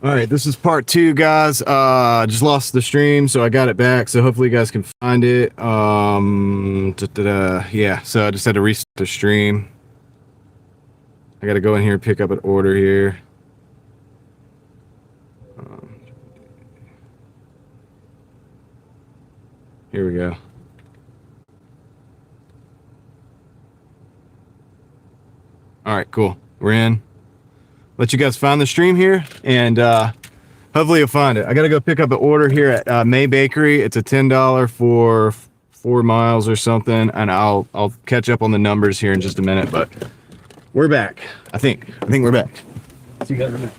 All right, this is part two, guys. Just lost the stream, so I got it back. So hopefully you guys can find it. Yeah, so I just had to restart the stream. I got to go in here and pick up an order here. Here we go. All right, cool. We're in. Let you guys find the stream here, and hopefully you'll find it. I got to go pick up an order here at May Bakery. It's a $10 for 4 miles or something, and I'll catch up on the numbers here in just a minute. But we're back. I think we're back. See you guys in a minute.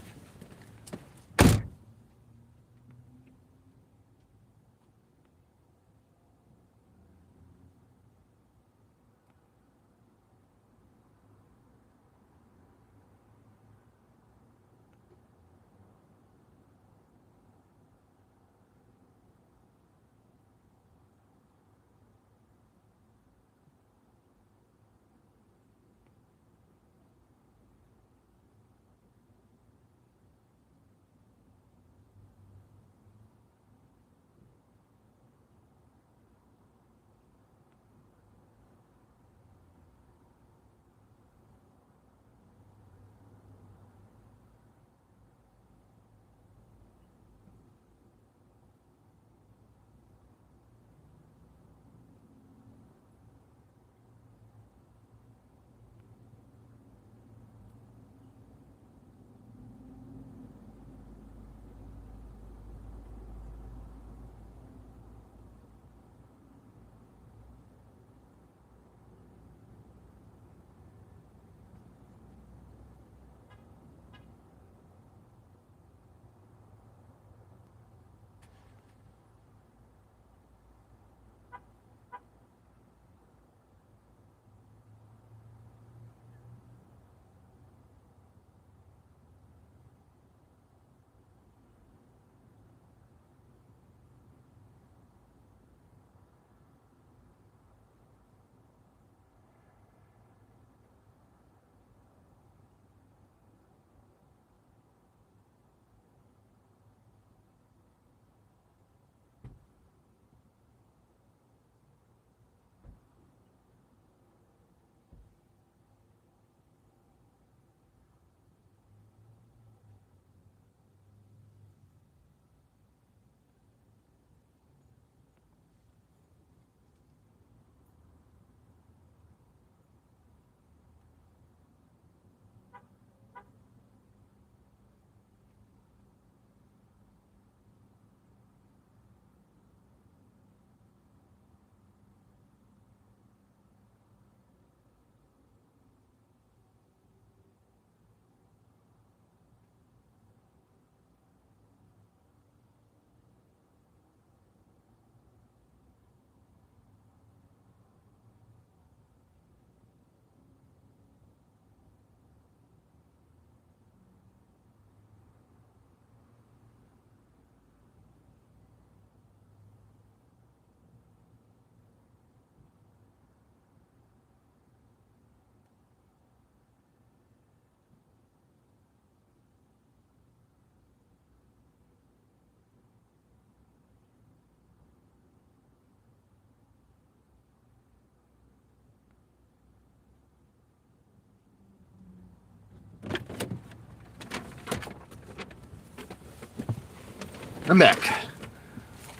I'm back.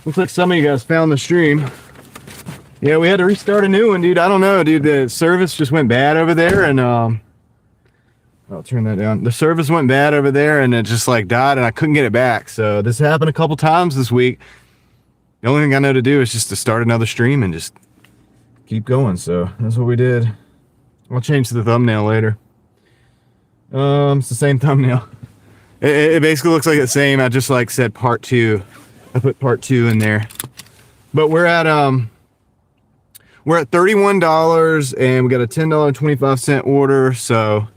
Looks like some of you guys found the stream. Yeah, we had to restart a new one, dude. I don't know, dude. The service just went bad over there, and I'll turn that down. The service went bad over there, and it just like died, and I couldn't get it back. So this happened a couple times this week. The only thing I know to do is just to start another stream and just keep going. So that's what we did. I'll change the thumbnail later. It's the same thumbnail. It basically looks like the same. I just like said part two. I put part two in there. But we're at $31 and we got a $10.25 order. So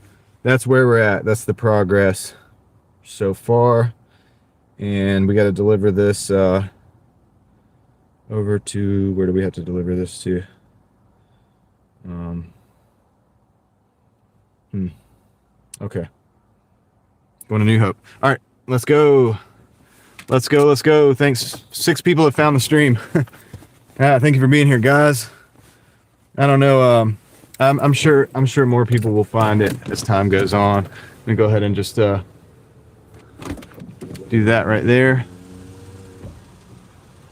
that's where we're at. That's the progress so far. And we got to deliver this over to, where do we have to deliver this to? Okay. Going to New Hope. All right. let's go. Let's go. Let's go. Thanks. 6 people have found the stream. Thank you for being here, guys. I don't know. I'm sure more people will find it as time goes on. Let me go ahead and just do that right there.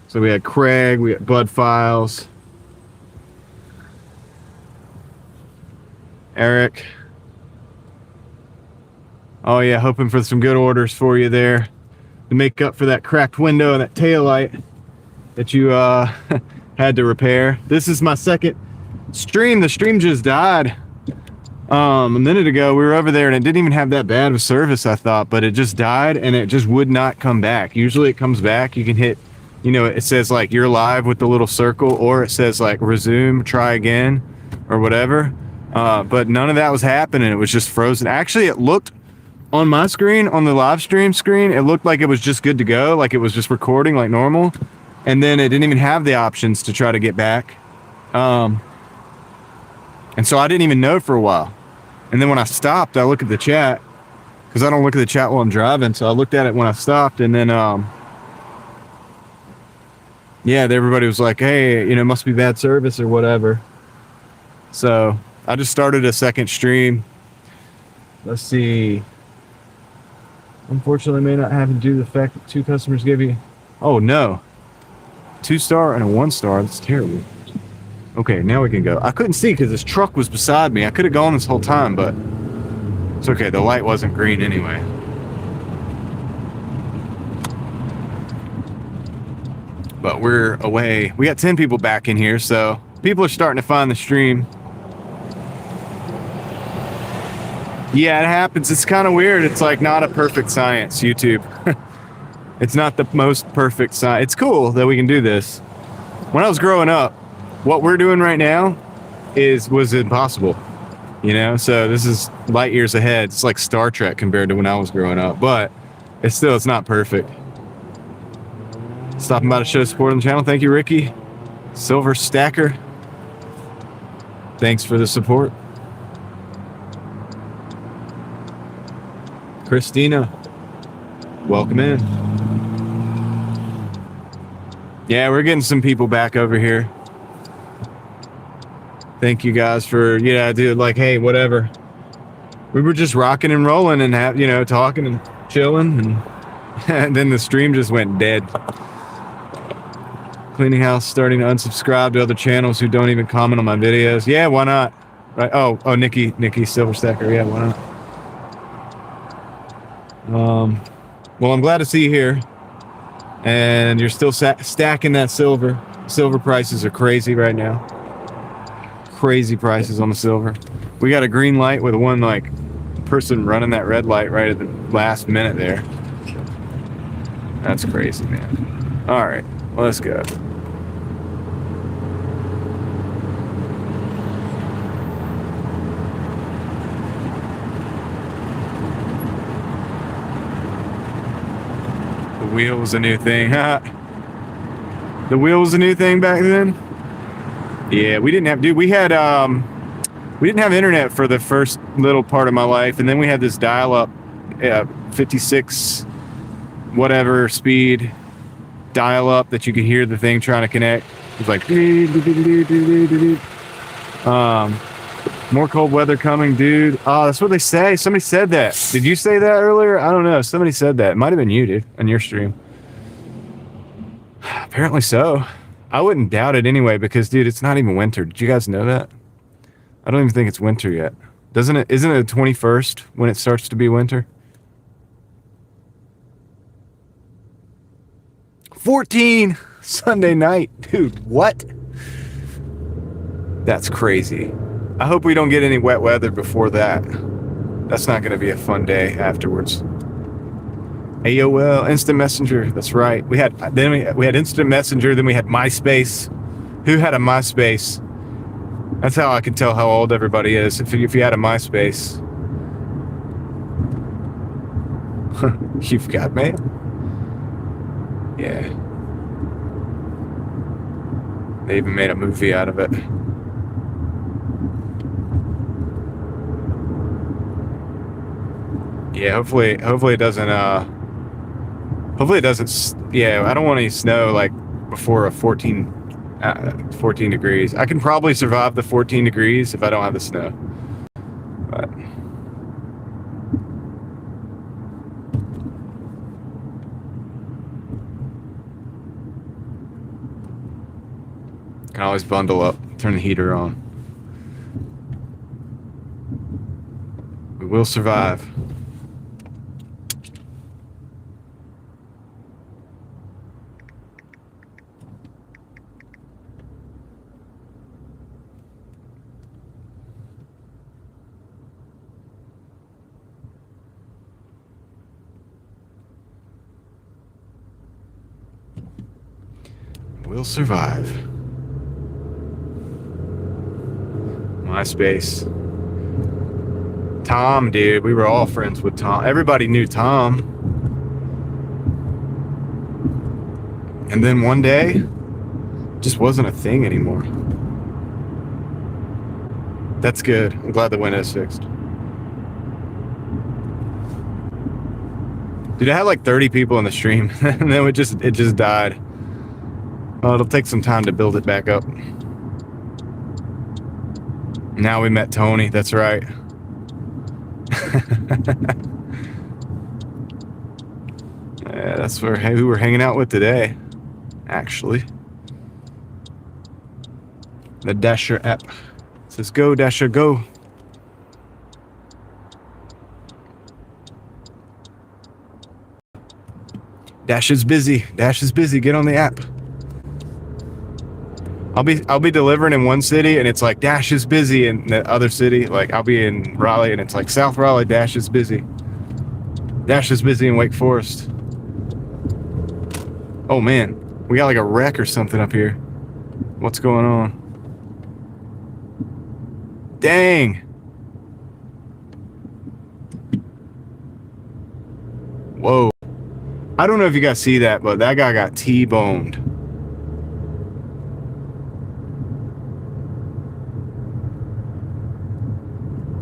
So we had Craig, we got Bud Files, Eric. Oh yeah, hoping for some good orders for you there to make up for that cracked window and that tail light that you had to repair. This is my second stream. The stream just died a minute ago. We were over there and it didn't even have that bad of a service, I thought, but it just died and it just would not come back. Usually it comes back. You can hit, you know, it says like you're live with the little circle, or it says like resume, try again, or whatever. But none of that was happening. It was just frozen. Actually, it looked on my screen, on the live stream screen, it looked like it was just good to go, like it was just recording like normal. And then it didn't even have the options to try to get back. And so I didn't even know for a while. And then when I stopped, I look at the chat, because I don't look at the chat while I'm driving. So I looked at it when I stopped, and then, yeah, everybody was like, hey, you know, must be bad service or whatever. So I just started a second stream. Let's see. Unfortunately, may not have to do the fact that 2 customers gave you. Oh no, 2-star and a 1-star. That's terrible. Okay, now we can go. I couldn't see because this truck was beside me. I could have gone this whole time, but it's okay. The light wasn't green anyway. But we're away. We got 10 people back in here, so people are starting to find the stream. Yeah, it happens. It's kind of weird. It's like not a perfect science, YouTube. It's not the most perfect science. It's cool that we can do this. When I was growing up, what we're doing right now was impossible. You know, so this is light years ahead. It's like Star Trek compared to when I was growing up, but it's not perfect. Stopping by to show support on the channel. Thank you, Ricky. Silver Stacker. Thanks for the support. Christina, welcome in. Yeah, we're getting some people back over here. Thank you guys for, yeah, dude, like, hey, whatever. We were just rocking and rolling and have, you know, talking and chilling, and then the stream just went dead. Cleaning house, starting to unsubscribe to other channels who don't even comment on my videos. Yeah, why not? Right? Oh, Nikki Silver Stacker. Yeah, why not? Well, I'm glad to see you here, and you're still stacking that silver. Silver prices are crazy right now. Crazy prices on the silver. We got a green light with one like person running that red light right at the last minute there. That's crazy, man. All right, let's go. The wheel was a new thing. The wheel was a new thing back then. Yeah, we didn't have, dude. We didn't have internet for the first little part of my life, and then we had this dial-up, 56 whatever speed dial-up that you could hear the thing trying to connect. It was like, more cold weather coming, dude. Oh, that's what they say. Somebody said that. Did you say that earlier? I don't know. Somebody said that. It might have been you, dude, on your stream. Apparently so. I wouldn't doubt it anyway, because, dude, it's not even winter. Did you guys know that? I don't even think it's winter yet. Isn't it the 21st when it starts to be winter? 14 Sunday night. Dude, what? That's crazy. I hope we don't get any wet weather before that. That's not going to be a fun day afterwards. AOL, Instant Messenger. That's right. We had Instant Messenger. Then we had MySpace. Who had a MySpace? That's how I can tell how old everybody is. If you had a MySpace. You've got mail. Yeah. They even made a movie out of it. Yeah, hopefully it doesn't Hopefully it doesn't. Yeah, I don't want any snow like before a 14 degrees. I can probably survive the 14 degrees if I don't have the snow. But can always bundle up, turn the heater on. We will survive. We'll survive. MySpace. Tom, dude, we were all friends with Tom. Everybody knew Tom. And then one day, just wasn't a thing anymore. That's good. I'm glad the Window's fixed. Dude, I had like 30 people in the stream, and then it just died. Oh, it'll take some time to build it back up. Now we met Tony, that's right. Yeah, that's who we're hanging out with today, actually. The Dasher app. It says, go, Dasher, go. Dash is busy. Dash is busy. Get on the app. I'll be delivering in one city and it's like Dash is busy in the other city. Like I'll be in Raleigh and it's like South Raleigh, Dash is busy. Dash is busy in Wake Forest. Oh man, we got like a wreck or something up here. What's going on? Dang. Whoa. I don't know if you guys see that, but that guy got T-boned.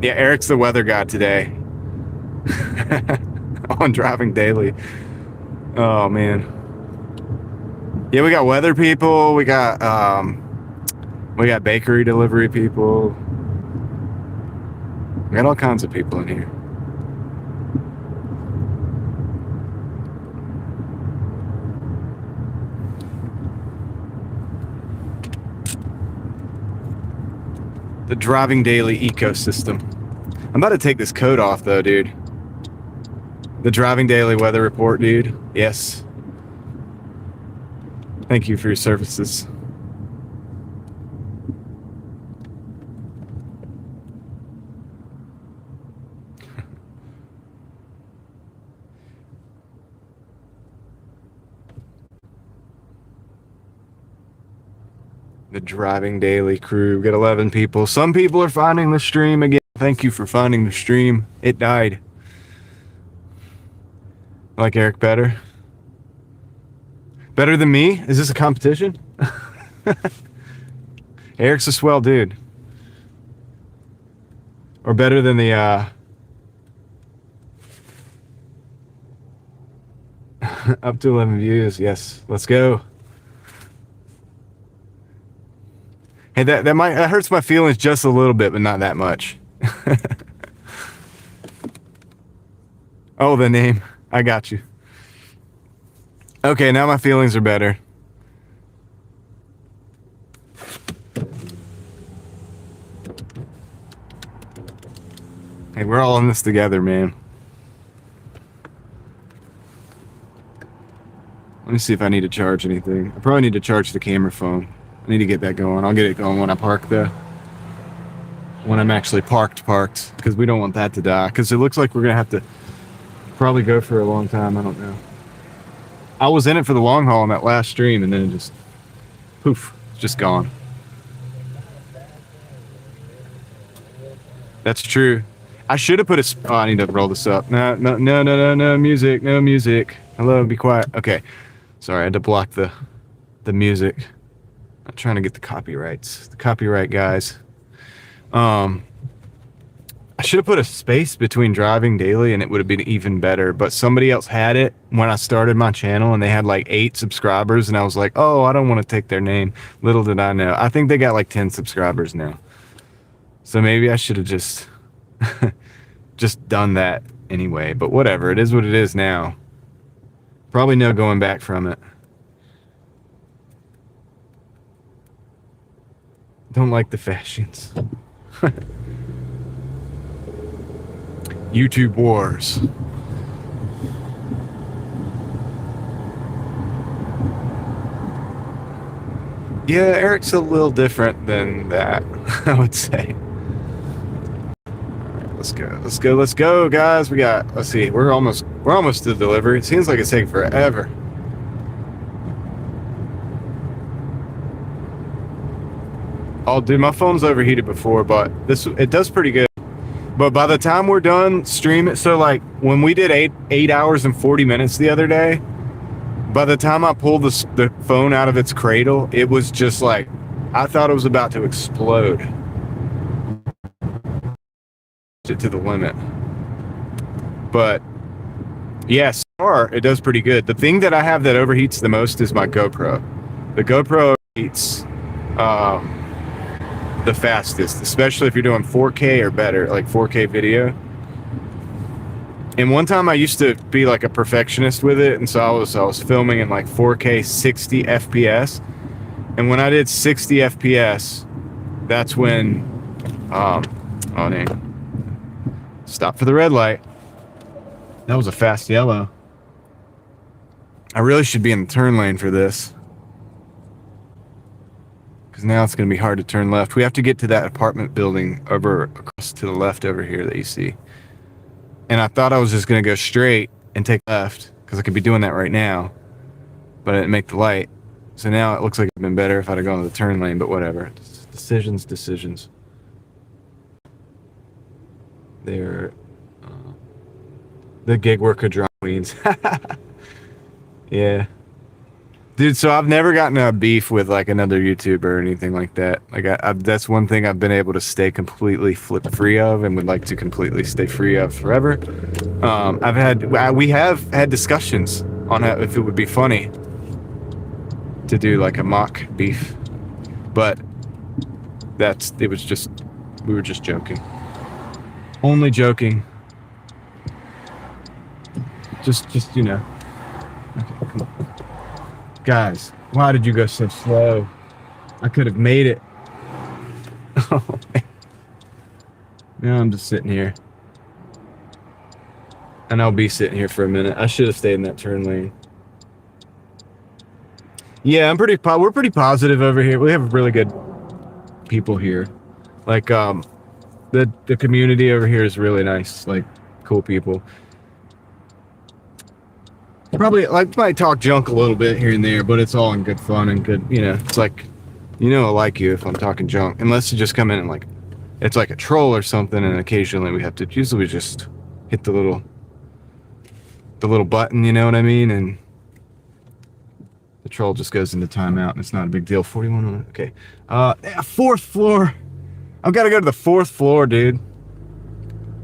Yeah, Eric's the weather guy today. On Driving Daily. Oh man. Yeah, we got weather people, we got bakery delivery people. We got all kinds of people in here. The Driving Daily ecosystem. I'm about to take this coat off though, dude. The Driving Daily weather report, dude. Yes. Thank you for your services. The Driving Daily crew. We got 11 people. Some people are finding the stream again. Thank you for finding the stream. It died. Like Eric better? Better than me? Is this a competition? Eric's a swell dude. Or better than the up to 11 views. Yes, let's go. Hey, that hurts my feelings just a little bit, but not that much. Oh, the name. I got you. Okay, now my feelings are better. Hey, we're all in this together, man. Let me see if I need to charge anything. I probably need to charge the camera phone. I need to get that going. I'll get it going when I park though. When I'm actually parked, because we don't want that to die. Because it looks like we're gonna have to probably go for a long time. I don't know. I was in it for the long haul on that last stream, and then it just poof, it's just gone. That's true. I should have put a. Oh, I need to roll this up. No music, no music. Hello, be quiet. Okay, sorry, I had to block the music. I'm trying to get the copyrights. The copyright guys. I should have put a space between driving daily and it would have been even better. But somebody else had it when I started my channel and they had like 8 subscribers. And I was like, oh, I don't want to take their name. Little did I know. I think they got like 10 subscribers now. So maybe I should have just, just done that anyway. But whatever. It is what it is now. Probably no going back from it. Don't like the fashions. YouTube wars. Yeah, Eric's a little different than that, I would say. Let's go, let's go, let's go, guys. We got, let's see, we're almost to the delivery. It seems like it's taking forever. Oh, dude, my phone's overheated before, but it does pretty good. But by the time we're done streaming, so like when we did 8 hours and 40 minutes the other day, by the time I pulled the phone out of its cradle, it was just like, I thought it was about to explode. To the limit. But yeah, so far it does pretty good. The thing that I have that overheats the most is my GoPro. The GoPro overheats the fastest, especially if you're doing 4K or better, like 4K video. And one time I used to be like a perfectionist with it, and so I was filming in like 4K 60 FPS. And when I did 60 FPS, that's when oh dang. Stop for the red light. That was a fast yellow. I really should be in the turn lane for this. Because now it's going to be hard to turn left. We have to get to that apartment building over across to the left over here that you see. And I thought I was just going to go straight and take left, because I could be doing that right now. But I didn't make the light. So now it looks like it'd been better if I'd have gone to the turn lane, but whatever. Decisions. They're the gig worker drama queens. Yeah. Dude, so I've never gotten a beef with like another YouTuber or anything like that. Like that's one thing I've been able to stay completely flip free of and would like to completely stay free of forever. We have had discussions on how, if it would be funny to do like a mock beef, but we were just joking. Only joking. Just you know. Okay, come on. Guys, why did you go so slow? I could have made it. Oh, man. Now I'm just sitting here. And I'll be sitting here for a minute. I should have stayed in that turn lane. Yeah, we're pretty positive over here. We have really good people here. Like, the community over here is really nice. Like, cool people. Probably might talk junk a little bit here and there, but it's all in good fun and good, you know. It's like, you know, I like you if I'm talking junk, unless you just come in and like, it's like a troll or something, and occasionally usually we just hit the little button, you know what I mean, and the troll just goes into timeout, and it's not a big deal. 41, okay. 4th floor. I've got to go to the 4th floor, dude.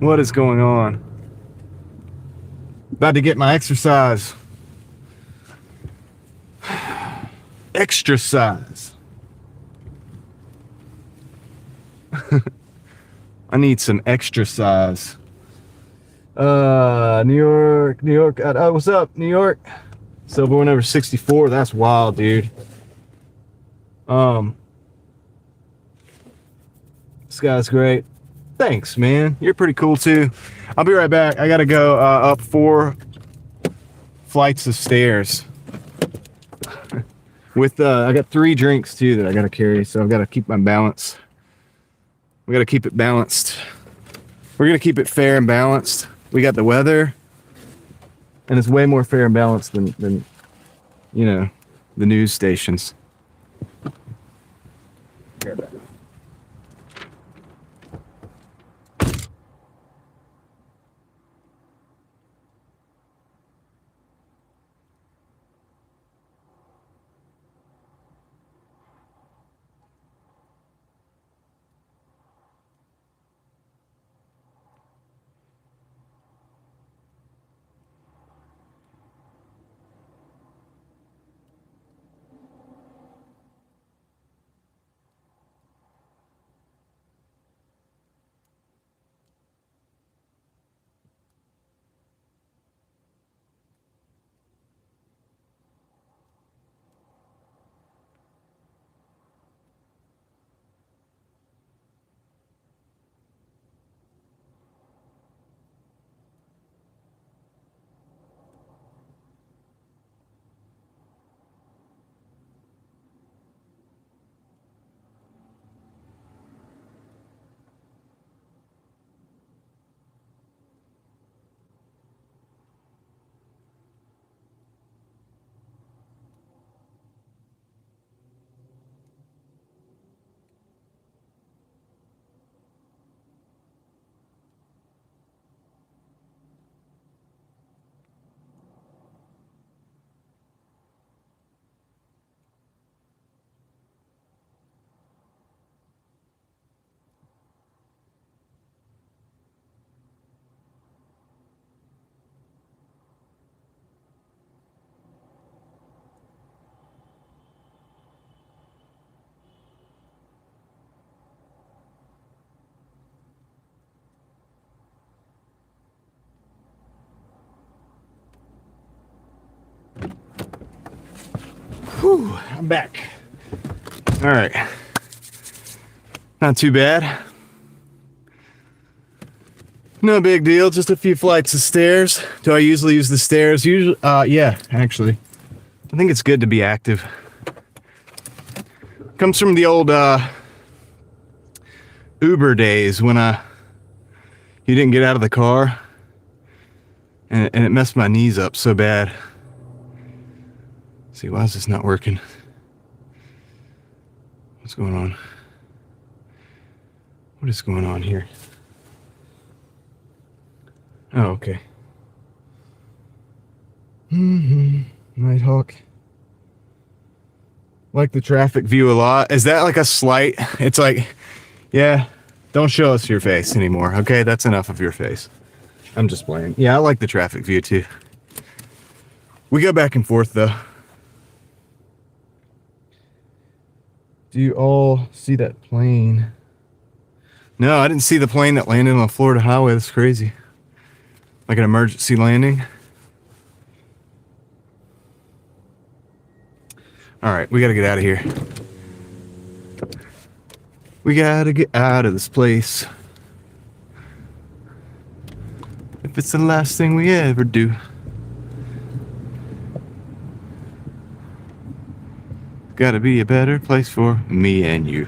What is going on? About to get my exercise. Extra size. I need some extra size. New York. What's up, New York? Silver went over 64. That's wild, dude. This guy's great. Thanks, man. You're pretty cool too. I'll be right back. I gotta go up 4 flights of stairs. With I got 3 drinks too that I gotta carry, so I've got to keep my balance. We gotta keep it balanced. We're gonna keep it fair and balanced. We got the weather, and it's way more fair and balanced than you know, the news stations. Whew, I'm back. All right. Not too bad. No big deal, just a few flights of stairs. Do I usually use the stairs? Usually, yeah, actually. I think it's good to be active. Comes from the old Uber days when you didn't get out of the car and it messed my knees up so bad. Let's see, why is this not working? What's going on? What is going on here? Oh, okay. Nighthawk. Like the traffic view a lot. Is that like a slight? It's like, yeah, don't show us your face anymore. Okay, that's enough of your face. I'm just playing. Yeah, I like the traffic view too. We go back and forth though. Do you all see that plane? No, I didn't see the plane that landed on the Florida highway. That's crazy. Like an emergency landing. All right, we gotta get out of here. We gotta get out of this place. If it's the last thing we ever do. Gotta be a better place for me and you.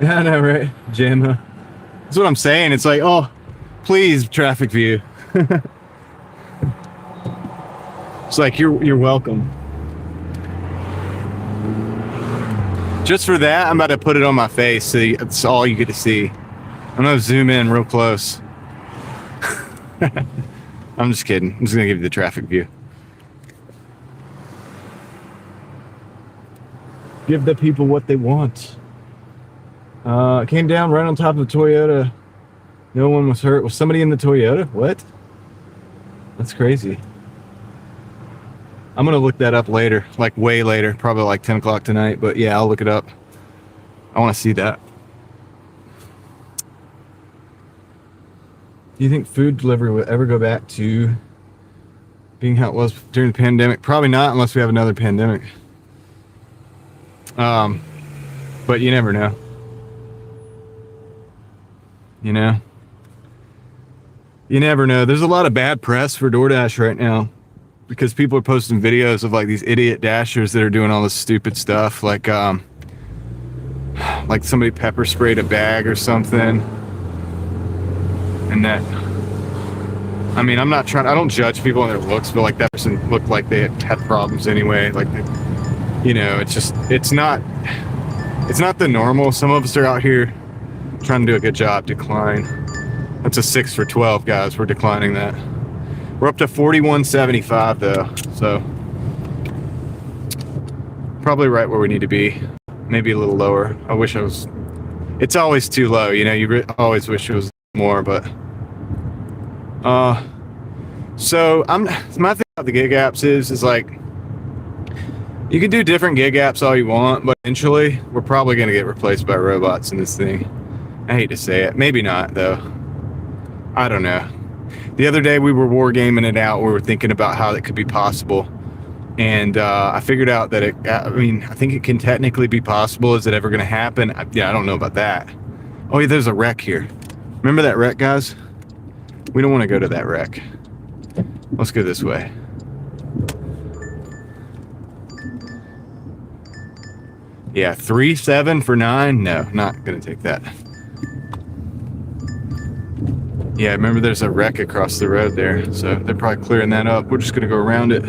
Yeah, I know, right? Gemma. That's what I'm saying. It's like, oh, please, traffic view. It's like, you're welcome. Just for that, I'm about to put it on my face so it's all you get to see. I'm gonna zoom in real close. I'm just kidding. I'm just gonna give you the traffic view. Give the people what they want. Came down right on top of the Toyota. No one was hurt. Was somebody in the Toyota? What? That's crazy. I'm gonna look that up later, like way later, probably like 10 o'clock tonight, but yeah, I'll look it up. I want to see that. Do you think food delivery will ever go back to being how it was during the pandemic? Probably not, unless we have another pandemic. But you never know. You know? You never know. There's a lot of bad press for Doordash right now because people are posting videos of like these idiot dashers that are doing all this stupid stuff, like somebody pepper sprayed a bag or something. And that, I mean, I don't judge people on their looks, but like that person looked like they had problems anyway. Like, you know, it's not the normal. Some of us are out here trying to do a good job. Decline. That's a 6 for 12, guys. We're declining that. We're up to 41.75 though, so probably right where we need to be. Maybe a little lower. I wish I was. It's always too low, you know. You always wish it was more, but so my thing about the gig apps is like, you can do different gig apps all you want, but eventually we're probably going to get replaced by robots in this thing. I hate to say it. Maybe not though. I don't know. The other day we were wargaming it out. We were thinking about how it could be possible, and I figured out that I think it can technically be possible. Is it ever going to happen? Yeah, I don't know about that. Oh yeah, there's a wreck here. Remember that wreck, guys? We don't want to go to that wreck. Let's go this way. Yeah, 3.7 for 9. No, not gonna take that. Yeah, remember there's a wreck across the road there, so they're probably clearing that up. We're just gonna go around it.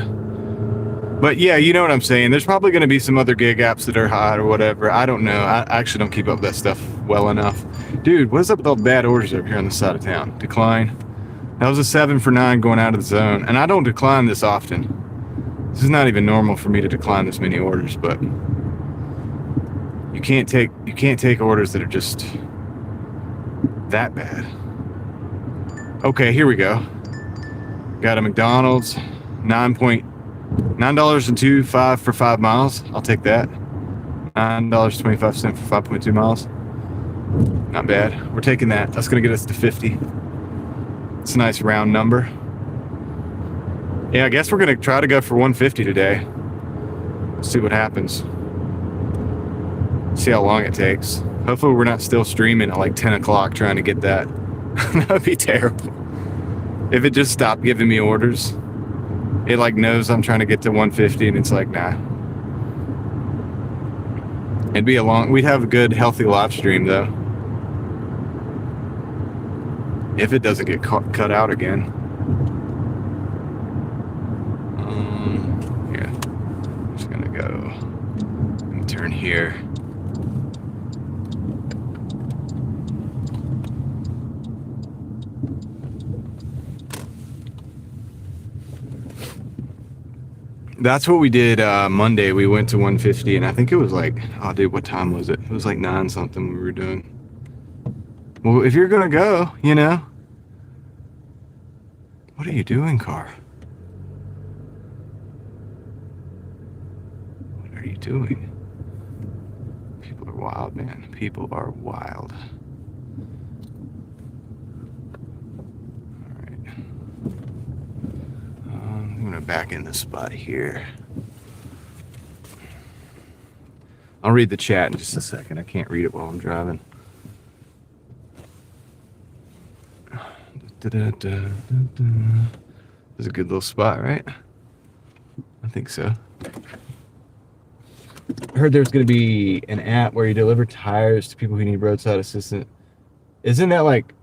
But yeah, you know what I'm saying. There's probably gonna be some other gig apps that are hot or whatever. I don't know. I actually don't keep up with that stuff well enough. Dude, what's up with all the bad orders over here on the side of town? Decline. That was a 7 for 9 going out of the zone, and I don't decline this often. This is not even normal for me to decline this many orders, but you can't take orders that are just that bad. Okay, here we go. Got a McDonald's, $9.25 for 5 miles. I'll take that. $9.25 for 5.2 miles. Not bad. We're taking that. That's gonna get us to 50. It's a nice round number. Yeah, I guess we're gonna try to go for 150 today. See what happens. See how long it takes. Hopefully we're not still streaming at like 10 o'clock trying to get that. That would be terrible. If it just stopped giving me orders, it like knows I'm trying to get to 150 and it's like, nah. It'd be we'd have a good, healthy live stream though. If it doesn't get cut out again. Yeah. I'm just gonna go and turn here. That's what we did Monday. We went to 150 and I think it was like, oh dude, what time was it? It was like 9 something we were doing. Well, if you're gonna go, you know. What are you doing, car? What are you doing? People are wild, man. People are wild. Alright. I'm gonna back in the spot here. I'll read the chat in just a second. I can't read it while I'm driving. It's a good little spot, right? I think so. I heard there's going to be an app where you deliver tires to people who need roadside assistance. Isn't that like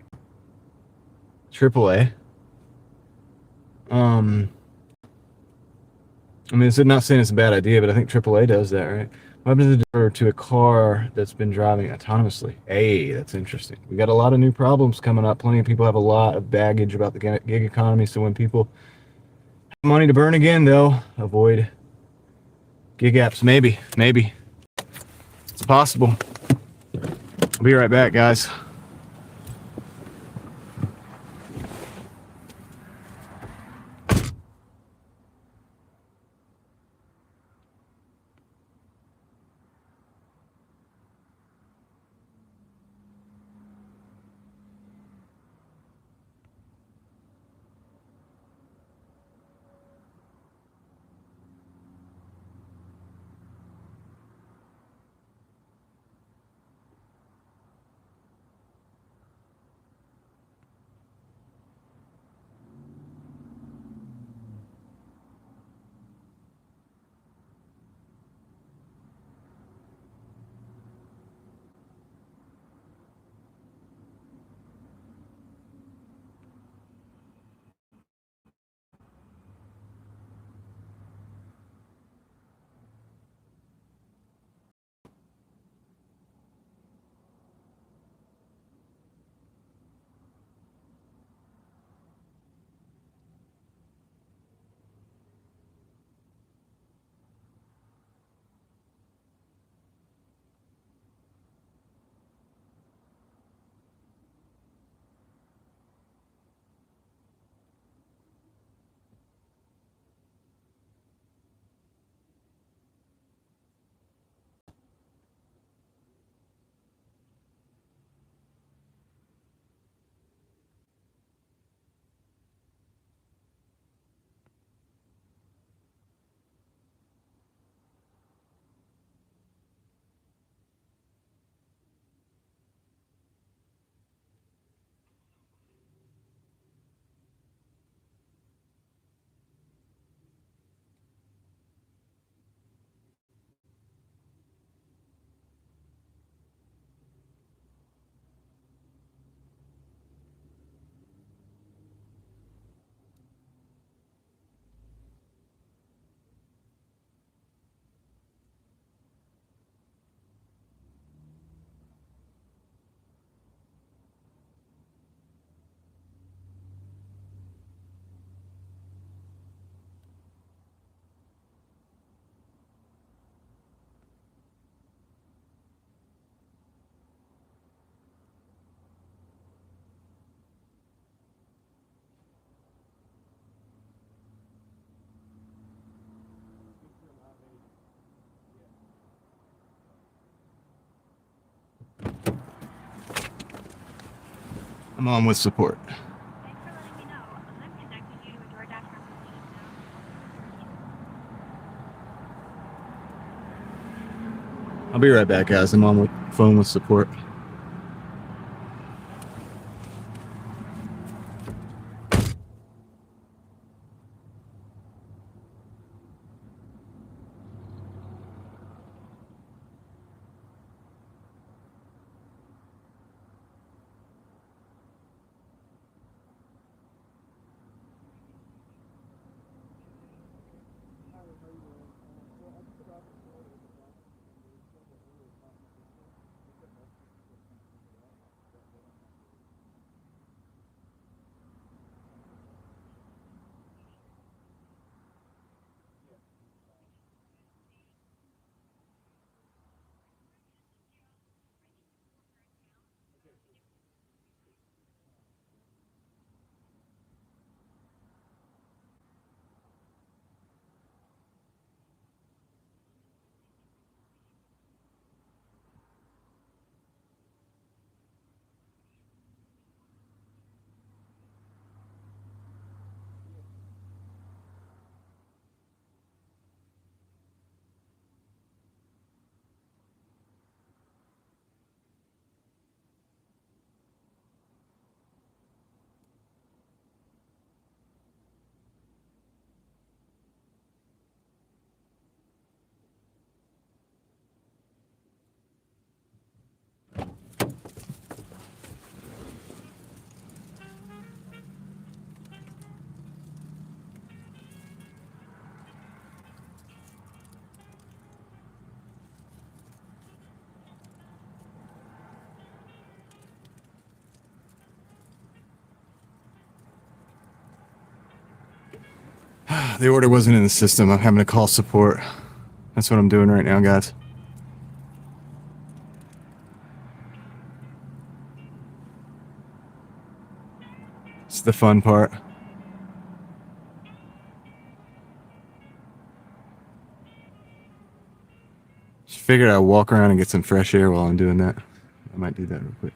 AAA? I mean, it's not saying it's a bad idea, but I think AAA does that, right? What happens to deliver to a car that's been driving autonomously? Hey, that's interesting. We got a lot of new problems coming up. Plenty of people have a lot of baggage about the gig economy. So when people have money to burn again, they'll avoid gig apps. Maybe. It's possible. I'll be right back, guys. I'm on with support. Thanks for letting me know. I'm connecting you to a Doordash representative now. I'll be right back, guys. I'm on the phone with support. The order wasn't in the system. I'm having to call support. That's what I'm doing right now, guys. It's the fun part. Just figured I'd walk around and get some fresh air while I'm doing that. I might do that real quick.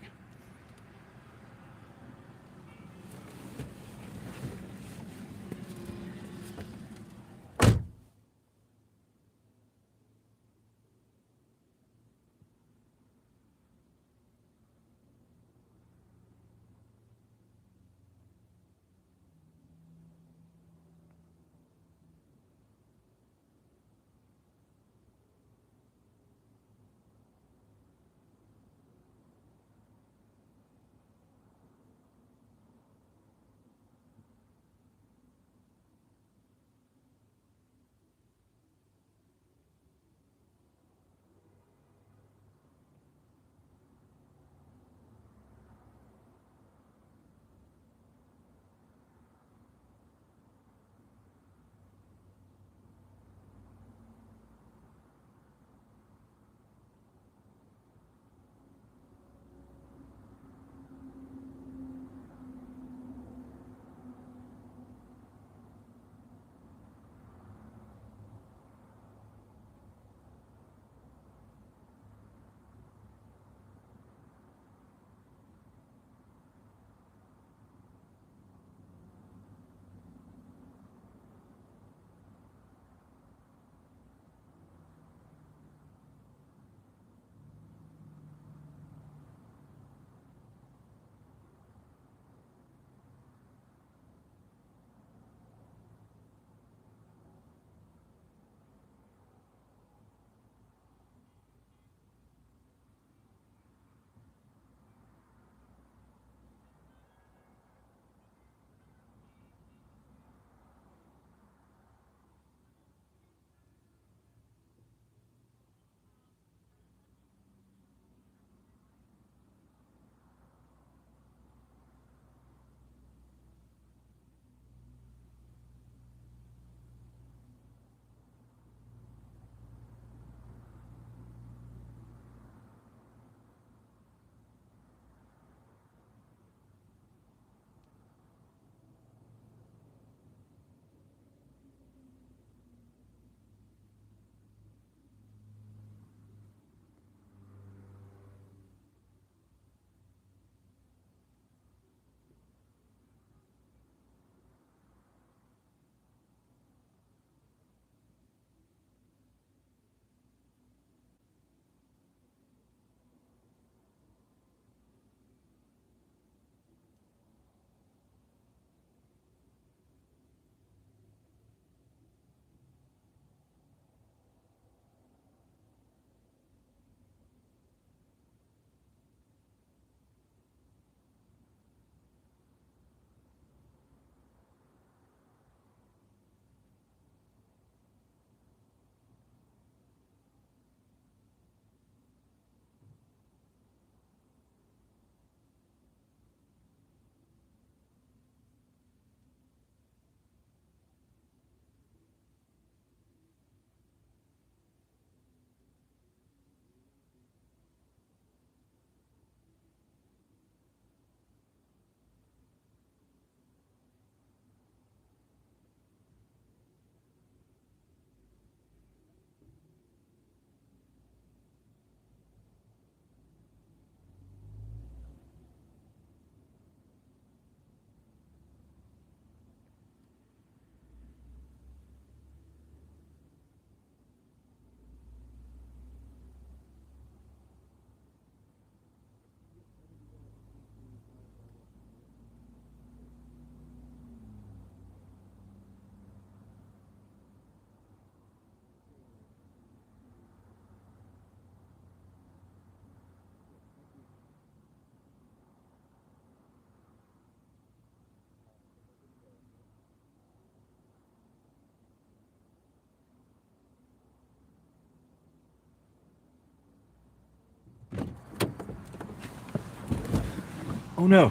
Oh no,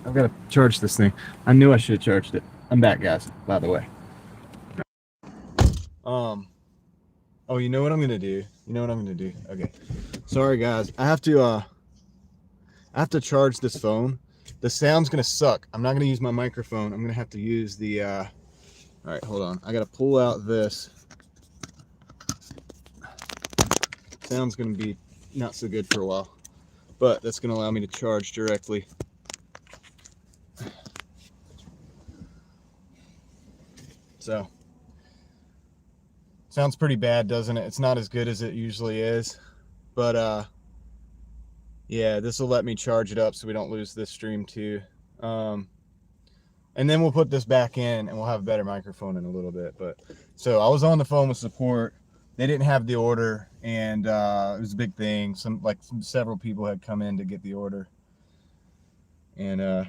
I've got to charge this thing. I knew I should have charged it. I'm back, guys, by the way. Oh, you know what I'm gonna do? Okay. Sorry guys. I have to charge this phone. The sound's gonna suck. I'm not gonna use my microphone. I'm gonna have to use the all right, hold on. I gotta pull out this. Sound's gonna be not so good for a while, but that's gonna allow me to charge directly. So sounds pretty bad, doesn't it? It's not as good as it usually is, but yeah, this will let me charge it up so we don't lose this stream too. And then we'll put this back in and we'll have a better microphone in a little bit. But so I was on the phone with support. They didn't have the order, and it was a big thing. Several people had come in to get the order, and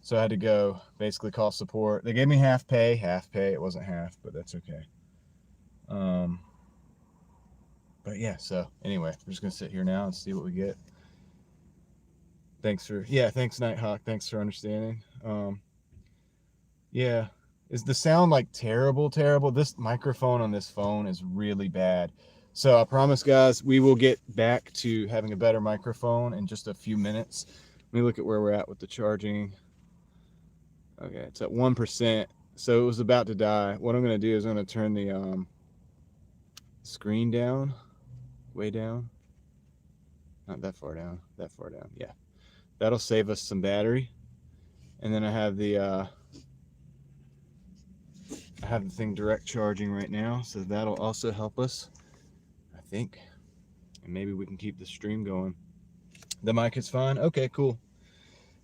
so I had to go basically call support. They gave me half pay. It wasn't half, but that's okay. But yeah, so anyway, we're just gonna sit here now and see what we get. Thanks Nighthawk. Thanks for understanding. Yeah, is the sound like terrible? This microphone on this phone is really bad. So I promise, guys, we will get back to having a better microphone in just a few minutes. Let me look at where we're at with the charging. Okay, it's at 1%. So it was about to die. What I'm gonna do is I'm gonna turn the screen down, way down. Not that far down. Yeah. That'll save us some battery. And then I have the thing direct charging right now, so that'll also help us, I think. And maybe we can keep the stream going. The mic is fine? Okay, cool.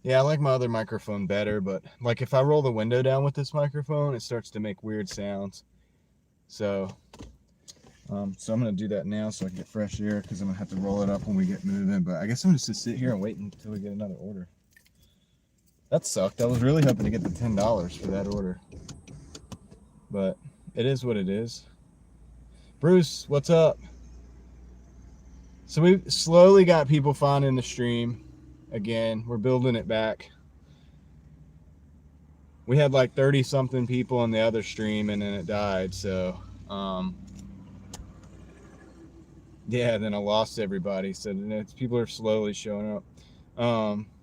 Yeah, I like my other microphone better, but like if I roll the window down with this microphone, it starts to make weird sounds. So I'm gonna do that now so I can get fresh air, because I'm gonna have to roll it up when we get moving. But I guess I'm just gonna sit here and wait until we get another order. That sucked. I was really hoping to get the $10 for that order, but it is what it is. Bruce, what's up? So we've slowly got people finding the stream again. We're building it back. We had like 30 something people on the other stream and then it died. So yeah, then I lost everybody. So people are slowly showing up.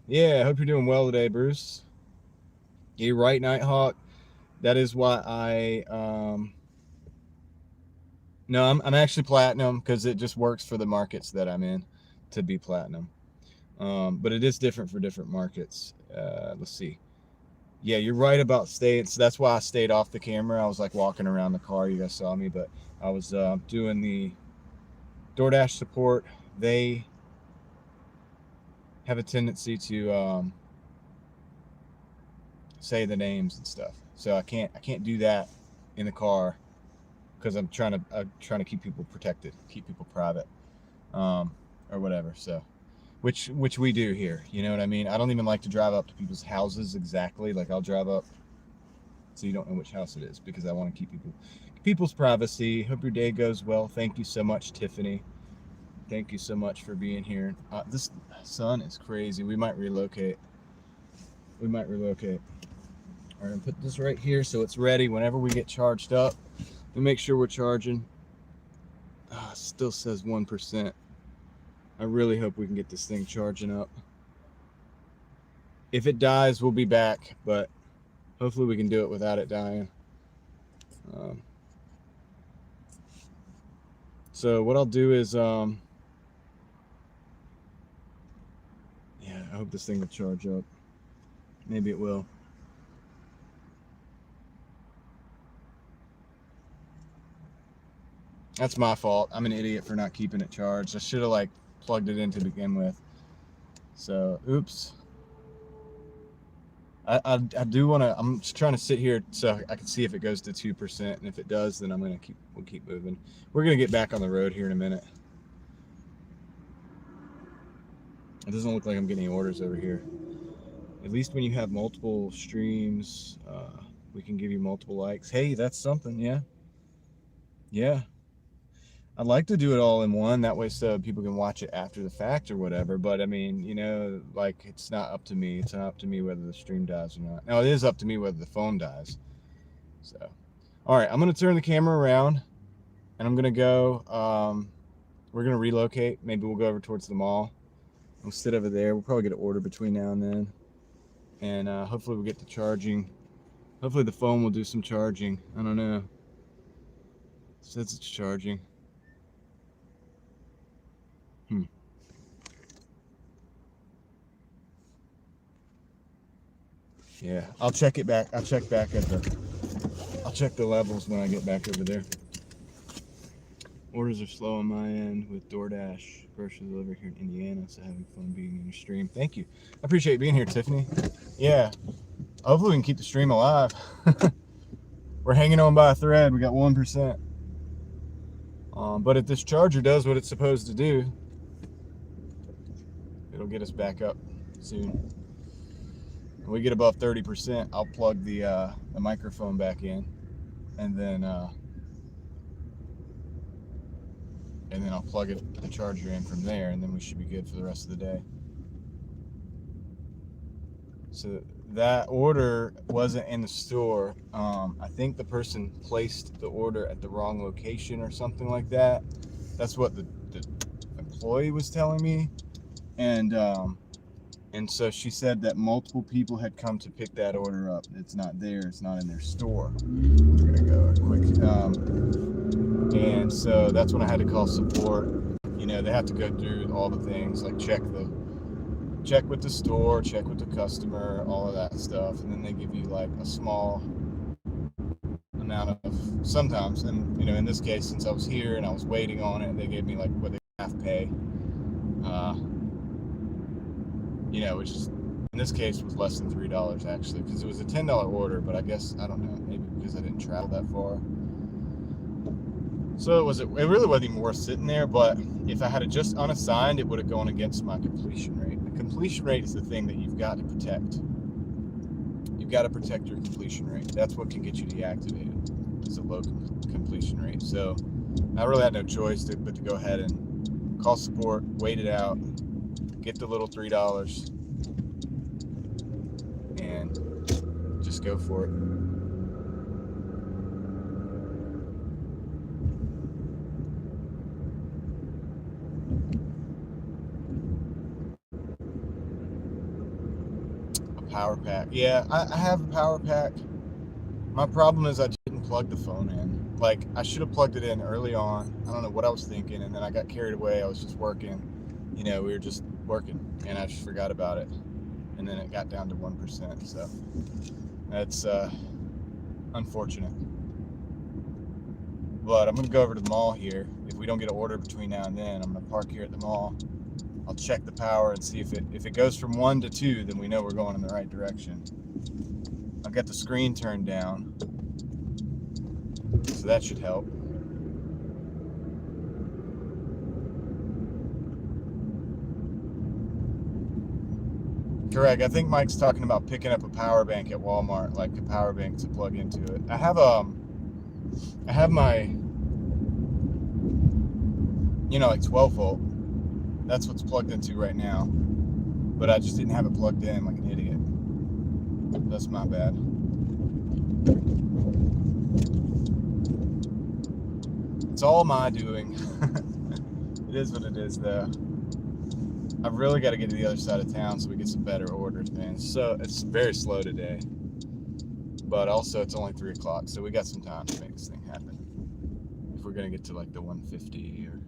Yeah, I hope you're doing well today, Bruce. You're right, Nighthawk. That is why no, I'm actually platinum, because it just works for the markets that I'm in to be platinum. But it is different for different markets. Let's see. Yeah, you're right about staying. So that's why I stayed off the camera. I was like walking around the car. You guys saw me, but I was doing the Doordash support. They have a tendency to say the names and stuff. So I can't do that in the car, because I'm trying to keep people protected, keep people private, or whatever. So, which we do here. You know what I mean? I don't even like to drive up to people's houses exactly. Like I'll drive up so you don't know which house it is, because I want to keep people's privacy. Hope your day goes well. Thank you so much, Tiffany. Thank you so much for being here. This sun is crazy. We might relocate. All right, I'm gonna put this right here so it's ready whenever we get charged up. We make sure we're charging. It still says 1%. I really hope we can get this thing charging up. If it dies, we'll be back, but hopefully we can do it without it dying. So what I'll do is, yeah, I hope this thing will charge up. Maybe it will. That's my fault. I'm an idiot for not keeping it charged. I should have like plugged it in to begin with. So, oops. I do want to. I'm just trying to sit here so I can see if it goes to 2%, and if it does, then we'll keep moving. We're gonna get back on the road here in a minute. It doesn't look like I'm getting any orders over here. At least when you have multiple streams, we can give you multiple likes. Hey, that's something. Yeah. I'd like to do it all in one, that way so people can watch it after the fact or whatever, but I mean, you know, like, it's not up to me. It's not up to me whether the stream dies or not. Now, it is up to me whether the phone dies. So, all right, I'm going to turn the camera around, and I'm going to go, we're going to relocate. Maybe we'll go over towards the mall. We'll sit over there. We'll probably get an order between now and then. And hopefully we'll get to charging. Hopefully the phone will do some charging. I don't know. It says it's charging. Yeah, I'll check it back. I'll check back at I'll check the levels when I get back over there. Orders are slow on my end with Doordash grocery delivery here in Indiana, so having fun being in your stream. Thank you. I appreciate being here, Tiffany. Yeah, hopefully we can keep the stream alive. We're hanging on by a thread. We got 1%. But if this charger does what it's supposed to do, it'll get us back up soon. When we get above 30%, I'll plug the microphone back in, and then I'll plug the charger in from there, and then we should be good for the rest of the day. So that order wasn't in the store. I think the person placed the order at the wrong location or something like that. That's what the employee was telling me, and so she said that multiple people had come to pick that order up. It's not there. It's not in their store. We're gonna go quick. And so that's when I had to call support. You know, they have to go through all the things, like check with the store, check with the customer, all of that stuff, and then they give you like a small amount of sometimes. And you know, in this case, since I was here and I was waiting on it, they gave me like what they half pay. You know, which is, in this case was less than $3 actually, because it was a $10 order, but I guess, I don't know, maybe because I didn't travel that far. So it really wasn't even worth sitting there, but if I had it just unassigned, it would have gone against my completion rate. The completion rate is the thing that you've got to protect. You've got to protect your completion rate. That's what can get you deactivated, is a low completion rate. So I really had no choice but to go ahead and call support, wait it out, get the little $3, and just go for it. A power pack. Yeah, I have a power pack. My problem is I didn't plug the phone in. Like, I should have plugged it in early on. I don't know what I was thinking, and then I got carried away. I was just working. You know, we were just working, and I just forgot about it. And then it got down to 1%, so that's unfortunate. But I'm gonna go over to the mall here. If we don't get an order between now and then, I'm gonna park here at the mall. I'll check the power and see if it goes from 1 to 2, then we know we're going in the right direction. I've got the screen turned down, so that should help. Correct. I think Mike's talking about picking up a power bank at Walmart, like a power bank to plug into it. I have my, you know, like 12 volt. That's what's plugged into right now. But I just didn't have it plugged in like an idiot. That's my bad. It's all my doing. It is what it is, though. I've really got to get to the other side of town so we get some better orders, man. So it's very slow today, but also it's only 3 o'clock, so we got some time to make this thing happen. If we're gonna get to like the 150 or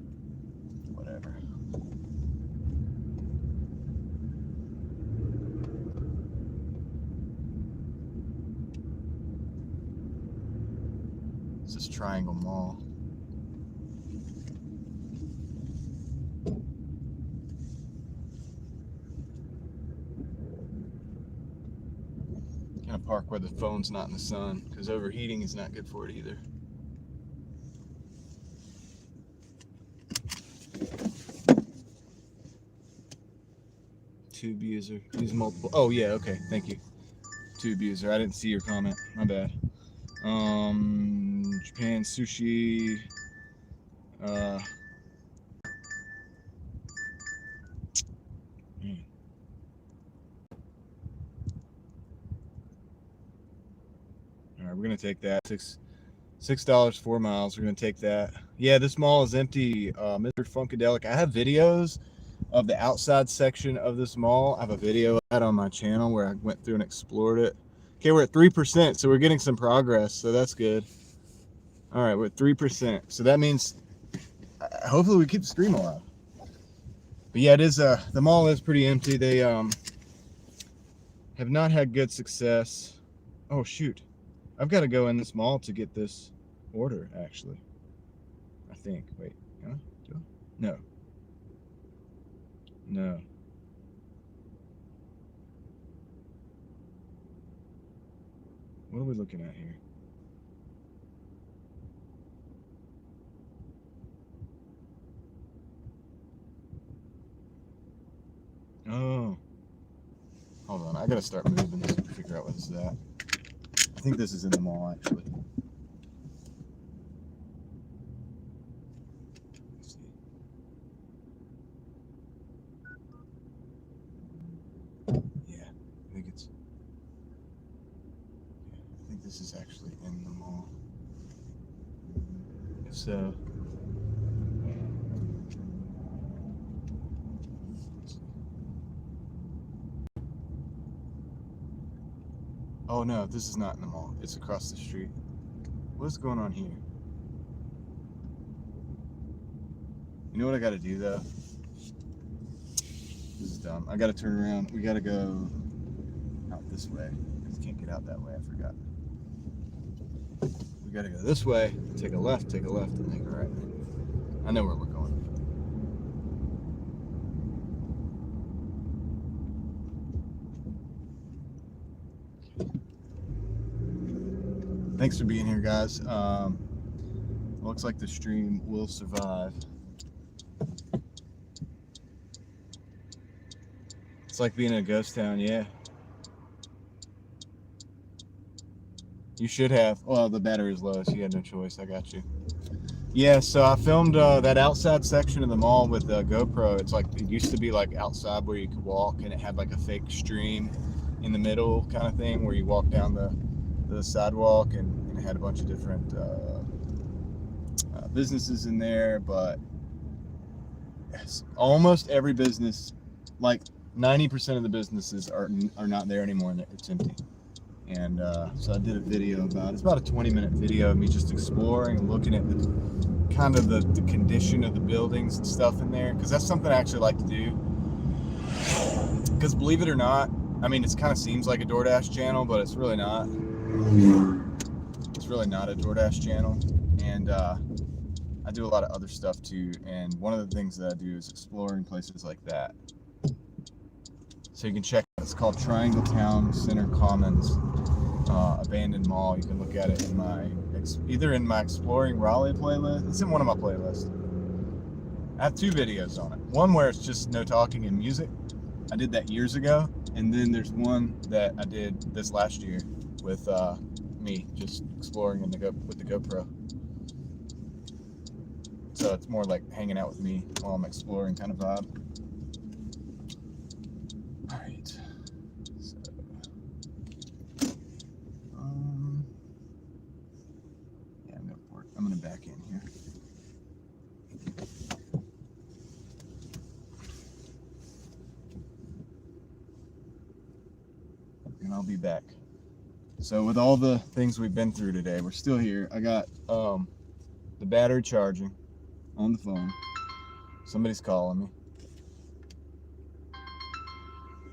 whatever. This is Triangle Mall. Kind of park where the phone's not in the sun, because overheating is not good for it either. Tube user, use multiple. Oh yeah, okay, thank you. Tube user, I didn't see your comment, my bad. Japan sushi. Uh, all right, we're gonna take that. $6, 4 miles. We're gonna take that. Yeah, this mall is empty. Mr. Funkadelic. I have videos of the outside section of this mall. I have a video of that on my channel where I went through and explored it. Okay, we're at 3%, so we're getting some progress, so that's good. All right, we're at 3%, so that means hopefully we keep the stream alive. But yeah, it is. The mall is pretty empty. They have not had good success. Oh shoot, I've got to go in this mall to get this order. Actually, I think. Wait, huh? No, no. What are we looking at here? Oh, hold on. I gotta start moving to figure out what this is at. I think this is in the mall, actually. Let's see. Yeah, I think it's. Yeah, I think this is actually in the mall. So. Oh no, this is not in the mall. It's across the street. What's going on here? You know what I gotta do though? This is dumb. I gotta turn around. We gotta go out this way. I can't get out that way, I forgot. We gotta go this way, take a left, and take a right. I know where we're going. Thanks for being here, guys. Looks like the stream will survive. It's like being in a ghost town, yeah. You should have. Well, the battery's low, so you had no choice. I got you. Yeah, so I filmed that outside section of the mall with the GoPro. It's like, it used to be like outside where you could walk, and it had like a fake stream in the middle kind of thing where you walk down the sidewalk, and it had a bunch of different businesses in there, but almost every business, like 90% of the businesses are not there anymore, and it's empty. And so I did a video about it. It's about a 20-minute video of me just exploring and looking at the kind of the condition of the buildings and stuff in there, because that's something I actually like to do. Because believe it or not, I mean, it kind of seems like a DoorDash channel, but it's really not. It's really not a DoorDash channel. And I do a lot of other stuff too, and one of the things that I do is exploring places like that. So you can check it. It's called Triangle Town Center Commons Abandoned Mall. You can look at it in my either in my Exploring Raleigh playlist. It's in one of my playlists. I have 2 videos on it. One where it's just no talking and music. I did that years ago, and then there's one that I did this last year with me just exploring with the GoPro. So it's more like hanging out with me while I'm exploring kind of vibe. All right. So, yeah, I'm gonna back in here. And I'll be back. So with all the things we've been through today, we're still here. I got the battery charging on the phone. Somebody's calling me.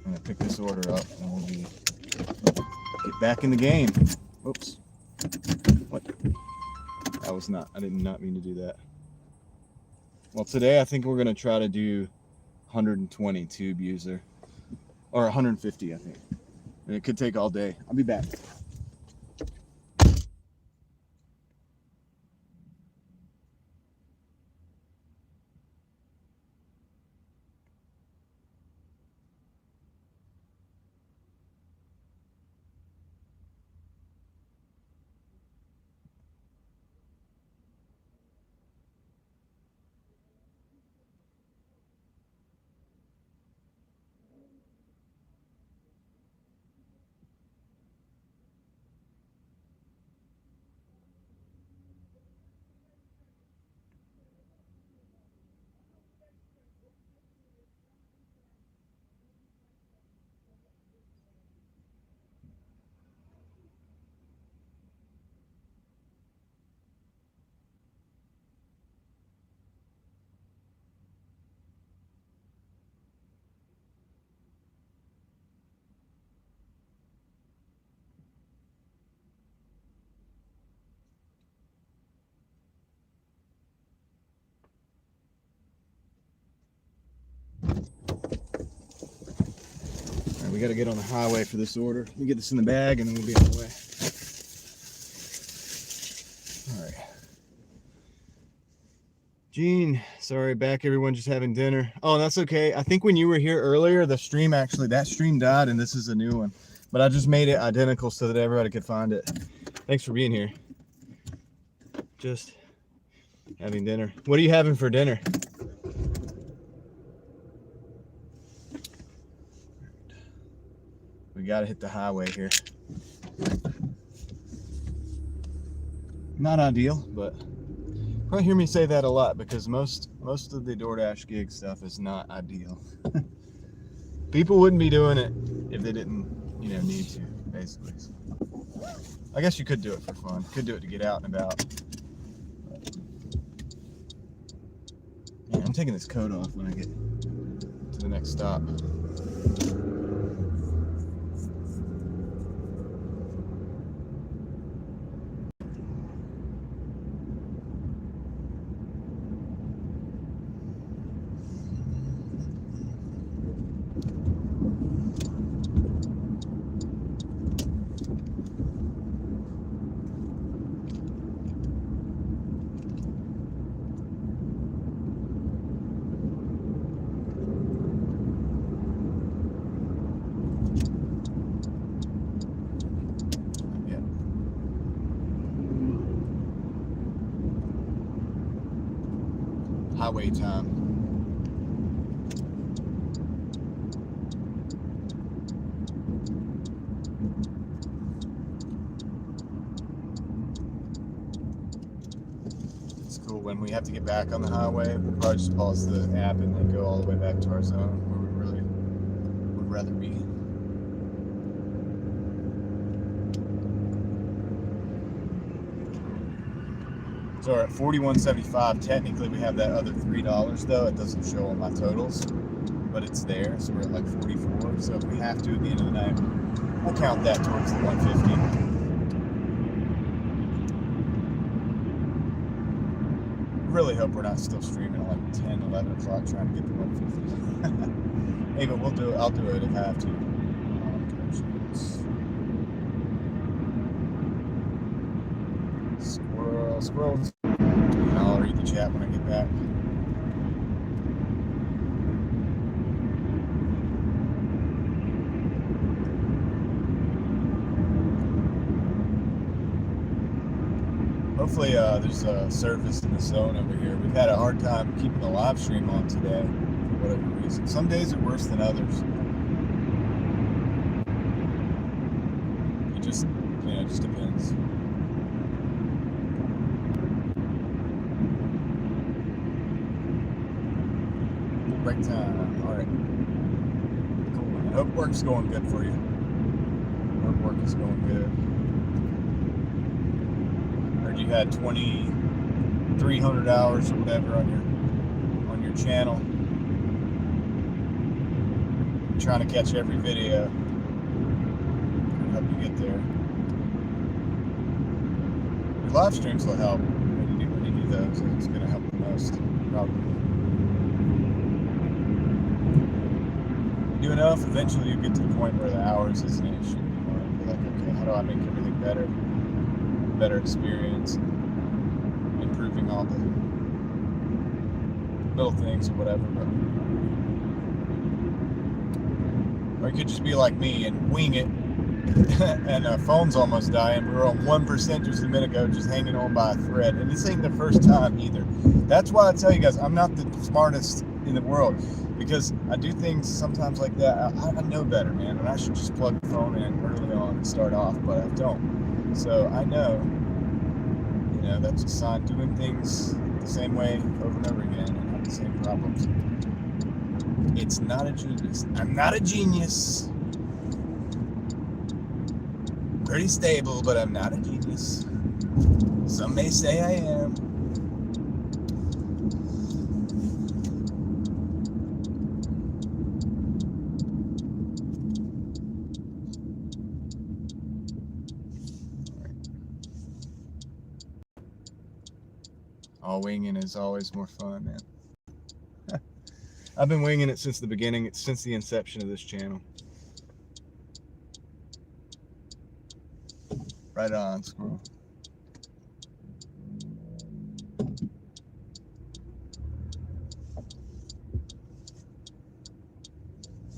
I'm gonna pick this order up and we'll get back in the game. Oops. What? That was not, I did not mean to do that. Well, today I think we're gonna try to do 120 tube user, or 150, I think. And it could take all day. I'll be back. we got to get on the highway for this order. Let me get this in the bag and then we'll be on the way. All right. Gene, sorry, back everyone, just having dinner. Oh, that's okay. I think when you were here earlier, the stream actually, that stream died and this is a new one. But I just made it identical so that everybody could find it. Thanks for being here. Just having dinner. What are you having for dinner? We gotta hit the highway here. Not ideal, but probably hear me say that a lot because most of the Doordash gig stuff is not ideal. People wouldn't be doing it if they didn't, you know, need to, basically. So, I guess you could do it for fun. Could do it to get out and about. Yeah, I'm taking this coat off when I get to the next stop. Highway time. It's cool when we have to get back on the highway, we'll probably just pause the app and then go all the way back to our zone where we really would rather be. So we're at 41.75. Technically, we have that other $3 though. It doesn't show on my totals, but it's there. So we're at like 44. So if we have to at the end of the night, we'll count that towards the 150. Really hope we're not still streaming at like 10, 11 o'clock trying to get the 150. Hey, but we'll do it. I'll do it if I have to. Squirrels. And I'll read the chat when I get back. Hopefully there's a service in the zone over here. We've had a hard time keeping the live stream on today for whatever reason. Some days are worse than others. It just, you know, it just depends. Break time. All right. Cool. I hope work's going good for you. Hope work is going good. Heard you had 2,300 hours or whatever on your channel. I'm trying to catch every video. I hope you get there. Your live streams will help when you do those. It's going to help the most, probably. Do enough, eventually you get to the point where the hours isn't an issue anymore. You'll be like, okay, how do I make everything better? Better experience, improving all the little things or whatever. But, or you could just be like me and wing it, and phone's almost dying. We were on 1% just a minute ago, just hanging on by a thread. And this ain't the first time either. That's why I tell you guys, I'm not the smartest in the world. Because I do things sometimes like that. I know better, man, and I should just plug the phone in early on and start off, but I don't. So I know, you know, that's a sign. Doing things the same way over and over again and have the same problems. It's not a genius. I'm not a genius. Pretty stable, but I'm not a genius. Some may say I am. All winging is always more fun, man. I've been winging it since the beginning, since the inception of this channel. Right on, squirrel.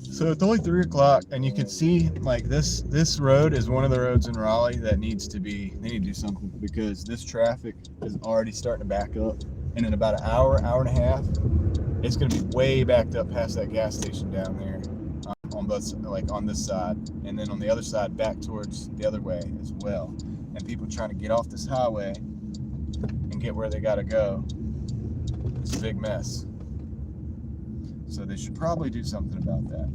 So it's only 3 o'clock, and you can see like this road is one of the roads in Raleigh that needs to be, they need to do something, because this traffic is already starting to back up, and in about an hour and a half, it's going to be way backed up past that gas station down there, on both, like on this side, and then on the other side back towards the other way as well. And people trying to get off this highway and get where they got to go. It's a big mess. So they should probably do something about that.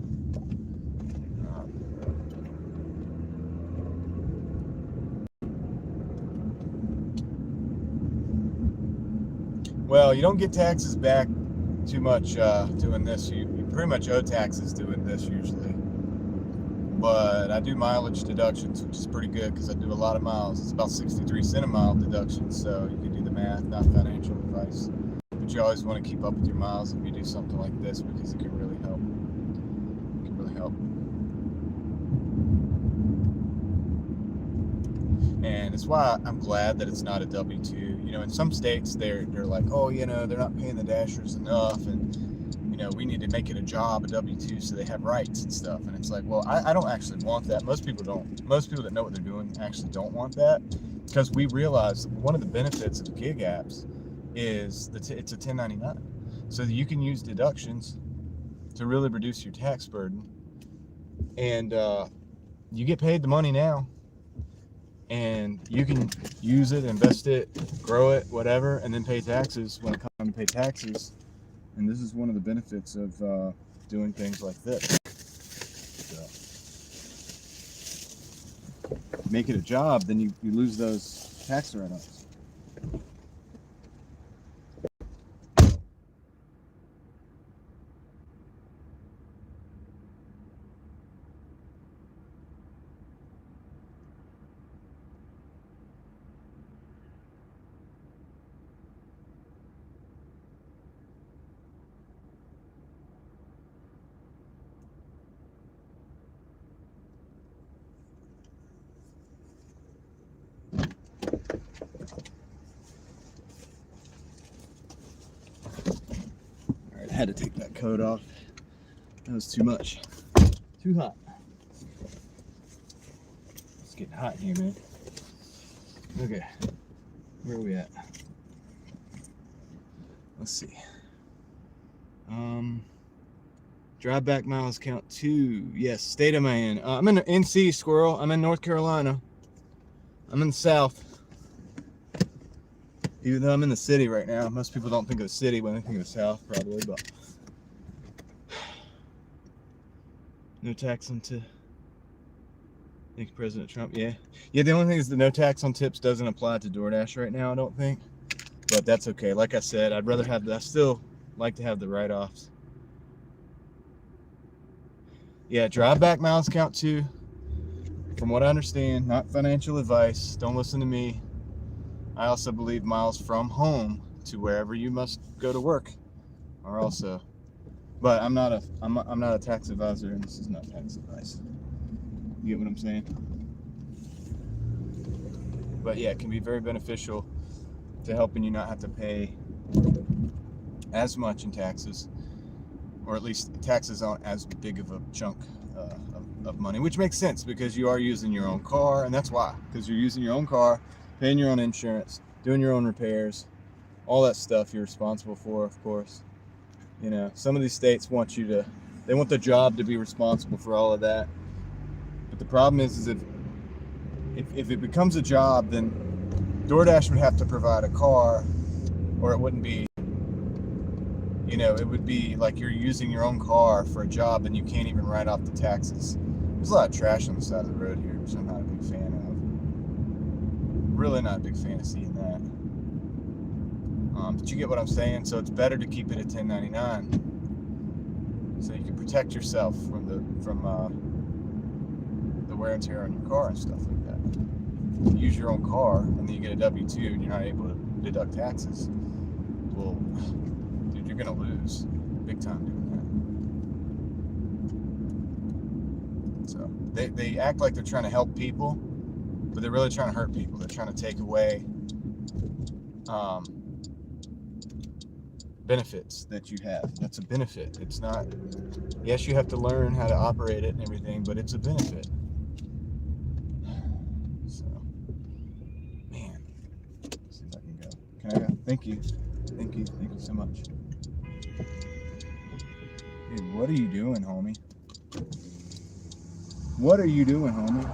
Well, you don't get taxes back too much doing this. You pretty much owe taxes doing this usually. But I do mileage deductions, which is pretty good because I do a lot of miles. It's about 63 cent a mile deduction, so you can do the math, not financial advice. But you always want to keep up with your miles if you do something like this, because it can really help. It can really help. And it's why I'm glad that it's not a W-2. You know, in some states they're like, oh, you know, they're not paying the Dashers enough, and you know, we need to make it a job, a W-2, so they have rights and stuff. And it's like, well, I don't actually want that. Most people don't. Most people that know what they're doing actually don't want that, because we realize one of the benefits of gig apps is that it's a 1099, so that you can use deductions to really reduce your tax burden, and you get paid the money now, and you can use it, invest it, grow it, whatever, and then pay taxes when it comes time to pay taxes. And this is one of the benefits of doing things like this. So, make it a job, then you lose those tax write-offs. I had to take that coat off. That was too much. Too hot. It's getting hot in here, man. Okay. Where are we at? Let's see. Drive back miles count 2. Yes, state am I in? I'm in NC, squirrel. I'm in North Carolina. I'm in the South. Even though I'm in the city right now. Most people don't think of the city when they think of the South, probably, but no tax on tips. Thank you, President Trump. Yeah. The only thing is the no tax on tips doesn't apply to Doordash right now, I don't think. But that's okay. Like I said, I'd rather have I still like to have the write-offs. Yeah, drive back miles count 2. From what I understand, not financial advice. Don't listen to me. I also believe miles from home to wherever you must go to work are also. But I'm not a tax advisor, and this is not tax advice. You get what I'm saying? But yeah, it can be very beneficial to helping you not have to pay as much in taxes, or at least taxes aren't as big of a chunk of money, which makes sense because you are using your own car, and that's why, because you're using your own car, paying your own insurance, doing your own repairs, all that stuff you're responsible for, of course. You know, some of these states want you to, they want the job to be responsible for all of that. But the problem is if it becomes a job, then DoorDash would have to provide a car, or it wouldn't be, you know, it would be like you're using your own car for a job and you can't even write off the taxes. There's a lot of trash on the side of the road here, which I'm not a big fan of. Really not a big fan of seeing that. But you get what I'm saying? So it's better to keep it at 1099, so you can protect yourself from the wear and tear on your car and stuff like that. You use your own car and then you get a W-2 and you're not able to deduct taxes. Well, dude, you're gonna lose big time doing that. So they act like they're trying to help people, but they're really trying to hurt people. They're trying to take away benefits that you have. That's a benefit. It's not, yes, you have to learn how to operate it and everything, but it's a benefit. So, man, let's see if I can go. Can I go? Thank you. Thank you so much. Dude, what are you doing, homie? What are you doing, homie?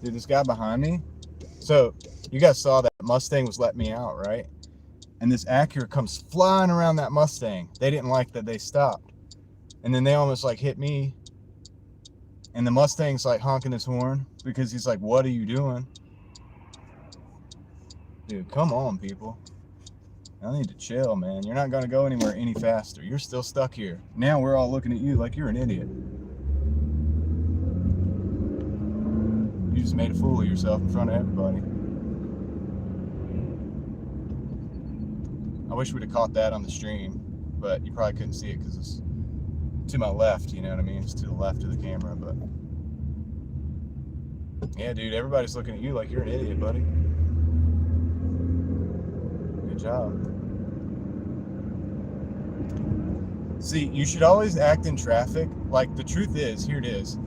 Dude, this guy behind me. So, you guys saw that Mustang was letting me out, right? And this Acura comes flying around that Mustang. They didn't like that they stopped. And then they almost like hit me. And the Mustang's like honking his horn because he's like, what are you doing? Dude, come on, people. I need to chill, man. You're not going to go anywhere any faster. You're still stuck here. Now we're all looking at you like you're an idiot. You just made a fool of yourself in front of everybody. I wish we'd have caught that on the stream, but you probably couldn't see it because it's to my left, you know what I mean? It's to the left of the camera, but yeah, dude, everybody's looking at you like you're an idiot, buddy. Good job. See, you should always act in traffic. Like, the truth is, here it is.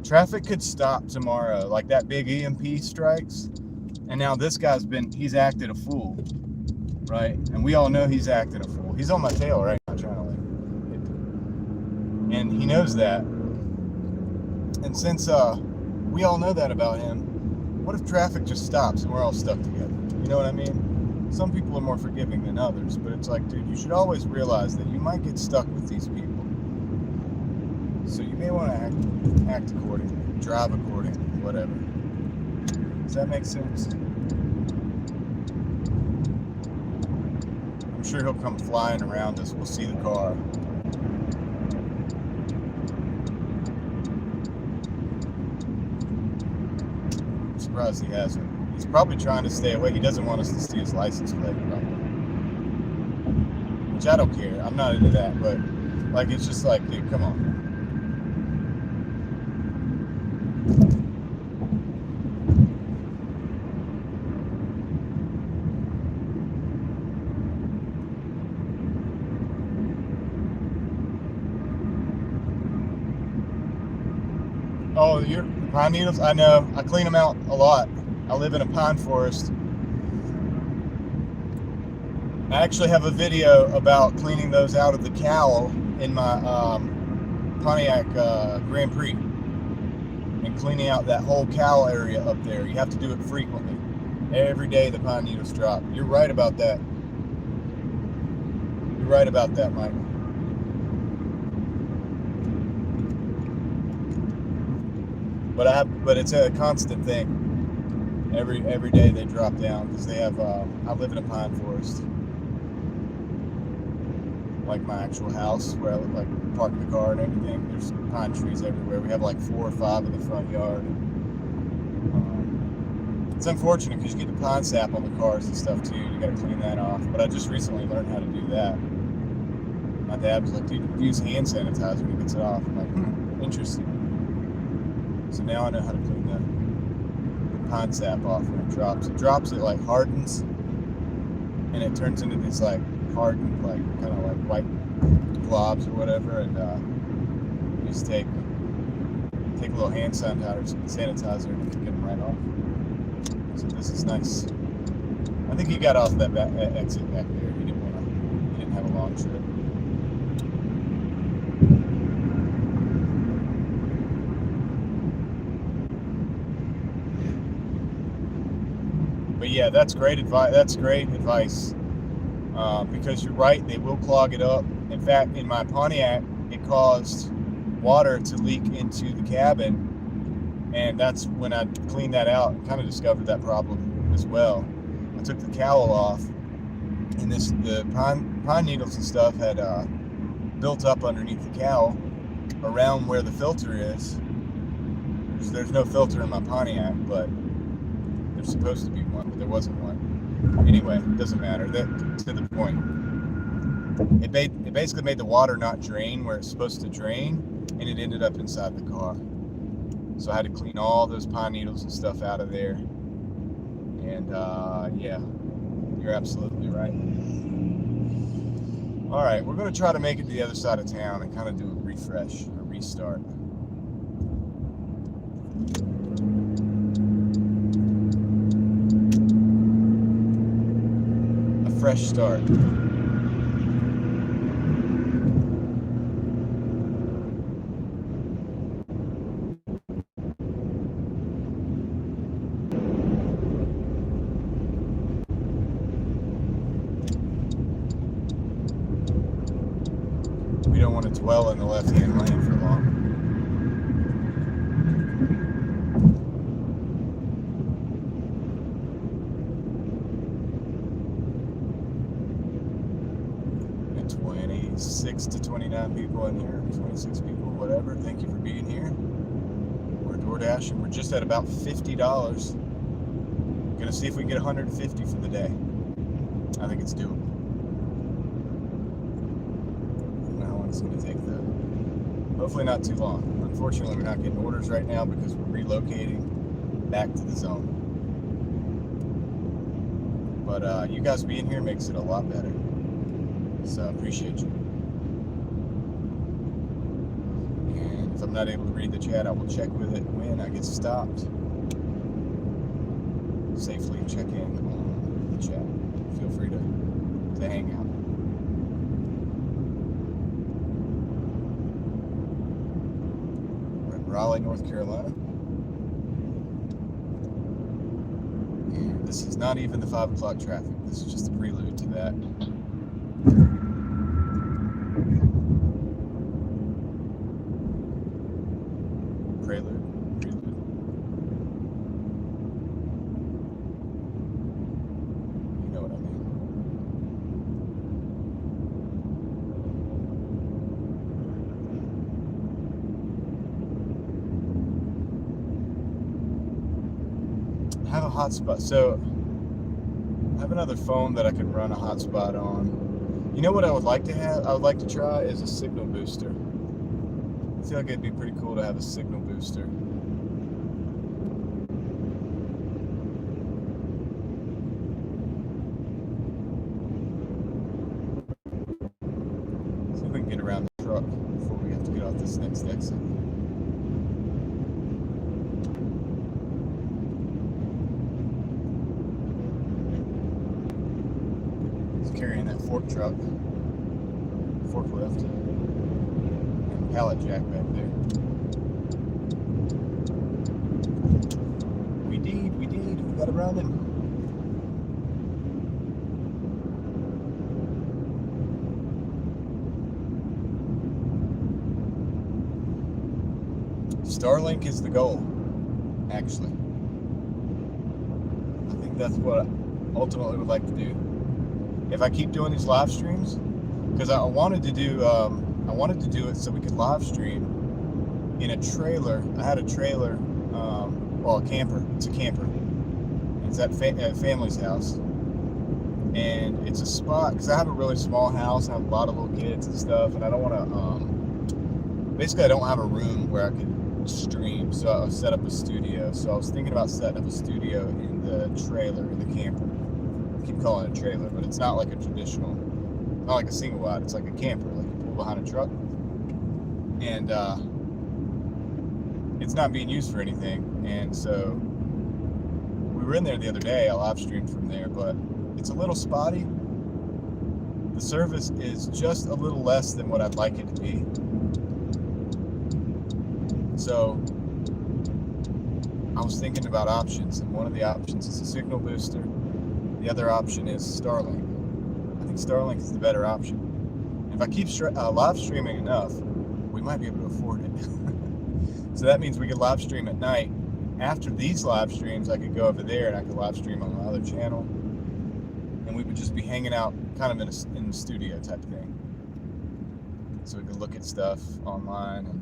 Traffic could stop tomorrow, like that big EMP strikes, and now this guy's he's acted a fool, right? And we all know he's acting a fool. He's on my tail right now, trying to like hit me. And he knows that. And since we all know that about him, what if traffic just stops and we're all stuck together? You know what I mean? Some people are more forgiving than others, but it's like, dude, you should always realize that you might get stuck with these people. So you may want to act accordingly, drive accordingly, whatever. Does that make sense? I'm sure he'll come flying around us. We'll see the car. I'm surprised he hasn't. He's probably trying to stay away. He doesn't want us to see his license plate, probably. Which I don't care. I'm not into that, but like, it's just like, dude, come on. Oh, your pine needles? I know. I clean them out a lot. I live in a pine forest. I actually have a video about cleaning those out of the cowl in my Pontiac Grand Prix. And cleaning out that whole cowl area up there. You have to do it frequently. Every day the pine needles drop. You're right about that. You're right about that, Mike. But it's a constant thing. Every day they drop down because they have. I live in a pine forest, like my actual house where I like park the car and everything. There's pine trees everywhere. We have like 4 or 5 in the front yard. It's unfortunate because you get the pine sap on the cars and stuff too. You got to clean that off. But I just recently learned how to do that. My dad was like, "Dude, use hand sanitizer when he gets it off." I'm like, interesting. So now I know how to clean the pine sap off when it drops. It drops, it like hardens, and it turns into these like hardened, like kind of like white globs or whatever, and you just take a little hand sanitizer and get them right off. So this is nice. I think he got off that exit back there. He didn't have a long trip. But yeah, that's great advice. That's great advice because you're right. They will clog it up. In fact, in my Pontiac, it caused water to leak into the cabin, and that's when I cleaned that out and kind of discovered that problem as well. I took the cowl off, and the pine needles and stuff had built up underneath the cowl around where the filter is. There's no filter in my Pontiac, but there's supposed to be one, but there wasn't one. Anyway, it doesn't matter. That to the point. It basically made the water not drain where it's supposed to drain, and it ended up inside the car. So I had to clean all those pine needles and stuff out of there. And yeah, you're absolutely right. All right, we're going to try to make it to the other side of town and kind of do a refresh, a restart. A fresh start. We don't want to dwell in the left-hand lane for long. Got 26 to 29 people in here, 26 people, whatever. Thank you for being here. We're Doordashing. We're just at about $50. Gonna see if we can get 150 for the day. I think it's doable. I don't know how long it's gonna take though. Hopefully not too long. Unfortunately, we're not getting orders right now because we're relocating back to the zone. But you guys being here makes it a lot better. So I appreciate you. And if I'm not able to read the chat, I will check with it when I get stopped. Safely check in on the chat. Feel free to hang out. We're in Raleigh, North Carolina. And this is not even the 5 o'clock traffic. This is just a prelude to that. Prelude. You know what I mean. I have a hotspot. So I have another phone that I can run a hotspot on. You know what I would like to have? I would like to try is a signal booster. I feel like it'd be pretty cool to have a signal booster. See if we can get around the truck before we have to get off this next exit. He's carrying that forklift and pallet jack back there. We got around him. Starlink is the goal, actually. I think that's what I ultimately would like to do. If I keep doing these live streams, because I wanted to do it so we could live stream in a trailer. I had a trailer, well, a camper. It's a camper. It's at a family's house, and it's a spot because I have a really small house. I have a lot of little kids and stuff, and I don't want to. Basically, I don't have a room where I could stream, so I set up a studio. So I was thinking about setting up a studio in the trailer, in the camper. I keep calling it a trailer, but it's not like a traditional, not like a single wide. It's like a camper, like you pull behind a truck, and it's not being used for anything. And so we were in there the other day. I live streamed from there, but it's a little spotty. The service is just a little less than what I'd like it to be. So I was thinking about options, and one of the options is a signal booster. The other option is Starlink. I think Starlink is the better option. If I keep live streaming enough, we might be able to afford it. So that means we could live stream at night. After these live streams, I could go over there and I could live stream on my other channel, and we would just be hanging out kind of in the studio type thing. So we could look at stuff online and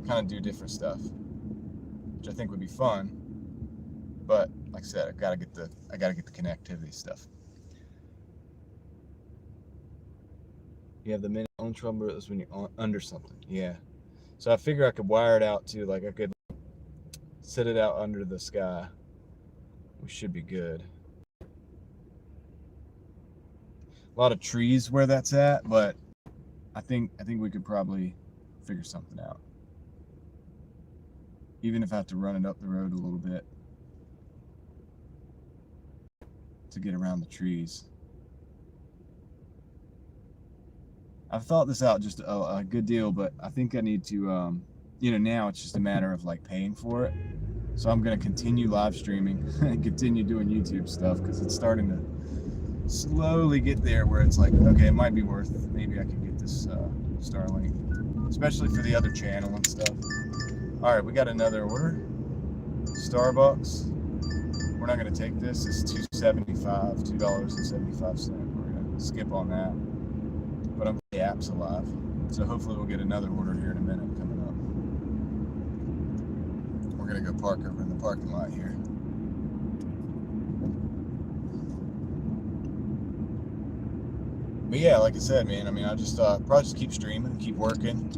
kind of do different stuff, which I think would be fun. But like I said, I gotta get the connectivity stuff. You have the minute on trouble is when you're under something. Yeah. So I figure I could wire it out to, like, I could set it out under the sky. We should be good. A lot of trees where that's at, but I think we could probably figure something out. Even if I have to run it up the road a little bit to get around the trees. I've thought this out just a good deal, but I think I need to, now it's just a matter of like paying for it. So I'm going to continue live streaming and continue doing YouTube stuff because it's starting to slowly get there where it's like, okay, it might be worth, maybe I can get this Starlink, especially for the other channel and stuff. All right, we got another order. Starbucks. We're not going to take this. It's $2.75. We're going to skip on that. But the app's alive. So hopefully we'll get another order here in a minute coming up. We're going to go park over in the parking lot here. But yeah, like I said, man, I mean, I just probably just keep streaming, keep working.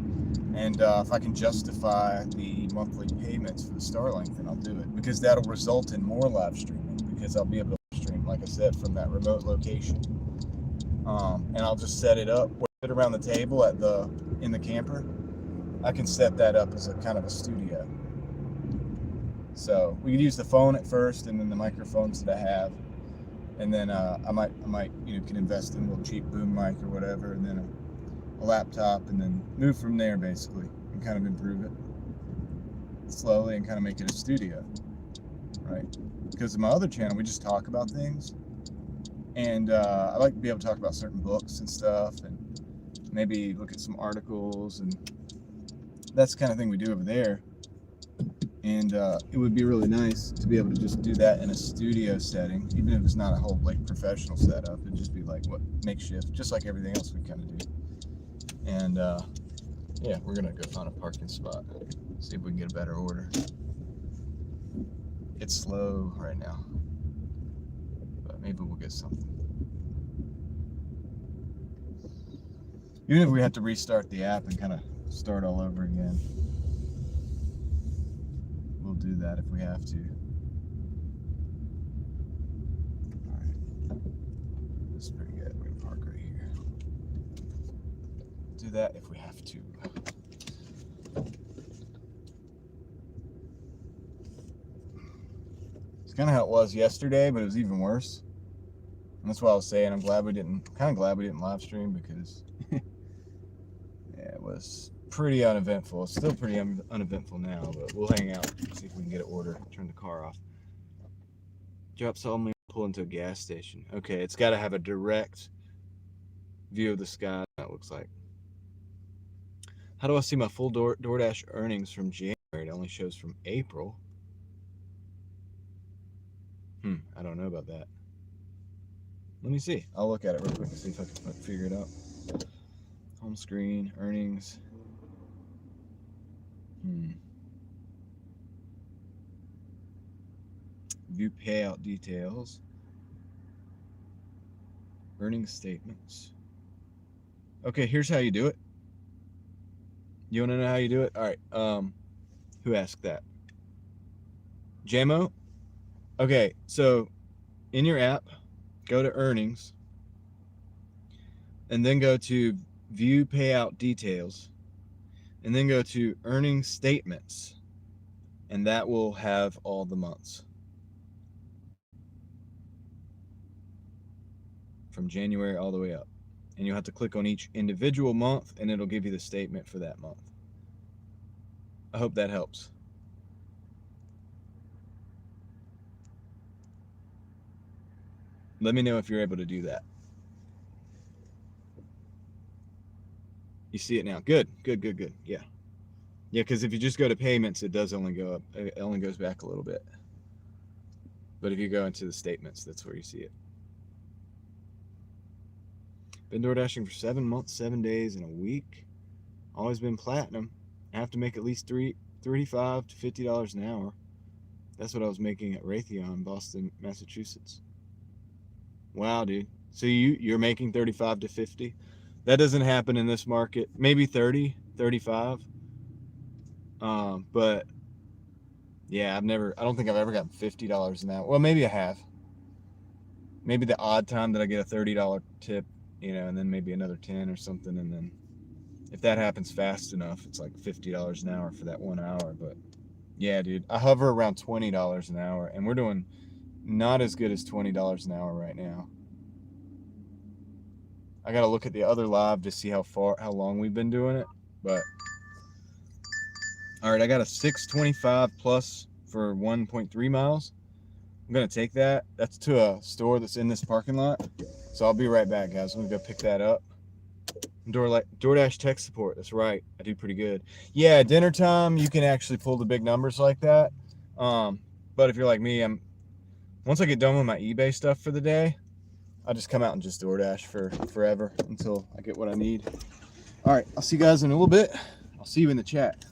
And if I can justify the monthly payments for the Starlink, then I'll do it. Because that'll result in more live streaming. Because I'll be able to stream, like I said, from that remote location. And I'll just set it up, put it around the table in the camper. I can set that up as a kind of a studio. So we could use the phone at first, and then the microphones that I have, and then I might can invest in a little cheap boom mic or whatever, and then a laptop, and then move from there basically, and kind of improve it slowly and kind of make it a studio, right? Because in my other channel we just talk about things. And I like to be able to talk about certain books and stuff, and maybe look at some articles, and that's the kind of thing we do over there. And it would be really nice to be able to just do that in a studio setting, even if it's not a whole like professional setup. It'd just be like makeshift, just like everything else we kind of do. And yeah, we're gonna go find a parking spot, see if we can get a better order. It's slow right now. Maybe we'll get something. Even if we have to restart the app and kind of start all over again, we'll do that if we have to. All right, this is pretty good. We're gonna park right here. Do that if we have to. It's kind of how it was yesterday, but it was even worse. And that's why I was saying I'm kind of glad we didn't live stream, because yeah, it was pretty uneventful. It's still pretty uneventful now, but we'll hang out, see if we can get an order, turn the car off. Drop suddenly, pull into a gas station. Okay, it's got to have a direct view of the sky, that looks like. How do I see my full Doordash earnings from January? It only shows from April. I don't know about that. Let me see. I'll look at it real quick and see if I can figure it out. Home screen, earnings. View payout details. Earnings statements. Okay, here's how you do it. You want to know how you do it? All right. Who asked that? JMO? Okay, so in your app, go to earnings, and then go to view payout details, and then go to earnings statements, and that will have all the months from January all the way up. And you'll have to click on each individual month, and it'll give you the statement for that month. I hope that helps. Let me know if you're able to do that. You see it now. Good. Yeah. Yeah, because if you just go to payments, it does only go up. It only goes back a little bit. But if you go into the statements, that's where you see it. Been Doordashing for 7 months, 7 days, and a week. Always been platinum. I have to make at least $35 to $50 an hour. That's what I was making at Raytheon, Boston, Massachusetts. Wow, dude. So you're making 35 to 50? That doesn't happen in this market. Maybe 30, 35. But yeah, I don't think I've ever gotten $50 an hour. Well, maybe I have. Maybe the odd time that I get a $30 tip, and then maybe another 10 or something. And then if that happens fast enough, it's like $50 an hour for that 1 hour. But yeah, dude, I hover around $20 an hour, and we're doing not as good as $20 an hour right now. I gotta look at the other live to see how long we've been doing it. But all right, I got a 625 plus for 1.3 miles. I'm gonna take that. That's to a store that's in this parking lot. So I'll be right back, guys. I'm gonna go pick that up. Doordash tech support. That's right. I do pretty good. Yeah, dinner time you can actually pull the big numbers like that. But if you're like me, once I get done with my eBay stuff for the day, I just come out and just Doordash for forever until I get what I need. All right, I'll see you guys in a little bit. I'll see you in the chat.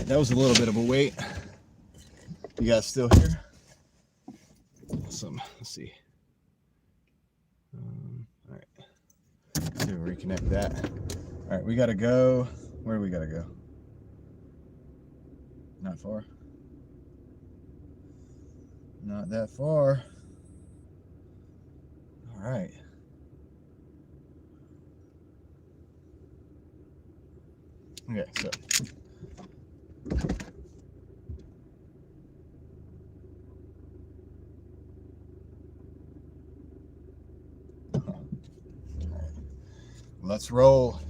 that was a little bit of a wait. You guys still here? Awesome. Let's see. All right. Let's see, reconnect that. All right, we gotta go. Where do we gotta go? Not far. Not that far. All right. Okay, so. Let's roll.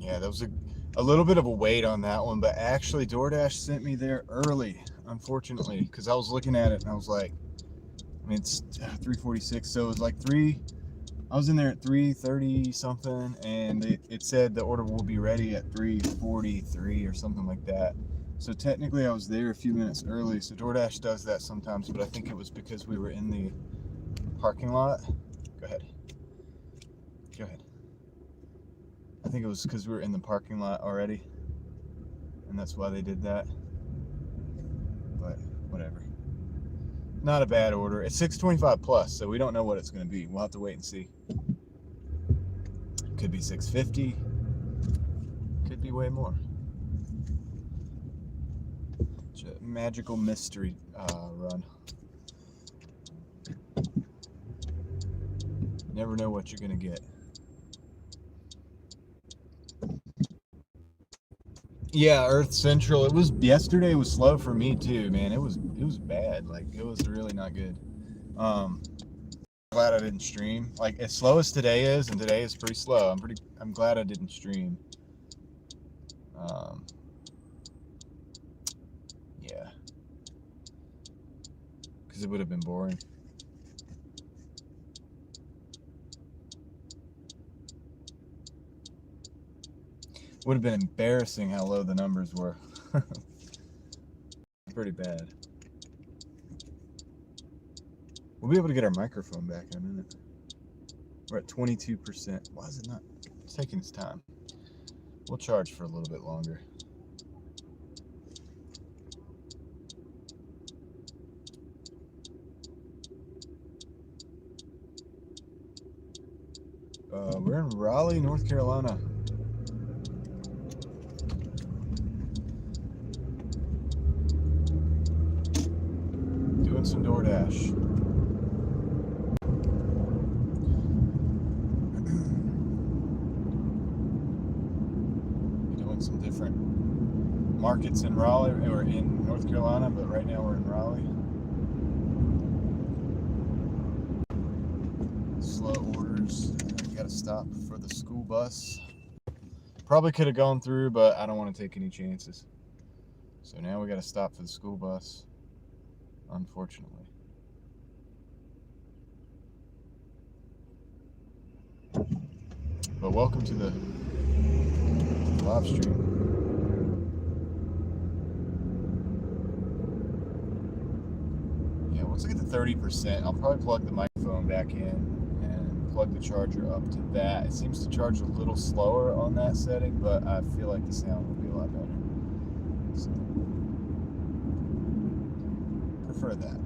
Yeah, that was a little bit of a wait on that one, but actually Doordash sent me there early, unfortunately, because I was looking at it and I was like, I mean, it's 3:46, so it was like I was in there at 3:30 something, and it said the order will be ready at 3:43 or something like that. So technically I was there a few minutes early. So Doordash does that sometimes, but I think it was because we were in the parking lot. Go ahead. Go ahead. I think it was because we were in the parking lot already, and that's why they did that. But whatever. Not a bad order. It's 625 plus, so we don't know what it's going to be. We'll have to wait and see. Could be 650. Could be way more. It's a magical mystery run. Never know what you're going to get. Yeah, Earth Central. It was yesterday was slow for me too, man. It was bad. Like it was really not good. Glad I didn't stream. Like as slow as today is, and today is pretty slow. I'm glad I didn't stream. Yeah. Because it would have been boring. Would have been embarrassing how low the numbers were. Pretty bad. We'll be able to get our microphone back in a minute. We're at 22%. Why is it not? It's taking its time. We'll charge for a little bit longer. We're in Raleigh, North Carolina. Doing some Doordash. Doing some different markets in Raleigh or in North Carolina, but right now we're in Raleigh. Slow orders. Got to stop for the school bus. Probably could have gone through, but I don't want to take any chances. So now we got to stop for the school bus, unfortunately. But welcome to the live stream. Yeah, once I get to 30%, I'll probably plug the microphone back in and plug the charger up to that. It seems to charge a little slower on that setting, but I feel like the sound will be a lot better. So, prefer that.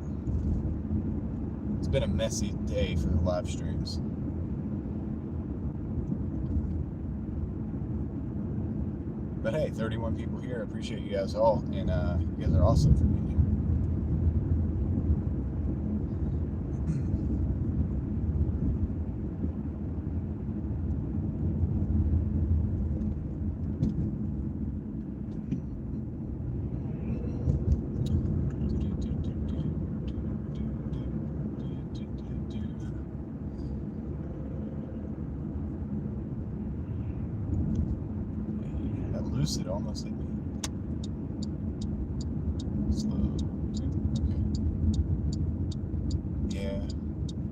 It's been a messy day for the live streams. But hey, 31 people here. I appreciate you guys all, and you guys are awesome for being here. Lucid almost hit me. Slow. Okay. Yeah.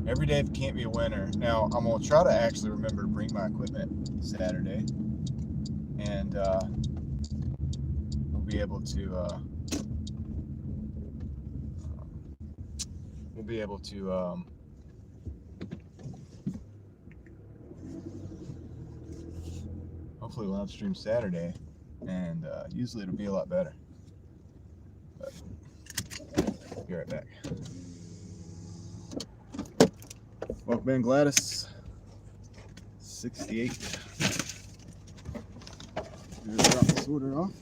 Every day can't be a winner. Now, I'm going to try to actually remember to bring my equipment Saturday. And we'll be able to we'll be able to hopefully we'll have stream Saturday, and usually it'll be a lot better. But be right back. Welcome in, Gladys. 68. Just drop this order off.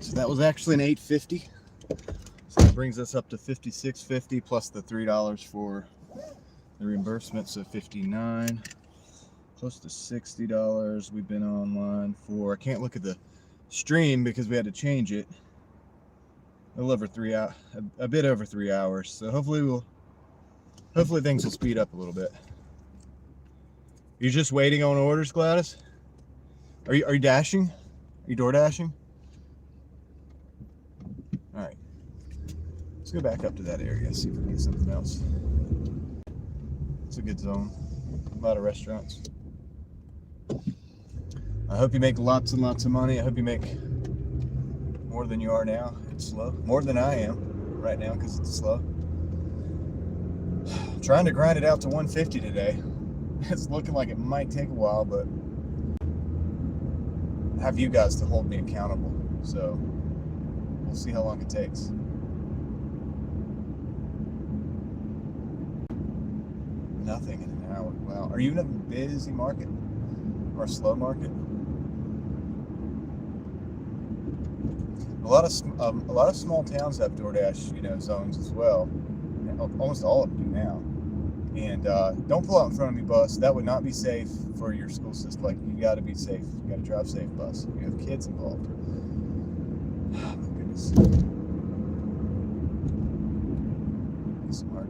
So that was actually an $8.50. So that brings us up to $56.50 plus the $3 for the reimbursement, so $59. Close to $60 we've been online for. I can't look at the stream because we had to change it. A little over 3 hours, a bit over 3 hours. So hopefully things will speed up a little bit. You're just waiting on orders, Gladys? Are you dashing? Are you door dashing? All right. Let's go back up to that area, see if we can get something else. It's a good zone. A lot of restaurants. I hope you make lots and lots of money. I hope you make more than you are now. It's slow. More than I am right now because it's slow. I'm trying to grind it out to 150 today. It's looking like it might take a while, but I have you guys to hold me accountable. So we'll see how long it takes. Nothing in an hour. Wow. Are you in a busy market or a slow market? A lot of small towns have DoorDash, zones as well. Almost all of them do now. And don't pull out in front of me, bus. That would not be safe for your school system. Like, you got to be safe. You got to drive safe, bus. You have kids involved. Oh, my goodness. Be smart.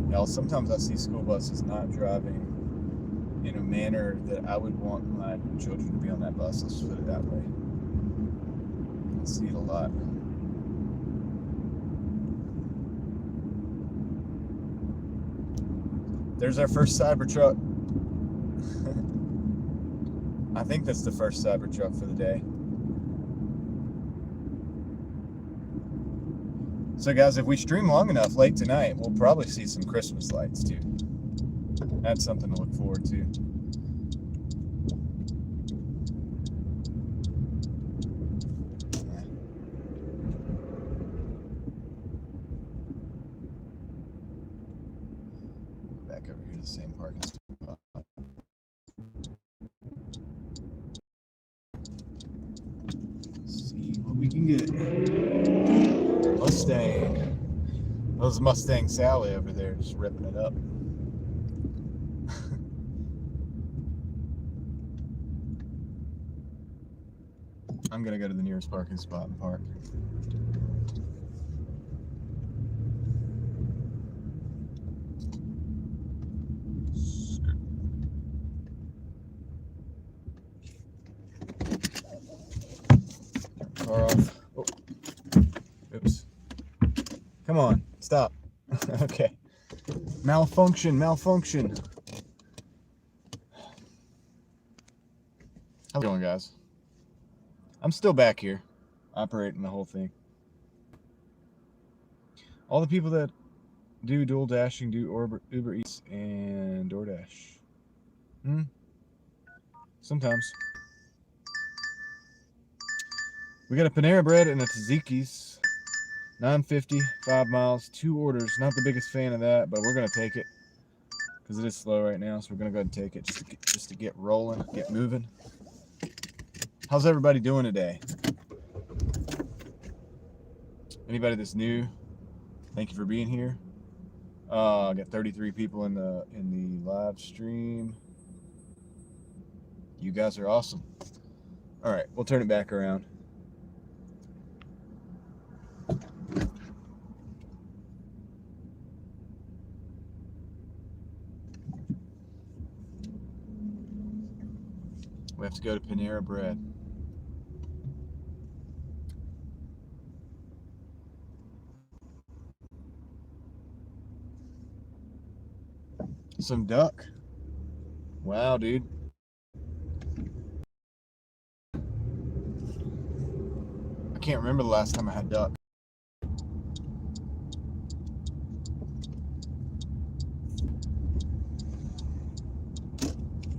Now, sometimes I see school buses not driving in a manner that I would want my children to be on that bus. Let's put it that way. I see it a lot. There's our first Cybertruck. I think that's the first Cybertruck for the day. So guys, if we stream long enough late tonight, we'll probably see some Christmas lights too. That's something to look forward to. Back over here to the same parking spot. Let's see what we can get. Mustang. Those Mustang Sally over there just ripping it up. I'm gonna go to the nearest parking spot and park. Car off. Oh. Oops. Come on, stop. Okay. Malfunction. How's it going, guys? I'm still back here, operating the whole thing. All the people that do dual dashing do Uber Eats and Doordash. Sometimes. We got a Panera Bread and a Tzatziki's. 950, 5 miles, 2 orders. Not the biggest fan of that, but we're gonna take it because it is slow right now. So we're gonna go ahead and take it just to get rolling, get moving. How's everybody doing today? Anybody that's new, thank you for being here. I got 33 people in the live stream. You guys are awesome. All right, we'll turn it back around. We have to go to Panera Bread. Some duck. Wow, dude. I can't remember the last time I had duck.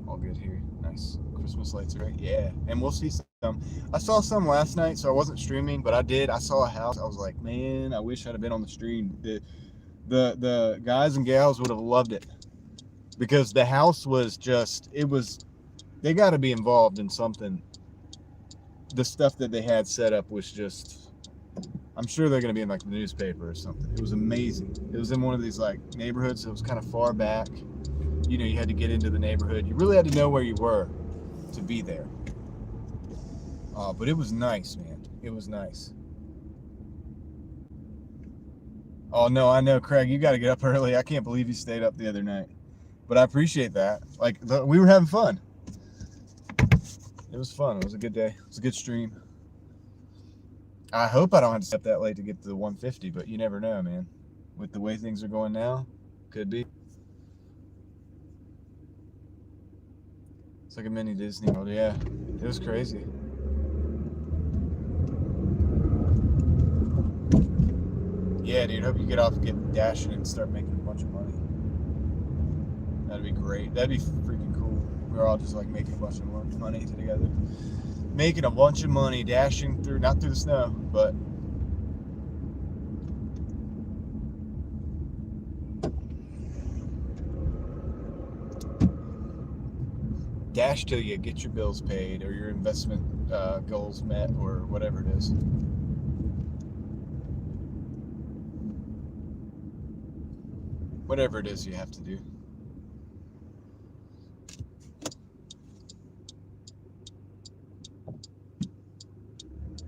All good here. Nice. Christmas lights are right. Yeah. And we'll see some. I saw some last night, so I wasn't streaming, but I did. I saw a house. I was like, man, I wish I'd have been on the stream. The guys and gals would have loved it. Because the house was just, they got to be involved in something. The stuff that they had set up was just, I'm sure they're going to be in like the newspaper or something. It was amazing. It was in one of these like neighborhoods. So it was kind of far back. You know, you had to get into the neighborhood. You really had to know where you were to be there. But it was nice, man. It was nice. Oh, no, I know, Craig, you got to get up early. I can't believe you stayed up the other night. But I appreciate that. Like, we were having fun. It was fun. It was a good day. It was a good stream. I hope I don't have to step that late to get to the 150, but you never know, man. With the way things are going now, could be. It's like a mini Disney World. Yeah, it was crazy. Yeah, dude. Hope you get off and get dashing and start making a bunch of money. That'd be great. That'd be freaking cool. We're all just like making a bunch of money together. Making a bunch of money, dashing through, not through the snow, but dash till you get your bills paid or your investment goals met or whatever it is. Whatever it is you have to do.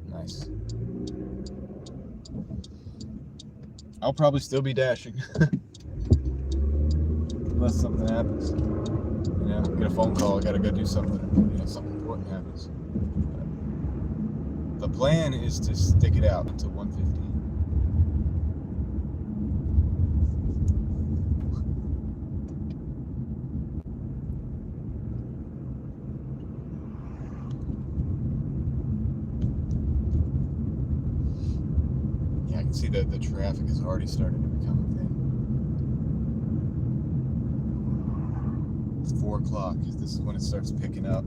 Nice. I'll probably still be dashing. Unless something happens. You know, get a phone call, I gotta go do something. You know, something important happens. The plan is to stick it out until 150. Yeah, I can see that the traffic is already starting to become a thing. It's 4 o'clock. This is when it starts picking up.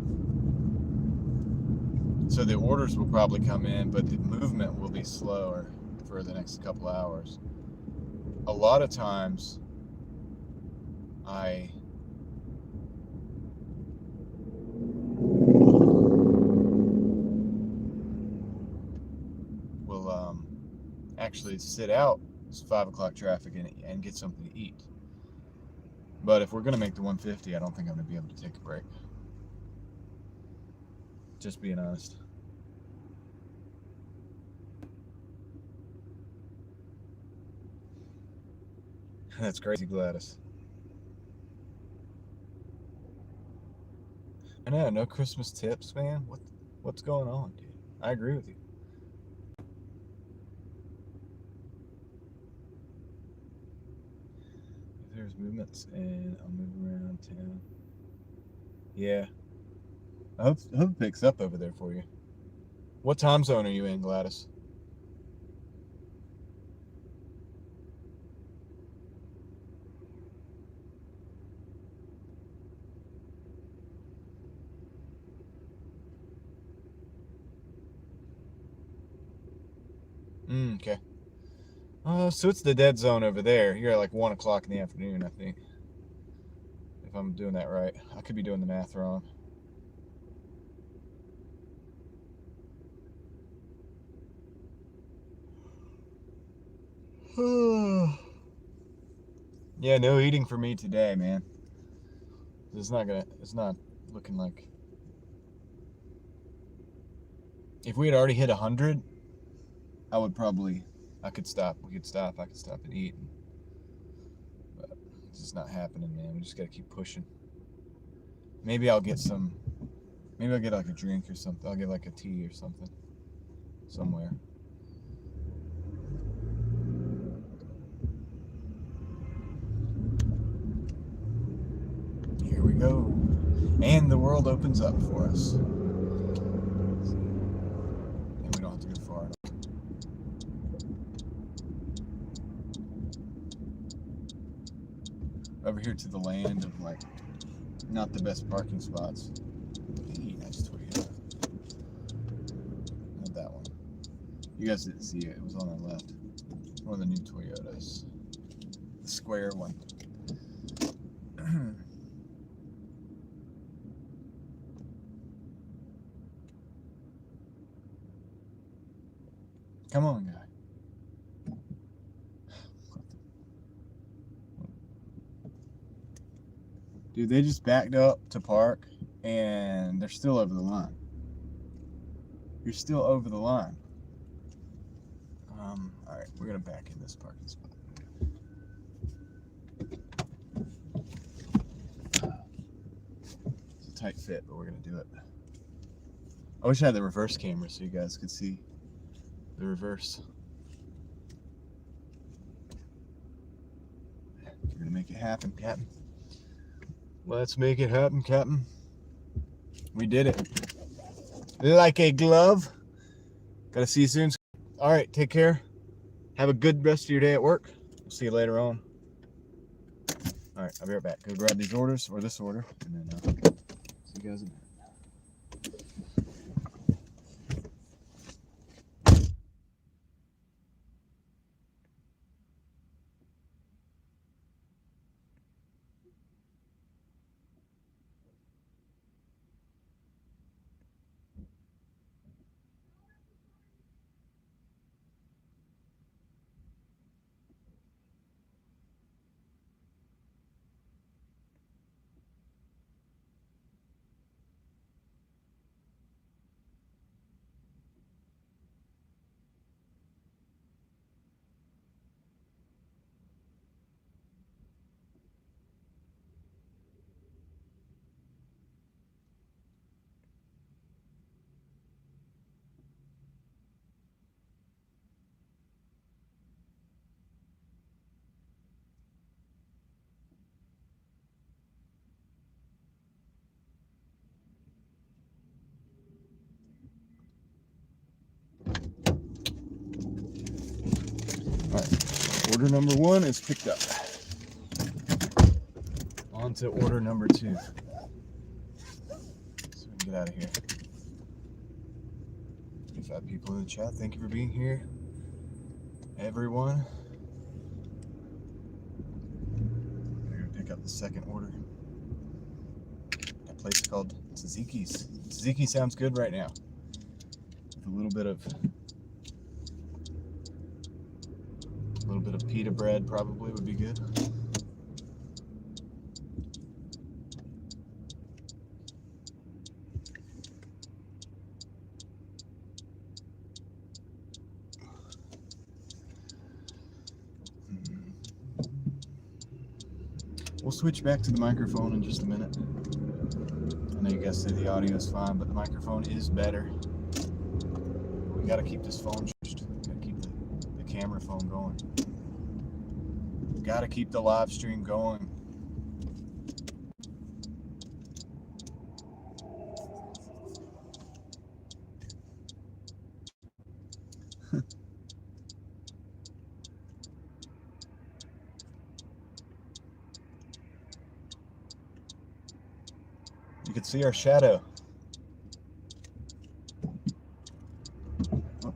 So the orders will probably come in, but the movement will be slower for the next couple hours. A lot of times, I will actually sit out this 5 o'clock traffic and get something to eat. But if we're going to make the 150, I don't think I'm going to be able to take a break. Just being honest. That's crazy, Gladys. I know, no Christmas tips, man. What's going on, dude? I agree with you. If there's movements and I'll move around town. Yeah. I hope it picks up over there for you. What time zone are you in, Gladys? Okay. So it's the dead zone over there. You're at like 1 o'clock in the afternoon, I think. If I'm doing that right. I could be doing the math wrong. Yeah, no eating for me today, man. It's not looking like. If we had already hit 100, I could stop. I could stop and eat. But it's just not happening, man. We just gotta keep pushing. Maybe I'll get like a drink or something. I'll get like a tea or something somewhere. Here we go. And the world opens up for us. And we don't have to go far enough. Over here to the land of like not the best parking spots. Hey, nice Toyota. Not that one. You guys didn't see it. It was on the left. One of the new Toyotas. The square one. Come on, guy. Dude, they just backed up to park and they're still over the line. You're still over the line. Alright, we're gonna back in this parking spot. It's a tight fit, but we're gonna do it. I wish I had the reverse camera so you guys could see the reverse. We're gonna make it happen, Captain. Let's make it happen, Captain. We did it. Like a glove. Gotta see you soon. All right, take care. Have a good rest of your day at work. We'll see you later on. All right, I'll be right back. Go grab these orders, or this order, and then see you guys in a minute. All right, order number 1 is picked up. On to order number 2. So we can get out of here. 55 people in the chat. Thank you for being here, everyone. I'm gonna go pick up the second order. A place called Tzatziki's. Tzatziki sounds good right now. With a little bit of pita bread probably would be good. We'll switch back to the microphone in just a minute. I know you guys say the audio is fine, but the microphone is better. We gotta keep this phone charged. Gotta keep the camera phone going. Gotta keep the live stream going. You can see our shadow. Oh,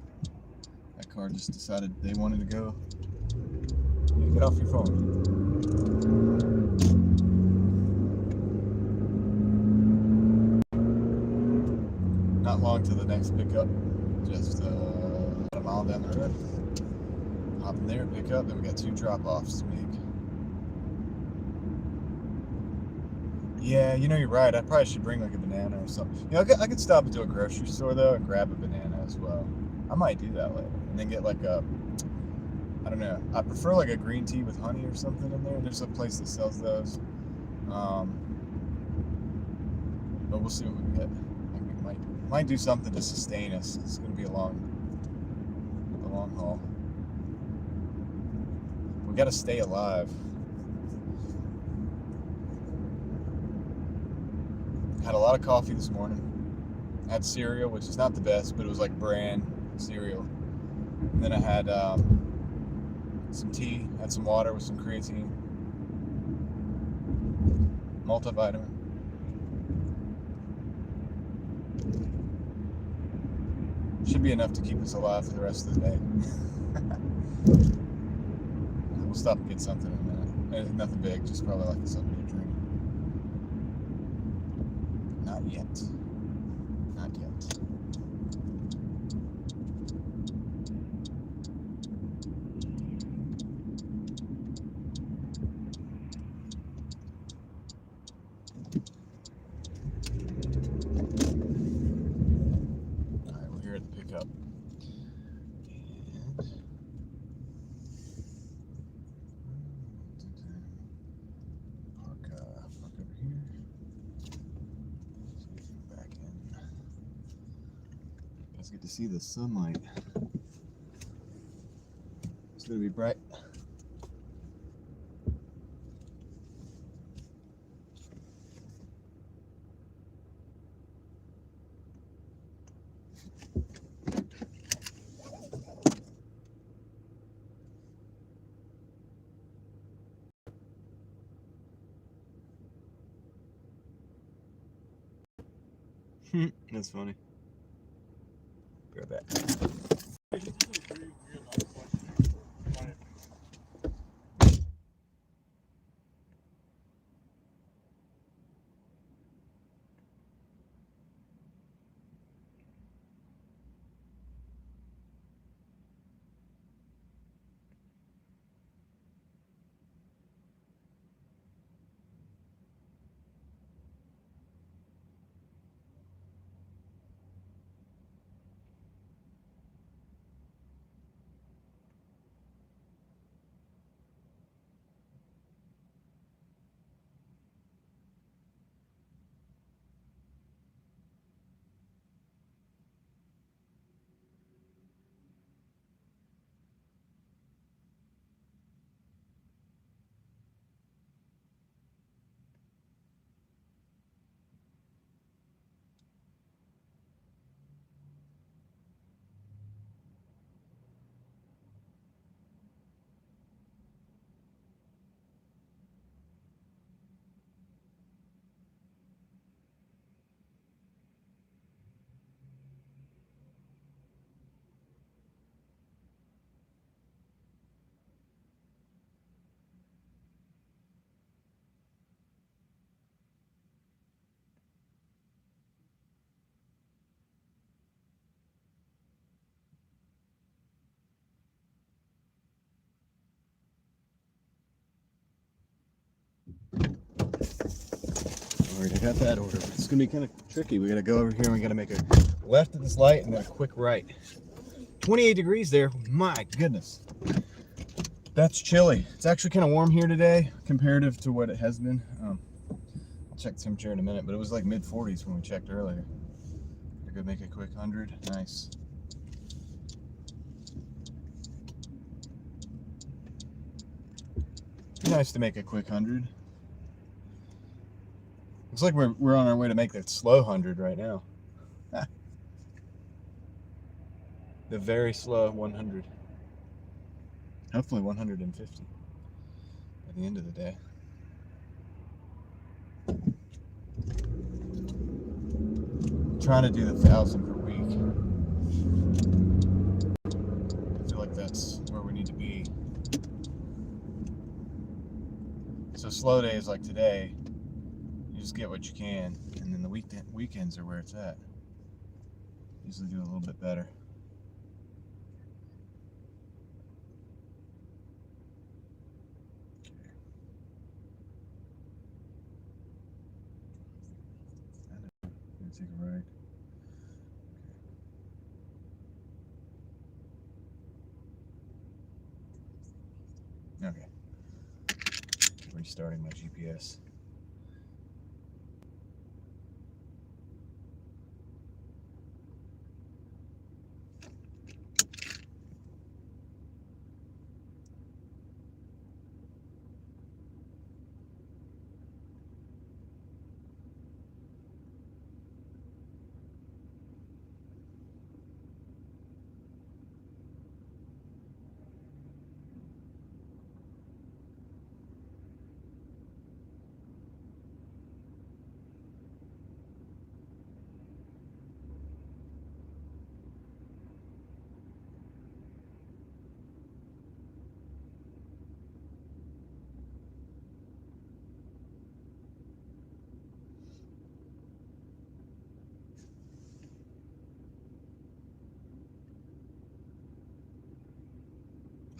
that car just decided they wanted to go Get off your phone. Not long to the next pickup. Just about a mile down the road. Hop in there, pick up, then we got 2 drop-offs to make. Yeah, you know, you're right. I probably should bring like a banana or something. You know, I could stop into a grocery store though and grab a banana as well. I might do that later. And then get like a, I don't know. I prefer like a green tea with honey or something in there. There's a place that sells those. But we'll see what we can get. I might do something to sustain us. It's going to be a long haul. We got to stay alive. Had a lot of coffee this morning. Had cereal, which is not the best, but it was like bran cereal. And then I had some tea, had some water with some creatine, multivitamin. Should be enough to keep us alive for the rest of the day. We'll stop and get something in a minute. Nothing big, just probably like something to drink. Not yet. Not yet. Alright, we're here at the pickup. Park over here. Back in. You guys get to see the sunlight. It's gonna be bright. That's funny. Grab that. Alright, I got that order, but it's gonna be kind of tricky. We gotta go over here and we gotta make a left at this light and then a quick right. 28 degrees there. My goodness. That's chilly. It's actually kind of warm here today comparative to what it has been. I'll check the temperature in a minute, but it was like mid 40s when we checked earlier. I could make a quick 100. Nice. Be nice to make a quick 100. Looks like we're on our way to make that slow 100 right now. The very slow 100. Hopefully 150 by the end of the day. I'm trying to do the 1,000 per week. I feel like that's where we need to be. So slow days like today, you just get what you can, and then the weekends are where it's at. Usually do a little bit better. Take a right. Okay. Restarting my GPS.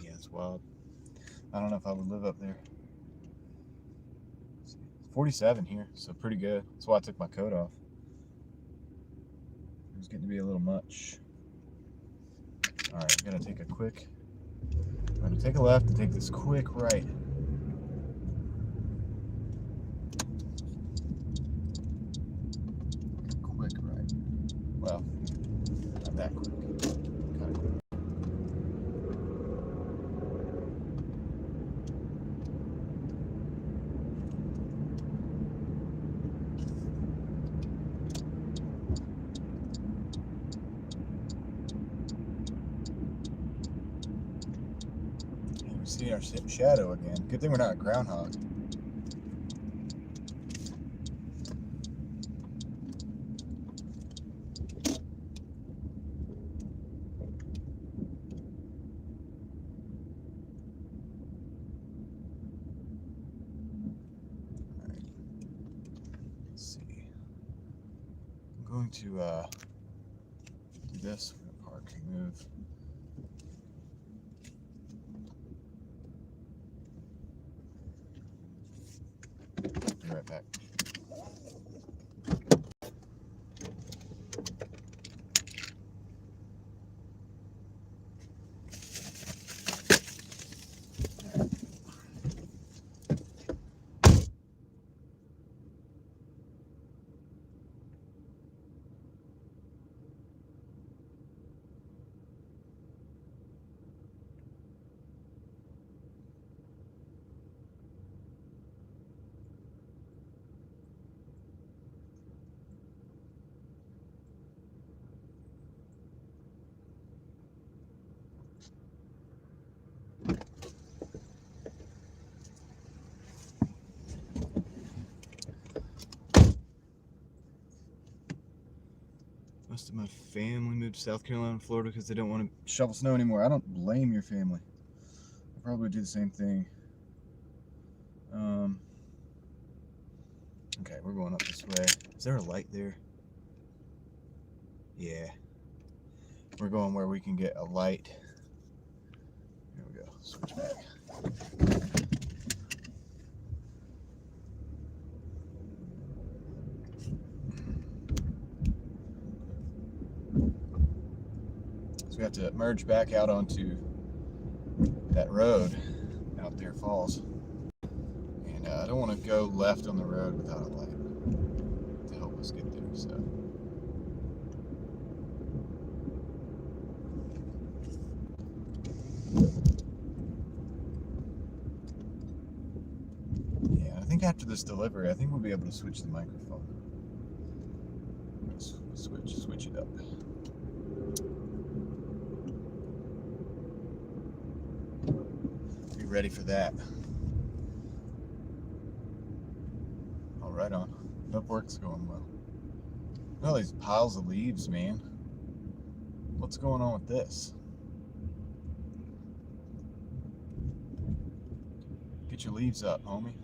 Yeah, it's wild. I don't know if I would live up there. It's 47 here, so pretty good. That's why I took my coat off. It was getting to be a little much. All right, I'm gonna take a quick. I'm gonna take a left and take this quick right. Quick right. Well, not that quick. Kind of quick. We see our shadow again. Good thing we're not a groundhog. I'm going to do this. I'm going to park and move. Be right back. Most of my family moved to South Carolina and Florida because they don't want to shovel snow anymore. I don't blame your family. I probably would do the same thing. Okay, we're going up this way. Is there a light there? Yeah. We're going where we can get a light. Here we go. Switch back. So we have to merge back out onto that road out there, Falls. And I don't want to go left on the road without a light to help us get there. So. Yeah, I think after this delivery, I think we'll be able to switch the microphone. Switch it up. Be ready for that. Oh, right on. Hope work's going well. Look at all these piles of leaves, man. What's going on with this? Get your leaves up, homie.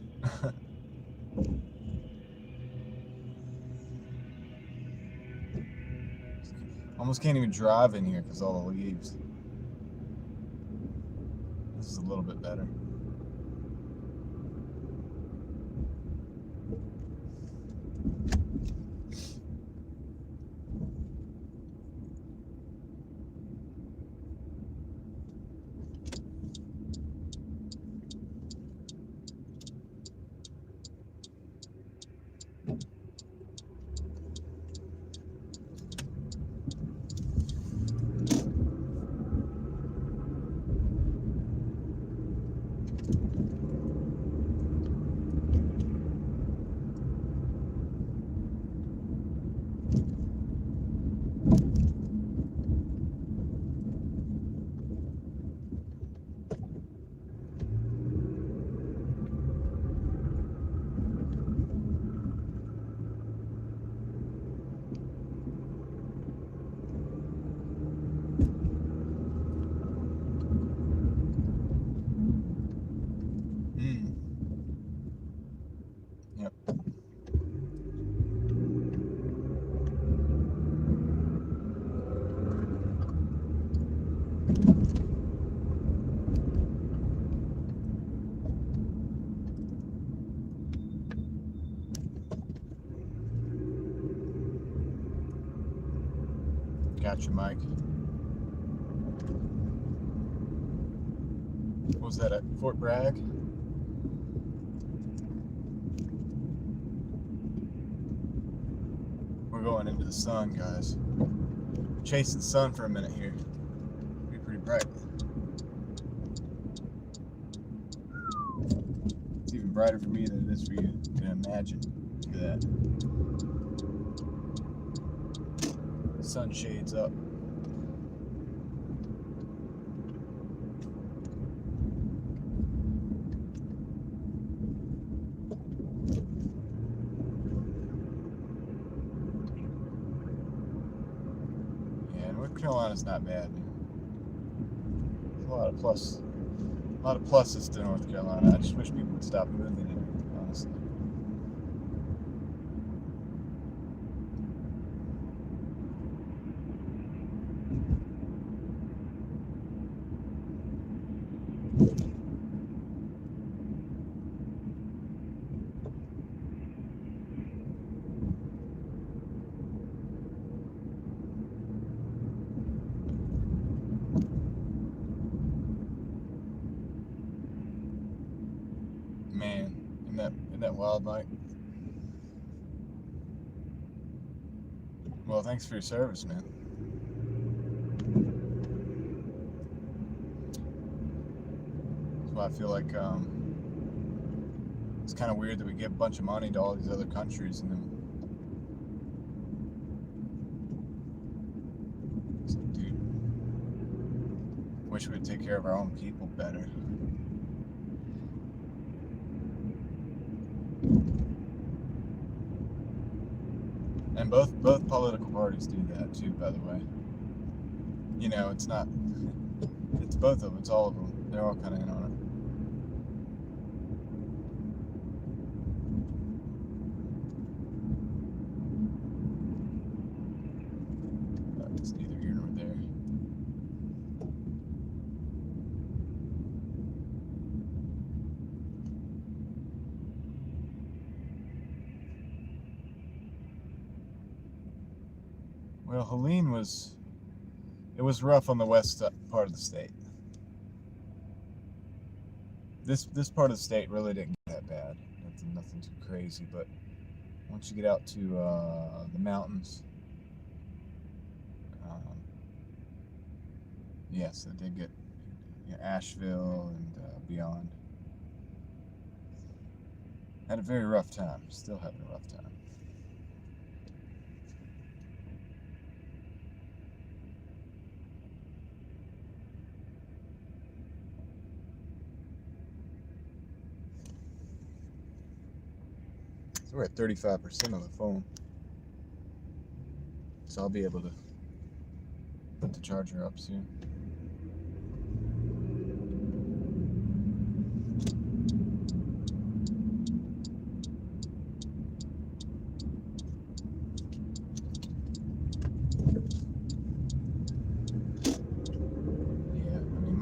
Almost can't even drive in here because all the leaves. This is a little bit better. Yep. Gotcha, Mike. What was that at Fort Bragg? We're going into the sun, guys. Chasing the sun for a minute here. It'll be pretty bright. It's even brighter for me than it is for you. You can imagine. Look at that. Sun shades up. North Carolina's not bad. There's a lot of pluses to North Carolina. I just wish people would stop moving here, honestly. Man, isn't that wild, Mike? Well, thanks for your service, man. That's why I feel like it's kind of weird that we give a bunch of money to all these other countries and then, dude, wish we'd take care of our own people better. And both political parties do that too, by the way. You know, it's not, it's both of them, it's all of them. They're all kind of in on it. It's neither here nor there. Well, Helene was rough on the west part of the state. This part of the state really didn't get that bad. Nothing too crazy, but once you get out to the mountains, yes, it did get Asheville and beyond. Had a very rough time. Still having a rough time. So we're at 35% of the phone. So I'll be able to put the charger up soon.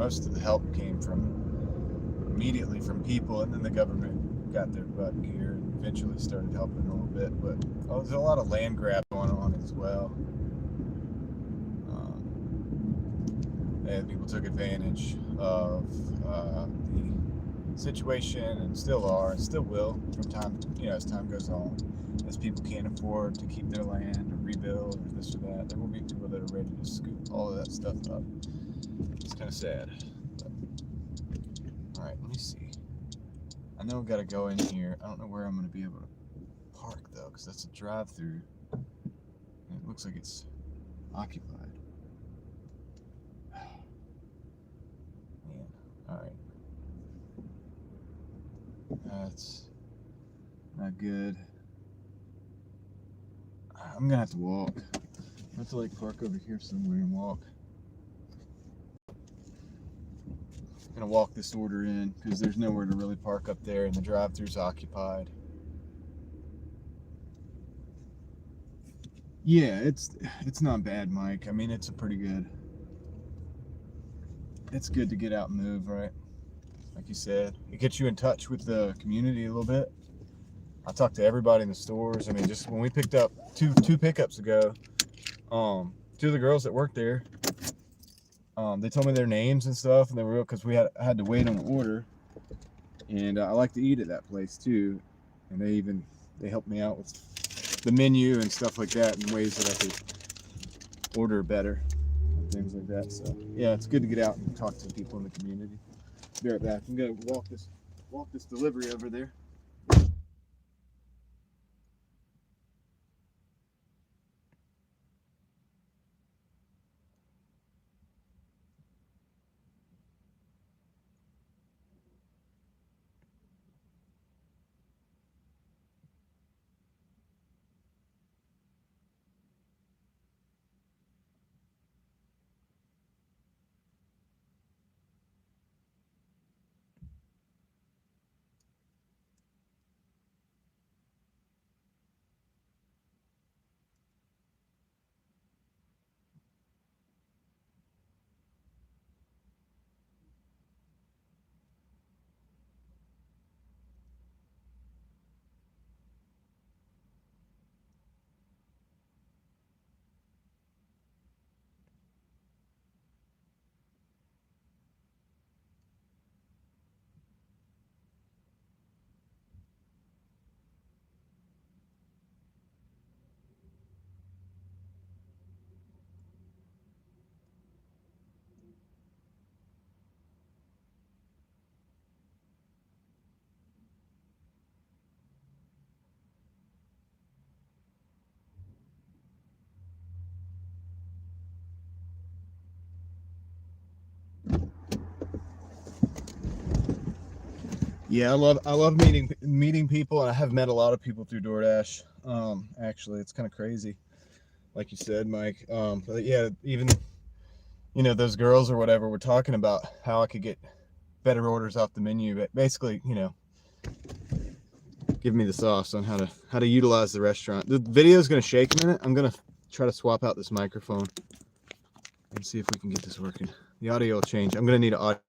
most of the help came immediately from people, and then the government got their butt here and eventually started helping a little bit. But there's a lot of land grab going on as well. And people took advantage of the situation, and still are, and still will from time, as time goes on. As people can't afford to keep their land or rebuild or this or that, there will be people that are ready to scoop all of that stuff up. It's kind of sad. But, all right, let me see. I know I've got to go in here. I don't know where I'm going to be able to park though, because that's a drive-through. And it looks like it's occupied. Man, all right. That's not good. I'm gonna have to walk. I have to like park over here somewhere and walk. I'm gonna walk this order in because there's nowhere to really park up there, and the drive-thru's occupied. Yeah, it's not bad, Mike. I mean, it's a pretty good. It's good to get out and move, right? Like you said, it gets you in touch with the community a little bit. I talked to everybody in the stores. I mean, just when we picked up two pickups ago, two of the girls that worked there, they told me their names and stuff, and they were real, because I had to wait on the order, and I like to eat at that place too, and they helped me out with the menu and stuff like that, in ways that I could order better, and things like that. So yeah, it's good to get out and talk to people in the community. Be right back. I'm gonna walk this delivery over there. Yeah, I love meeting people, and I have met a lot of people through DoorDash. Actually, it's kind of crazy, like you said, Mike. But yeah, even those girls or whatever were talking about how I could get better orders off the menu, but basically, give me the sauce on how to utilize the restaurant. The video is gonna shake a minute. I'm gonna try to swap out this microphone and see if we can get this working. The audio will change. I'm gonna need an audio.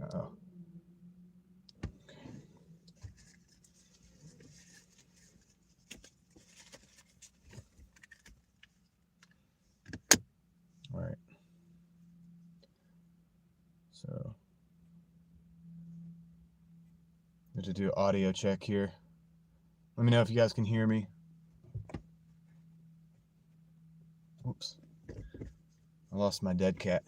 Uh-oh. All right. So, I have to do audio check here. Let me know if you guys can hear me. Oops. I lost my dead cat.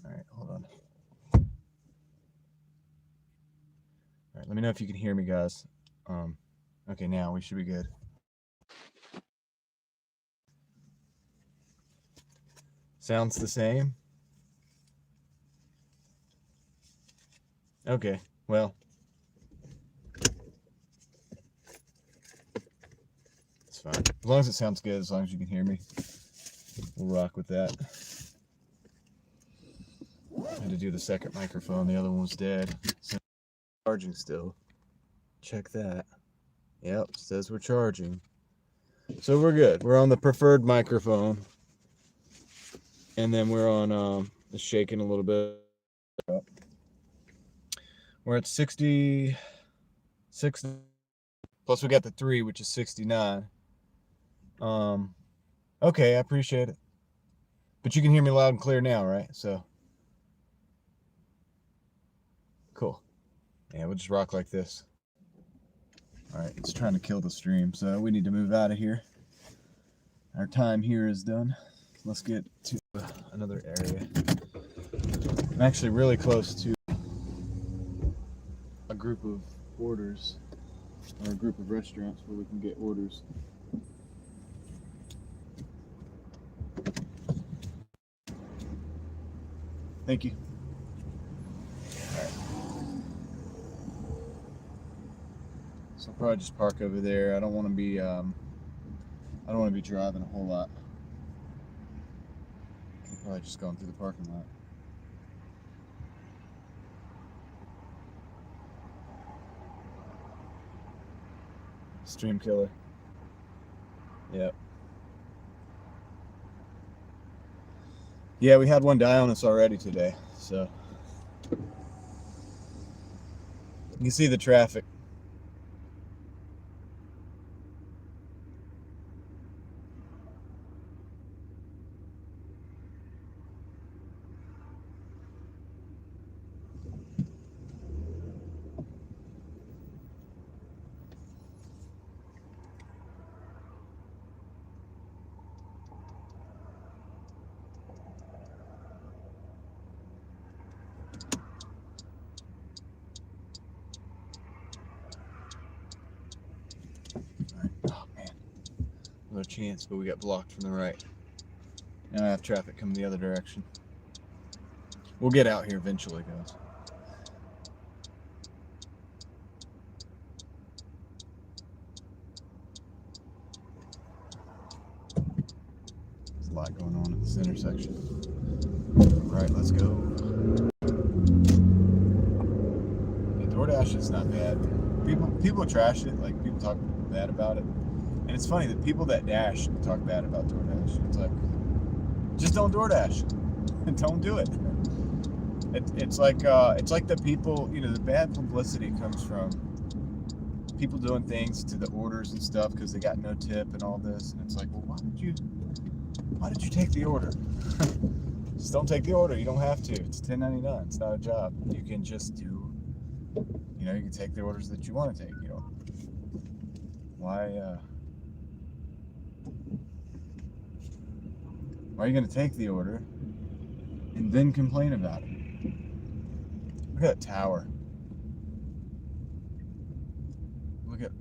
All right, hold on. All right, let me know if you can hear me, guys. Okay, now we should be good. Sounds the same? Okay, well. It's fine. As long as it sounds good, as long as you can hear me. We'll rock with that. I had to do the second microphone. The other one was dead. So charging still. Check that. Yep, says we're charging. So we're good. We're on the preferred microphone. And then we're on it's shaking a little bit. We're at 66. Plus we got the 3, which is 69. Okay, I appreciate it. But you can hear me loud and clear now, right? So cool. Yeah, we'll just rock like this. All right, it's trying to kill the stream, so we need to move out of here. Our time here is done. Let's get to another area. I'm actually really close to a group of orders, or a group of restaurants where we can get orders. Thank you. All right. So I'll probably just park over there. I don't want to be driving a whole lot. I'm probably just going through the parking lot. Stream killer. Yep. Yeah, we had one die on us already today, so you can see the traffic. No chance, but we got blocked from the right. Now I have traffic coming the other direction. We'll get out here eventually, guys. There's a lot going on at this intersection. All right, let's go. Yeah, Doordash is not bad. People trash it, like people talk bad about it. And it's funny, the people that dash talk bad about Doordash. It's like, just don't Doordash. Don't do it. It's like the people, you know, the bad publicity comes from people doing things to the orders and stuff because they got no tip and all this. And it's like, well, why did you take the order? Just don't take the order. You don't have to. It's $10.99. It's not a job. You can just do, you know, you can take the orders that you want to take. You know, why are you going to take the order and then complain about it? Look at that tower. Look at,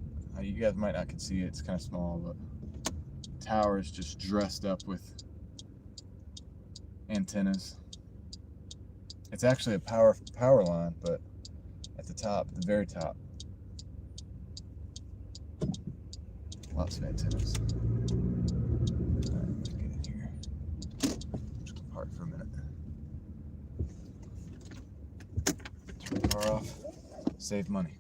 you guys might not can see it. It's kind of small, but the tower is just dressed up with antennas. It's actually a power line, but at the top, the very top, lots of antennas. All right, let's get in here. Just gonna park for a minute. Turn the car off. Save money.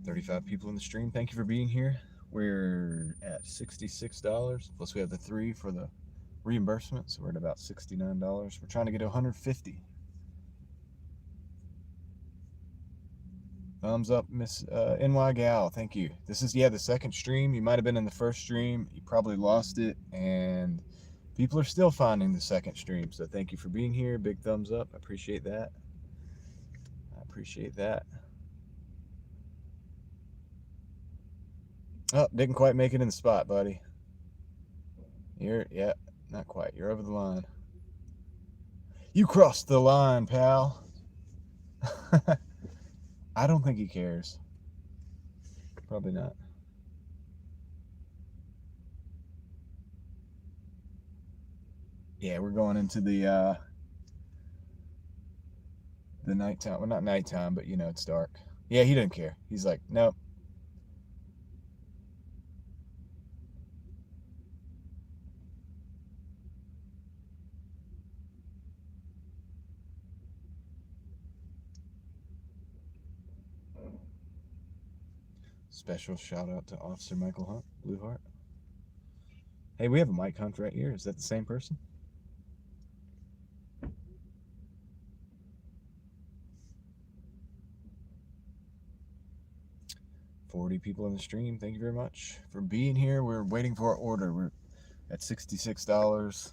35 people in the stream. Thank you for being here. We're at $66. Plus we have the 3 for the reimbursement, so we're at about $69. We're trying to get to 150. Thumbs up, Miss NY Gal. Thank you. This is, yeah, the second stream. You might have been in the first stream. You probably lost it, and people are still finding the second stream. So thank you for being here. Big thumbs up. I appreciate that. I appreciate that. Oh, didn't quite make it in the spot, buddy. Yeah, not quite. You're over the line. You crossed the line, pal. I don't think he cares. Probably not. Yeah, we're going into the nighttime. Well, not nighttime, but you know, it's dark. Yeah, he didn't care. He's like, nope. Special shout out to Officer Michael Hunt, Blue Heart. Hey, we have a Mike Hunt right here. Is that the same person? $40 people in the stream. Thank you very much for being here. We're waiting for our order. We're at $66.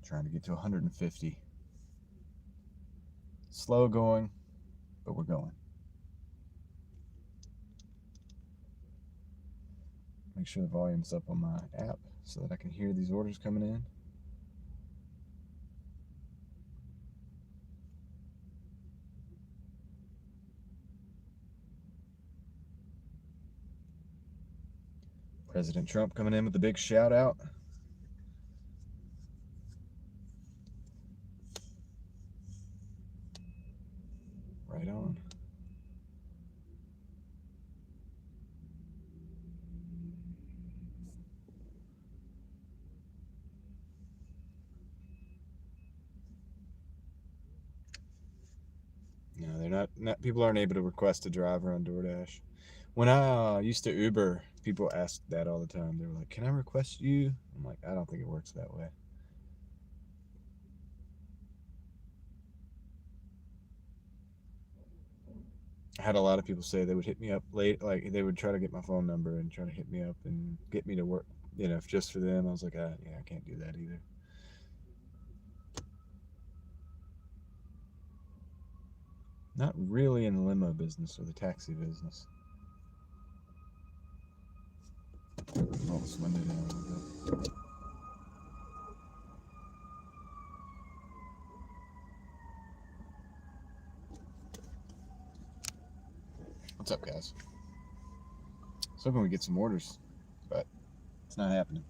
Trying to get to 150. Slow going, but we're going. Make sure the volume's up on my app so that I can hear these orders coming in. President Trump coming in with a big shout out. Right on. No, they're not. People aren't able to request a driver on Doordash. When I used to Uber, people asked that all the time. They were like, "Can I request you?" I'm like, "I don't think it works that way." I had a lot of people say they would hit me up late, like they would try to get my phone number and try to hit me up and get me to work, just for them. I was like, yeah, I can't do that either. Not really in the limo business or the taxi business. Roll this window down a little bit. What's up, guys? I was hoping we get some orders, but it's not happening.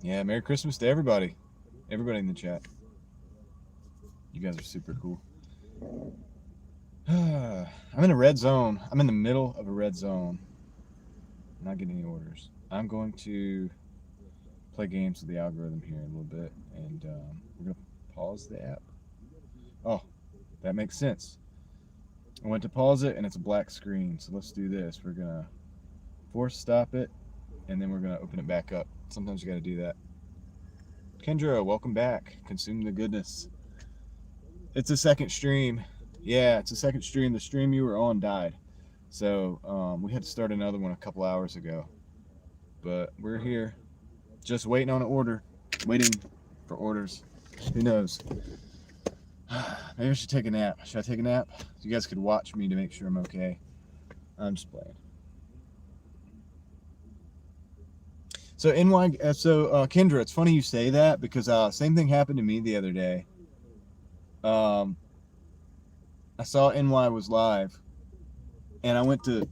Yeah, Merry Christmas to everybody. Everybody in the chat. You guys are super cool. I'm in a red zone. I'm in the middle of a red zone. I'm not getting any orders. I'm going to play games with the algorithm here in a little bit, and we're going to pause the app. Oh, that makes sense. I went to pause it, and it's a black screen, so let's do this. We're going to force stop it, and then we're going to open it back up. Sometimes you got to do that. Kendra, welcome back. Consume the goodness. It's a second stream. Yeah, it's a second stream. The stream you were on died. So we had to start another one a couple hours ago. But we're here. Just waiting on an order. Waiting for orders. Who knows? Maybe I should take a nap. Should I take a nap? You guys could watch me to make sure I'm okay. I'm just playing. So Kendra, it's funny you say that because same thing happened to me the other day. I saw NY was live, and I went to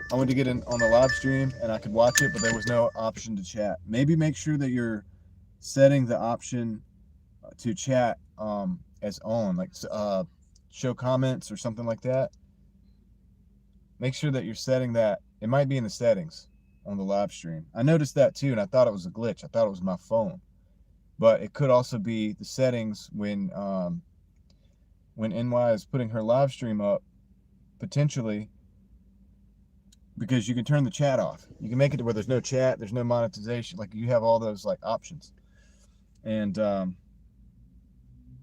get in on the live stream, and I could watch it, but there was no option to chat. Maybe make sure that you're setting the option to chat as on, like show comments or something like that. Make sure that you're setting that. It might be in the settings on the live stream. I noticed that too, and I thought it was a glitch. I thought it was my phone, but it could also be the settings when NY is putting her live stream up, potentially, because you can turn the chat off. You can make it to where there's no chat, there's no monetization. Like you have all those like options, and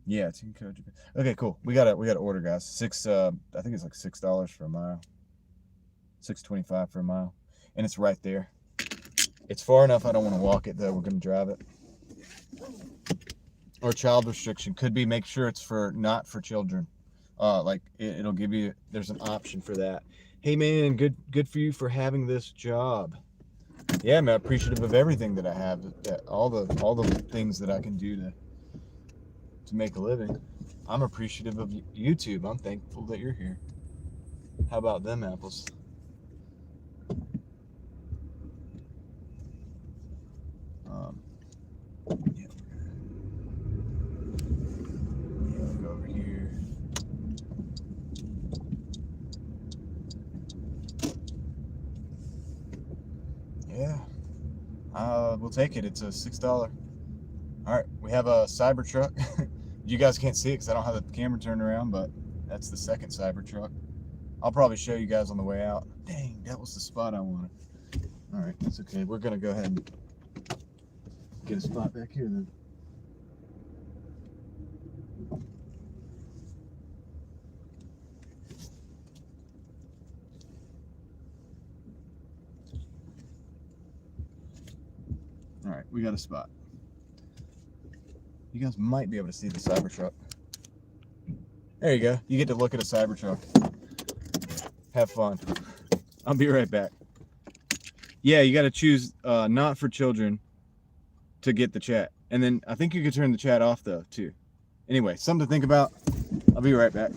yeah, it's in code. Okay, cool. We got to order, guys. I think it's like $6 for a mile. $6.25 for a mile. And it's right there. It's far enough I don't want to walk it, though. We're going to drive it. Or child restriction. Could be make sure it's not for children. Like it'll give you, there's an option for that. Hey, man, good for you for having this job. Yeah, I'm appreciative of everything that I have. All the things that I can do to make a living. I'm appreciative of YouTube. I'm thankful that you're here. How about them apples? Yeah, we'll go over here. Yeah, we'll take it. It's a $6. All right, we have a Cybertruck. You guys can't see it because I don't have the camera turned around, but that's the second Cybertruck. I'll probably show you guys on the way out. Dang, that was the spot I wanted. All right, that's okay. We're gonna go ahead and get a spot back here then. All right, we got a spot. You guys might be able to see the Cybertruck. There you go. You get to look at a Cybertruck. Have fun. I'll be right back. Yeah, you got to choose not for children to get the chat. And then I think you can turn the chat off though, too. Anyway, something to think about. I'll be right back.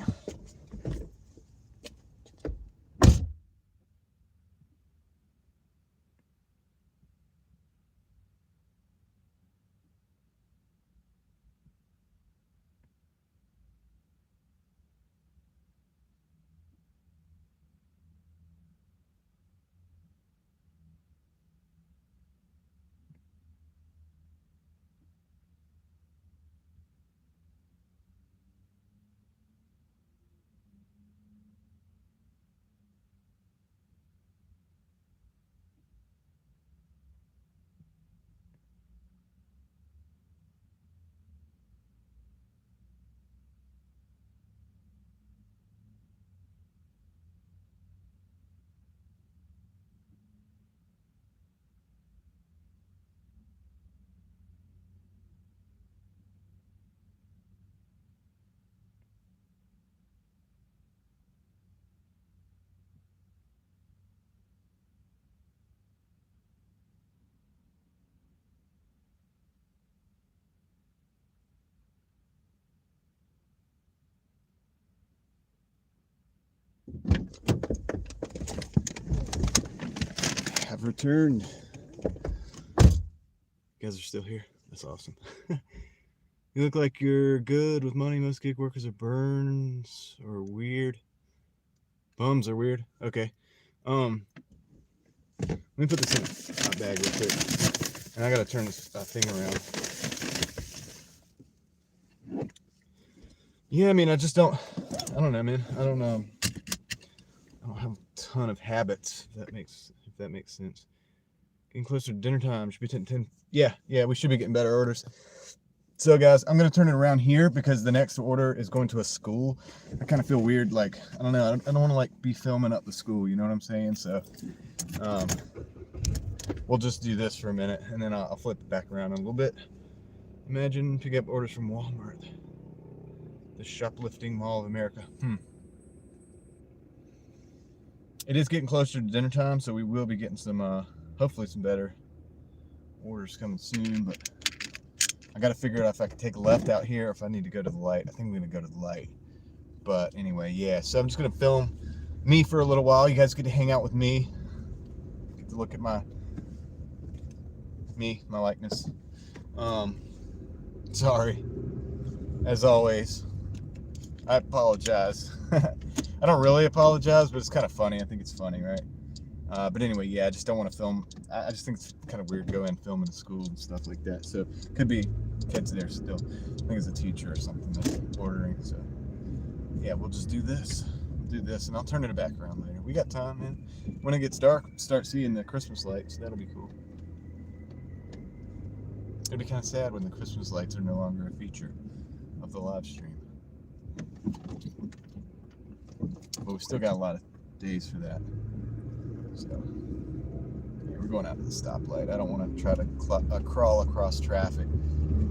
I've returned. You guys are still here. That's awesome. You look like you're good with money. Most gig workers are burns or weird. Bums are weird. Okay. Let me put this in my bag real quick. And I gotta turn this thing around. Yeah, I mean, I don't know, man. I don't have a ton of habits, if that makes sense. Getting closer to dinner time. Should be 10. Yeah, we should be getting better orders. So guys, I'm gonna turn it around here because the next order is going to a school. I kind of feel weird, like, I don't know, I don't want to like be filming up the school, you know what I'm saying? So we'll just do this for a minute and then I'll flip it back around in a little bit. Imagine picking up orders from Walmart, the shoplifting mall of America. It is getting closer to dinner time, so we will be getting some hopefully some better orders coming soon, but I got to figure out if I can take a left out here or if I need to go to the light. I think I'm going to go to the light. But anyway, yeah, so I'm just going to film me for a little while. You guys get to hang out with me. Get to look at my likeness. Sorry. As always, I apologize. I don't really apologize, but it's kind of funny. I think it's funny, right? But anyway, yeah, I just don't want to film. I just think it's kind of weird to go in and film in the school and stuff like that. So could be kids there still. I think it's a teacher or something that's ordering. So yeah, we'll just do this. And I'll turn it back around later. We got time, man. When it gets dark, start seeing the Christmas lights. That'll be cool. It'll be kind of sad when the Christmas lights are no longer a feature of the live stream. But we still got a lot of days for that. So yeah, we're going out to the stoplight. I don't want to try to crawl across traffic.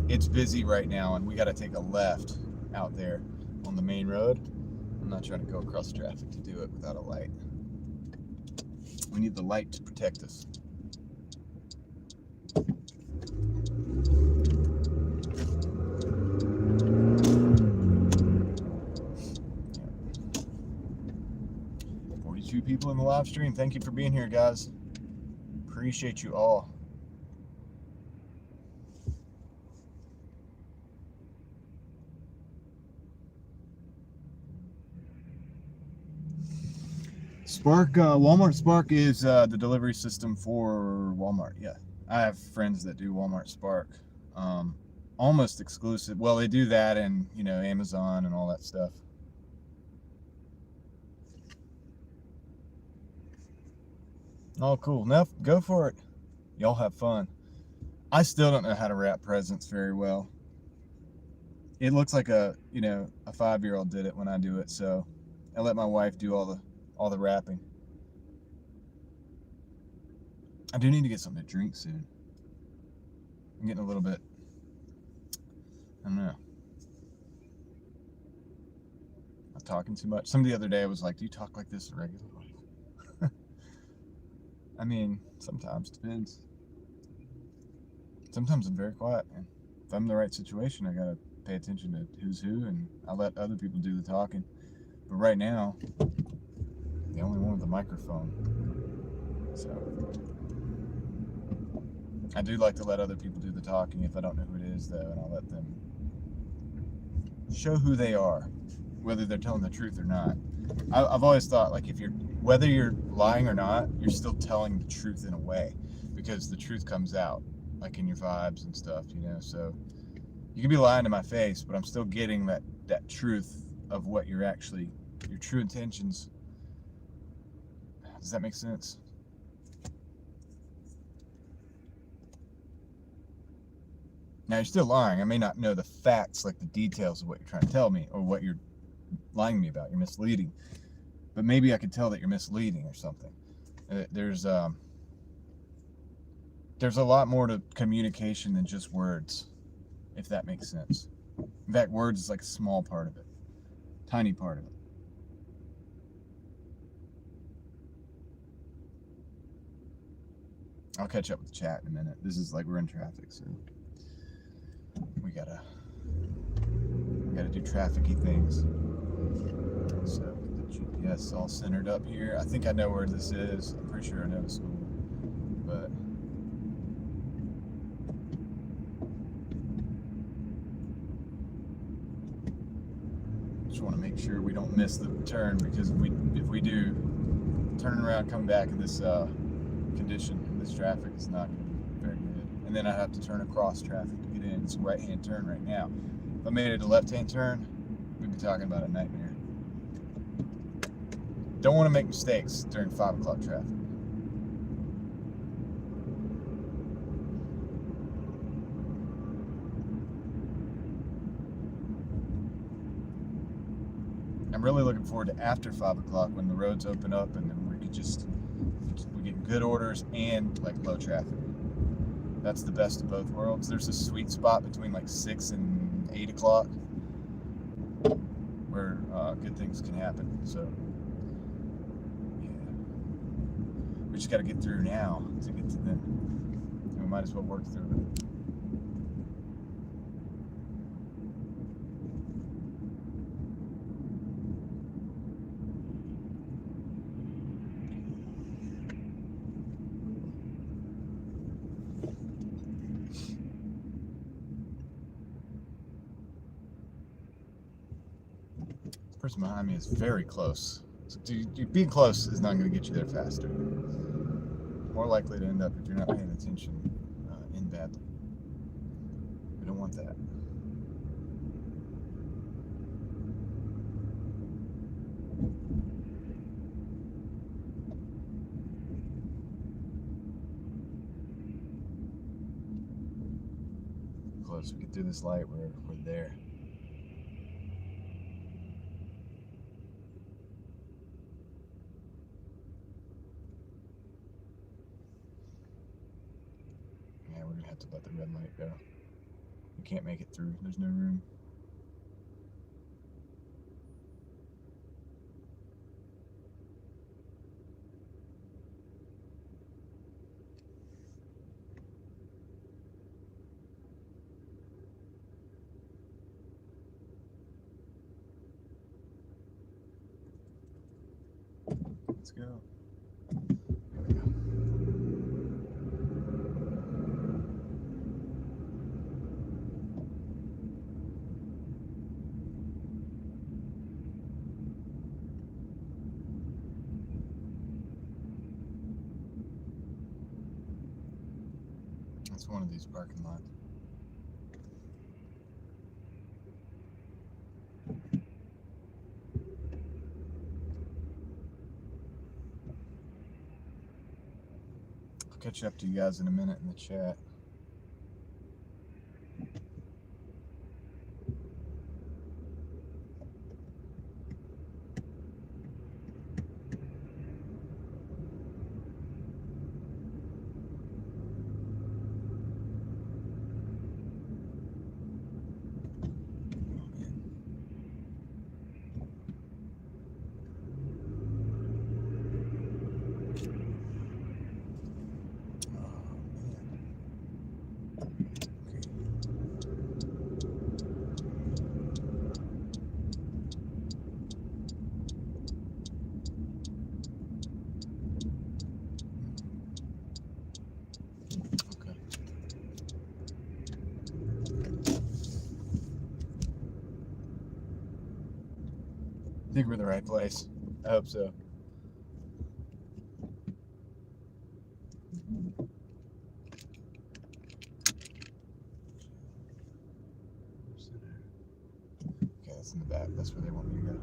It's busy right now, and we got to take a left out there on the main road. I'm not trying to go across traffic to do it without a light. We need the light to protect us. People in the live stream. Thank you for being here, guys. Appreciate you all. Spark, Walmart Spark is the delivery system for Walmart. Yeah, I have friends that do Walmart Spark. almost exclusive. Well, they do that and, you know, Amazon and all that stuff. Oh, cool. No, go for it. Y'all have fun. I still don't know how to wrap presents very well. It looks like a 5-year-old did it when I do it, so I let my wife do all the wrapping. I do need to get something to drink soon. I'm getting a little bit, I don't know. I'm talking too much. Somebody the other day was like, "Do you talk like this in regular life?" I mean, sometimes, depends. Sometimes I'm very quiet, man. If I'm in the right situation, I gotta pay attention to who's who, and I let other people do the talking. But right now, the only one with the microphone. So I do like to let other people do the talking if I don't know who it is, though, and I'll let them show who they are, whether they're telling the truth or not. I've always thought, like, whether you're lying or not, you're still telling the truth in a way, because the truth comes out, like in your vibes and stuff, you know. So you can be lying to my face, but I'm still getting that truth of what your true intentions. Does that make sense? Now, you're still lying. I may not know the facts, like the details of what you're trying to tell me or what you're lying to me about. You're misleading. But maybe I could tell that you're misleading or something. There's a lot more to communication than just words, if that makes sense. In fact, words is like a small part of it, tiny part of it. I'll catch up with the chat in a minute. This is like we're in traffic, so we gotta do trafficy things. So get the GPS all centered up here. I think I know where this is. I'm pretty sure I know the school, but just want to make sure we don't miss the turn, because if we do, turning around coming back in this condition, in this traffic, is not going to be very good. And then I have to turn across traffic to get in. It's a right-hand turn right now. If I made it a left-hand turn, we'd be talking about a nightmare. Don't want to make mistakes during 5 o'clock traffic. I'm really looking forward to after 5 o'clock when the roads open up and then we get good orders and like low traffic. That's the best of both worlds. There's a sweet spot between like 6 and 8 o'clock where good things can happen. So yeah, we just got to get through now to get to then. And we might as well work through it. The person behind me is very close. So being close is not going to get you there faster. More likely to end up, if you're not paying attention, in badly. We don't want that. Close. We get through this light. We're there. Yeah, we're gonna have to let the red light go. We can't make it through. There's no room. Let's go. Here we go. That's one of these parking lots. catch up to you guys in a minute in the chat. I think we're in the right place. I hope so. Okay, that's in the back. That's where they want me to go.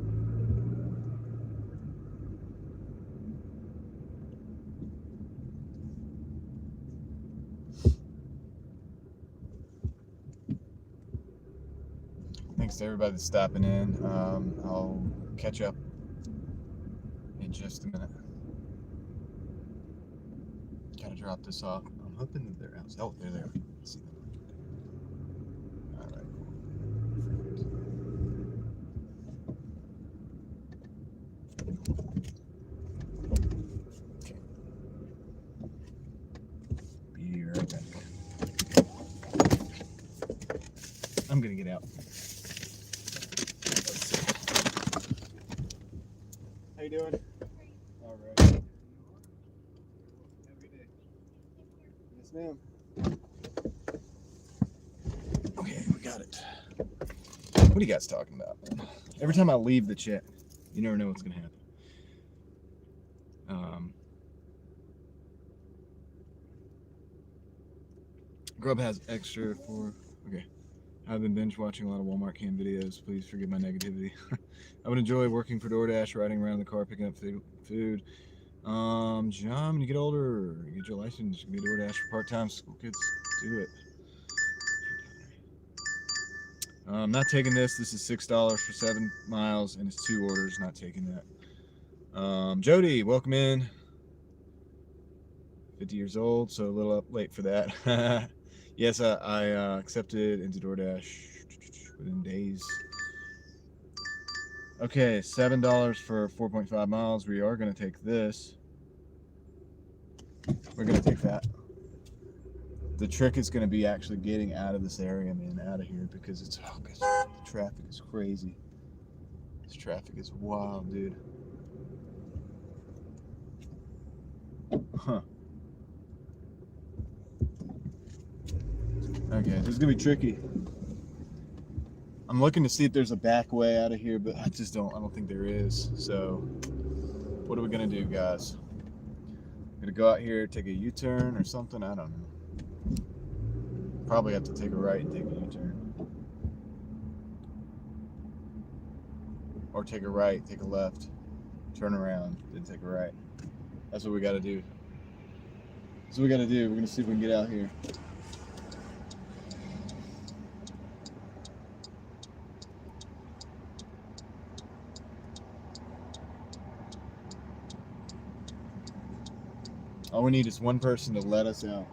Thanks to everybody that's stopping in. I'll catch up in just a minute. Gotta drop this off. I'm hoping that they're out. Oh, they're there. Let's see them. All right, cool. Okay. Be right back. I'm gonna get out. How you doing? All right. Have a good day. Yes, ma'am. Okay, we got it. What are you guys talking about, man? Every time I leave the chat, you never know what's gonna happen. Grub has extra for. Okay. I've been binge watching a lot of Walmart cam videos. Please forgive my negativity. I would enjoy working for Doordash, riding around in the car, picking up food. John, when you get older, you get your license, you can be Doordash for part-time. School kids, do it. I'm not taking this. This is $6 for 7 miles, and it's 2 orders. Not taking that. Jody, welcome in. 50 years old, so a little up late for that. Yes, I accepted into Doordash within days. Okay, $7 for 4.5 miles. We are going to take this. We're going to take that. The trick is going to be actually getting out of this area, man, out of here, because it's the traffic is crazy. This traffic is wild, dude. Huh. Okay, this is gonna be tricky. I'm looking to see if there's a back way out of here, but I don't think there is. So what are we gonna do, guys? Gonna go out here, take a U-turn or something? I don't know. Probably have to take a right and take a U-turn. Or take a right, take a left, turn around, then take a right. That's what we gotta do. That's what we gotta do. We're gonna see if we can get out here. All we need is one person to let us out,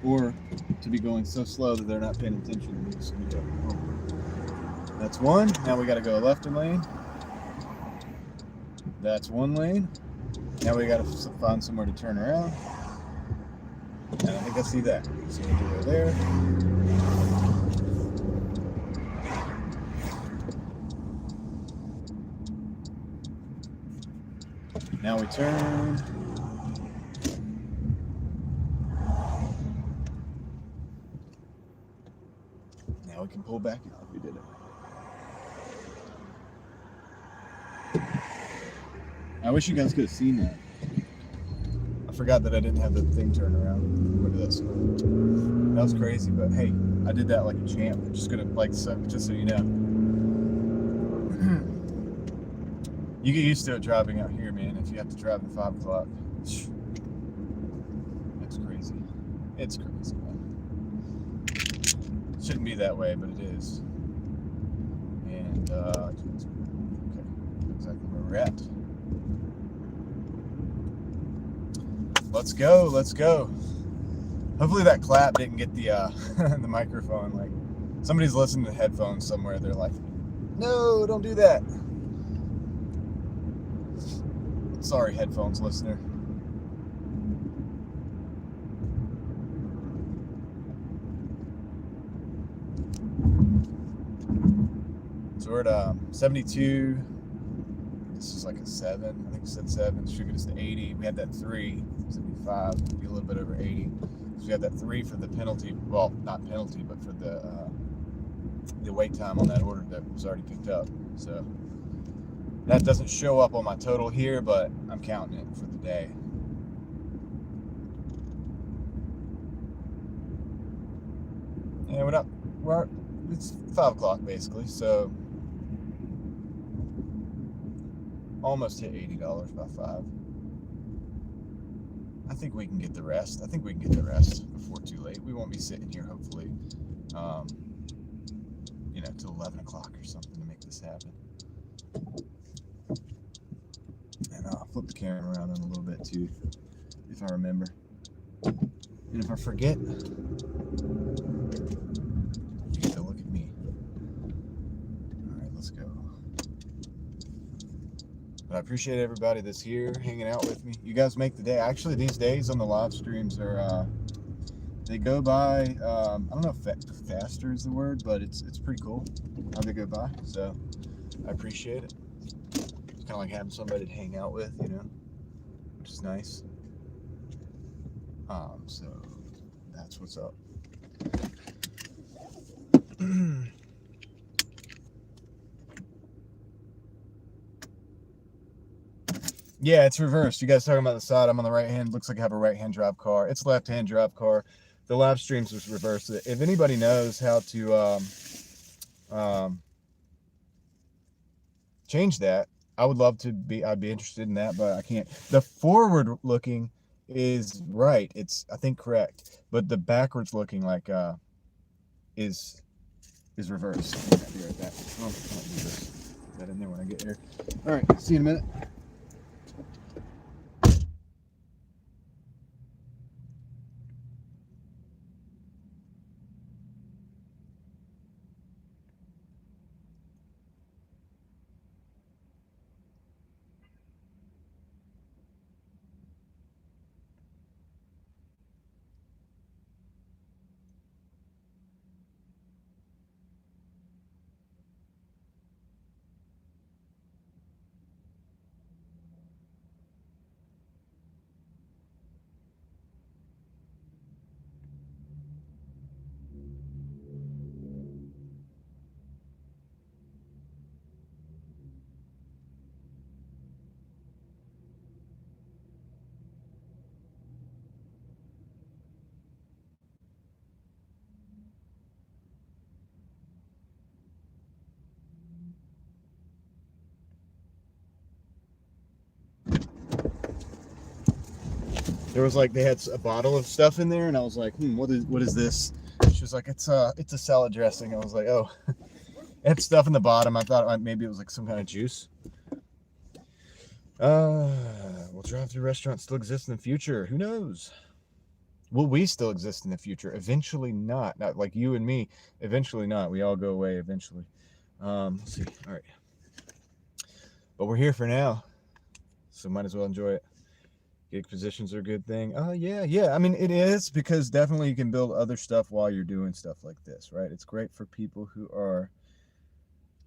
or to be going so slow that they're not paying attention. We're just gonna go. Oh. That's one. Now we got to go left lane. That's one lane. Now we got to find somewhere to turn around. And I think I see that. So we'll do it there. Now we turn. Now we can pull back out. We did it. I wish you guys could have seen that. I forgot that I didn't have the thing turned around. Look at this. That was crazy, but hey, I did that like a champ. I'm just gonna just so you know. You get used to it driving out here, man. If you have to drive at 5 o'clock, It's crazy, man. It shouldn't be that way, but it is. And okay, exactly where we're at. Let's go. Let's go. Hopefully that clap didn't get the the microphone. Like somebody's listening to headphones somewhere. They're like, "No, don't do that." Sorry, headphones listener. So we're at 72. This is like a 7. I think it said 7. Should get us to 80. We had that 3, 75. Be a little bit over 80. So we had that 3 for the penalty. Well, not penalty, but for the wait time on that order that was already picked up. So that doesn't show up on my total here, but I'm counting it for the day. And it's 5 o'clock basically, so almost hit $80 by 5. I think we can get the rest. I think we can get the rest before too late. We won't be sitting here, hopefully, till 11 o'clock or something to make this happen. And I'll flip the camera around in a little bit too, if I remember. And if I forget, you get to look at me. All right, let's go. But I appreciate everybody that's here hanging out with me. You guys make the day. Actually, these days on the live streams are they go by. I don't know if faster is the word, but it's pretty cool how they go by. So I appreciate it. It's kind of like having somebody to hang out with, which is nice. So that's what's up. Yeah, it's reversed. You guys talking about the side? I'm on the right hand. Looks like I have a right hand drive car. It's left hand drive car. The live streams was reversed. If anybody knows how to change that, I would love to be. I'd be interested in that, but I can't. The forward looking is right. It's, I think, correct, but the backwards looking is reversed. I'll be right back. I'll do this. Put that in there when I get here. All right. See you in a minute. There was like, they had a bottle of stuff in there, and I was like, what is this? She was like, it's a salad dressing. I was like, oh, it had stuff in the bottom. I thought maybe it was like some kind of juice. Will drive-through restaurants still exist in the future? Who knows? Will we still exist in the future? Eventually not. Not like you and me. Eventually not. We all go away eventually. Let's see. All right. But we're here for now, so might as well enjoy it. Gig positions are a good thing. Yeah. I mean, it is, because definitely you can build other stuff while you're doing stuff like this, right? It's great for people who are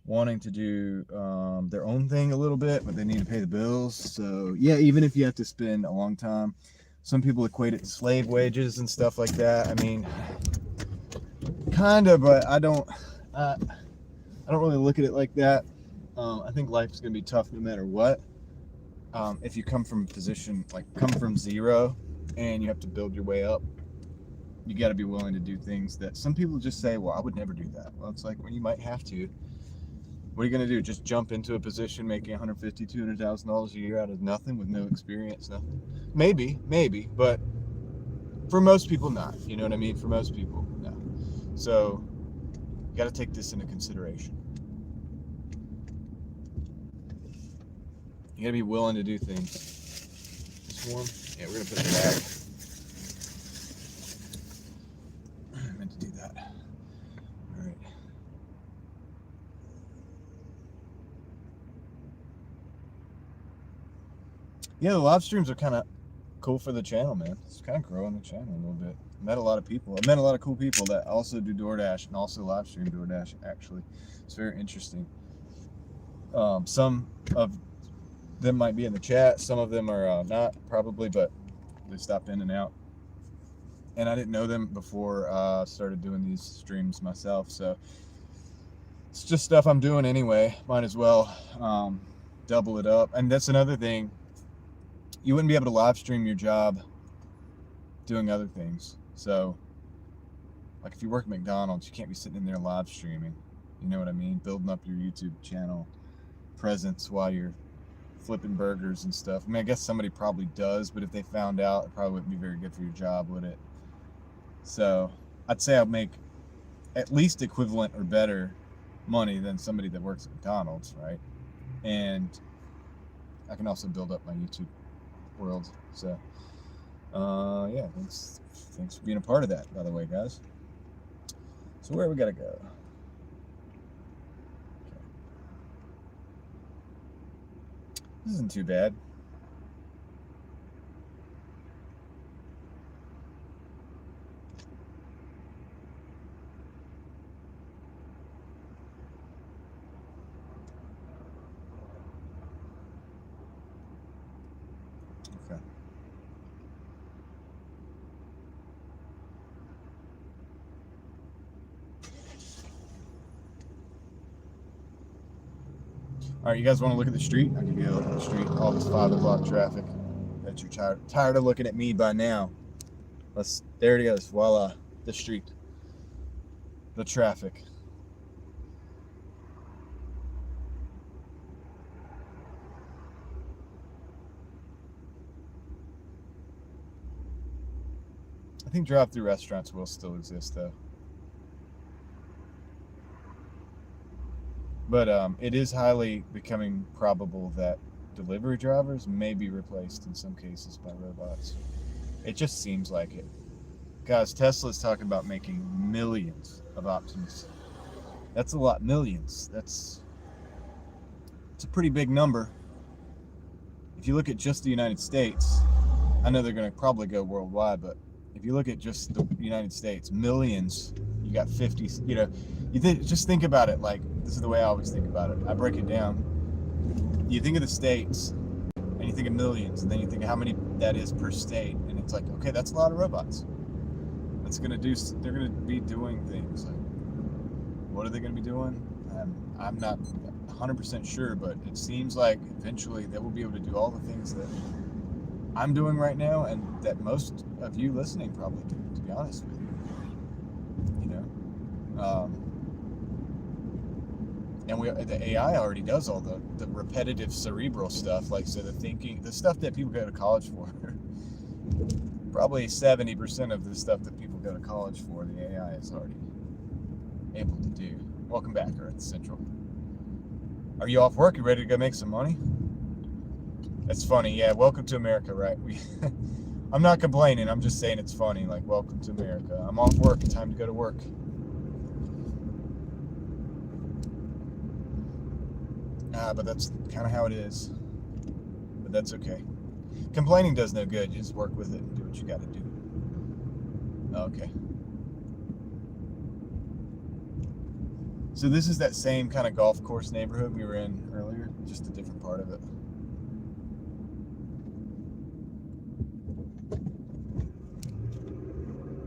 wanting to do their own thing a little bit, but they need to pay the bills. So yeah, even if you have to spend a long time, some people equate it to slave wages and stuff like that. I mean, kind of, but I don't really look at it like that. I think life's gonna be tough no matter what. If you come from a position, come from zero and you have to build your way up, you got to be willing to do things that some people just say, well, I would never do that. Well, it's like, well, you might have to. What are you going to do? Just jump into a position making $150,000, $200,000 a year out of nothing with no experience, nothing? Maybe, but For most people, not. You know what I mean? For most people, no. So, you got to take this into consideration. You got to be willing to do things. This warm? Yeah, we're going to put it back. I meant to do that. All right. Yeah, the live streams are kind of cool for the channel, man. It's kind of growing the channel a little bit. I met a lot of people. I met a lot of cool people that also do Doordash and also live stream Doordash, actually. It's very interesting. Some of them might be in the chat. Some of them are not, probably, but they stopped in and out. And I didn't know them before I started doing these streams myself, so it's just stuff I'm doing anyway. Might as well double it up. And that's another thing. You wouldn't be able to live stream your job doing other things. So, like if you work at McDonald's, you can't be sitting in there live streaming. You know what I mean? Building up your YouTube channel presence while you're flipping burgers and stuff. I mean, I guess somebody probably does, but if they found out, it probably wouldn't be very good for your job, would it? So, I'd say I'll make at least equivalent or better money than somebody that works at McDonald's, right? And I can also build up my YouTube world. So, yeah, thanks for being a part of that, by the way, guys. So where we gotta go? Okay. This isn't too bad. Okay. All right, you guys want to look at the street? I'll give you a look at the street. All this 5 o'clock traffic. Bet you're tired of looking at me by now. There it goes. Voila, the street. The traffic. I think drive-through restaurants will still exist, though. But it is highly becoming probable that delivery drivers may be replaced in some cases by robots. It just seems like it. Guys, Tesla's talking about making millions of Optimus. That's a lot, millions. It's a pretty big number. If you look at just the United States, I know they're going to probably go worldwide, but if you look at just the United States, millions, you got 50, you know, just think about it like, this is the way I always think about it. I break it down. You think of the states, and you think of millions, and then you think of how many that is per state, and it's like, okay, that's a lot of robots. They're gonna be doing things. Like, what are they gonna be doing? I'm not 100% sure, but it seems like eventually they will be able to do all the things that I'm doing right now, and that most of you listening probably do, to be honest with you. You know, and the AI already does all the repetitive cerebral stuff, like, so the stuff that people go to college for. Probably 70% of the stuff that people go to college for, the AI is already able to do. Welcome back, Earth Central. Are you off work? You ready to go make some money? That's funny. Yeah, welcome to America, right? I'm not complaining. I'm just saying it's funny. Like, welcome to America. I'm off work. Time to go to work. But that's kind of how it is. But that's okay. Complaining does no good. You just work with it and do what you got to do. Okay. So this is that same kind of golf course neighborhood we were in earlier, just a different part of it.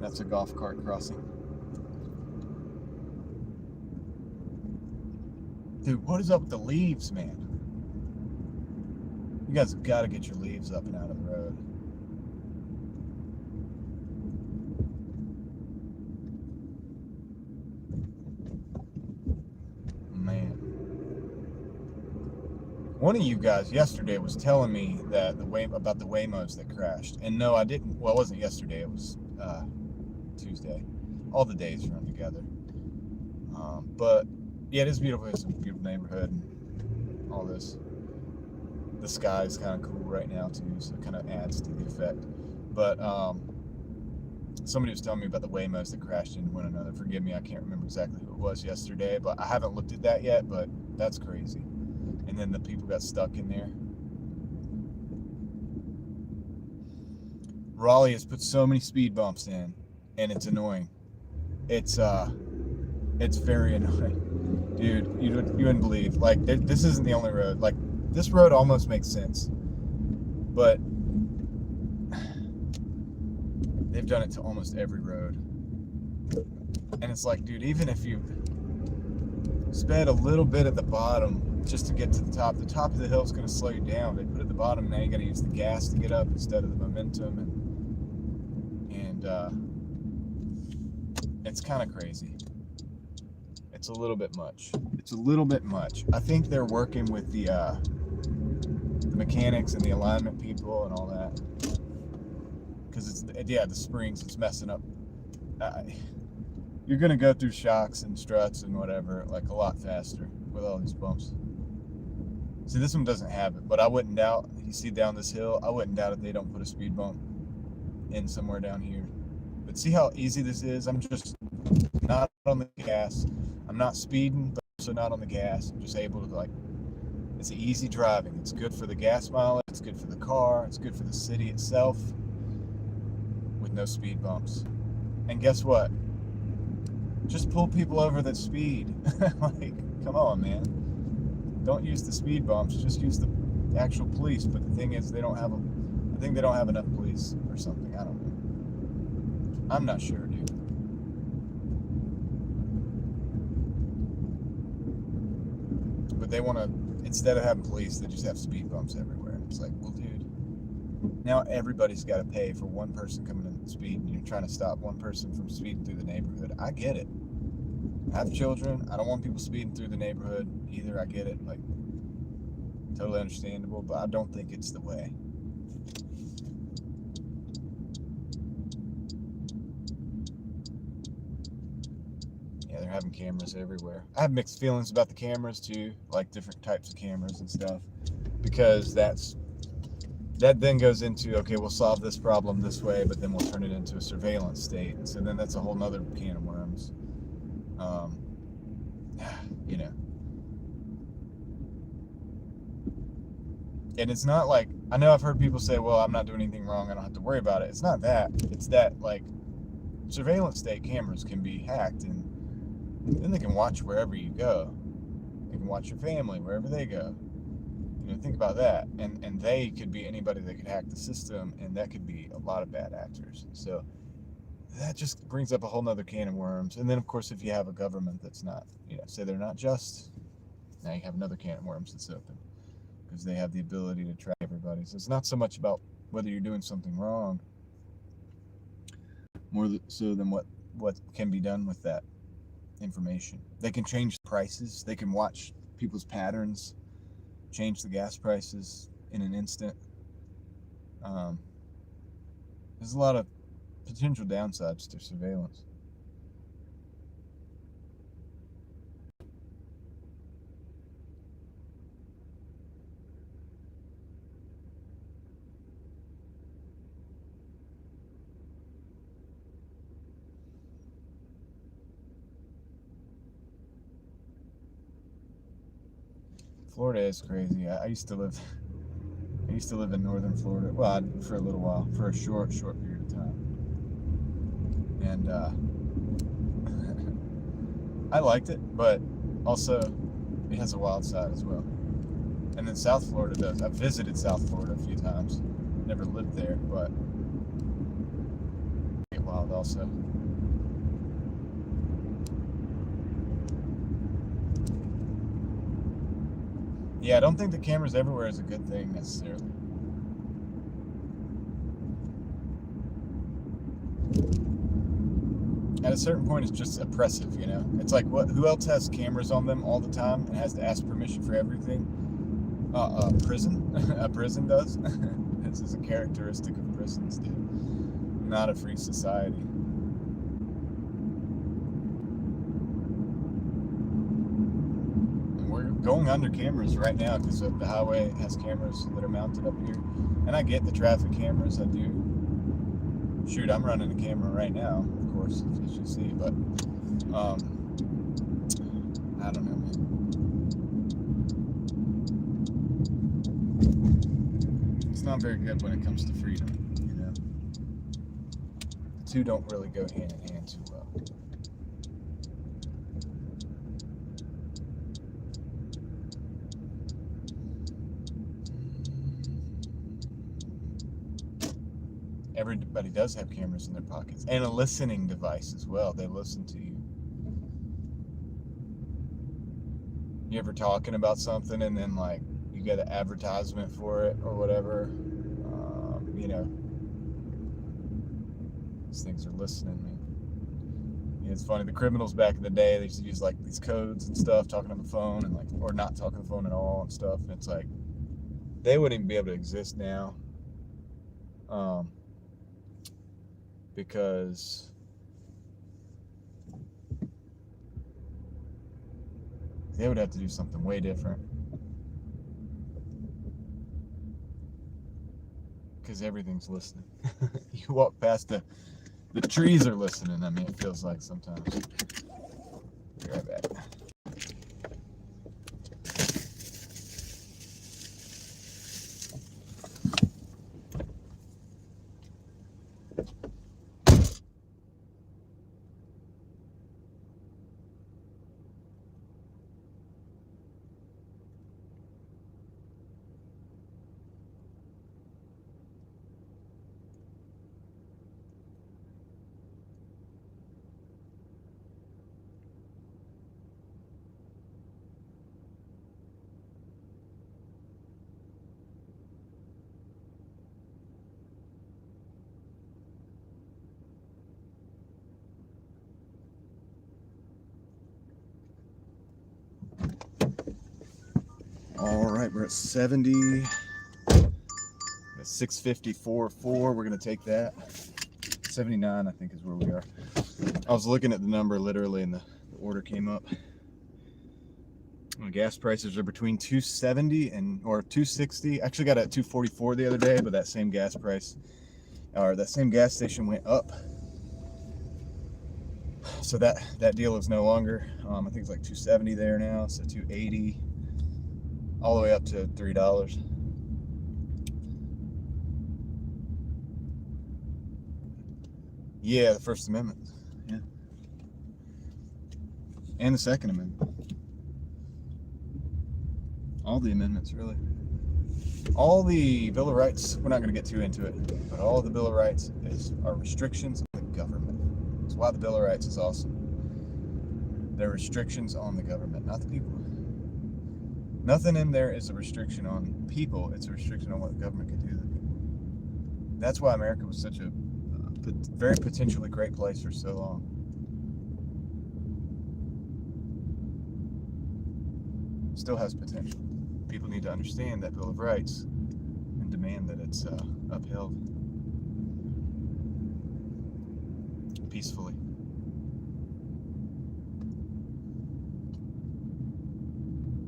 That's a golf cart crossing. Dude, what is up with the leaves, man? You guys have got to get your leaves up and out of the road. Man. One of you guys yesterday was telling me that about the Waymos that crashed. And no, I didn't. Well, it wasn't yesterday. It was Tuesday. All the days run together. But yeah, it is beautiful. It's a beautiful neighborhood and all this. The sky is kind of cool right now too, so it kind of adds to the effect. But somebody was telling me about the Waymos that crashed into one another. Forgive me, I can't remember exactly who it was yesterday, but I haven't looked at that yet, but that's crazy. And then the people got stuck in there. Raleigh has put so many speed bumps in, and it's annoying. It's very annoying. Dude, you wouldn't believe. Like, this isn't the only road. Like, this road almost makes sense. But they've done it to almost every road. And it's like, dude, even if you sped a little bit at the bottom just to get to the top of the hill is going to slow you down. They put it at the bottom, now you got to use the gas to get up instead of the momentum. And it's kind of crazy. It's a little bit much. It's a little bit much. I think they're working with the mechanics and the alignment people and all that. Because the springs, it's messing up. You're gonna go through shocks and struts and whatever like a lot faster with all these bumps. See, this one doesn't have it, but I wouldn't doubt. You see down this hill, I wouldn't doubt if they don't put a speed bump in somewhere down here. But see how easy this is? I'm just not on the gas. I'm not speeding, but also not on the gas. I'm just able to, like, it's easy driving. It's good for the gas mileage. It's good for the car. It's good for the city itself with no speed bumps. And guess what? Just pull people over that speed. Like, come on, man. Don't use the speed bumps. Just use the actual police. But the thing is, I think they don't have enough police or something. I don't know. I'm not sure, dude. But they want to, instead of having police, they just have speed bumps everywhere. And it's like, well, dude, now everybody's got to pay for one person coming in speed, and you're trying to stop one person from speeding through the neighborhood. I get it. I have children. I don't want people speeding through the neighborhood either. I get it. Like, totally understandable, but I don't think it's the way. They're having cameras everywhere. I have mixed feelings about the cameras too, like different types of cameras and stuff, because that then goes into, okay, we'll solve this problem this way, but then we'll turn it into a surveillance state. And so then that's a whole nother can of worms. You know. And it's not like, I know I've heard people say, well, I'm not doing anything wrong, I don't have to worry about it. It's not that. It's that, like, surveillance state cameras can be hacked, and then they can watch wherever you go. They can watch your family wherever they go. You know, think about that. And they could be anybody that could hack the system, and that could be a lot of bad actors. So that just brings up a whole nother can of worms. And then, of course, if you have a government that's not, say they're not just, now you have another can of worms that's open, because they have the ability to track everybody. So it's not so much about whether you're doing something wrong, more so than what can be done with that information. They can change prices. They can watch people's patterns, change the gas prices in an instant. There's a lot of potential downsides to surveillance. Florida is crazy. I used to live in northern Florida. Well, for a little while, for a short period of time. And I liked it, but also it has a wild side as well. And then South Florida does. I've visited South Florida a few times. Never lived there, but it's wild also. Yeah, I don't think the cameras everywhere is a good thing necessarily. At a certain point, it's just oppressive, It's like, who else has cameras on them all the time and has to ask permission for everything? Prison. A prison does. This is a characteristic of prisons, dude. not a free society. And we're going under cameras right now because the highway has cameras that are mounted up here. And I get the traffic cameras. I do. Shoot, I'm running a camera right now, of course, as you see. But I don't know, man. It's not very good when it comes to freedom, you know. The two don't really go hand in hand too well. Everybody does have cameras in their pockets and a listening device as well. They listen to you. You ever talking about something and then like you get an advertisement for it or whatever? You know, these things are listening, man. Yeah, it's funny. The criminals back in the day, they used to use like these codes and stuff, talking on the phone and like, or not talking on the phone at all and stuff. And it's like they wouldn't even be able to exist now, because they would have to do something way different. Because everything's listening. You walk past the trees are listening. I mean, it feels like sometimes. Be right back. All right, we're at 70. At 654.4. We're going to take that. 79, I think, is where we are. I was looking at the number literally, and the order came up. Gas prices are between 270 or 260. Actually got it at 244 the other day, but that same gas price, or that same gas station went up. So that deal is no longer. I think it's like 270 there now, so 280. All the way up to $3. Yeah, the First Amendment. Yeah. And the Second Amendment. All the amendments, really. All the Bill of Rights, we're not going to get too into it, but all the Bill of Rights are restrictions on the government. That's why the Bill of Rights is awesome. They're restrictions on the government, not the people. Nothing in there is a restriction on people. It's a restriction on what the government can do to the people. That's why America was such a very potentially great place for so long. Still has potential. People need to understand that Bill of Rights and demand that it's upheld peacefully.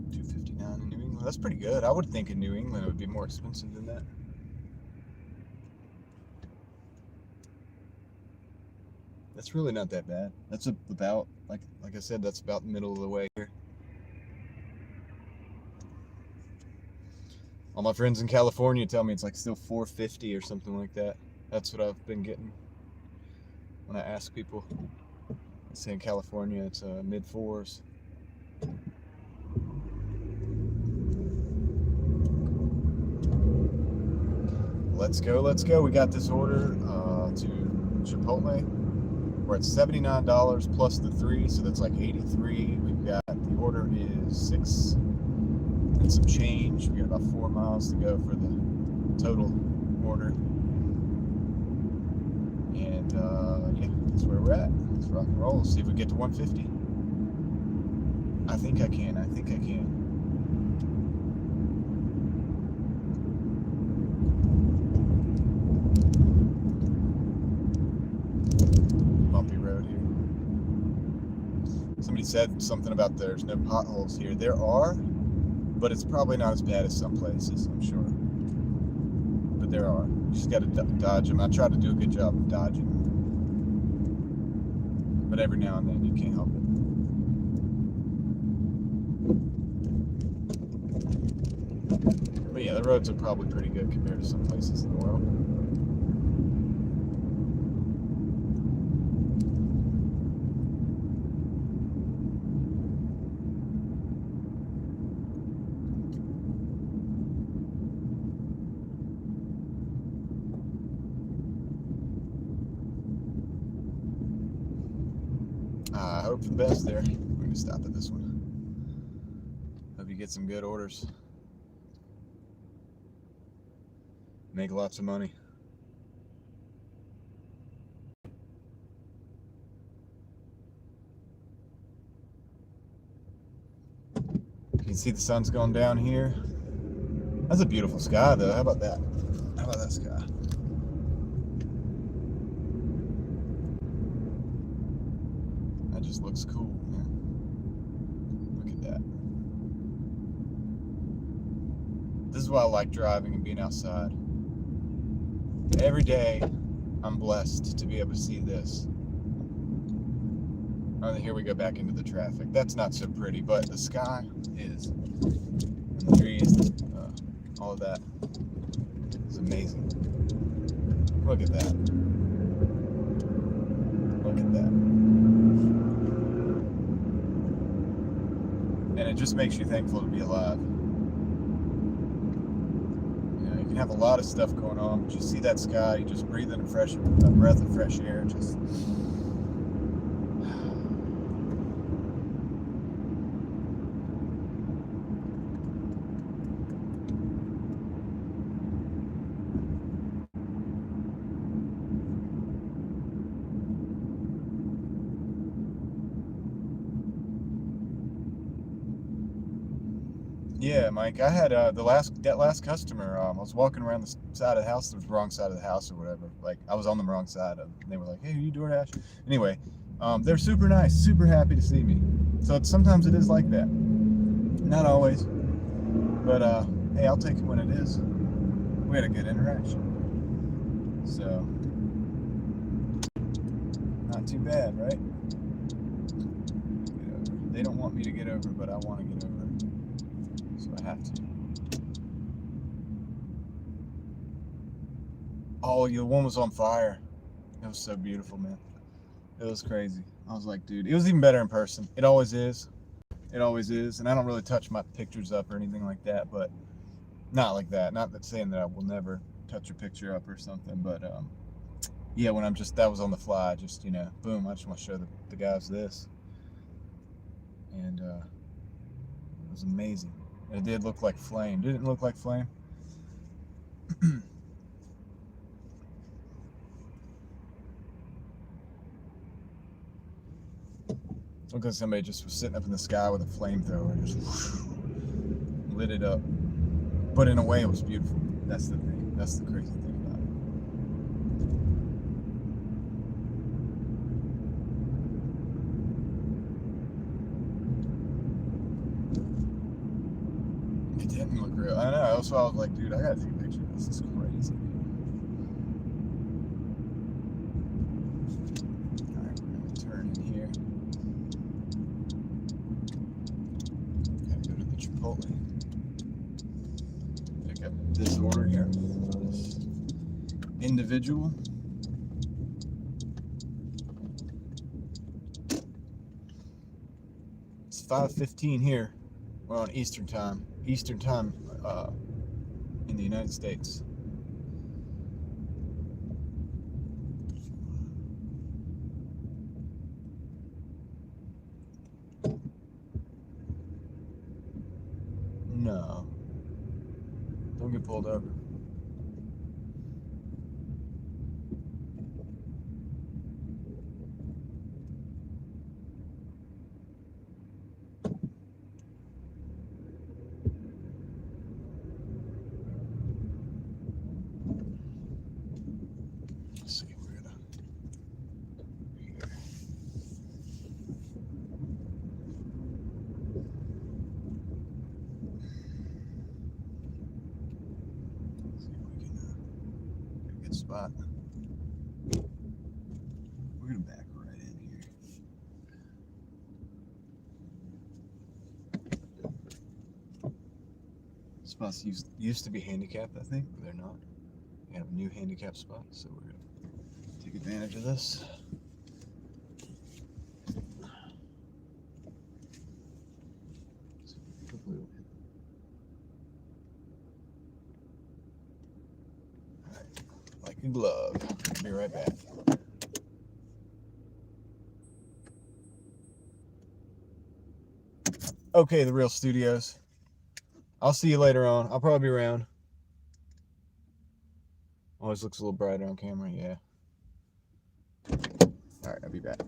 $2.59 in New England. That's pretty good. I would think in New England it would be more expensive than that. That's really not that bad. That's about, like I said, that's about the middle of the way here. All my friends in California tell me it's like still $4.50 or something like that. That's what I've been getting when I ask people. I say in California it's mid-4s. Let's go, let's go. We got this order to Chipotle. We're at $79 plus the 3, so that's like 83. We've got, the order is 6 and some change. We got about 4 miles to go for the total order. And yeah, that's where we're at. Let's rock and roll. See if we get to 150. I think I can. said something about there's no potholes here. There are, but it's probably not as bad as some places, I'm sure. But there are. You just got to dodge them. I try to do a good job of dodging them. But every now and then you can't help it. But yeah, the roads are probably pretty good compared to some places in the world. I hope for the best there. We're going to stop at this one. Hope you get some good orders. Make lots of money. You can see the sun's going down here. That's a beautiful sky though. How about that? How about that sky? That just looks cool, man. Look at that. This is why I like driving and being outside. Every day, I'm blessed to be able to see this. Oh, here we go back into the traffic. That's not so pretty, but the sky is. And the trees, all of that. It's amazing. Look at that. Look at that. And it just makes you thankful to be alive. You can have a lot of stuff going on, but you see that sky, you just breathe in a breath of fresh air. Just yeah, Mike. I had that last customer. I was walking around the side of the house. It was the wrong side of the house or whatever. Like I was on the wrong side. And they were like, "Hey, are you Doordash?" Anyway, they're super nice, super happy to see me. So sometimes it is like that. Not always, but hey, I'll take it when it is. We had a good interaction. So not too bad, right? They don't want me to get over, but I want to get over. So I have to. Oh, the one was on fire. It was so beautiful, man. It was crazy. I was like, dude, it was even better in person. It always is. It always is. And I don't really touch my pictures up or anything like that, but not like that. Not that saying that I will never touch a picture up or something, but yeah, when that was on the fly, just, boom, I just want to show the guys this. And it was amazing. It did look like flame. Didn't it look like flame? Looked like somebody just was sitting up in the sky with a flamethrower and just lit it up. But in a way, it was beautiful. That's the thing. That's the crazy thing about it. It didn't look real. I know. That's why I was like, dude, I gotta take a picture of this. This is crazy. Alright, we're gonna turn in here. Gotta go to the Chipotle. Pick up this order here. This individual. It's 5:15 here. We're on Eastern time. Eastern time in the United States. No. Don't get pulled over. Let's see, we're gonna here. good spot. We're gonna back right in here. Spots used to be handicapped, I think, but they're not. We have a new handicap spot, so we're gonna take advantage of this. Alright, like a glove. Be right back. Okay, the real studios. I'll see you later on. I'll probably be around. Always looks a little brighter on camera, yeah. Alright, I'll be back.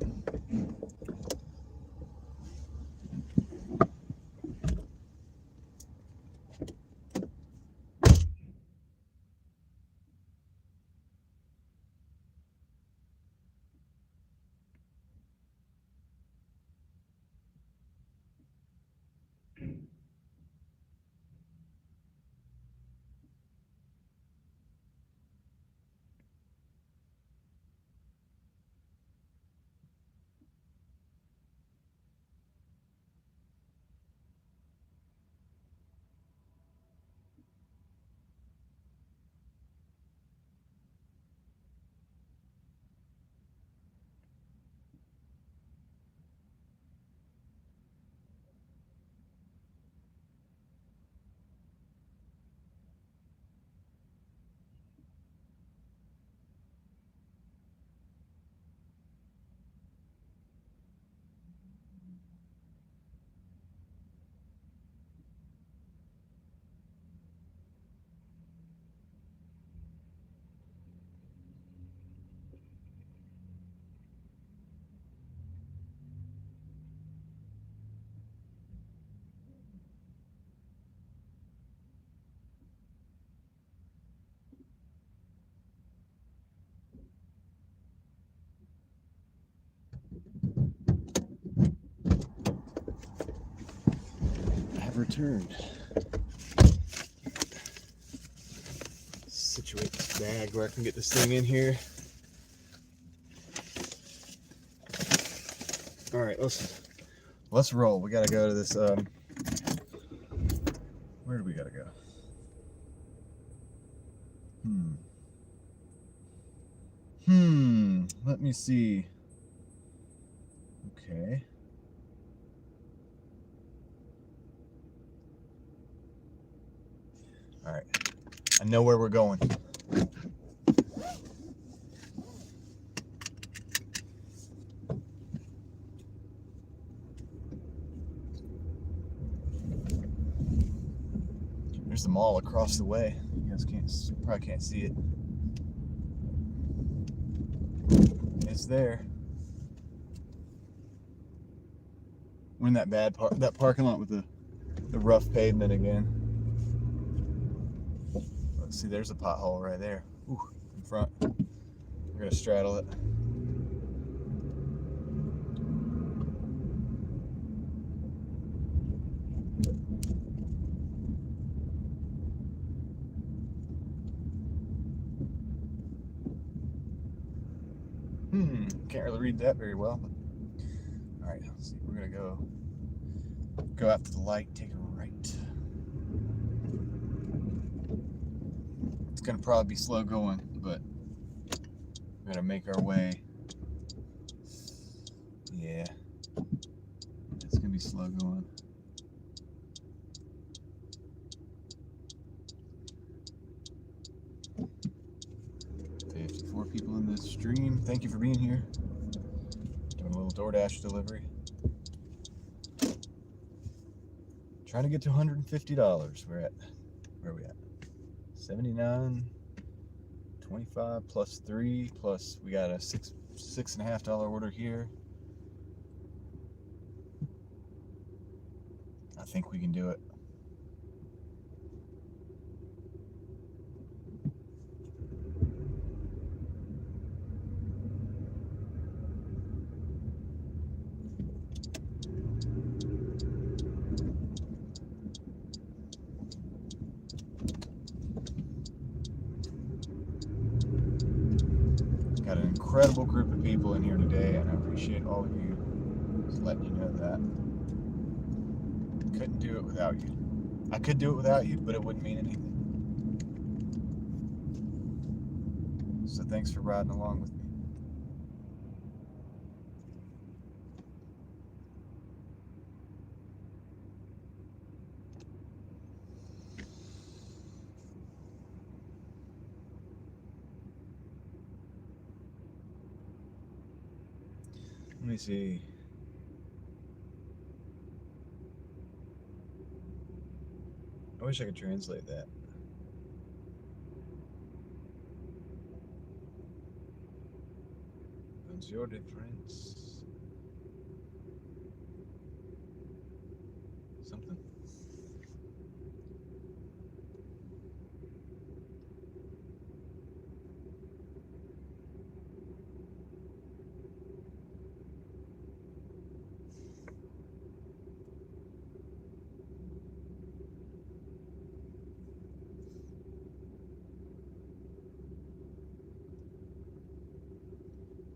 I've returned. Situate this bag where I can get this thing in here. Alright, let's roll. We gotta go to this, where do we gotta go? Let me see. Okay. Alright. I know where we're going. There's the mall across the way. You guys probably can't see it. It's there. We're in that that parking lot with the rough pavement again. Let's see, there's a pothole right there. Ooh, in front. We're gonna straddle it. Can't really read that very well. But... all right, let's see. We're gonna go out to the light, take a right. It's gonna probably be slow going, but we're gonna make our way. Yeah, it's gonna be slow going. Four people in this stream. Thank you for being here. Doing a little Doordash delivery. Trying to get to $150. Where are we at? 79.25 plus 3 plus we got a $6.50 order here. I think we can do it. incredible group of people in here today, and I appreciate all of you. Just letting you know that. Couldn't do it without you. I could do it without you, but it wouldn't mean anything. So thanks for riding along with me. Let me see. I wish I could translate that. What's your difference? Something.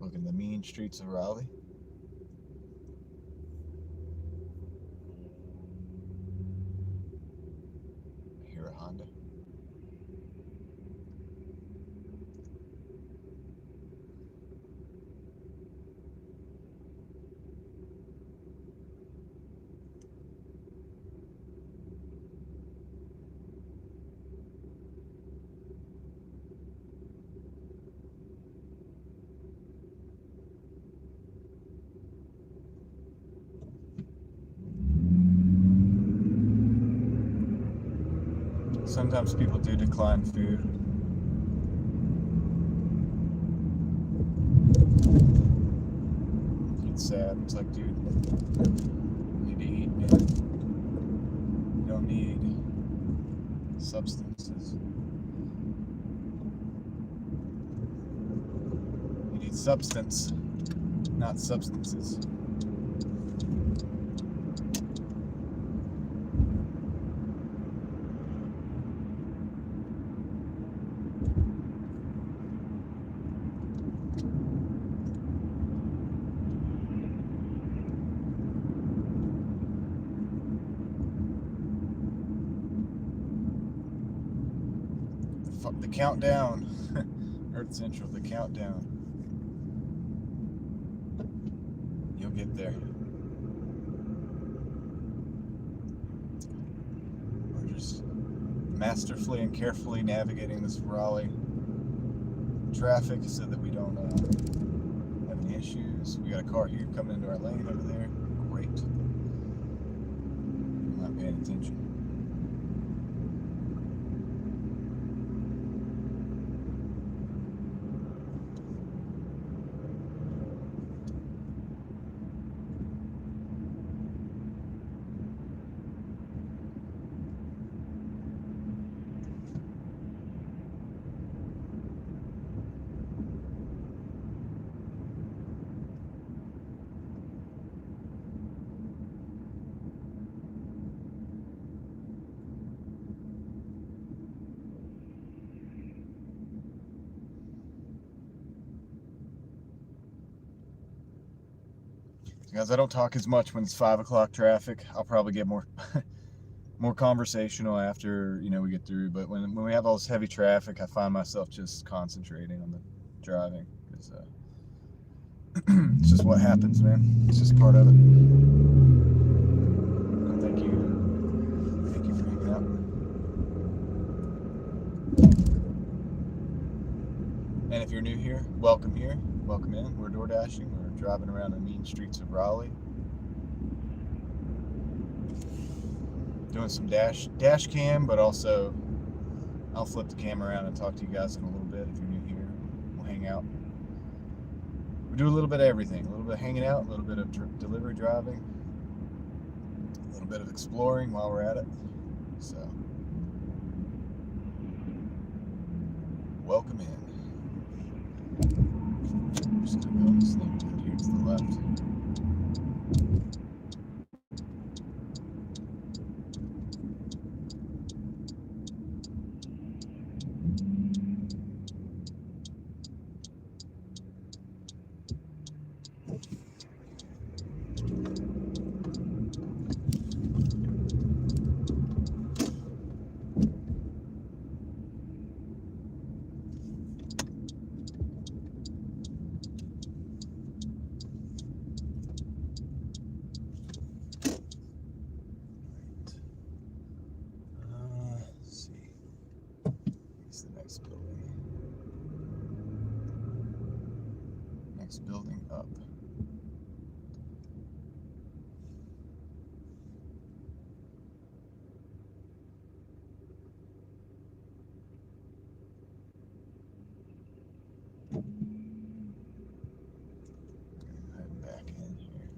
Looking the mean streets of Raleigh. I hear a Honda. Sometimes people do decline food. It's sad. It's like, dude, you need to eat, man. You don't need substances. You need substance, not substances. The countdown. Earth Central, the countdown. You'll get there. We're just masterfully and carefully navigating this Raleigh traffic so that we don't have any issues. We got a car here coming into our lane over there. Great. I'm not paying attention. Guys, I don't talk as much when it's 5 o'clock traffic. I'll probably get more more conversational after, you know, we get through. But when we have all this heavy traffic, I find myself just concentrating on the driving. Because it's just what happens, man. It's just part of it. Thank you for hanging out. And if you're new here, welcome here. Welcome in. We're Doordashing. We're driving around the mean streets of Raleigh. Doing some dash cam, but also I'll flip the camera around and talk to you guys in a little bit. If you're new here, we'll hang out. We do a little bit of everything. A little bit of hanging out, a little bit of delivery driving, a little bit of exploring while we're at it. So, welcome in. I'm just going to go in this neighborhood here to the left. It's building up. Head back in here.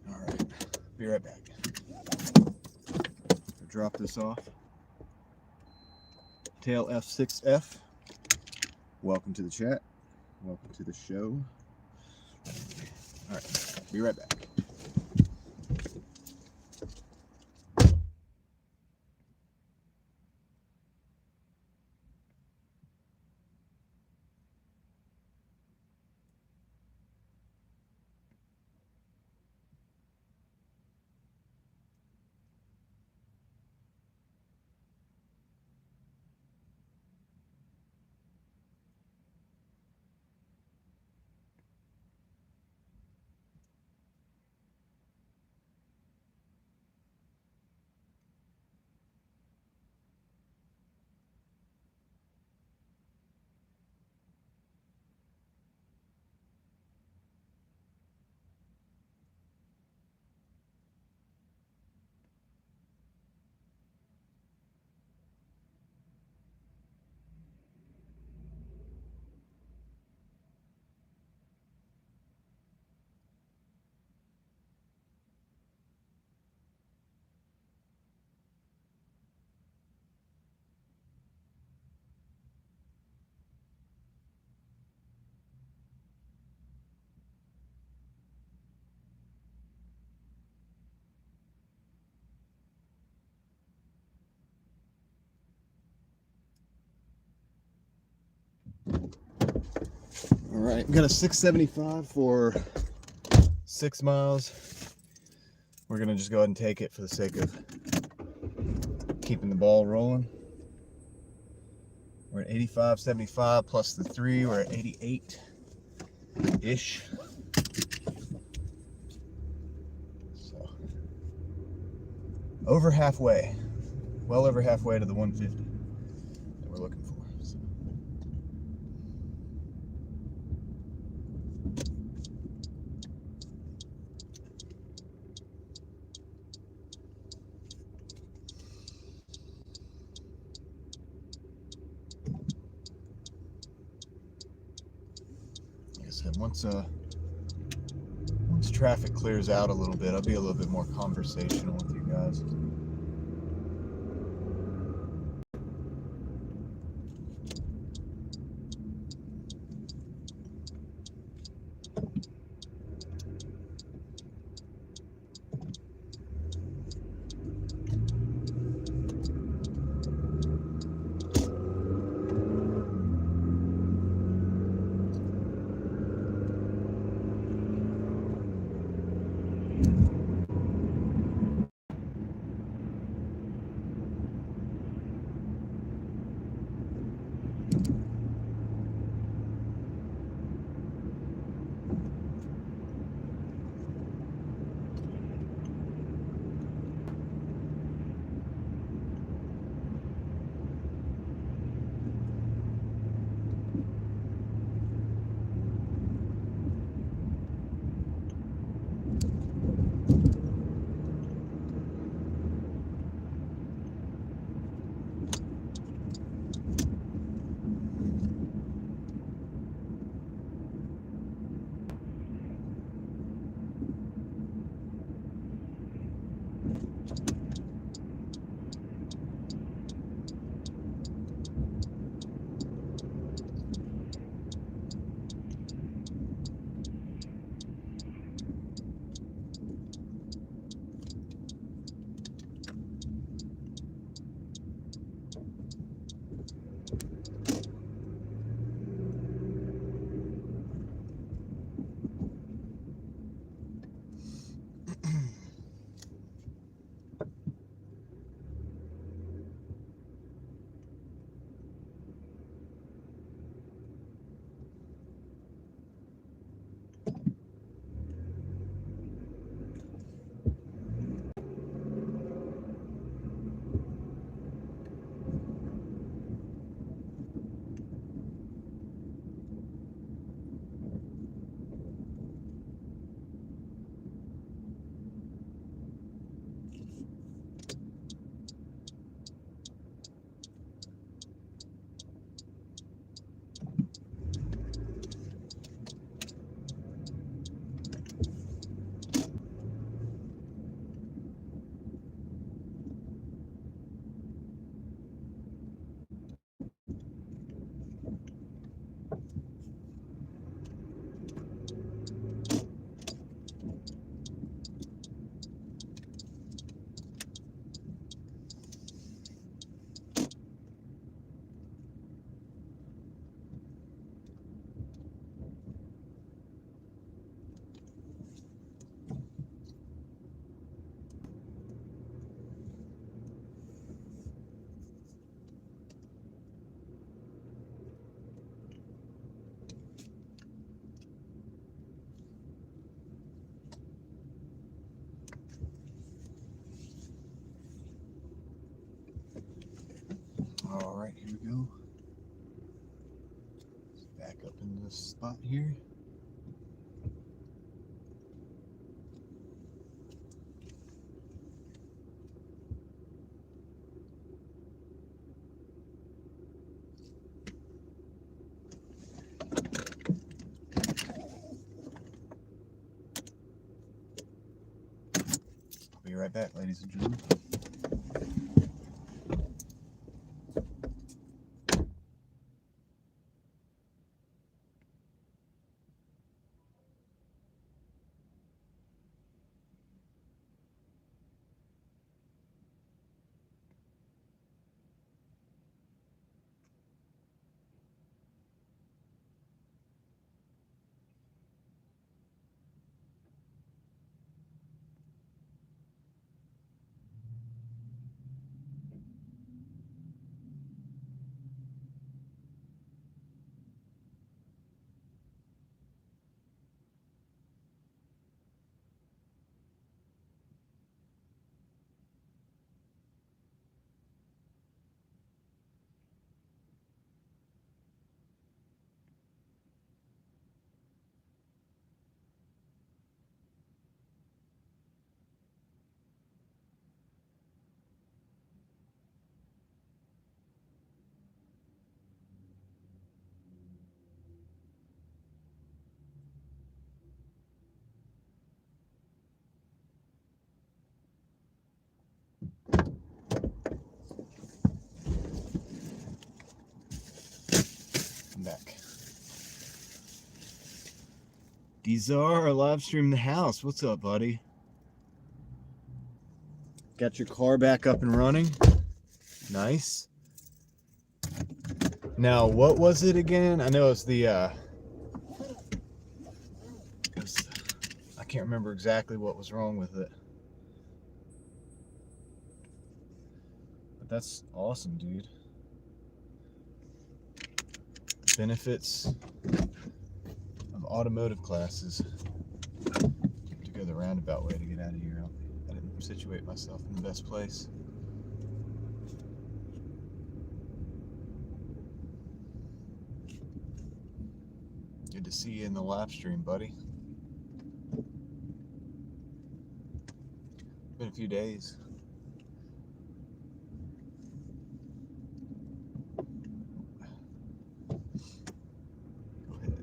All right, be right back. Drop this off. Tail F6F. Welcome to the chat. Welcome to the show. All right, be right back. All right, got a 675 for 6 miles. We're gonna just go ahead and take it for the sake of keeping the ball rolling. We're at 85.75 plus the 3, we're at 88-ish. So, over halfway, well over halfway to the 150 that we're looking for. So. Like I said, once traffic clears out a little bit, I'll be a little bit more conversational with you guys. right, here we go. Let's back up into this spot here. I'll be right back, ladies and gentlemen. I'm back. Dezar, live stream the house. What's up, buddy? Got your car back up and running. Nice. Now, what was it again? I know it's the I can't remember exactly what was wrong with it. But that's awesome, dude. Benefits of automotive classes. To go the roundabout way to get out of here. I didn't situate myself in the best place. Good to see you in the live stream, buddy. Been a few days. Go ahead.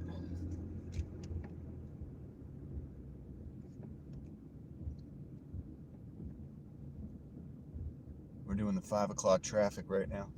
We're doing the 5 o'clock traffic right now.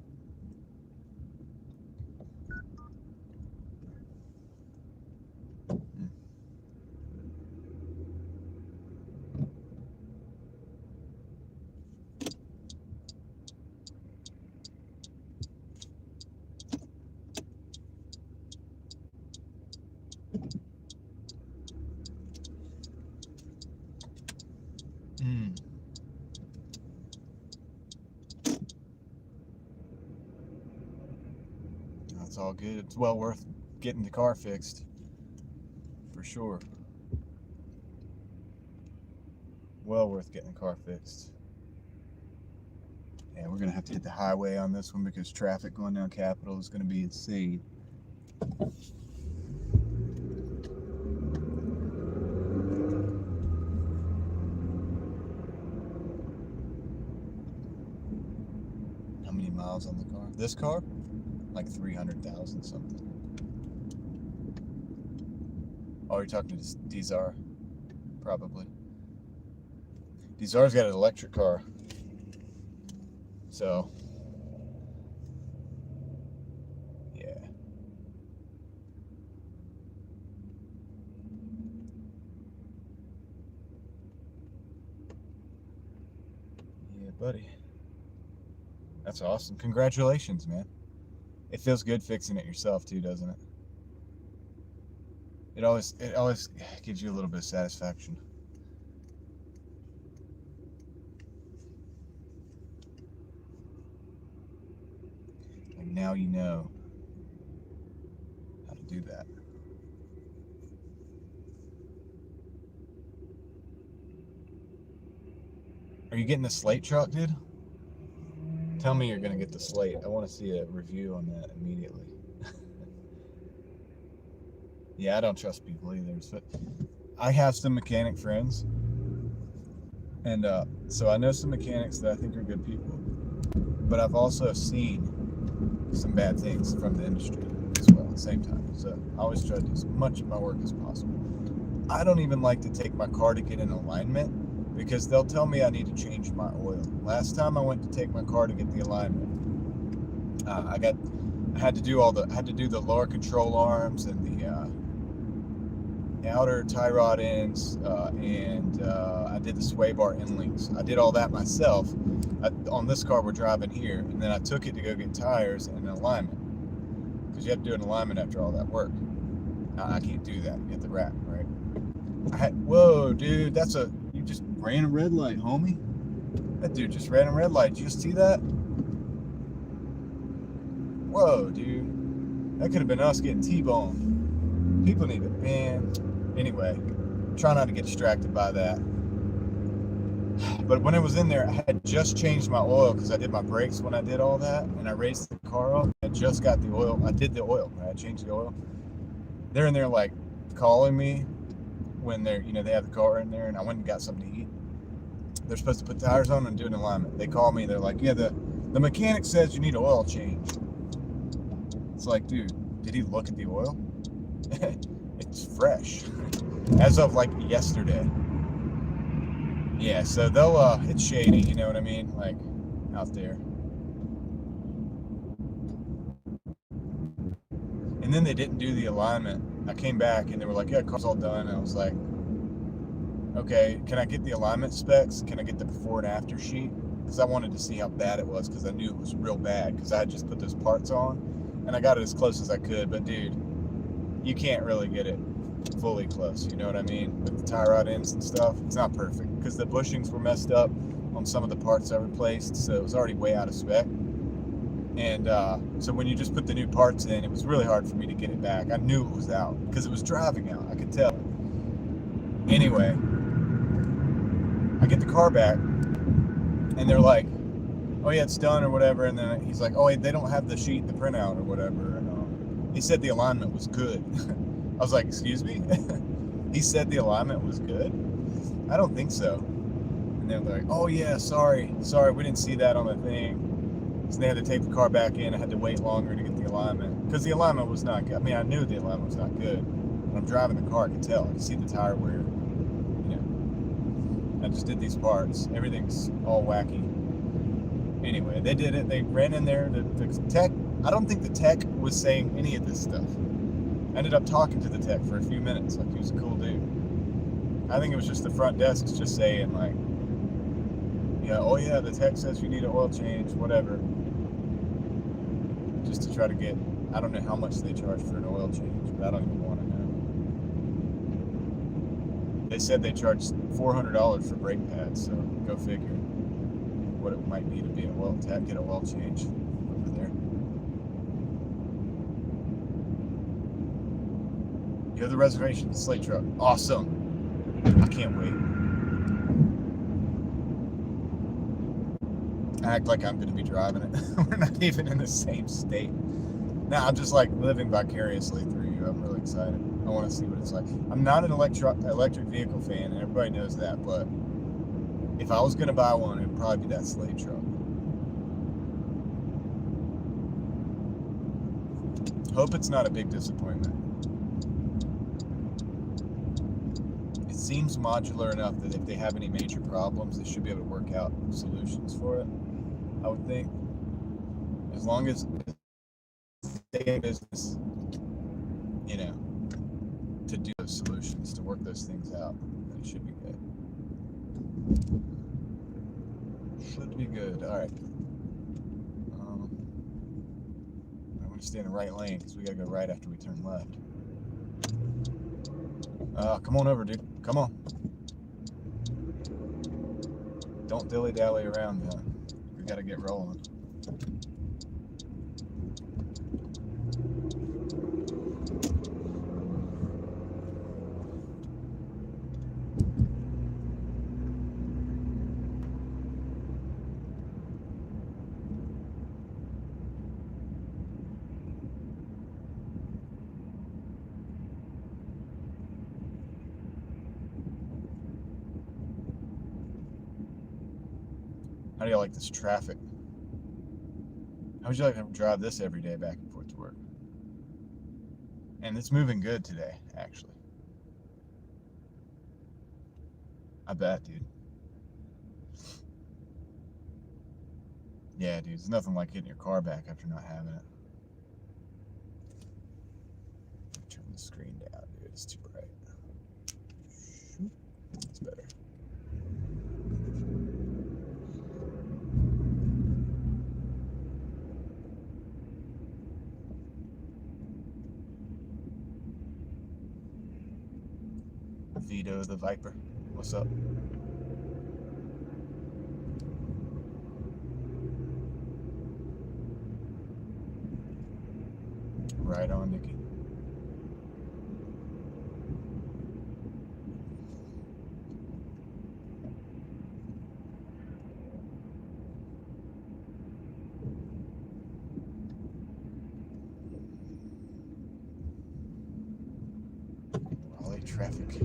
That's all good. It's well worth getting the car fixed. For sure. Well worth getting the car fixed. Yeah, we're going to have to hit the highway on this one because traffic going down Capitol is going to be insane. How many miles on the car? This car? Like 300,000 something. Oh, you're talking to Dezar? Probably. Dezar's got an electric car. So, yeah. Yeah, buddy. That's awesome. Congratulations, man. It feels good fixing it yourself too, doesn't it? It always gives you a little bit of satisfaction. Like now you know how to do that. Are you getting the slate truck, dude? Tell me you're going to get the slate. I want to see a review on that immediately. Yeah, I don't trust people either. So I have some mechanic friends, and so I know some mechanics that I think are good people. But I've also seen some bad things from the industry as well at the same time. So I always try to do as much of my work as possible. I don't even like to take my car to get an alignment because they'll tell me I need to change my oil. Last time I went to take my car to get the alignment, I had to do the lower control arms and the outer tie rod ends, and I did the sway bar end links. I did all that myself. On this car we're driving here, and then I took it to go get tires and an alignment because you have to do an alignment after all that work. I can't do that. Get the wrap right. Whoa, dude, you just ran a red light, homie. That dude just ran a red light. Did you see that? Whoa, dude, that could have been us getting T-boned. People need it, man. Anyway, try not to get distracted by that. But when I was in there, I had just changed my oil because I did my brakes when I did all that, and I raised the car up. I just got the oil. I did the oil. Right? I changed the oil. They're in there like calling me when they have the car in there, and I went and got something to eat. They're supposed to put tires on and do an alignment. They call me. They're like, yeah, the mechanic says you need an oil change. It's like, dude, did he look at the oil? It's fresh as of like yesterday. Yeah, so they'll it's shady, you know what I mean, like out there. And then they didn't do the alignment. I came back and they were like, yeah, car's all done. And I was like, okay, can I get the alignment specs? Can I get the before and after sheet? Because I wanted to see how bad it was, because I knew it was real bad because I had just put those parts on and I got it as close as I could. But dude, you can't really get it fully close, you know what I mean, with the tie rod ends and stuff. It's not perfect because the bushings were messed up on some of the parts I replaced, so it was already way out of spec. And so when you just put the new parts in, it was really hard for me to get it back. I knew it was out because it was driving out, I could tell. Anyway, I get the car back and they're like, oh yeah, it's done or whatever. And then he's like, oh wait, they don't have the sheet, the printout or whatever. And he said the alignment was good. I was like, excuse me? He said the alignment was good? I don't think so. And they're like, oh yeah, sorry, we didn't see that on the thing. So they had to take the car back in. I had to wait longer to get the alignment because the alignment was not good. I mean, I knew the alignment was not good. When I'm driving the car, I could tell. I could see the tire wear. You know, I just did these parts. Everything's all wacky. Anyway, they did it. They ran in there to fix the tech. I don't think the tech was saying any of this stuff. I ended up talking to the tech for a few minutes. Like, he was a cool dude. I think it was just the front desk just saying, like, yeah, oh yeah, the tech says you need an oil change, whatever. Just to try to get, I don't know how much they charge for an oil change, but I don't even want to know. They said they charged $400 for brake pads, so go figure what it might be to be an oil tech, get an oil change over there. You have the reservation, the slate truck. Awesome. I can't wait. I act like I'm going to be driving it. We're not even in the same state. Now I'm just like living vicariously through you. I'm really excited. I want to see what it's like. I'm not an electric vehicle fan, and everybody knows that, but if I was going to buy one, it would probably be that slate truck. Hope it's not a big disappointment. It seems modular enough that if they have any major problems, they should be able to work out solutions for it, I would think. As long as they stay in business, you know, to do those solutions, to work those things out, then it should be good. Should be good. All right. I'm going to stay in the right lane because we got to go right after we turn left. Come on over, dude. Come on. Don't dilly-dally around, though. We got to get rolling. How do you like this traffic? How would you like to drive this every day back and forth to work? And it's moving good today, actually. I bet, dude. Yeah, dude, it's nothing like getting your car back after not having it. Turn the screen down, dude. It's too bright. That's better. Vito the Viper. What's up? Right on, Nikki. Raleigh traffic.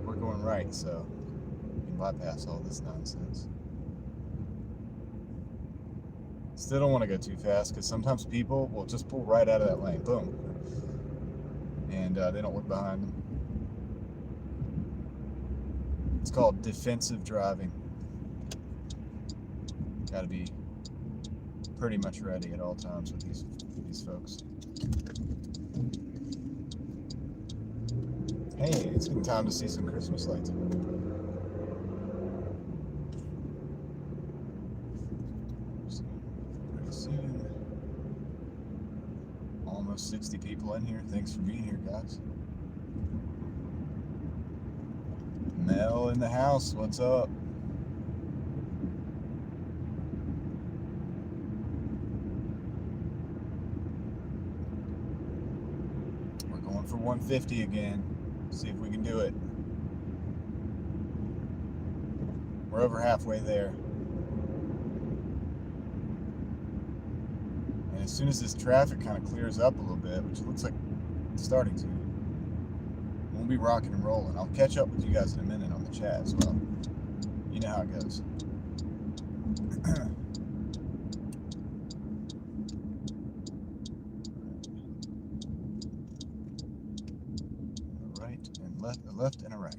We're going right, so we can bypass all this nonsense. Still don't want to go too fast because sometimes people will just pull right out of that lane. Boom. And they don't look behind them. It's called defensive driving. Got to be pretty much ready at all times with these folks. Hey, it's getting time to see some Christmas lights. Pretty soon. Almost 60 people in here. Thanks for being here, guys. Mel in the house. What's up? We're going for 150 again. See if we can do it. We're over halfway there. And as soon as this traffic kind of clears up a little bit, which it looks like it's starting to, we'll be rocking and rolling. I'll catch up with you guys in a minute on the chat as well. You know how it goes. A left and a right.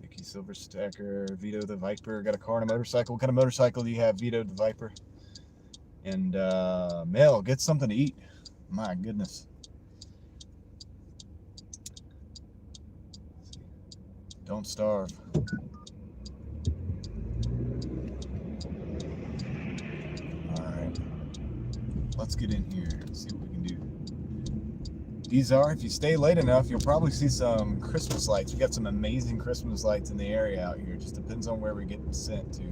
Vicky Silver Stacker, Vito the Viper, got a car and a motorcycle. What kind of motorcycle do you have, Vito the Viper? And Mel, get something to eat. My goodness. Don't starve. Alright. Let's get in here and see what we can do. These are, if you stay late enough, you'll probably see some Christmas lights. We got some amazing Christmas lights in the area out here. Just depends on where we get sent to.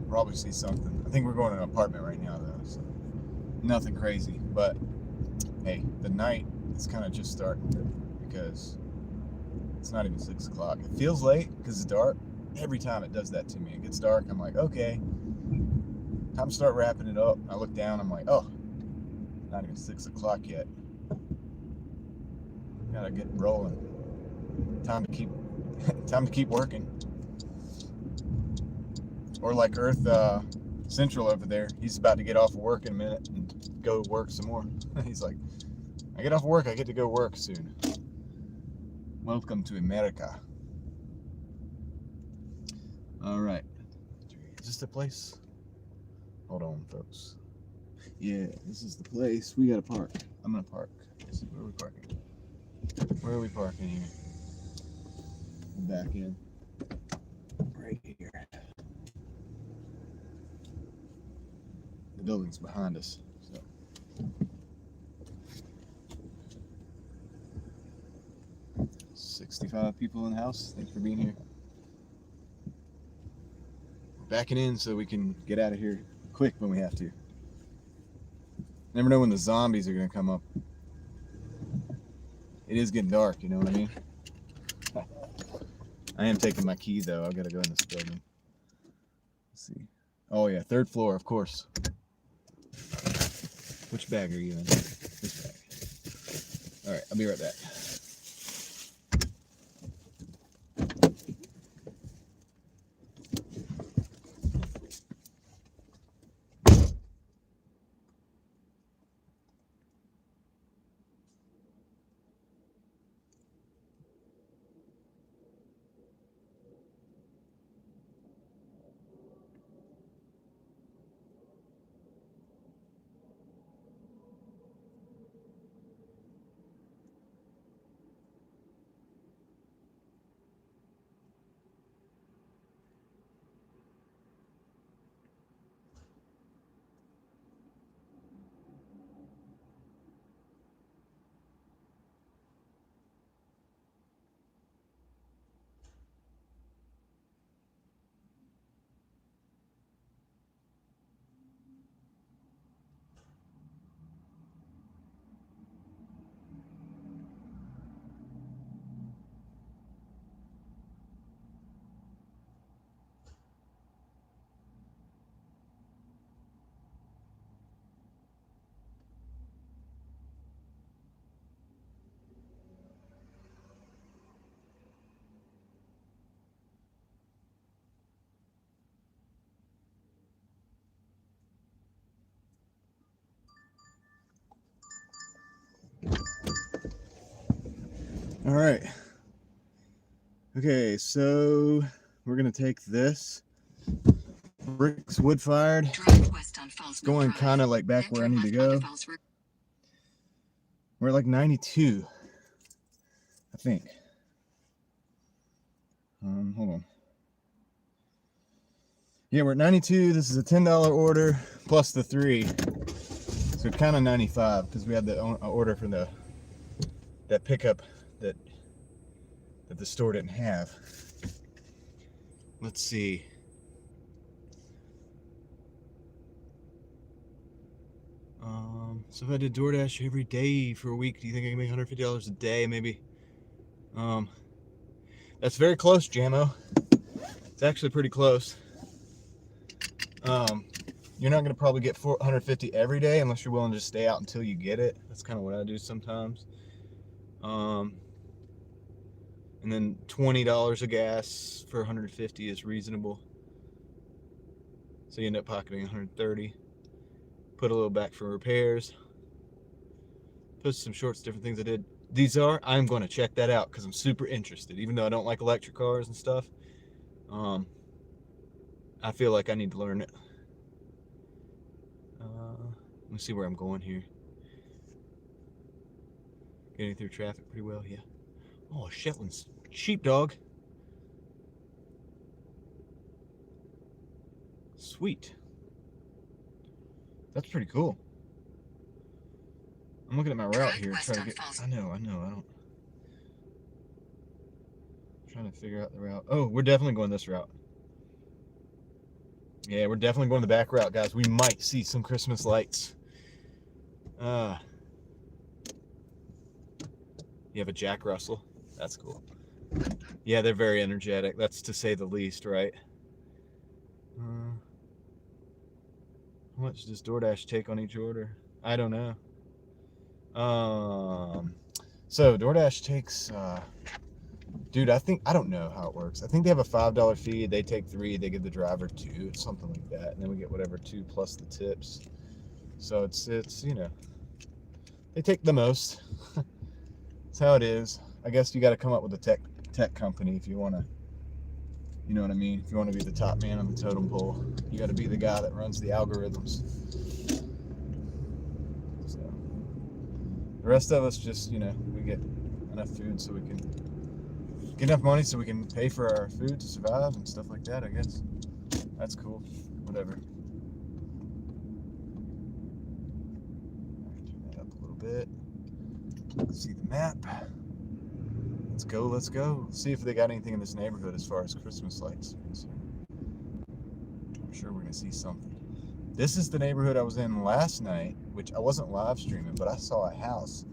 Probably see something. I think we're going to an apartment right now though, so nothing crazy. But hey, the night is kind of just starting because it's not even 6 o'clock. It feels late because it's dark. Every time it does that to me. It gets dark, I'm like, okay, time to start wrapping it up. I look down, I'm like, oh, not even 6 o'clock yet. Gotta get rolling. Time to keep working. Or like Earth Central over there, he's about to get off of work in a minute and go work some more. He's like, I get off of work, I get to go work soon. Welcome to America. All right. Is this the place? Hold on, folks. Yeah, this is the place. We gotta park. I'm gonna park. Let's see, where are we parking? Where are we parking here? Back in. Right here. The building's behind us. So. $65 people in the house. Thanks for being here. We're backing in so we can get out of here quick when we have to. Never know when the zombies are gonna come up. It is getting dark, you know what I mean? I am taking my key though. I've got to go in this building. Let's see. Oh yeah, 3rd floor, of course. Which bag are you in? This bag. All right, I'll be right back. All right. Okay, so we're gonna take this bricks wood fired. It's going kind of like back where I need to go. We're at like 92, I think. Hold on. Yeah, we're at 92. This is a $10 order plus the 3, so kind of 95 because we had the order for that pickup that the store didn't have. Let's see. So if I did Doordash every day for a week, do you think I can make $150 a day? Maybe. That's very close, Jamo. It's actually pretty close. You're not gonna probably get 450 every day unless you're willing to just stay out until you get it. That's kind of what I do sometimes. And then $20 of gas for 150 is reasonable. So you end up pocketing 130. Put a little back for repairs. Post some shorts, different things I did. I'm going to check that out because I'm super interested. Even though I don't like electric cars and stuff, I feel like I need to learn it. Let me see where I'm going here. Getting through traffic pretty well, yeah. Oh, Shetland's sheepdog. Sweet. That's pretty cool. I'm looking at my route here, trying to get. I know. I don't. I'm trying to figure out the route. Oh, we're definitely going this route. Yeah, we're definitely going the back route, guys. We might see some Christmas lights. You have a Jack Russell. That's cool. Yeah, they're very energetic. That's to say the least, right? How much does Doordash take on each order? I don't know. So Doordash takes, dude, I don't know how it works. I think they have a $5 fee. They take 3. They give the driver 2, something like that, and then we get whatever 2 plus the tips. So it's you know, they take the most. That's how it is. I guess you got to come up with a tech company if you want to. You know what I mean? If you want to be the top man on the totem pole, you got to be the guy that runs the algorithms. So the rest of us just, you know, we get enough food so we can get enough money so we can pay for our food to survive and stuff like that, I guess. That's cool. Whatever. Turn that up a little bit. Let's see the map. Let's go. See if they got anything in this neighborhood as far as Christmas lights are concerned. I'm sure we're gonna see something. This is the neighborhood I was in last night, which I wasn't live streaming, but I saw a house.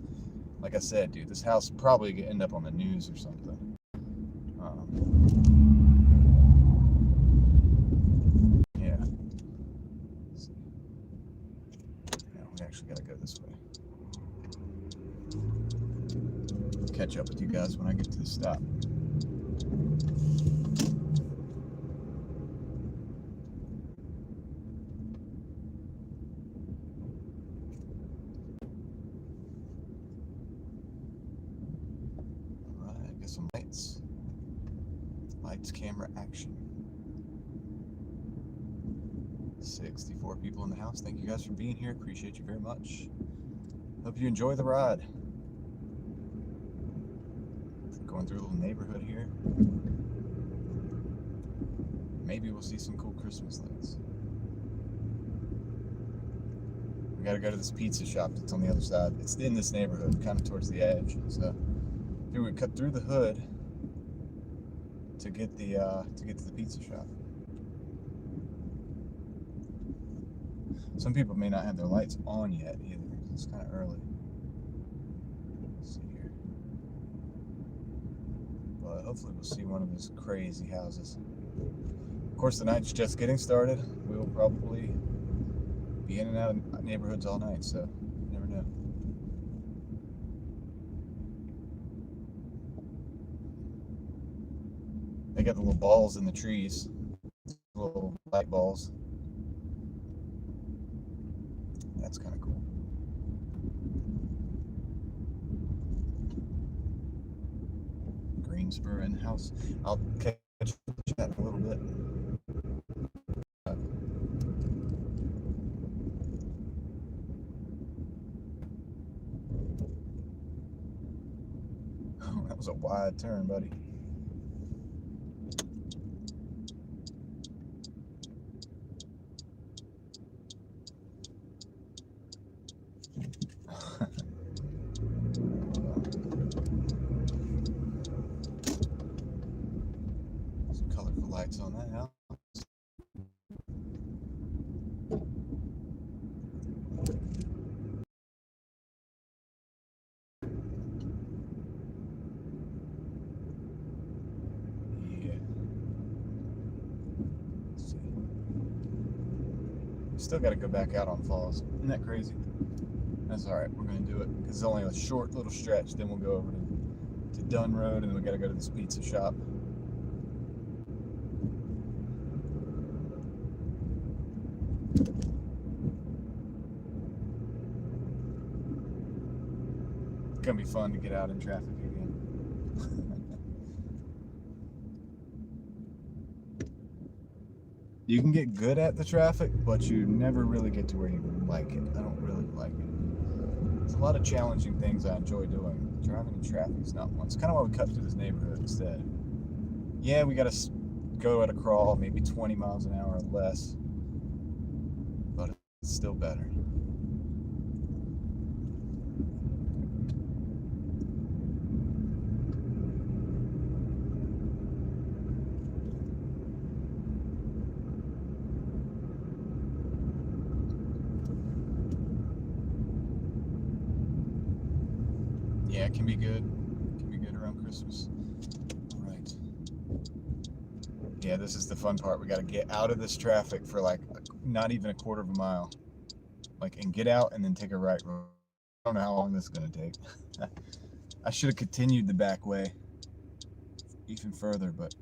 Like I said, dude, this house probably could end up on the news or something. Yeah. Now we actually gotta go this way. Catch up with you guys when I get to the stop. Alright, get some lights. Lights, camera, action. 64 people in the house. Thank you guys for being here. Appreciate you very much. Hope you enjoy the ride. Going through a little neighborhood here. Maybe we'll see some cool Christmas lights. We gotta go to this pizza shop that's on the other side. It's in this neighborhood, kind of towards the edge. So we would cut through the hood to get to the pizza shop. Some people may not have their lights on yet either. It's kind of early. Let's see here. But hopefully we'll see one of those crazy houses. Of course, the night's just getting started. We will probably be in and out of neighborhoods all night, so you never know. They got the little balls in the trees, little light balls. That's kind of cool. Greensboro in house. I'll catch that in a little bit. Oh, that was a wide turn, buddy. Some colorful lights on that house. Still got to go back out on Falls. Isn't that crazy? That's all right. We're going to do it because it's only a short little stretch. Then we'll go over to Dunn Road, and then we got to go to this pizza shop. It's going to be fun to get out in traffic again. You can get good at the traffic, but you never really get to where you like it. I don't really like it. There's a lot of challenging things I enjoy doing. Driving in traffic is not one. It's kind of why we cut through this neighborhood instead. Yeah, we got to go at a crawl, maybe 20 miles an hour or less, but it's still better. Yeah, it can be good. It can be good around Christmas. All right. Yeah, this is the fun part. We got to get out of this traffic for like not even a quarter of a mile. Like, and get out and then take a right road. I don't know how long this is going to take. I should have continued the back way even further, but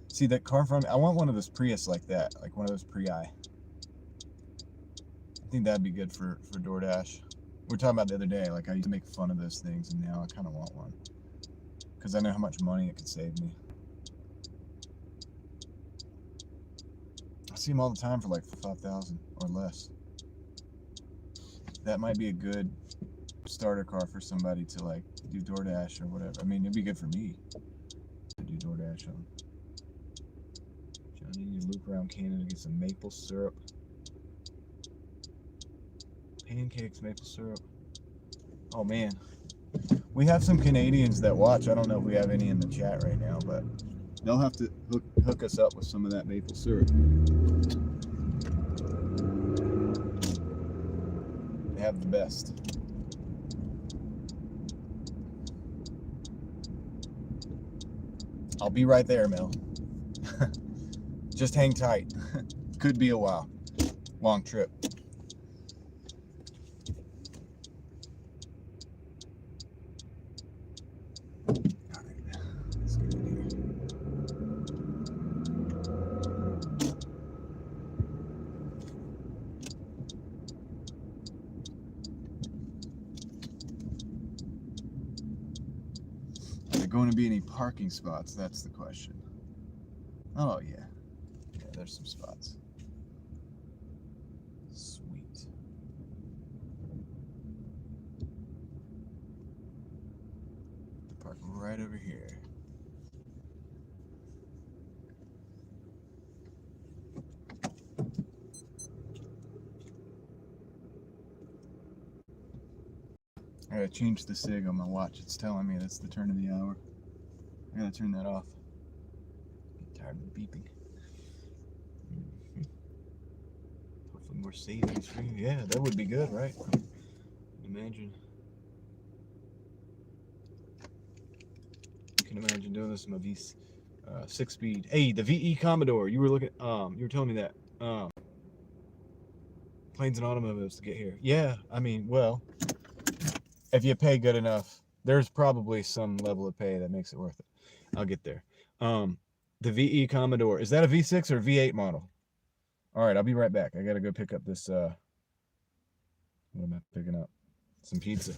see that car in front of me? I want one of those Prius like that, like one of those Prii. I think that'd be good for Doordash. We were talking about the other day, like I used to make fun of those things, and now I kind of want one because I know how much money it could save me. I see them all the time for like $5,000 or less. That might be a good starter car for somebody to like do Doordash or whatever. I mean, it'd be good for me to do Doordash on. Johnny, you loop around Canada, get some maple syrup. Pancakes, maple syrup. Oh man, we have some Canadians that watch. I don't know if we have any in the chat right now, but they'll have to hook us up with some of that maple syrup. They have the best. I'll be right there, Mel. Just hang tight. Could be a while. Long trip. Are there going to be any parking spots? That's the question. Oh, yeah. Yeah, there's some spots. Sweet. Park right over here. I gotta change the sig on my watch. It's telling me that's the turn of the hour. I gotta turn that off. I'm tired of the beeping. Hopefully more savings for you. Yeah, that would be good, right? Imagine. You can imagine doing this in my V6 speed. Hey, the VE Commodore. You were looking. You were telling me that. Planes and automobiles to get here. Yeah, I mean, well, if you pay good enough, there's probably some level of pay that makes it worth it. I'll get there. The VE Commodore. Is that a V6 or V8 model? All right, I'll be right back. I gotta go pick up this. What am I picking up? Some pizza.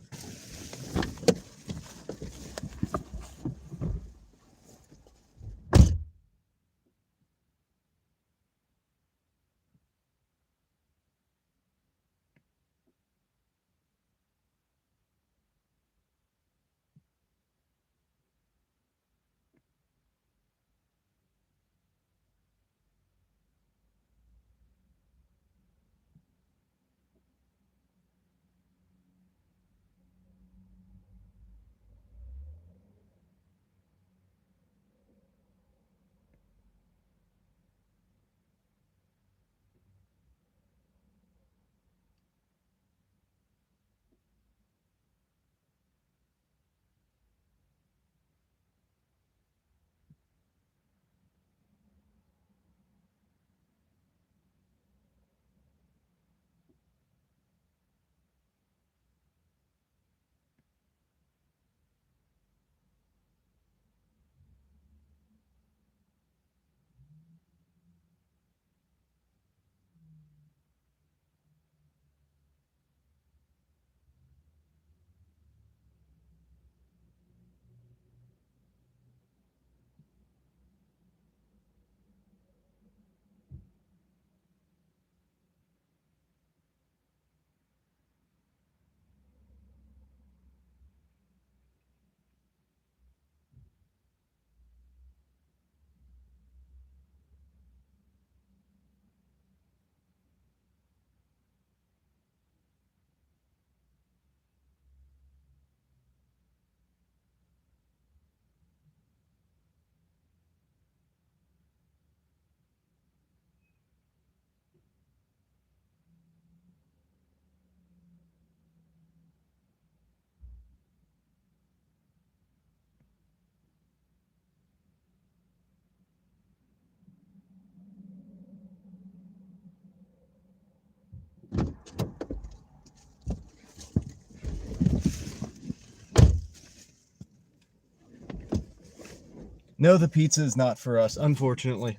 No, the pizza is not for us, unfortunately.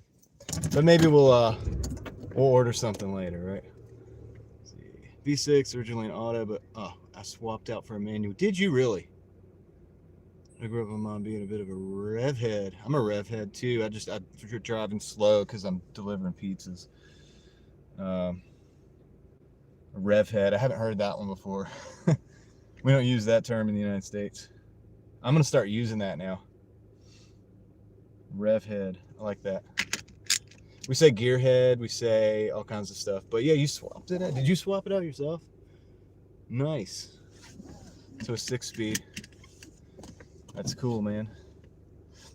But maybe we'll order something later, right? Let's see. V6 originally an auto, but I swapped out for a manual. Did you really? I grew up with my mom being a bit of a rev head. I'm a rev head too. I'm driving slow because I'm delivering pizzas. A rev head. I haven't heard that one before. We don't use that term in the United States. I'm gonna start using that now. Rev head. I like that. We say gearhead. We say all kinds of stuff. But yeah, you swapped it out. Did you swap it out yourself? Nice. So a 6-speed. That's cool, man.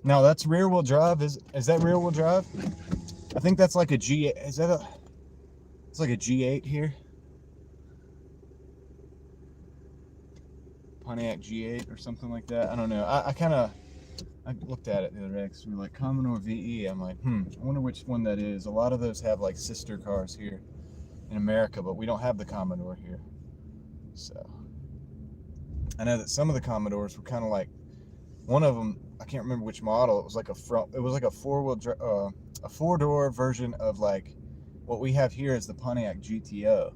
Now that's rear wheel drive. Is that rear wheel drive? I think that's like a G8. Is that a? It's like a G8 here. Pontiac G8 or something like that. I don't know. I I looked at it the other day because we were like Commodore VE. I'm like, I wonder which one that is. A lot of those have like sister cars here in America, but we don't have the Commodore here. So I know that some of the Commodores were kind of like, one of them, I can't remember which model. It was like a a four-door version of like what we have here is the Pontiac GTO,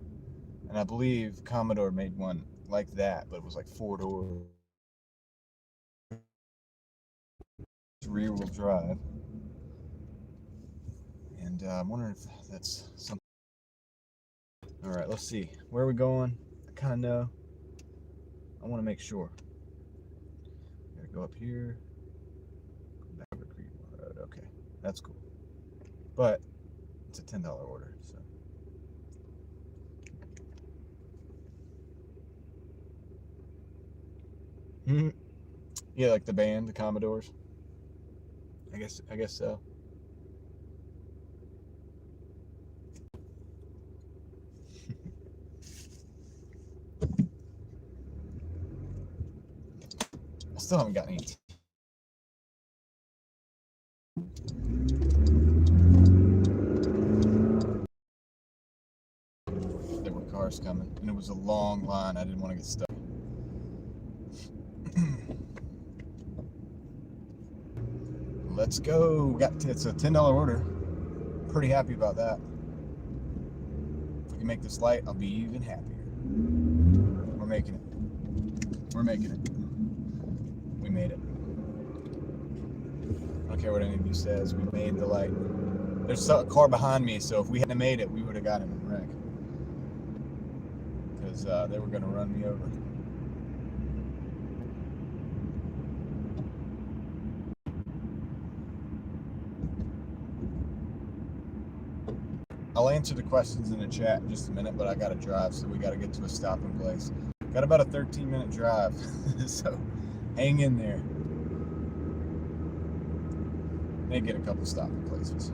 and I believe Commodore made one like that, but it was like four-door, rear-wheel drive. And I'm wondering if that's something. All right, let's see. Where are we going? I kind of know. I want to make sure. Gotta go up here. Back over Creek Road. Okay, that's cool. But it's a $10 order, so. Yeah, like the band, the Commodores. I guess so. I still haven't got any. There were cars coming, and it was a long line. I didn't want to get stuck. Let's go. It's a $10 order. Pretty happy about that. If we can make this light, I'll be even happier. We're making it. We're making it. We made it. I don't care what any of you says. We made the light. There's a car behind me, so if we hadn't made it, we would have got in a wreck. Because they were going to run me over. I'll answer the questions in the chat in just a minute, but I got to drive, so we got to get to a stopping place. Got about a 13-minute drive, so hang in there. May get a couple stopping places.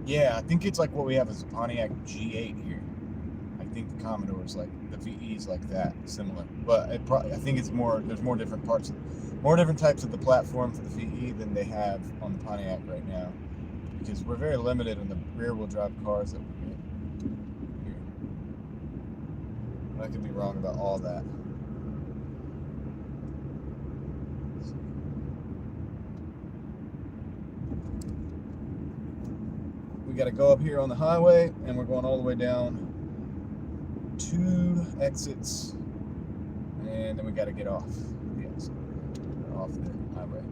Yeah, I think it's like what we have as a Pontiac G8 here. I think the Commodore is like, the VE's like that, similar. But I think it's more, there's more different parts, more different types of the platform for the VE than they have on the Pontiac right now. Because we're very limited in the rear-wheel drive cars that we get here. I could be wrong about all that. We got to go up here on the highway, and we're going all the way down 2 exits, and then we got to get off the exit, off the highway.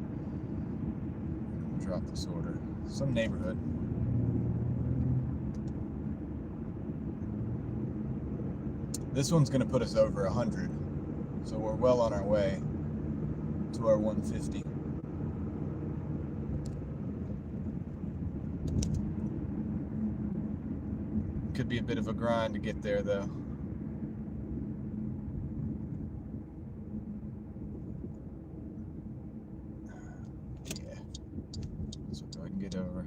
Drop this order. Some neighborhood. This one's going to put us over 100, so we're well on our way to our 150. Could be a bit of a grind to get there, though. Yeah. So go ahead and get over.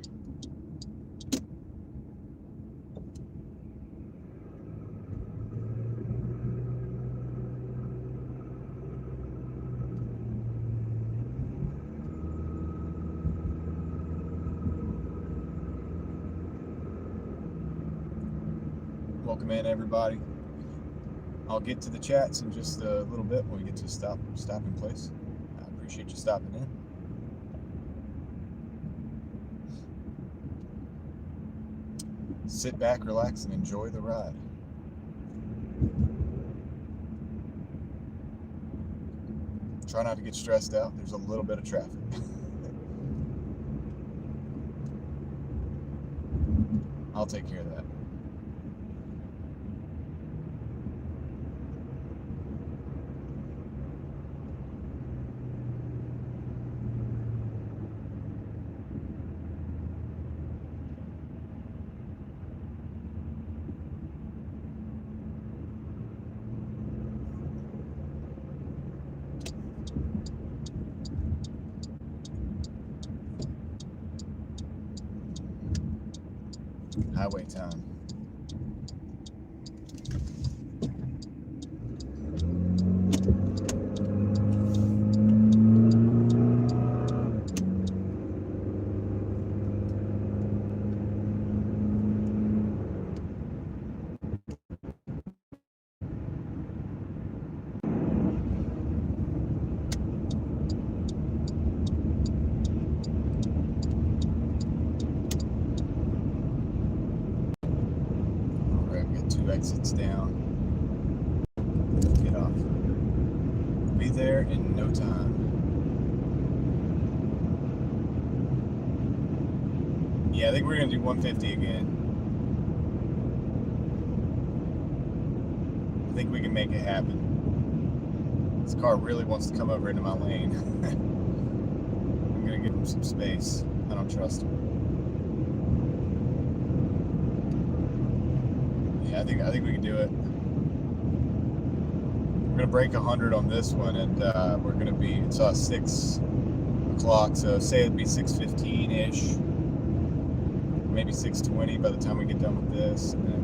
Welcome in, everybody. I'll get to the chats in just a little bit when we get to the stopping place. I appreciate you stopping in. Sit back, relax, and enjoy the ride. Try not to get stressed out. There's a little bit of traffic. I'll take care of that. highway time. Exits down. Get off. Be there in no time. Yeah, I think we're gonna do 150 again. I think we can make it happen. This car really wants to come over into my lane. I'm gonna give him some space. I don't trust him. I think we can do it. We're gonna break 100 on this one, and we're gonna be, it's 6 o'clock, so say it'd be 6:15-ish, maybe 6:20 by the time we get done with this. And then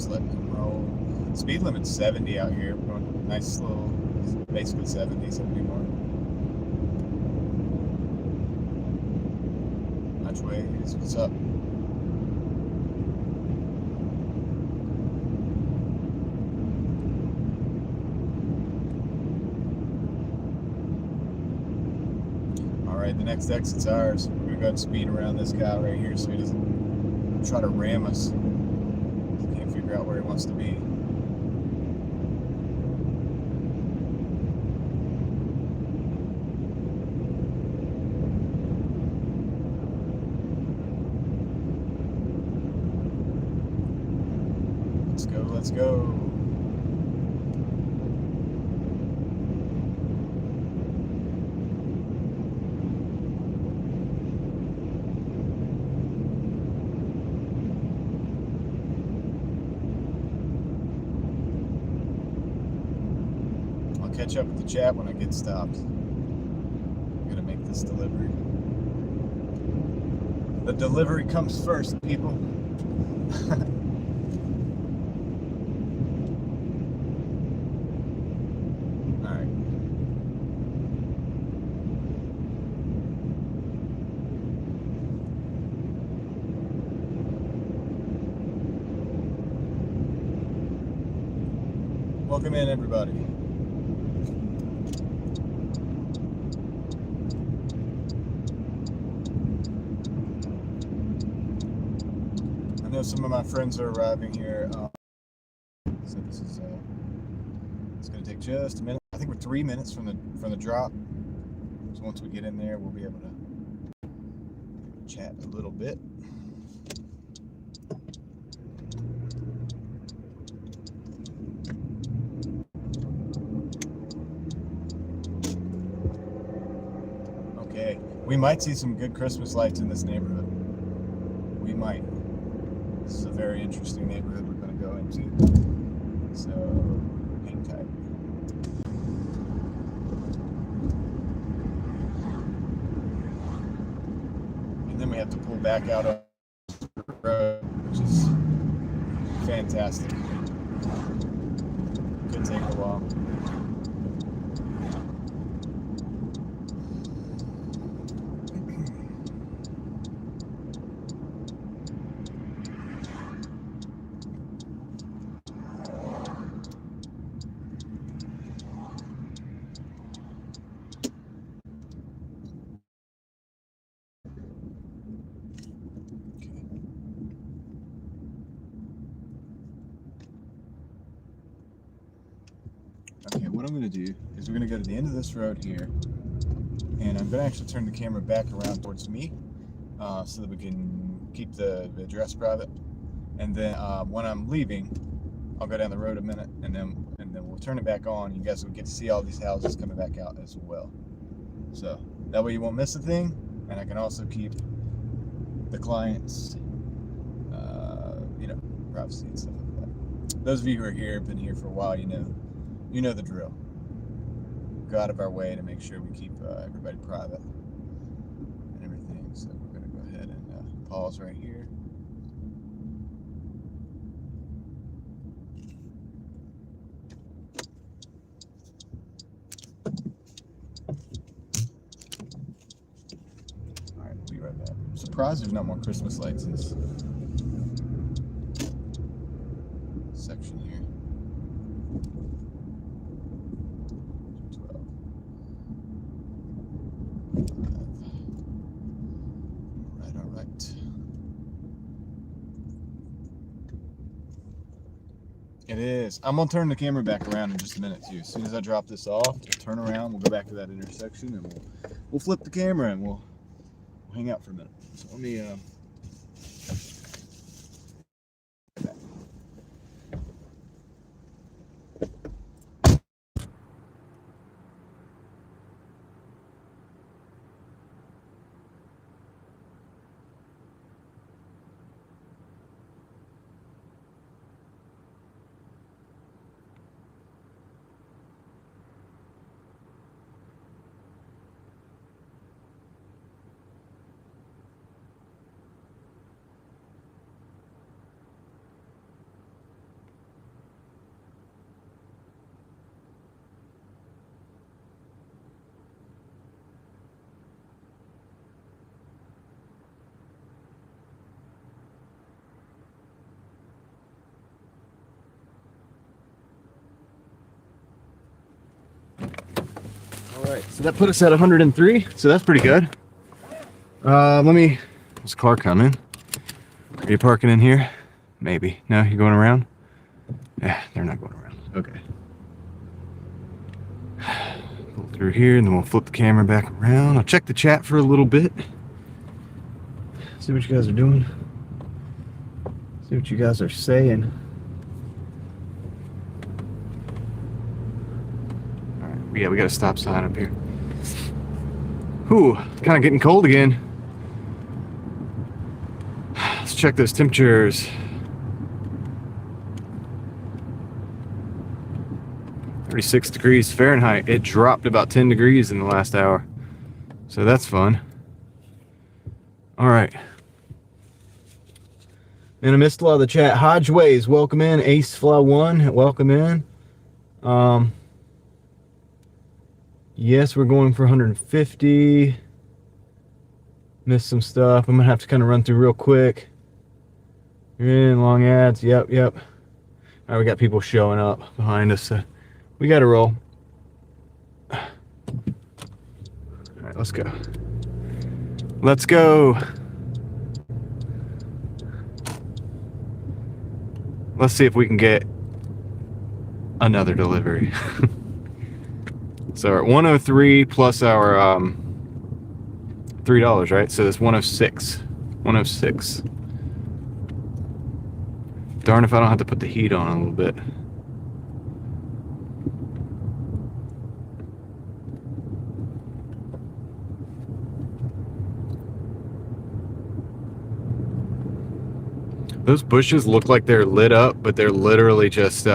letting them roll. Speed limit's 70 out here. We're going nice little, basically 70 more. Which way is what's up? Alright, the next exit's ours. We're gonna go ahead and speed around this guy right here so he doesn't try to ram us. Figure out where he wants to be. Let's go, let's go. Catch up with the chat when I get stopped. I'm gonna make this delivery. The delivery comes first, people. Alright. Welcome in, everybody. I know some of my friends are arriving here, so this is it's going to take just a minute. I think we're 3 minutes from the drop. So once we get in there, we'll be able to chat a little bit. Okay, we might see some good Christmas lights in this neighborhood. We might. This is a very interesting neighborhood we're going to go into. So, hang tight. And then we have to pull back out on the road, which is fantastic. Could take a while. Okay, what I'm going to do is we're going to go to the end of this road here, And I'm going to actually turn the camera back around towards me so that we can keep the address private. And then when I'm leaving, I'll go down the road a minute, and then we'll turn it back on. You guys will get to see all these houses coming back out as well. So that way you won't miss a thing, and I can also keep the clients, privacy and stuff like that. Those of you who are here, have been here for a while, you know the drill. Go out of our way to make sure we keep everybody private and everything. So we're going to go ahead and pause right here. All right, we'll be right back. I'm surprised there's not more Christmas lights in this section here. 12. All right. It is. I'm gonna turn the camera back around in just a minute too. As soon as I drop this off, we'll turn around, we'll go back to that intersection, and we'll flip the camera and we'll hang out for a minute. So let me Alright, so that put us at 103, so that's pretty good. There's a car coming. Are you parking in here? Maybe. No, you going around? Yeah, they're not going around. Okay. Pull through here, and then we'll flip the camera back around. I'll check the chat for a little bit. See what you guys are doing. See what you guys are saying. Yeah, we got a stop sign up here. Ooh, kind of getting cold again. Let's check those temperatures. 36 degrees Fahrenheit. It dropped about 10 degrees in the last hour. So that's fun. All right. And I missed a lot of the chat. Hodgeways, welcome in. Acefly1, welcome in. Yes, we're going for 150. Missed some stuff. I'm gonna have to kind of run through real quick. You're in long ads. Yep. All right, we got people showing up behind us. So we got to roll. All right, let's go. Let's go. Let's see if we can get another delivery. So we're at 103 plus our $3, right? So that's 106. 106. Darn if I don't have to put the heat on a little bit. Those bushes look like they're lit up, but they're literally just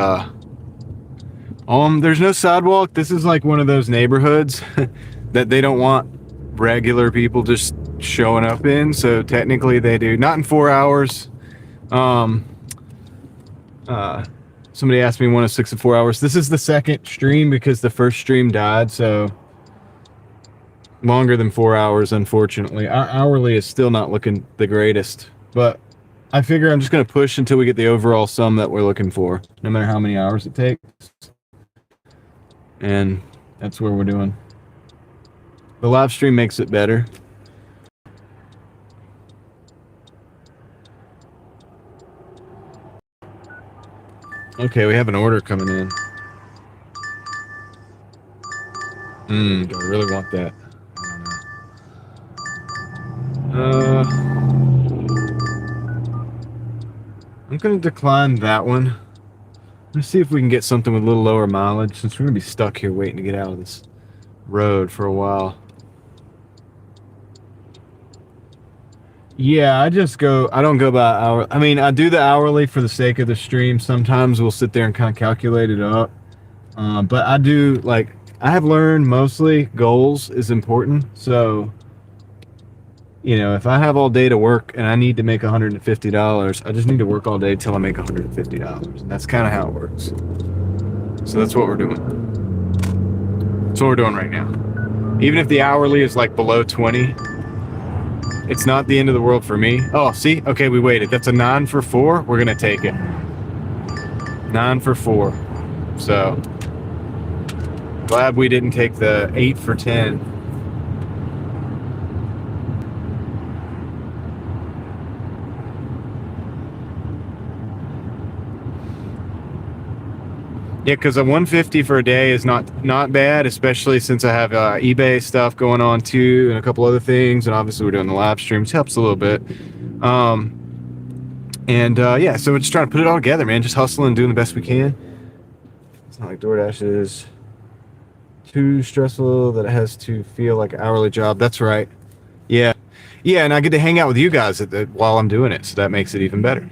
there's no sidewalk. This is like one of those neighborhoods that they don't want regular people just showing up in. So technically they do. Not in 4 hours. Somebody asked me 106 in 4 hours. This is the second stream because the first stream died. So longer than 4 hours, unfortunately. Our hourly is still not looking the greatest. But I figure I'm just going to push until we get the overall sum that we're looking for. No matter how many hours it takes. And that's where we're doing. The live stream makes it better. Okay, we have an order coming in. Do I really want that? I don't I'm going to decline that one. Let's see if we can get something with a little lower mileage, since we're going to be stuck here waiting to get out of this road for a while. Yeah, I don't go by hour. I mean, I do the hourly for the sake of the stream. Sometimes we'll sit there and kind of calculate it up. But I do, like, I have learned mostly goals is important. So, you know, if I have all day to work and I need to make $150, I just need to work all day till I make $150. And that's kind of how it works. So that's what we're doing. That's what we're doing right now. Even if the hourly is like below 20, it's not the end of the world for me. Oh, see? Okay, we waited. That's a 9 for 4. We're going to take it. 9 for 4. So, glad we didn't take the 8 for 10. Yeah, because a 150 for a day is not bad, especially since I have eBay stuff going on too, and a couple other things, and obviously we're doing the live streams. Helps a little bit. Yeah, so we're just trying to put it all together, man. Just hustling and doing the best we can. It's not like Doordash is too stressful that it has to feel like an hourly job. That's right. Yeah, and I get to hang out with you guys while I'm doing it, so that makes it even better.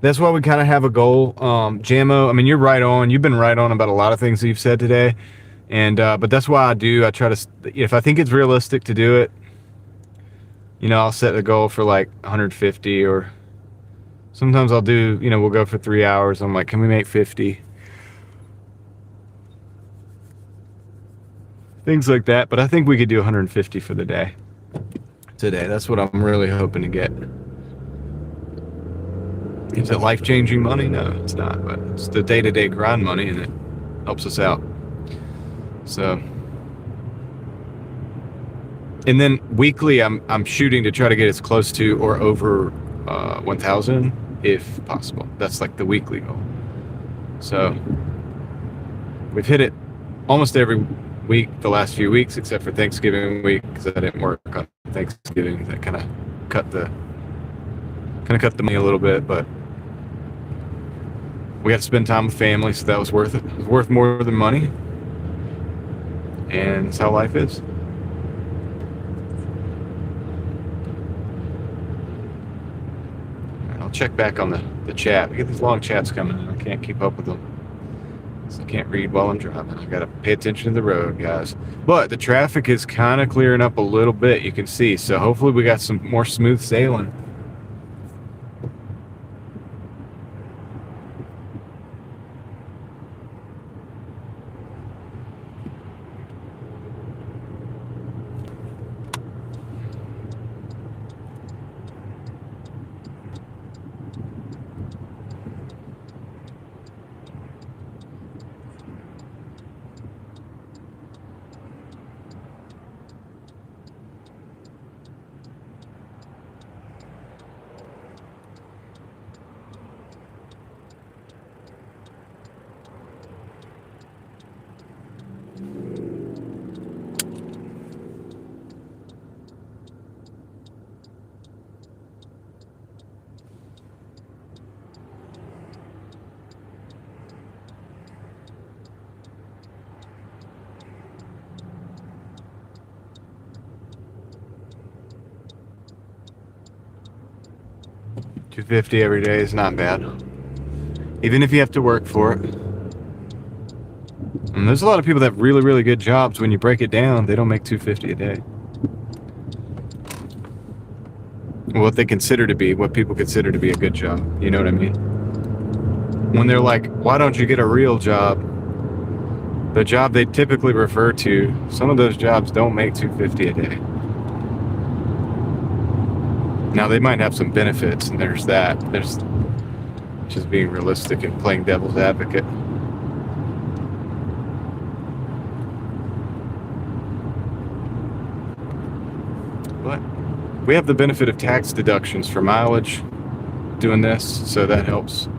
That's why we kind of have a goal. Jamo, I mean, you're right on. You've been right on about a lot of things that you've said today. And, but that's why I try to, if I think it's realistic to do it, you know, I'll set a goal for like 150, or sometimes I'll do, you know, we'll go for 3 hours. I'm like, can we make 50? Things like that. But I think we could do 150 for the day today. That's what I'm really hoping to get. Is it life-changing money? No, it's not, but it's the day-to-day grind money, and it helps us out. So, and then weekly, I'm shooting to try to get as close to or over 1,000 if possible. That's like the weekly goal. So we've hit it almost every week the last few weeks, except for Thanksgiving week, because I didn't work on Thanksgiving. That kind of cut the money a little bit, but we got to spend time with family, so that was worth it. It was worth more than money, and it's how life is. I'll check back on the chat. We get these long chats coming in. I can't keep up with them, so I can't read while I'm driving. I got to pay attention to the road, guys. But the traffic is kind of clearing up a little bit, you can see. So hopefully we got some more smooth sailing. $250 every day is not bad, even if you have to work for it. And there's a lot of people that have really, really good jobs. When you break it down, they don't make $250 a day. What people consider to be a good job. You know what I mean? When they're like, why don't you get a real job? The job they typically refer to, some of those jobs don't make $250 a day. Now, they might have some benefits, and there's that. There's just being realistic and playing devil's advocate. But we have the benefit of tax deductions for mileage doing this, so that helps.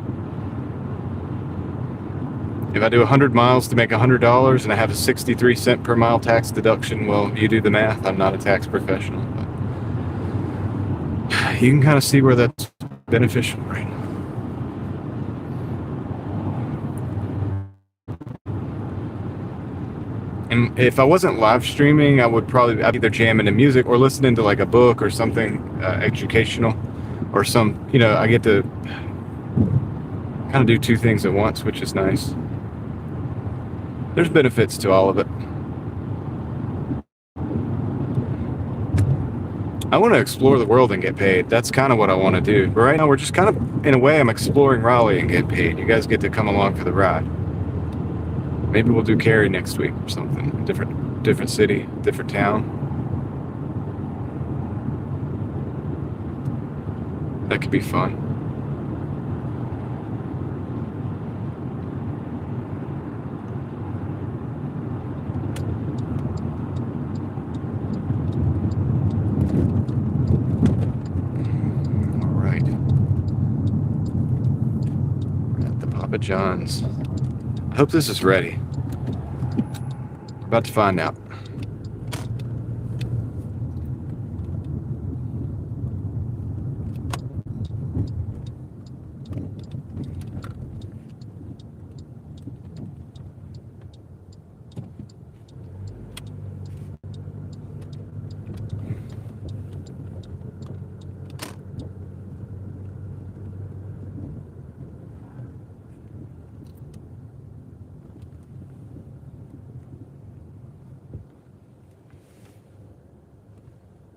If I do 100 miles to make $100 and I have a 63-cent per mile tax deduction, well, you do the math. I'm not a tax professional, but you can kind of see where that's beneficial, right? And if I wasn't live streaming, I'd either jam into music or listening to like a book or something educational, or I get to kind of do two things at once, which is nice. There's benefits to all of it. I want to explore the world and get paid. That's kind of what I want to do. But right now, we're just kind of, in a way, I'm exploring Raleigh and get paid. You guys get to come along for the ride. Maybe we'll do Cary next week or something. Different city, different town. That could be fun. All right. We're at the Papa John's. I hope this is ready. We're about to find out.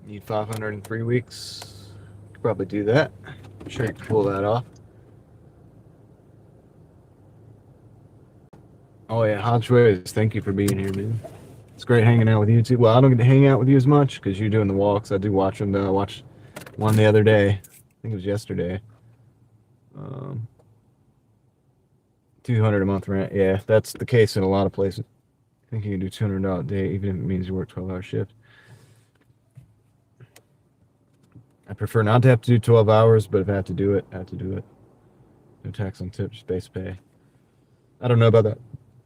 Need 503 weeks. Could probably do that. I'm sure you can pull that off. Oh yeah, Hodgeways, thank you for being here, man. It's great hanging out with you too. Well, I don't get to hang out with you as much because you're doing the walks. I do watch them though. I watched one the other day. I think it was yesterday. 200 a month rent. Yeah, that's the case in a lot of places. I think you can do $200 a day, even if it means you work 12-hour shift. I prefer not to have to do 12 hours, but if I have to do it, I have to do it. No tax on tips, base pay. I don't know about that.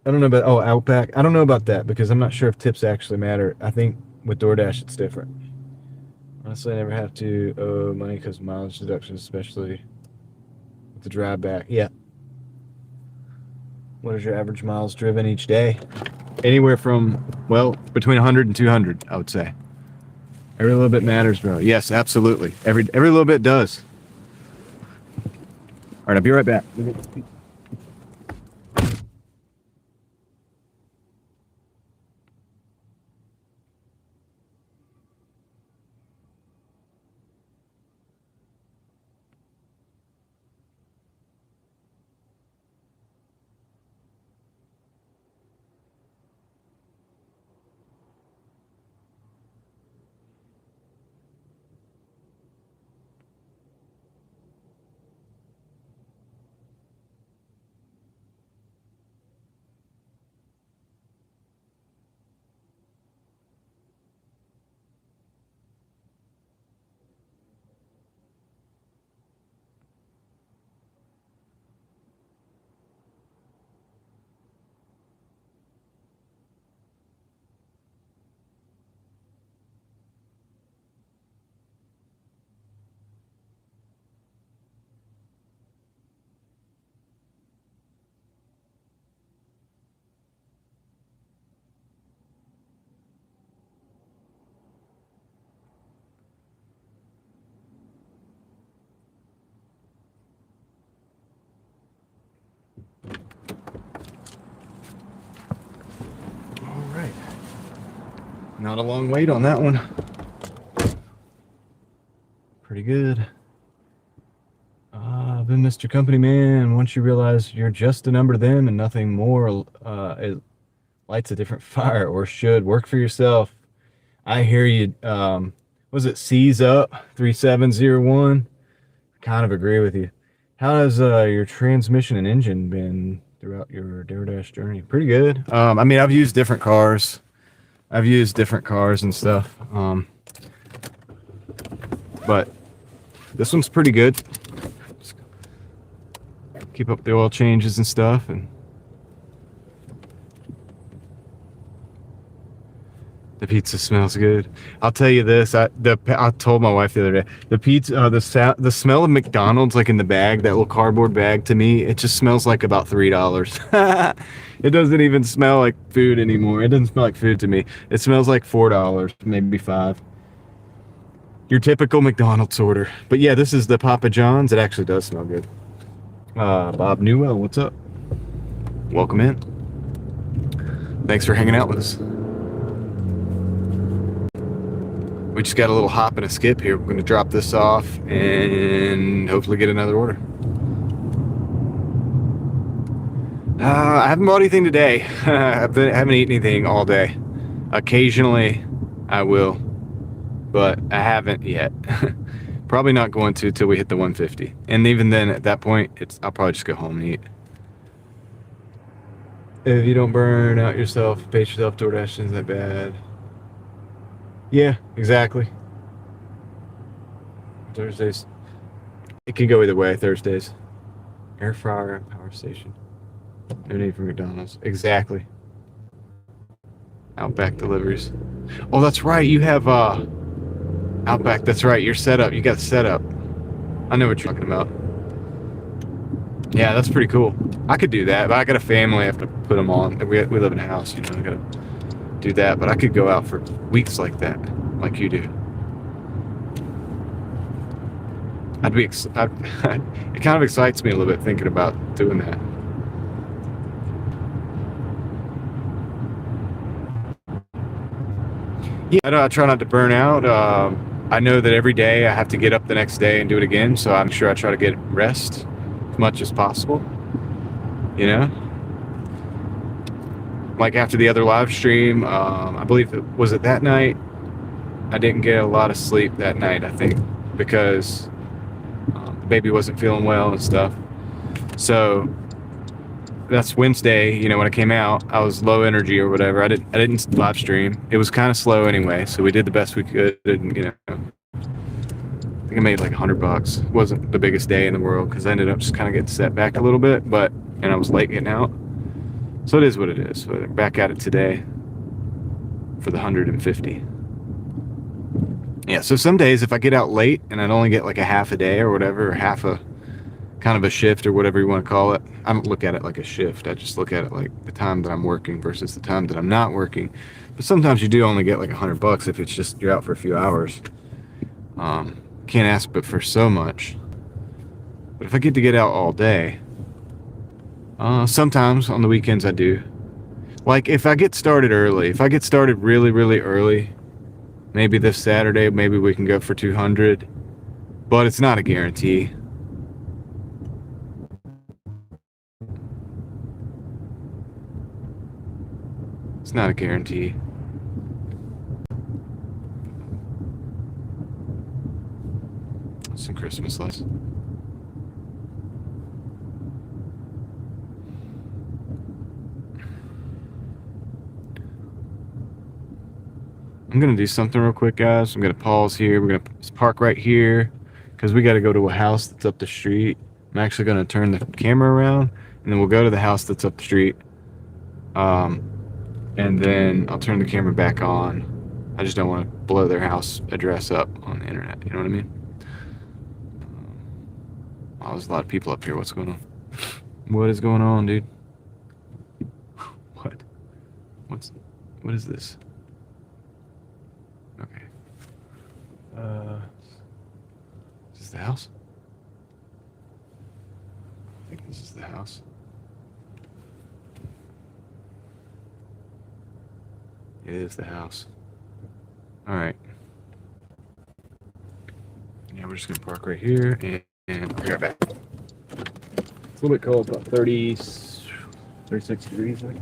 I don't know about, Outback. I don't know about that because I'm not sure if tips actually matter. I think with Doordash it's different. Honestly, I never have to owe money because mileage deductions, especially with the drive back. Yeah. What is your average miles driven each day? Anywhere from, between 100 and 200, I would say. Every little bit matters, bro. Yes, absolutely. Every little bit does. All right, I'll be right back. Not a long wait on that one. Pretty good. I've been Mr. Company Man. Once you realize you're just a number to them and nothing more, it lights a different fire, or should work for yourself. I hear you. Was it Seize Up 3701? Kind of agree with you. How has your transmission and engine been throughout your Doordash journey? Pretty good. I mean, I've used different cars. And stuff. But this one's pretty good. Just keep up the oil changes and stuff, and The pizza smells good. I'll tell you this. I told my wife the other day. The pizza, the smell of McDonald's, like in the bag, that little cardboard bag, to me, it just smells like about $3. It doesn't even smell like food anymore. It doesn't smell like food to me. It smells like $4, maybe $5. Your typical McDonald's order. But yeah, this is the Papa John's. It actually does smell good. Bob Newell, what's up? Welcome in. Thanks for hanging out with us. We just got a little hop and a skip here. We're going to drop this off and hopefully get another order. I haven't bought anything today. I haven't eaten anything all day. Occasionally, I will, but I haven't yet. Probably not going to till we hit the 150. And even then, at that point, I'll probably just go home and eat. If you don't burn out yourself, pace yourself, Doordash isn't that bad. Yeah, exactly. Thursdays. It can go either way, Thursdays. Air fryer and power station. No need for McDonald's. Exactly. Outback deliveries. Oh, that's right. You have Outback. That's right. You're set up. You got set up. I know what you're talking about. Yeah, that's pretty cool. I could do that, but I got a family. I have to put them on. We live in a house, you know. I gotta do that, but I could go out for weeks like that, like you do. It kind of excites me a little bit thinking about doing that. Yeah, I try not to burn out. I know that every day I have to get up the next day and do it again, so I'm sure I try to get rest as much as possible. You know? Like after the other live stream, I believe was it that night? I didn't get a lot of sleep that night, I think, because the baby wasn't feeling well and stuff. So that's Wednesday, you know, when I came out, I was low energy or whatever. I didn't live stream. It was kind of slow anyway, so we did the best we could, and, you know, I think I made like $100. It wasn't the biggest day in the world because I ended up just kind of getting set back a little bit, and I was late getting out. So it is what it is. So they're back at it today for the 150. Yeah, so some days if I get out late and I'd only get like a half a day or whatever, or half a kind of a shift or whatever you want to call it, I don't look at it like a shift. I just look at it like the time that I'm working versus the time that I'm not working. But sometimes you do only get like $100 if it's just you're out for a few hours. Can't ask but for so much. But if I get to get out all day, sometimes on the weekends I do. Like if I get started early, if I get started really, really early, maybe this Saturday, maybe we can go for 200, but it's not a guarantee. It's not a guarantee. Some Christmas lights. I'm gonna do something real quick, guys. I'm gonna pause here. We're gonna park right here because we got to go to a house that's up the street. I'm actually gonna turn the camera around and then we'll go to the house that's up the street. And then I'll turn the camera back on. I just don't want to blow their house address up on the internet. You know what I mean? Oh, there's a lot of people up here. What's going on? What is going on, dude? What? What is this? Okay. Is this the house? I think this is the house. It is the house. All right. Yeah, we're just gonna park right here and I'll be right back. It's a little bit cold, about 36 degrees, I think.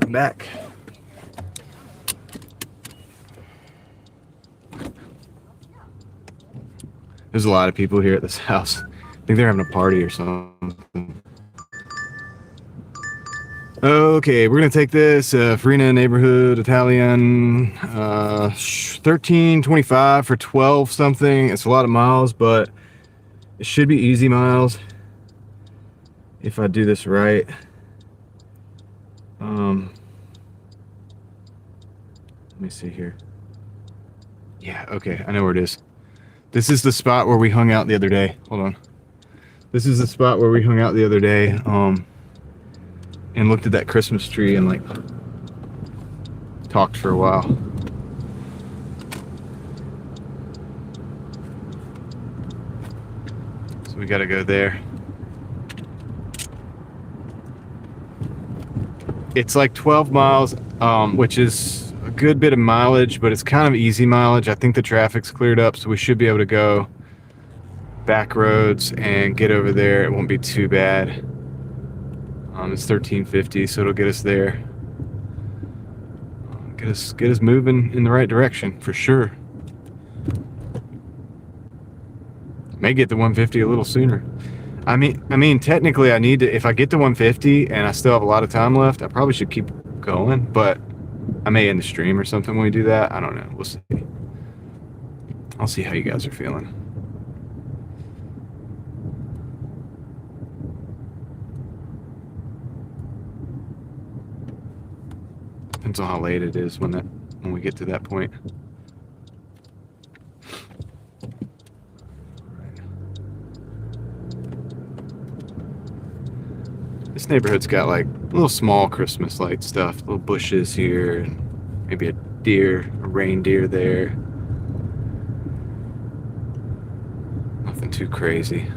Welcome back. There's a lot of people here at this house. I think they're having a party or something. Okay, we're gonna take this Farina neighborhood Italian, 13.25 for 12 something. It's a lot of miles, but it should be easy miles if I do this right. Let me see here. Yeah, okay, I know where it is. This is the spot where we hung out the other day. Hold on. This is the spot where we hung out the other day, and looked at that Christmas tree and like talked for a while. So we gotta go there. It's like 12 miles, which is a good bit of mileage, but it's kind of easy mileage. I think the traffic's cleared up, so we should be able to go back roads and get over there. It won't be too bad. It's 13.50, so it'll get us there. Get us moving in the right direction for sure. May get to 150 a little sooner. I mean, technically, I need to. If I get to 150 and I still have a lot of time left, I probably should keep going. But I may end the stream or something when we do that. I don't know. We'll see. I'll see how you guys are feeling. Depends on how late it is when we get to that point. This neighborhood's got like little small Christmas light stuff, little bushes here, and maybe a reindeer there. Nothing too crazy.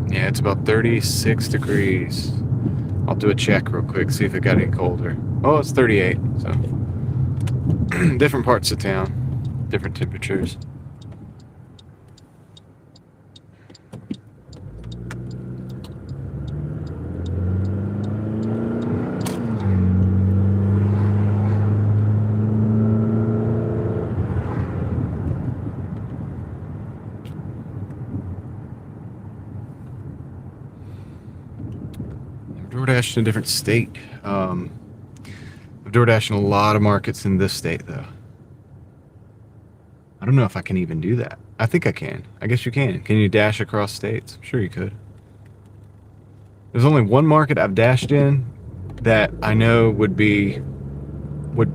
Yeah, it's about 36 degrees. I'll do a check real quick, see if it got any colder. Oh, it's 38, so. Different parts of town, different temperatures. Doordash in a different state. I've Doordashed in a lot of markets in this state, though. I don't know if I can even do that. I think I can. I guess you can. Can you dash across states? I'm sure you could. There's only one market I've dashed in that I know would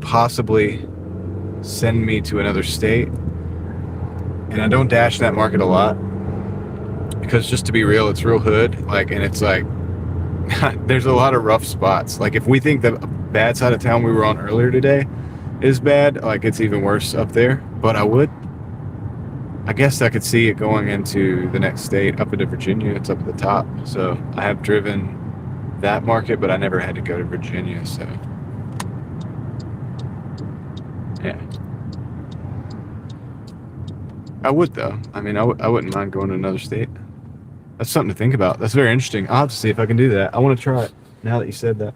possibly send me to another state. And I don't dash in that market a lot. Because just to be real, it's real hood. And it's like, there's a lot of rough spots. Like if we think the bad side of town we were on earlier today is bad, it's even worse up there. But I guess I could see it going into the next state, up into Virginia. It's up at the top. So I have driven that market, but I never had to go to Virginia. So yeah, I would though. I mean, I wouldn't mind going to another state. That's something to think about. That's very interesting. I'll have to see if I can do that. I want to try it now that you said that.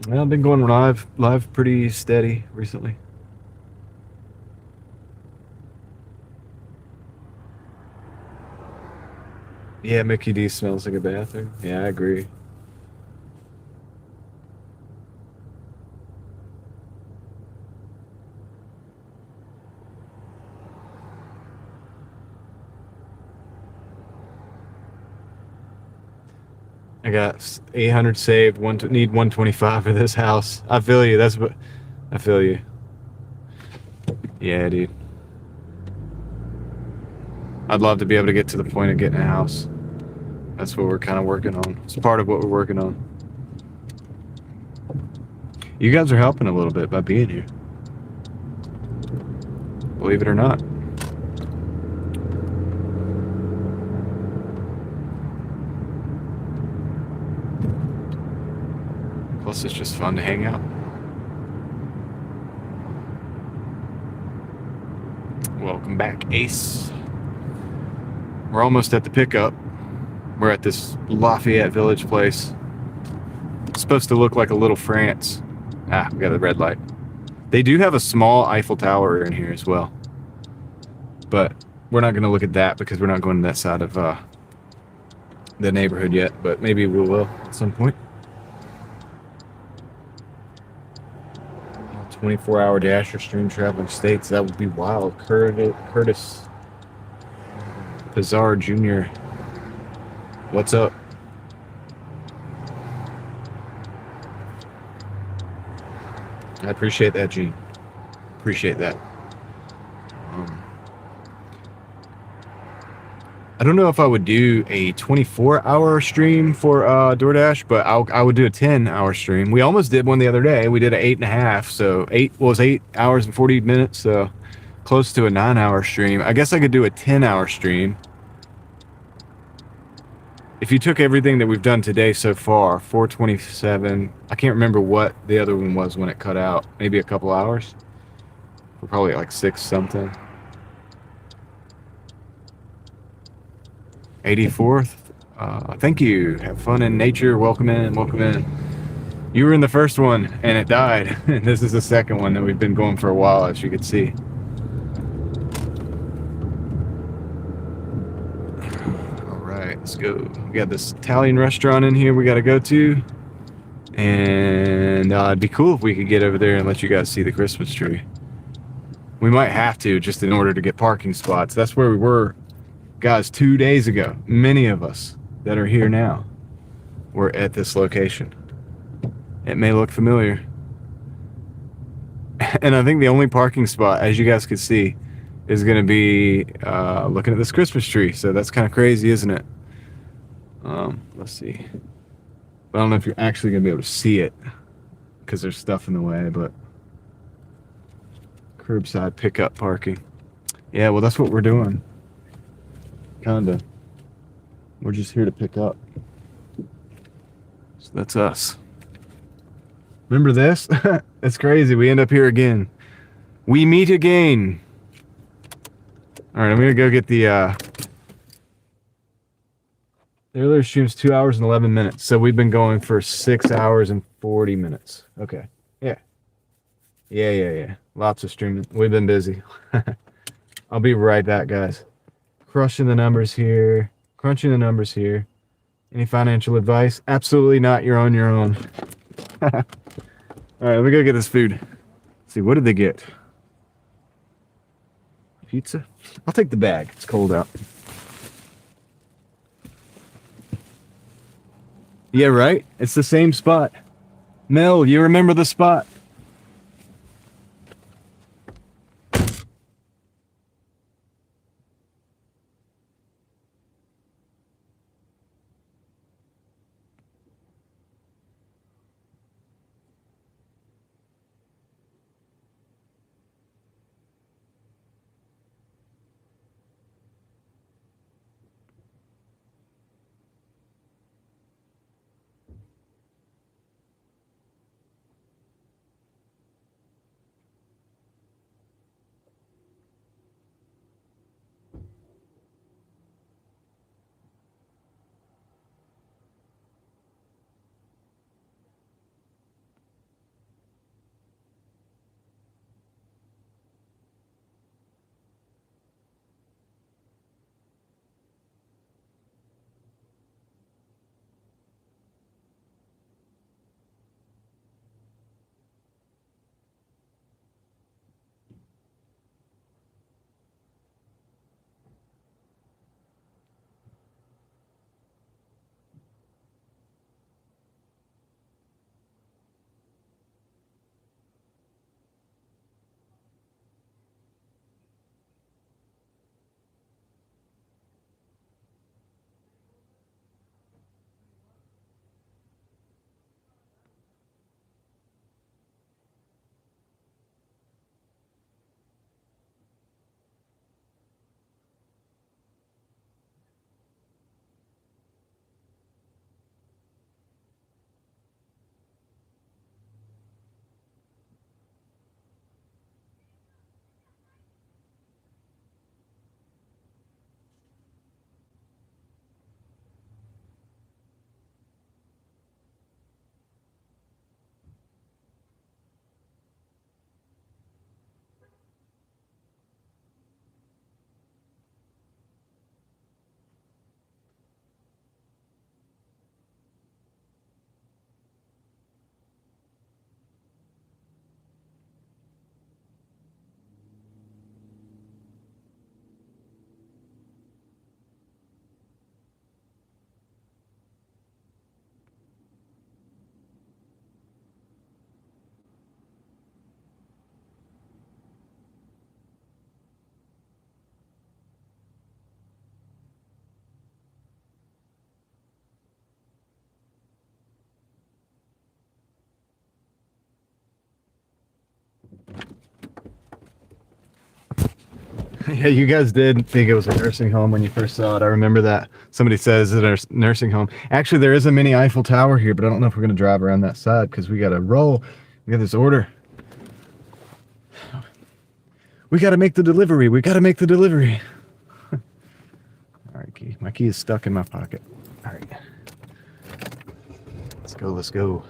Well, I've been going live pretty steady recently. Yeah, Mickey D smells like a bathroom. Yeah, I agree. I got 800 saved. Need 125 for this house. I feel you. I feel you. Yeah, dude. I'd love to be able to get to the point of getting a house. That's what we're kind of working on. It's part of what we're working on. You guys are helping a little bit by being here. Believe it or not. Plus, it's just fun to hang out. Welcome back, Ace. We're almost at the pickup. We're at this Lafayette Village place. It's supposed to look like a little France. Ah, we got a red light. They do have a small Eiffel Tower in here as well. But we're not going to look at that because we're not going to that side of the neighborhood yet. But maybe we will at some point. 24-hour Dasher stream traveling states. That would be wild. Curtis Bizarre Jr. What's up? I appreciate that, Gene. Appreciate that. I don't know if I would do a 24-hour stream for DoorDash, but I would do a 10-hour stream. We almost did one the other day. We did an 8.5, so 8 hours and 40 minutes, so close to a 9-hour stream. I guess I could do a 10-hour stream. If you took everything that we've done today so far, 427, I can't remember what the other one was when it cut out. Maybe a couple hours. We're probably like 6 something. 84th. Thank you. Have fun in nature. Welcome in. Welcome in. You were in the first one and it died. And this is the second one that we've been going for a while, as you can see. All right, let's go. We got this Italian restaurant in here we got to go to. And it'd be cool if we could get over there and let you guys see the Christmas tree. We might have to just in order to get parking spots. That's where we were. Guys, 2 days ago, many of us that are here now were at this location. It may look familiar. And I think the only parking spot, as you guys could see, is going to be looking at this Christmas tree. So that's kind of crazy, isn't it? Let's see. I don't know if you're actually going to be able to see it because there's stuff in the way, but curbside pickup parking. Yeah, well, that's what we're doing. Kinda. We're just here to pick up. So that's us. Remember this? It's crazy. We end up here again. We meet again. Alright, I'm gonna go get the the earlier stream's 2 hours and 11 minutes. So we've been going for 6 hours and 40 minutes. Okay. Yeah. Lots of streaming. We've been busy. I'll be right back, guys. Crunching the numbers here. Any financial advice? Absolutely not. You're on your own. All right, let me go get this food. Let's see, what did they get? Pizza? I'll take the bag. It's cold out. Yeah, right? It's the same spot. Mel, you remember the spot? Yeah, you guys did think it was a nursing home when you first saw it. I remember that. Somebody says it's a nursing home. Actually, there is a mini Eiffel Tower here, but I don't know if we're going to drive around that side because we got to roll. We got this order. We got to make the delivery. We got to make the delivery. All right, key. My key is stuck in my pocket. All right. Let's go. Let's go.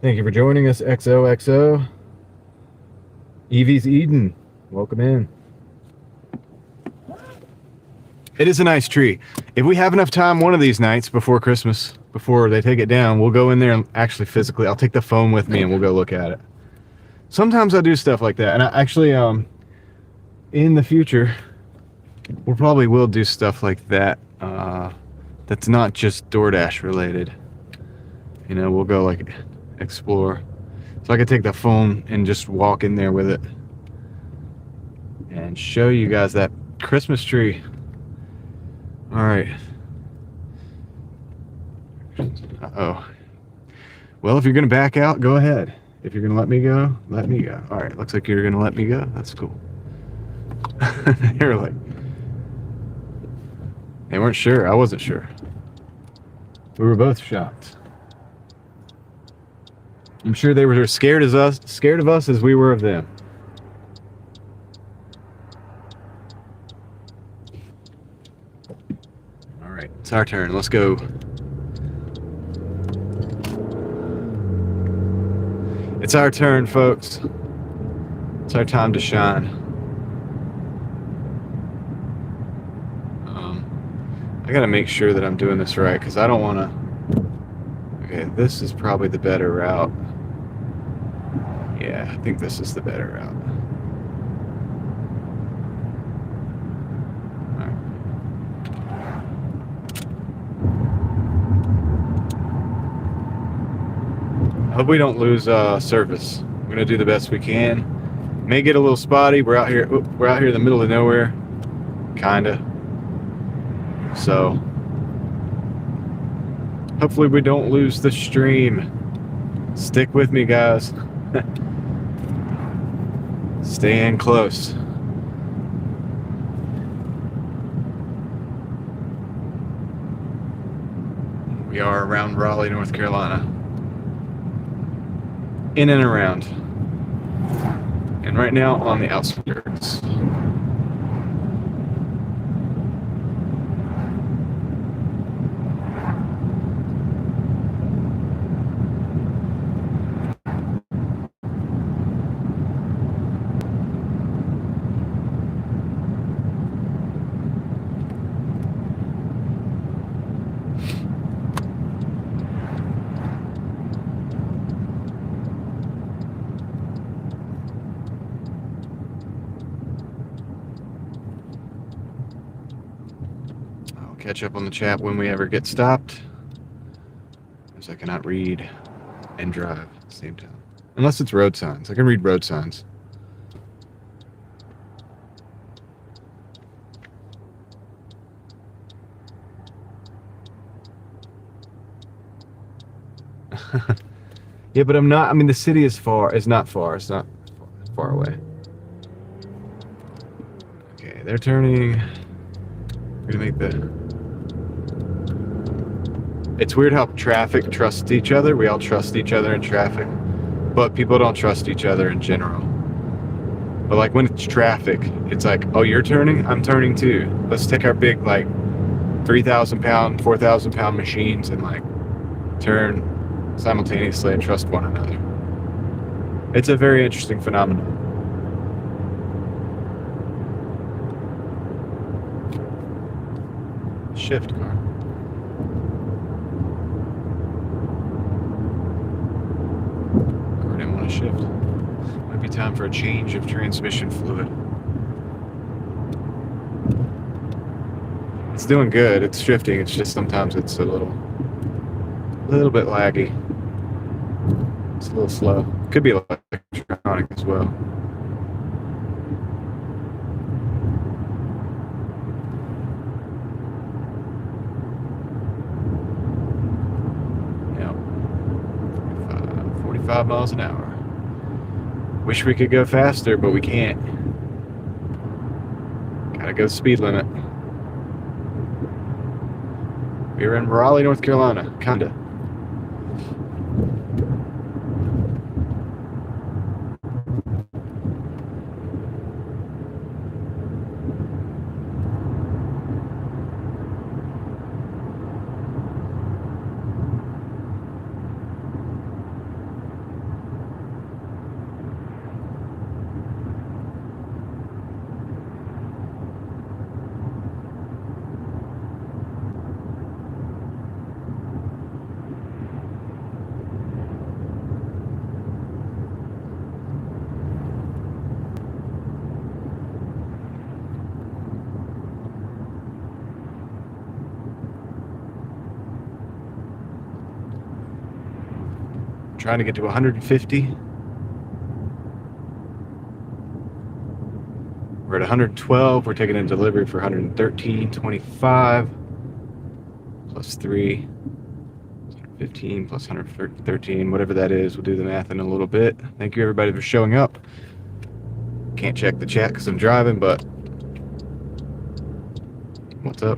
Thank you for joining us, XOXO. Evie's Eden. Welcome in. It is a nice tree. If we have enough time one of these nights before Christmas, before they take it down, we'll go in there and actually physically, I'll take the phone with me and we'll go look at it. Sometimes I do stuff like that. And I actually, in the future, we probably will do stuff like that. That's not just Doordash related. You know, we'll go like explore. So I could take the phone and just walk in there with it and show you guys that Christmas tree. All right. Uh-oh. Well, if you're gonna back out, go ahead. If you're gonna let me go, let me go. All right, looks like you're gonna let me go. That's cool. You're like, they weren't sure. I wasn't sure. We were both shocked. I'm sure they were as scared of us as we were of them. All right, it's our turn. Let's go. It's our turn, folks. It's our time to shine. I gotta make sure that I'm doing this right because I don't want to. Okay, this is probably the better route. Yeah, I think this is the better route. I hope we don't lose service. We're gonna do the best we can. May get a little spotty. We're out here. We're out here in the middle of nowhere, kinda. So hopefully we don't lose the stream. Stick with me, guys. Stay in close. We are around Raleigh, North Carolina. In and around. And right now on the outskirts. Catch up on the chat when we ever get stopped, because I cannot read and drive at the same time. Unless it's road signs. I can read road signs. Yeah, but I'm not, I mean, the city is far. It's not far. It's not far away. Okay, they're turning. We're gonna make the... It's weird how traffic trusts each other. We all trust each other in traffic, but people don't trust each other in general. But like when it's traffic, it's like, oh, you're turning? I'm turning too. Let's take our big like 3,000 pound, 4,000 pound machines and like turn simultaneously and trust one another. It's a very interesting phenomenon. Shift car. Car didn't want to shift. Might be time for a change of transmission fluid. It's doing good. It's shifting. It's just sometimes it's a little bit laggy. It's a little slow. Could be electronic as well. Yeah. 45, 45 miles an hour. Wish we could go faster, but we can't. Gotta go speed limit. We're in Raleigh, North Carolina, kinda. Trying to get to 150. We're at 112. We're taking in delivery for 113.25 plus 3, 115 plus 113, whatever that is. We'll do the math in a little bit. Thank you everybody for showing up. Can't check the chat because I'm driving, but what's up?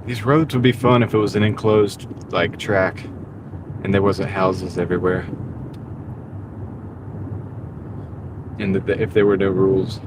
These roads would be fun if it was an enclosed like track and there wasn't houses everywhere. And if there were no rules.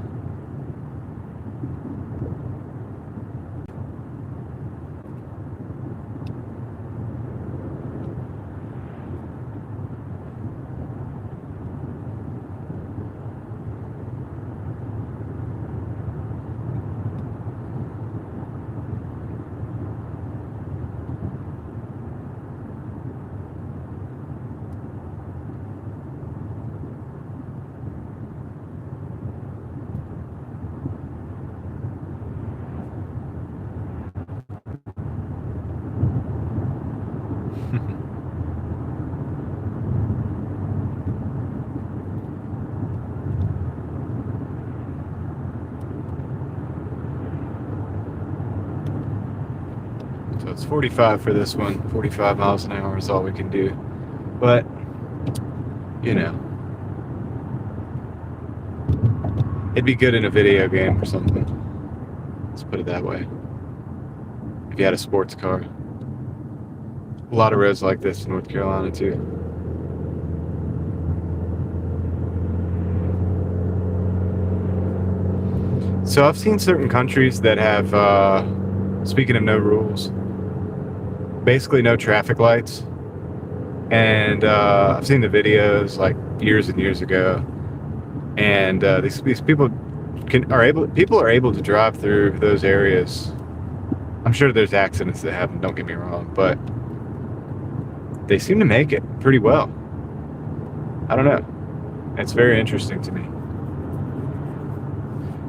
So it's 45 for this one. 45 miles an hour is all we can do. But, you know, it'd be good in a video game or something. Let's put it that way. If you had a sports car. A lot of roads like this in North Carolina too. So I've seen certain countries that have, speaking of no rules, basically no traffic lights. And I've seen the videos like years and years ago. And these people are able to drive through those areas. I'm sure there's accidents that happen, don't get me wrong, but they seem to make it pretty well. I don't know. It's very interesting to me.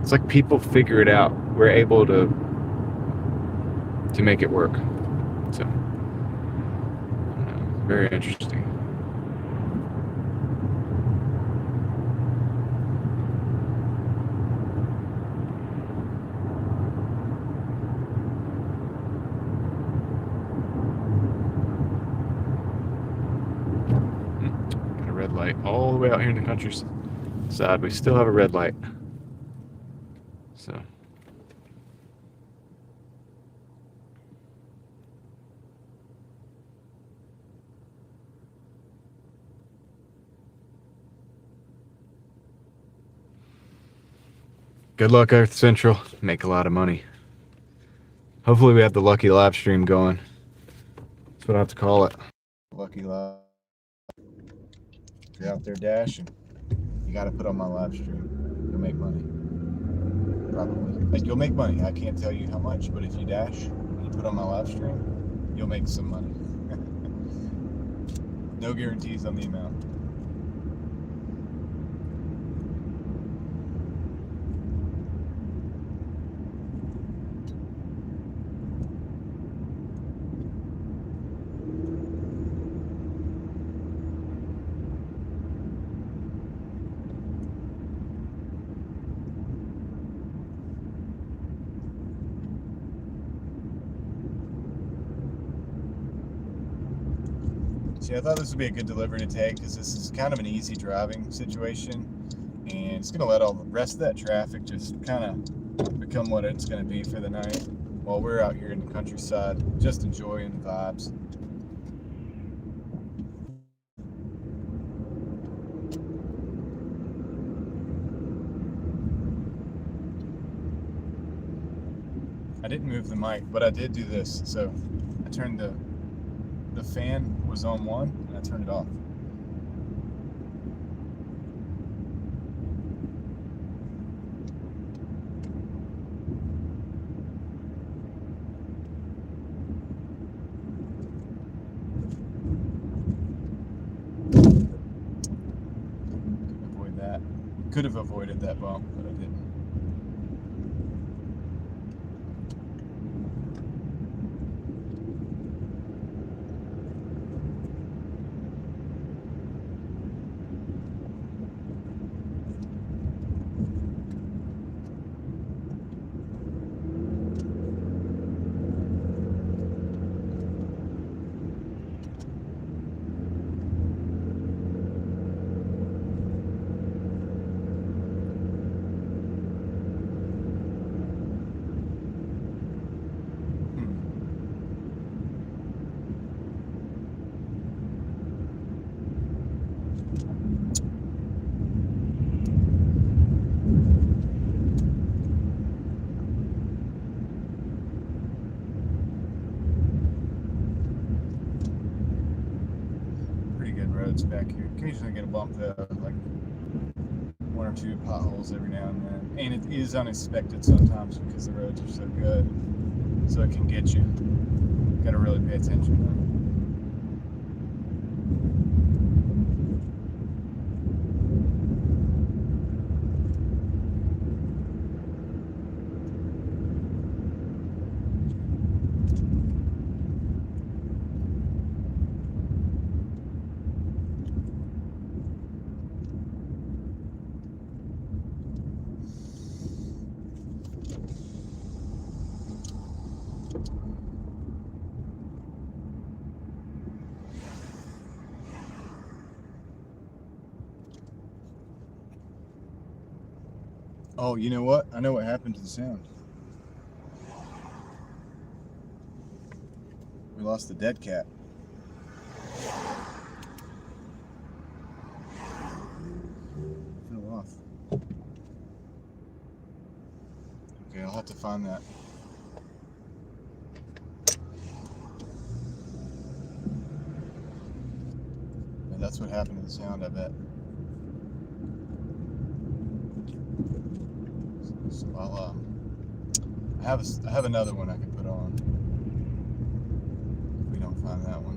It's like people figure it out. We're able to make it work. So, I don't know, very interesting. Got a red light all the way out here in the countryside. We still have a red light. So. Good luck, Earth Central. Make a lot of money. Hopefully we have the lucky live stream going. That's what I have to call it. Lucky live. If you're out there dashing, you got to put on my live stream. You'll make money. Probably. Like, you'll make money. I can't tell you how much, but if you dash and you put on my live stream, you'll make some money. No guarantees on the amount. See, I thought this would be a good delivery to take because this is kind of an easy driving situation, and it's going to let all the rest of that traffic just kind of become what it's going to be for the night while we're out here in the countryside just enjoying the vibes. I didn't move the mic, but I did do this. So I turned the fan was on one and I turned it off. Avoid that. Could have avoided that bump, but I didn't. Back here. Occasionally get a bump though, like one or two potholes every now and then. And it is unexpected sometimes because the roads are so good. So it can get you. Gotta really pay attention though. Oh, you know what? I know what happened to the sound. We lost the dead cat. Fell off. Okay, I'll have to find that. And that's what happened to the sound, I bet. So I have another one I can put on. If we don't find that one.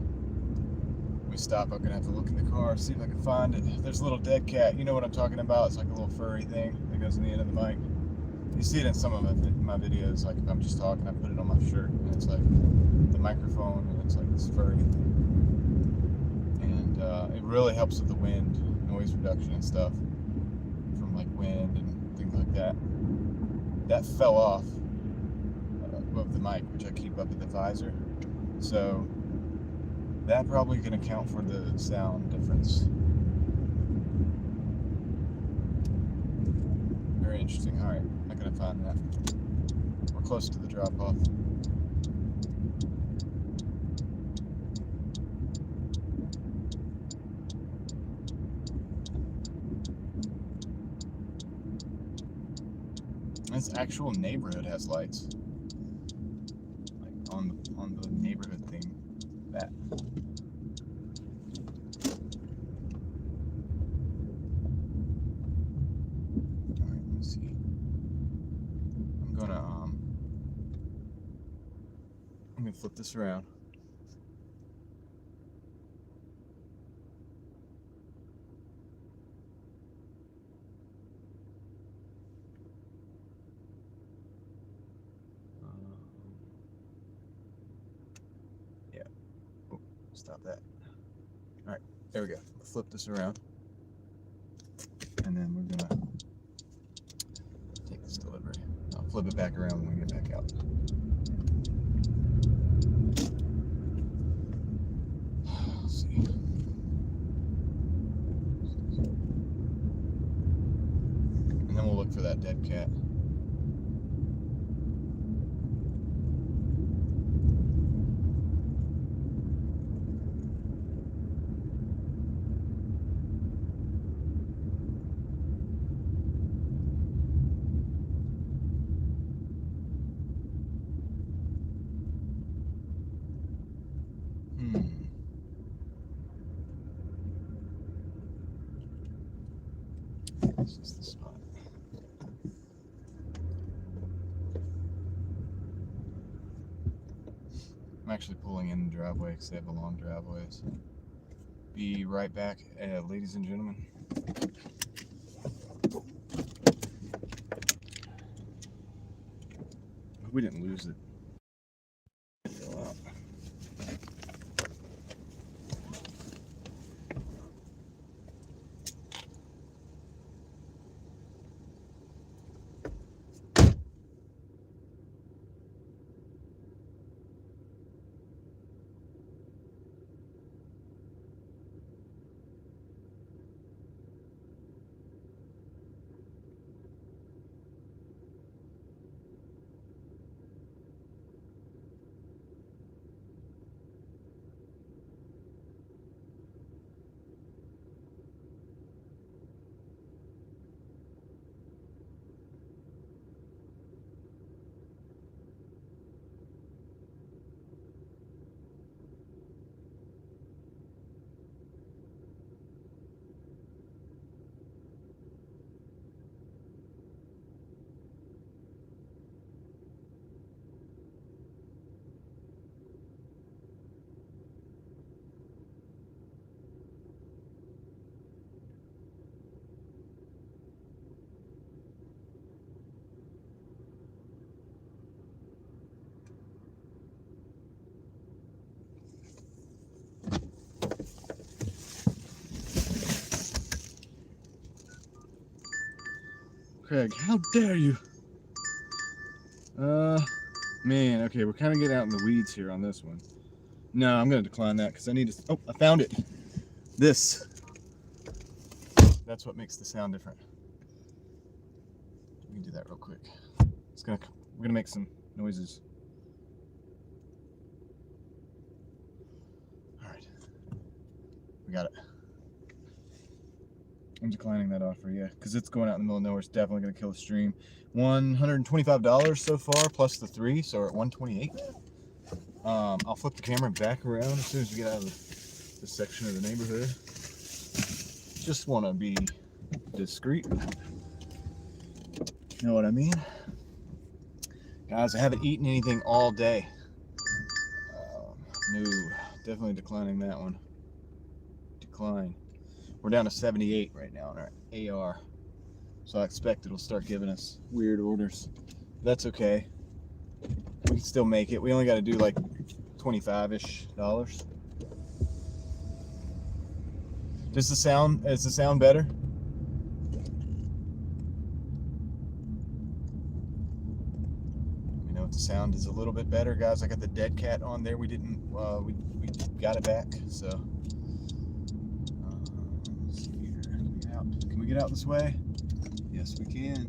When we stop, I'm gonna have to look in the car, see if I can find it. There's a little dead cat. You know what I'm talking about? It's like a little furry thing that goes in the end of the mic. You see it in some of my videos, like if I'm just talking, I put it on my shirt, and it's like the microphone, and it's like this furry thing. And it really helps with the wind, noise reduction and stuff, from like wind and things like that. That fell off of the mic, which I keep up at the visor. So that probably can account for the sound difference. Very interesting. All right, I'm gonna find that. We're close to the drop-off. This actual neighborhood has lights. Like on the neighborhood thing. That. Alright, let's see. I'm gonna flip this around. Yeah. Oh, stop that. Alright, there we go. Flip this around. And then we're gonna take this delivery. I'll flip it back around when we get back out. Let's see. And then we'll look for that dead cat. This is the spot. I'm actually pulling in the driveway because they have the long driveways. Be right back, ladies and gentlemen. We didn't lose it. Craig, how dare you? Man, okay, we're kind of getting out in the weeds here on this one. No, I'm gonna decline that because I need to. Oh, I found it. This. That's what makes the sound different. We can do that real quick. We're gonna make some noises. All right, we got it. I'm declining that offer, yeah, because it's going out in the middle of nowhere. It's definitely going to kill the stream. $125 so far, plus the 3, so we're at $128. I'll flip the camera back around as soon as we get out of this section of the neighborhood. Just want to be discreet. You know what I mean? Guys, I haven't eaten anything all day. No, definitely declining that one. Decline. We're down to 78 right now on our AR. So I expect it'll start giving us weird orders. That's okay. We can still make it. We only got to do like $25-ish. Is the sound better? You know, if the sound is a little bit better, guys. I got the dead cat on there. We didn't, we got it back, so. Let's see here. Can we get out this way? Yes, we can.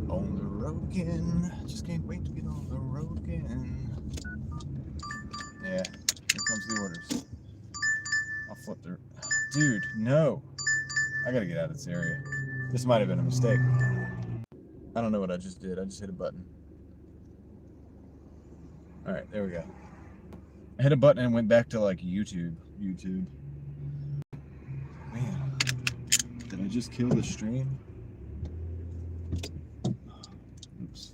On the road again. Just can't wait to get on the road again. Yeah, here comes the orders. I'll flip through. Dude, no. I gotta get out of this area. This might have been a mistake. I don't know what I just did. I just hit a button. All right, there we go. I hit a button and went back to like YouTube. Man, did I just kill the stream? Oops.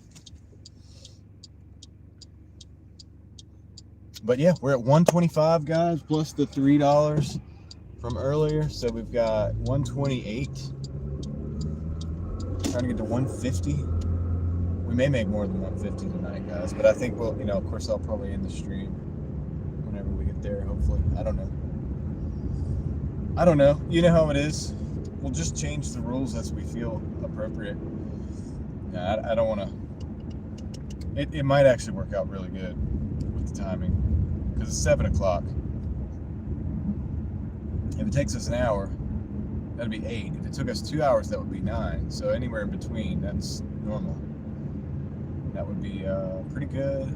But yeah, we're at 125, guys, plus the $3 from earlier. So we've got 128. Trying to get to 150. We may make more than 150 tonight, guys. But I think we'll, of course, I'll probably end the stream whenever we get there, hopefully. I don't know. You know how it is. We'll just change the rules as we feel appropriate. Yeah, I don't want to. It might actually work out really good with the timing. Because it's 7 o'clock. If it takes us an hour, that'd be 8. If it took us 2 hours, that would be 9. So anywhere in between, that's normal. That would be a pretty good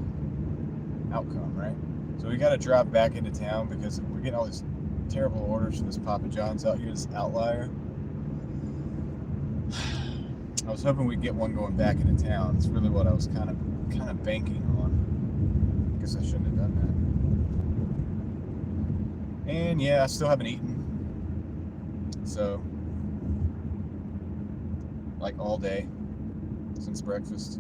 outcome, right? So we got to drive back into town because we're getting all these terrible orders from this Papa John's out here, this outlier. I was hoping we'd get one going back into town. It's really what I was kind of banking on. I guess I shouldn't have done that. And yeah, I still haven't eaten. So, like all day since breakfast.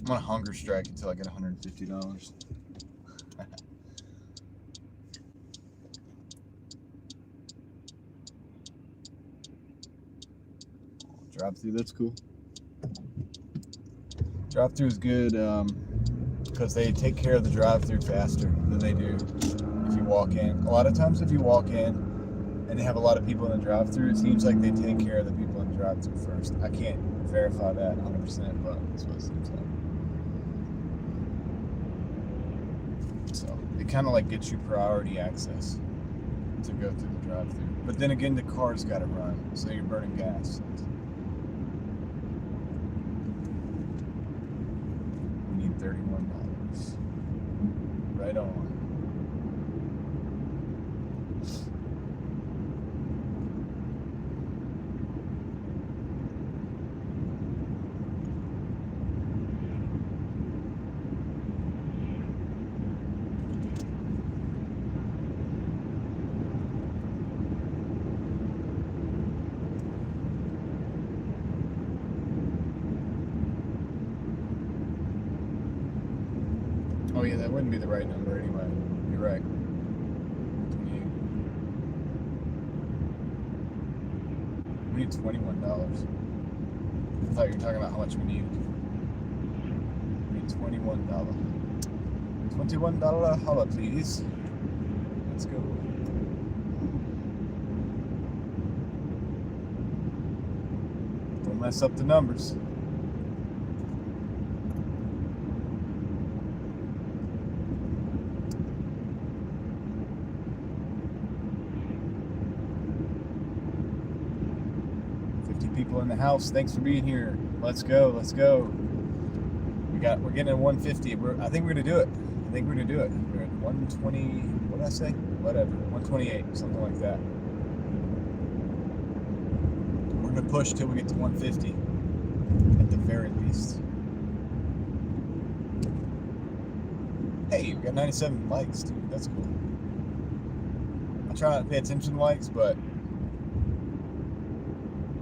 I'm on a hunger strike until I get $150. Drive-through, that's cool. Drive-through is good because they take care of the drive-through faster than they do if you walk in. A lot of times if you walk in and they have a lot of people in the drive-through, it seems like they take care of the people in the drive-through first. I can't verify that 100%, but that's what it seems like. So it kind of like gets you priority access to go through the drive-through. But then again, the car's got to run, so you're burning gas. We need $31. Right on. Oh yeah, that wouldn't be the right number anyway. You're right. 28. We need $21. I thought you were talking about how much we needed. We need $21. $21 holla, please. Let's go. Don't mess up the numbers. People in the house, thanks for being here. Let's go. We're getting at 150. I think we're gonna do it. We're at 120. What did I say? Whatever. 128, something like that. We're gonna push till we get to 150 at the very least. Hey, we got 97 likes, dude. That's cool. I try not to pay attention to likes, but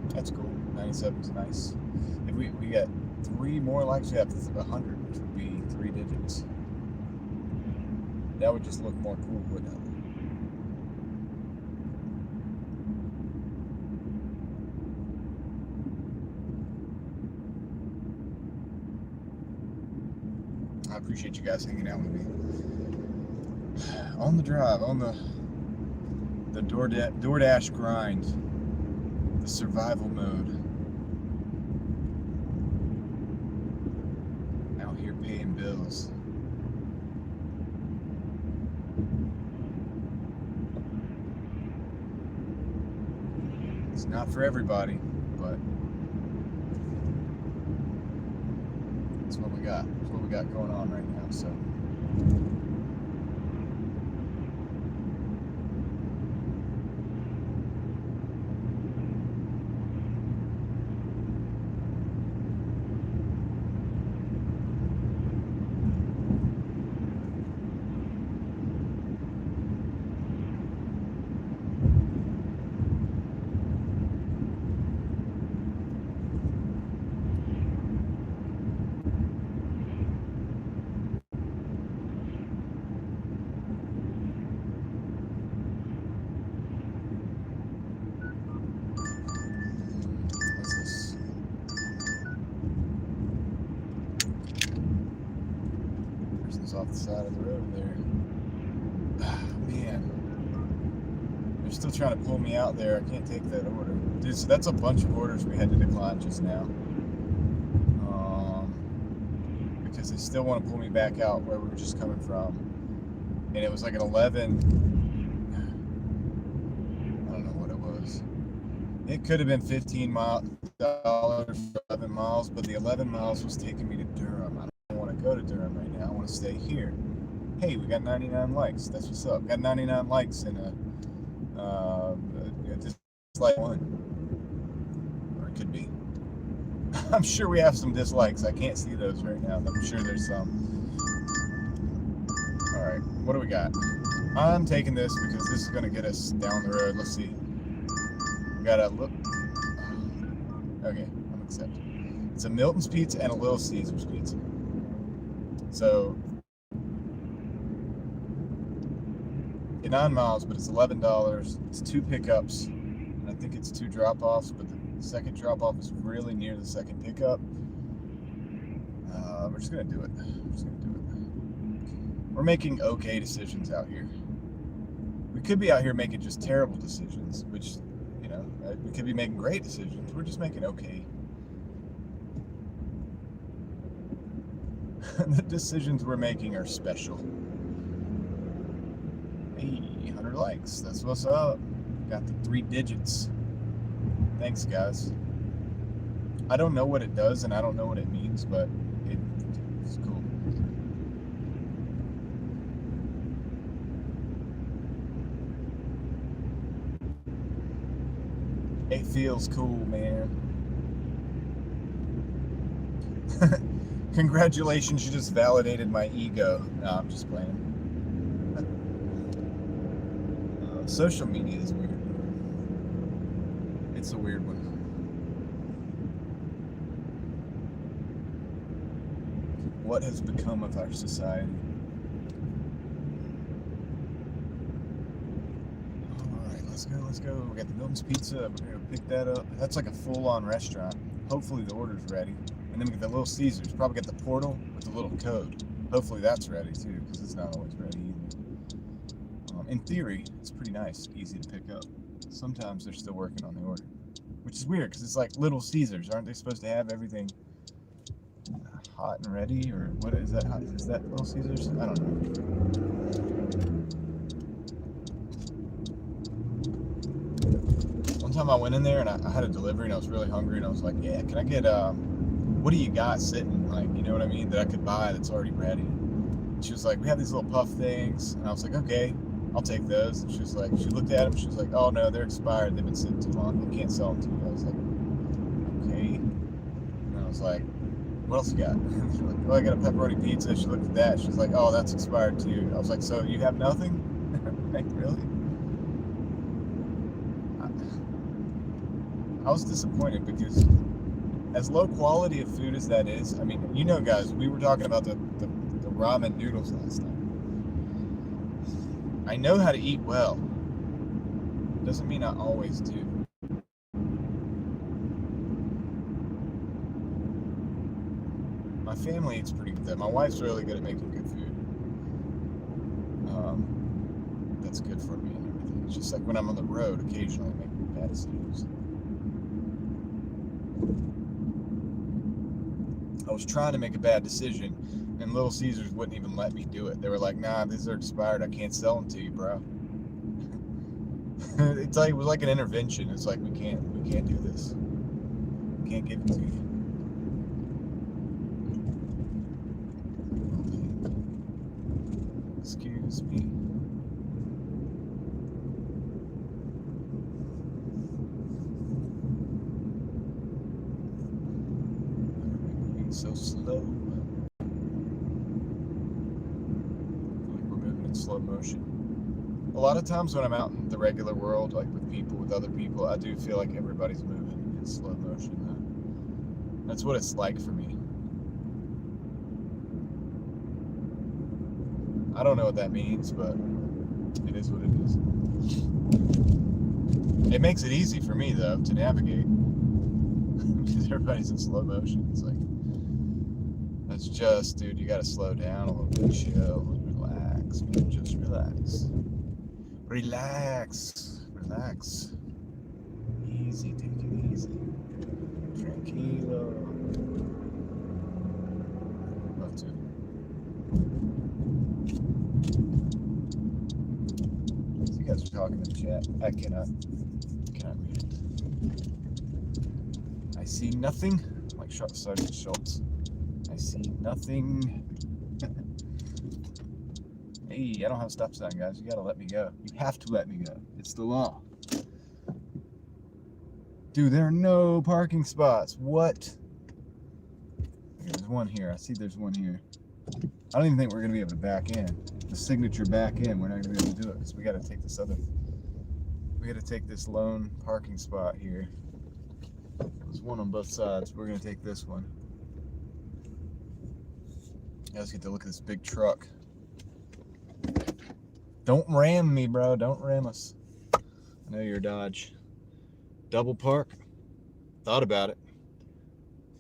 that's cool. 97 is nice. If we get 3 more likes, we have 100, which would be 3 digits. That would just look more cool, wouldn't it? I appreciate you guys hanging out with me. On the drive, on the Doordash grind. The survival mode. Out here paying bills. It's not for everybody, but it's what we got. It's what we got going on right now, so. the side of the road there. Man. They're still trying to pull me out there. I can't take that order. Dude, so that's a bunch of orders we had to decline just now. Because they still want to pull me back out where we were just coming from. And it was like an 11. I don't know what it was. It could have been $15 for 11 miles, but the 11 miles was taking me to Durham. I don't want to go to Durham right now. I want to stay here. Hey, we got 99 likes. That's what's up. Got 99 likes in a dislike one. Or it could be. I'm sure we have some dislikes. I can't see those right now. I'm sure there's some. All right, what do we got? I'm taking this because this is going to get us down the road. Let's see. We got a look. Okay, I'm accepting. It's a Milton's Pizza and a Little Caesars Pizza. So, 9 miles, but it's $11. It's 2 pickups, and I think it's 2 drop-offs, but the second drop-off is really near the second pickup. We're just gonna do it. We're making okay decisions out here. We could be out here making just terrible decisions, which, you know, we could be making great decisions. We're just making okay. The decisions we're making are special. Hey, 100 likes. That's what's up. Got the 3 digits. Thanks, guys. I don't know what it does and I don't know what it means, but it's cool. It feels cool, man. Congratulations, you just validated my ego. No, I'm just playing. Social media is weird. It's a weird one. What has become of our society? Alright, let's go. We got the Milton's Pizza. We're gonna go pick that up. That's like a full-on restaurant. Hopefully the order's ready. And then we get the Little Caesars. Probably get the portal with the little code. Hopefully that's ready too, because it's not always ready either. In theory, it's pretty nice, easy to pick up. Sometimes they're still working on the order, which is weird because it's like Little Caesars. Aren't they supposed to have everything hot and ready? Or what is that? Is that Little Caesars? I don't know. One time I went in there and I had a delivery and I was really hungry and I was like, yeah, can I get, what do you got sitting? Like, you know what I mean? That I could buy that's already ready. And she was like, we have these little puff things. And I was like, okay. I'll take those. And she was like, she looked at them. She was like, oh no, they're expired. They've been sitting too long. They can't sell them to you. I was like, okay. And I was like, what else you got? She was like, oh, I got a pepperoni pizza. She looked at that. She was like, oh, that's expired too. I was like, so you have nothing? Like, really? I was disappointed because as low quality of food as that is, I mean, you know, guys, we were talking about the ramen noodles last night. I know how to eat well. Doesn't mean I always do. My family eats pretty good. My wife's really good at making good food. That's good for me and everything. It's just like when I'm on the road, occasionally I make bad decisions. I was trying to make a bad decision, and Little Caesars wouldn't even let me do it. They were like, nah, these are expired. I can't sell them to you, bro. It's like, it was like an intervention. It's like, we can't do this. We can't give it to you. Excuse me. So slow. I feel like we're moving in slow motion. A lot of times when I'm out in the regular world, like with people, with other people, I do feel like everybody's moving in slow motion. That's what it's like for me. I don't know what that means, but it is what it is. It makes it easy for me, though, to navigate. Because everybody's in slow motion. It's like, that's just, dude, you gotta slow down a little bit, chill, relax, man, just relax. Relax. Easy, take it easy. Tranquilo. About to. So you guys are talking in the chat. I cannot read it. I see nothing. Like Sergeant Schultz. I see nothing. Hey, I don't have a stop sign, guys. You gotta let me go. You have to let me go. It's the law. Dude, there are no parking spots. What? There's one here. I see there's one here. I don't even think we're gonna be able to back in. The signature back in, we're not gonna be able to do it because we gotta take this lone parking spot here. There's one on both sides. We're gonna take this one. You guys get to look at this big truck. Don't ram me, bro. Don't ram us. I know you're a Dodge. Double park. Thought about it.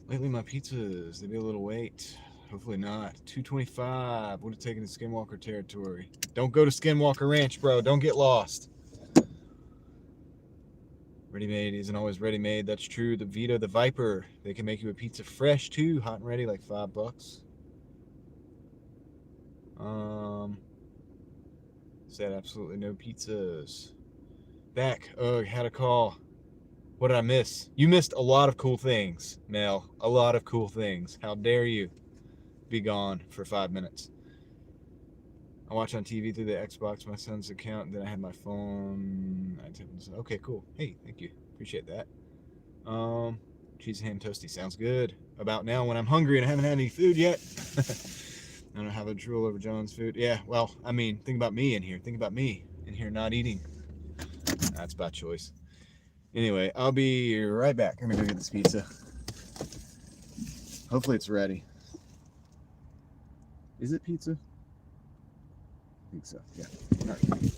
Lately, my pizzas, they be a little wait. Hopefully not. 225. Would have taken to Skinwalker territory. Don't go to Skinwalker Ranch, bro. Don't get lost. Ready-made isn't always ready-made. That's true. The Vita, the Viper, they can make you a pizza fresh too, hot and ready, like $5. Said absolutely no pizzas. Back. Oh, had a call. What did I miss? You missed a lot of cool things, Mel. A lot of cool things. How dare you be gone for 5 minutes? I watch on TV through the Xbox, my son's account, then I had my phone. Okay, cool. Hey, thank you. Appreciate that. Cheese and ham toasty sounds good. About now when I'm hungry and I haven't had any food yet. I don't have a drool over John's food. Yeah, well, I mean, think about me in here. Think about me in here not eating. That's by choice. Anyway, I'll be right back. I'm gonna go get this pizza. Hopefully it's ready. Is it pizza? I think so, yeah. All right.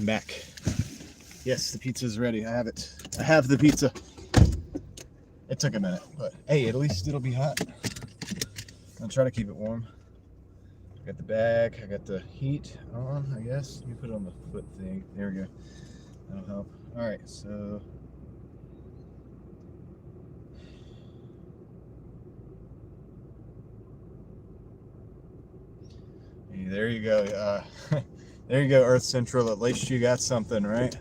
I'm back. Yes, the pizza's ready. I have it. I have the pizza. It took a minute, but hey, at least it'll be hot. I'll try to keep it warm. I got the bag. I got the heat on, I guess. Let me put it on the foot thing. There we go. That'll help. All right, so hey, there you go. There you go, Earth Central. At least you got something, right?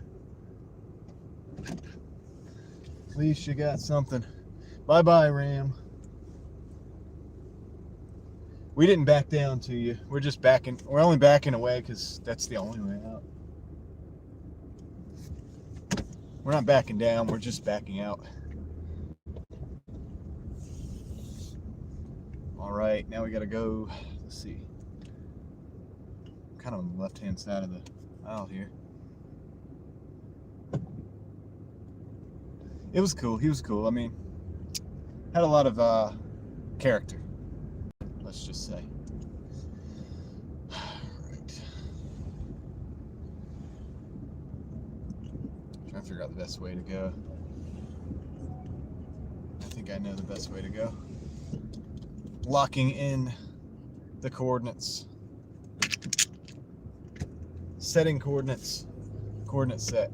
At least you got something. Bye-bye, Ram. We didn't back down to you. We're just backing. We're only backing away because that's the only way out. We're not backing down. We're just backing out. All right, now we got to go. Let's see. I'm kind of on the left-hand side of the aisle here. It was cool. He was cool. I mean, had a lot of character, let's just say. Right. Trying to figure out the best way to go. I think I know the best way to go. Locking in the coordinates. Setting coordinates. Coordinate set.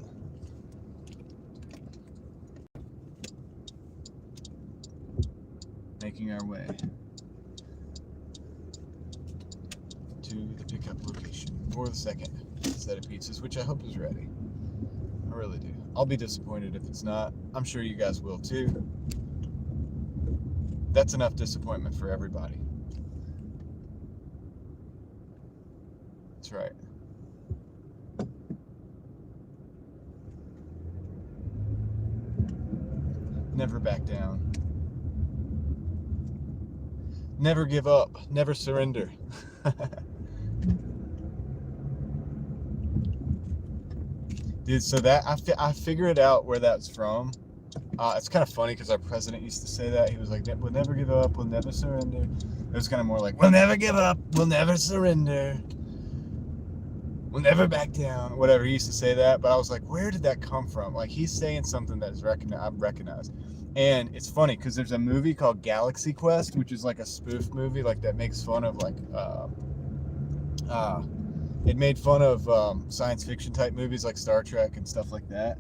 Making our way to the pickup location for the second set of pizzas, which I hope is ready. I really do. I'll be disappointed if it's not. I'm sure you guys will too. That's enough disappointment for everybody. That's right. Never back down. Never give up. Never surrender. Dude, so that I figured out where that's from. It's kind of funny because our president used to say that. He was like, "We'll never give up. We'll never surrender." It was kind of more like, "We'll never give up. We'll never surrender. We'll never back down." Whatever, he used to say that. But I was like, where did that come from? Like, he's saying something that is I've recognized. And it's funny because there's a movie called Galaxy Quest, which is like a spoof movie, like that makes fun of like it made fun of science fiction type movies like Star Trek and stuff like that.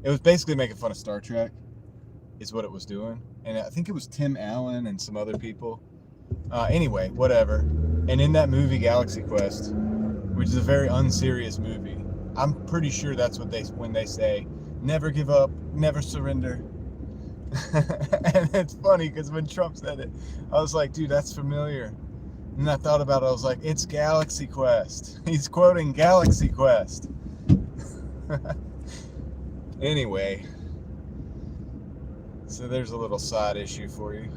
It was basically making fun of Star Trek, is what it was doing. And I think it was Tim Allen and some other people. Anyway, whatever. And in that movie Galaxy Quest, which is a very unserious movie, I'm pretty sure that's what when they say, "Never give up, never surrender." And it's funny because when Trump said it, I was like, dude, that's familiar. And I thought about it, I was like, it's Galaxy Quest. He's quoting Galaxy Quest. Anyway, so there's a little side issue for you.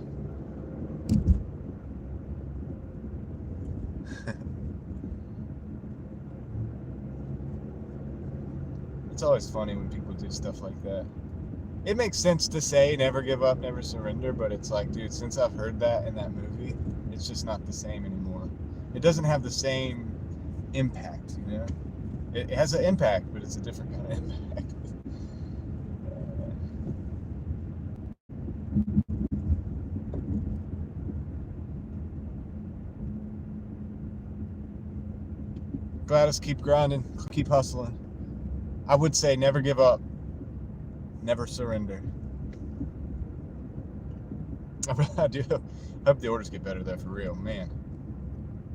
It's always funny when people do stuff like that. It makes sense to say never give up, never surrender, but it's like, dude, since I've heard that in that movie, it's just not the same anymore. It doesn't have the same impact, you know? It has an impact, but it's a different kind of impact. Gladys, keep grinding, keep hustling. I would say never give up, never surrender. I do hope the orders get better there, for real, man.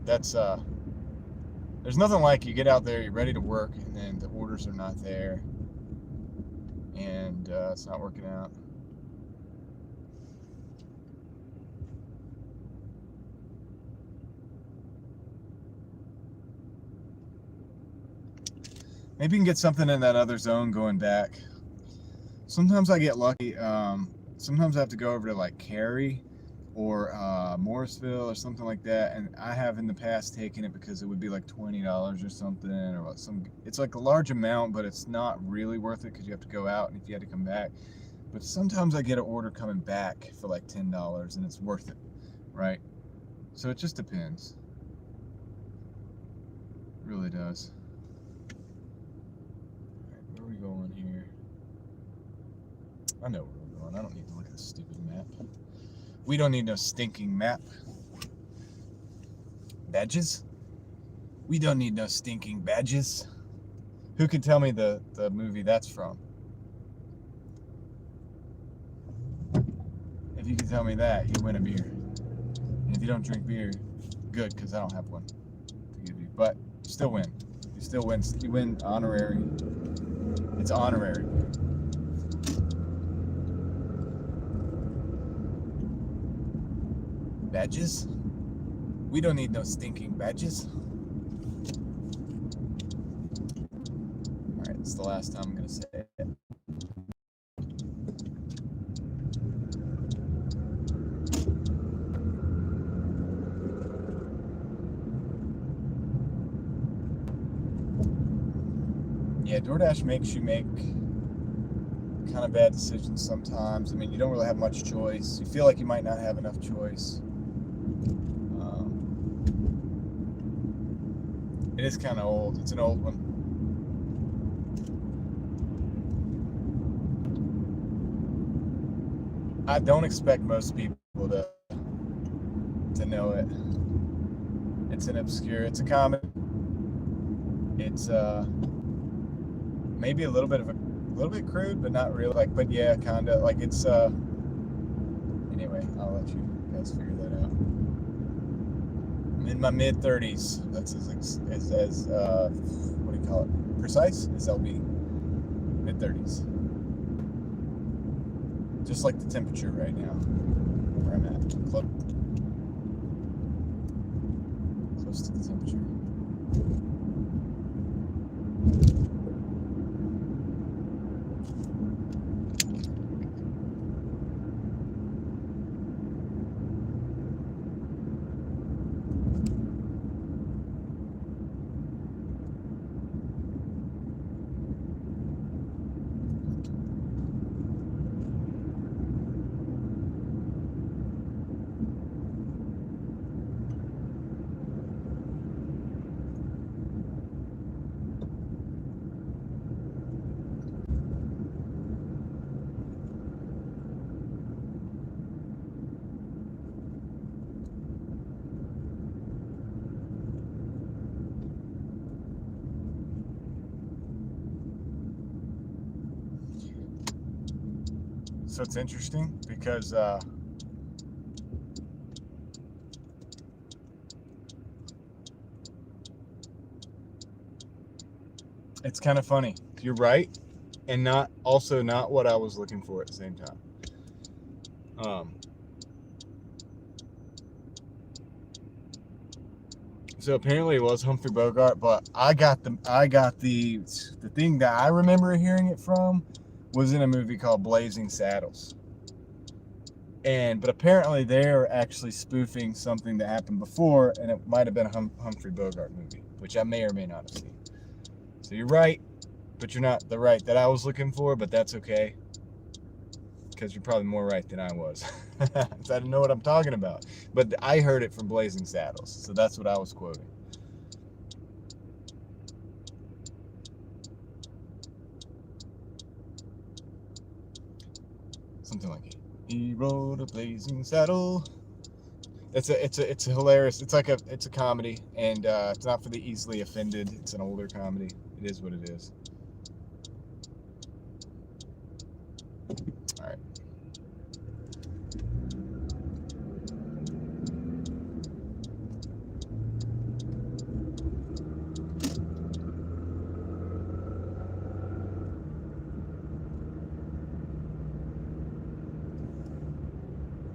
That's there's nothing like you get out there, you're ready to work, and then the orders are not there, and it's not working out. Maybe you can get something in that other zone going back. Sometimes I get lucky. Sometimes I have to go over to like Cary or Morrisville or something like that, and I have in the past taken it because it would be like $20 or something, or it's like a large amount, but it's not really worth it because you have to go out and if you had to come back. But sometimes I get an order coming back for like $10 and it's worth it, right? So it just depends. It really does. going here? I know where we're going. I don't need to look at the stupid map. We don't need no stinking map. Badges? We don't need no stinking badges. Who can tell me the movie that's from? If you can tell me that, you win a beer. And if you don't drink beer, good, because I don't have one to give you. But you still win. You still win. You win honorary. It's honorary. Badges? We don't need no stinking badges. Alright, it's the last time I'm going to say it. Yeah, Doordash makes you make kind of bad decisions sometimes. I mean, you don't really have much choice. You feel like you might not have enough choice. It is kind of old. It's an old one. I don't expect most people to know it. It's an obscure. It's a comedy. It's maybe a little bit crude, but not really. Like, but yeah, kind of like it's. Anyway, I'll let you guys figure that out. I'm in my mid-30s. That's as what do you call it? Precise as I'll be. Mid-30s. Just like the temperature right now, where I'm at. Close to the temperature. So it's interesting because it's kind of funny. You're right, and not what I was looking for at the same time. So apparently it was Humphrey Bogart, but I got the thing that I remember hearing it from was in a movie called Blazing Saddles. But apparently they're actually spoofing something that happened before, and it might have been a Humphrey Bogart movie, which I may or may not have seen. So you're right, but you're not the right that I was looking for, but that's okay, because you're probably more right than I was. So I didn't know what I'm talking about, but I heard it from Blazing Saddles, so that's what I was quoting. Something like it. He rode a blazing saddle. It's a hilarious. It's a comedy, and it's not for the easily offended. It's an older comedy. It is what it is. All right.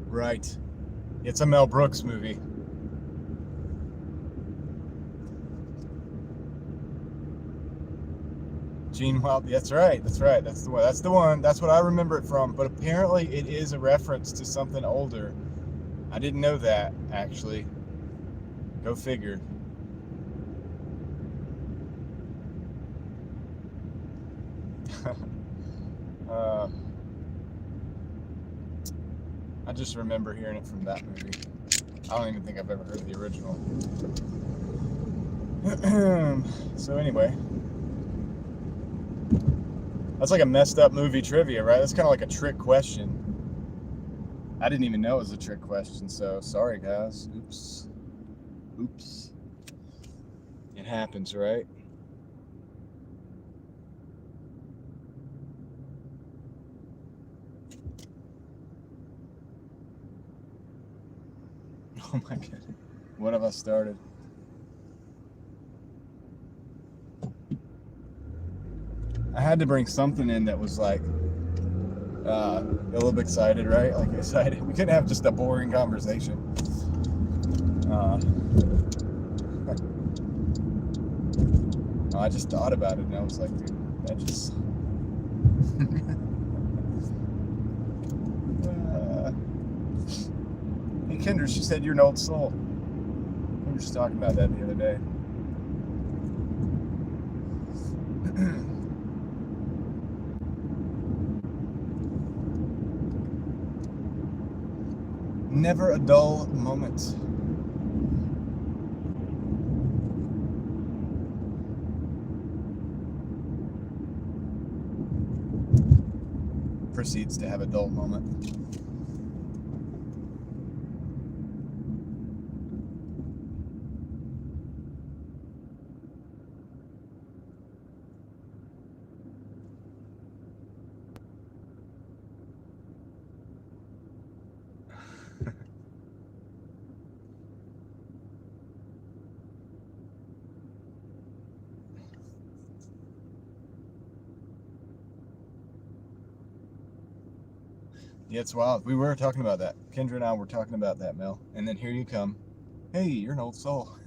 Right. It's a Mel Brooks movie. Gene Wilder. That's right. That's right. That's the one. That's the one. That's what I remember it from. But apparently it is a reference to something older. I didn't know that, actually. Go figure. I just remember hearing it from that movie. I don't even think I've ever heard the original. So anyway. That's like a messed up movie trivia, right? That's kind of like a trick question. I didn't even know it was a trick question, so sorry, guys. Oops. Oops. It happens, right? Oh my god. What have I started? I had to bring something in that was like a little bit excited, right? Like excited. We couldn't have just a boring conversation. I just thought about it and I was like, dude, that just. Hey Kendra, she said you're an old soul. We were just talking about that the other day. Never a dull moment. Proceeds to have a dull moment. Yeah, it's wild. We were talking about that. Kendra and I were talking about that, Mel. And then here you come. Hey, you're an old soul.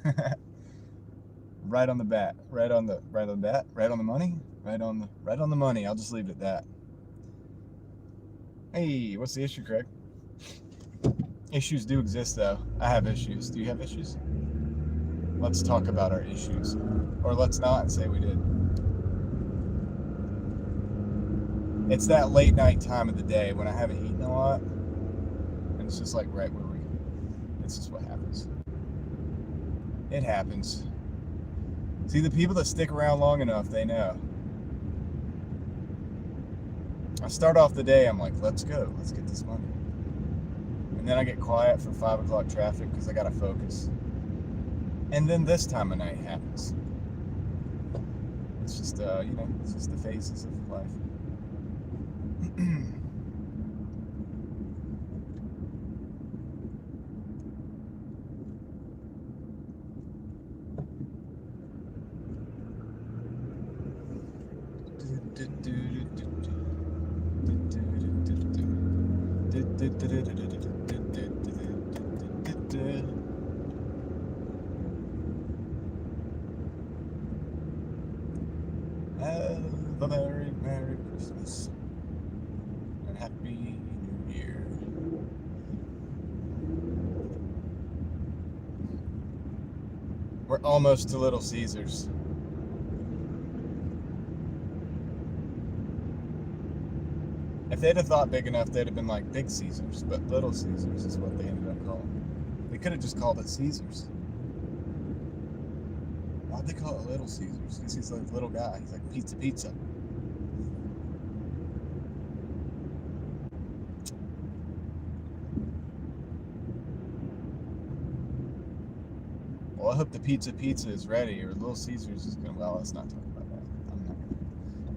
Right on the bat. Right on the bat. Right on the money. Right on the money. I'll just leave it at that. Hey, what's the issue, Craig? Issues do exist, though. I have issues. Do you have issues? Let's talk about our issues. Or let's not say we did. It's that late night time of the day when I haven't eaten a lot. And it's just like right where we. It's just what happens. It happens. See, the people that stick around long enough, they know. I start off the day, I'm like, let's go. Let's get this money. And then I get quiet for 5 o'clock traffic because I got to focus. And then this time of night happens. It's just, it's just the phases of life. Have a very Merry Christmas and Happy New Year. We're almost to Little Caesars. If they'd have thought big enough, they'd have been like Big Caesars, but Little Caesars is what they ended up calling it. They could have just called it Caesars. Why'd they call it Little Caesars? Because he's like a little guy. He's like pizza. Well, I hope the pizza is ready, or Little Caesars is gonna. Well, let's not talk about that.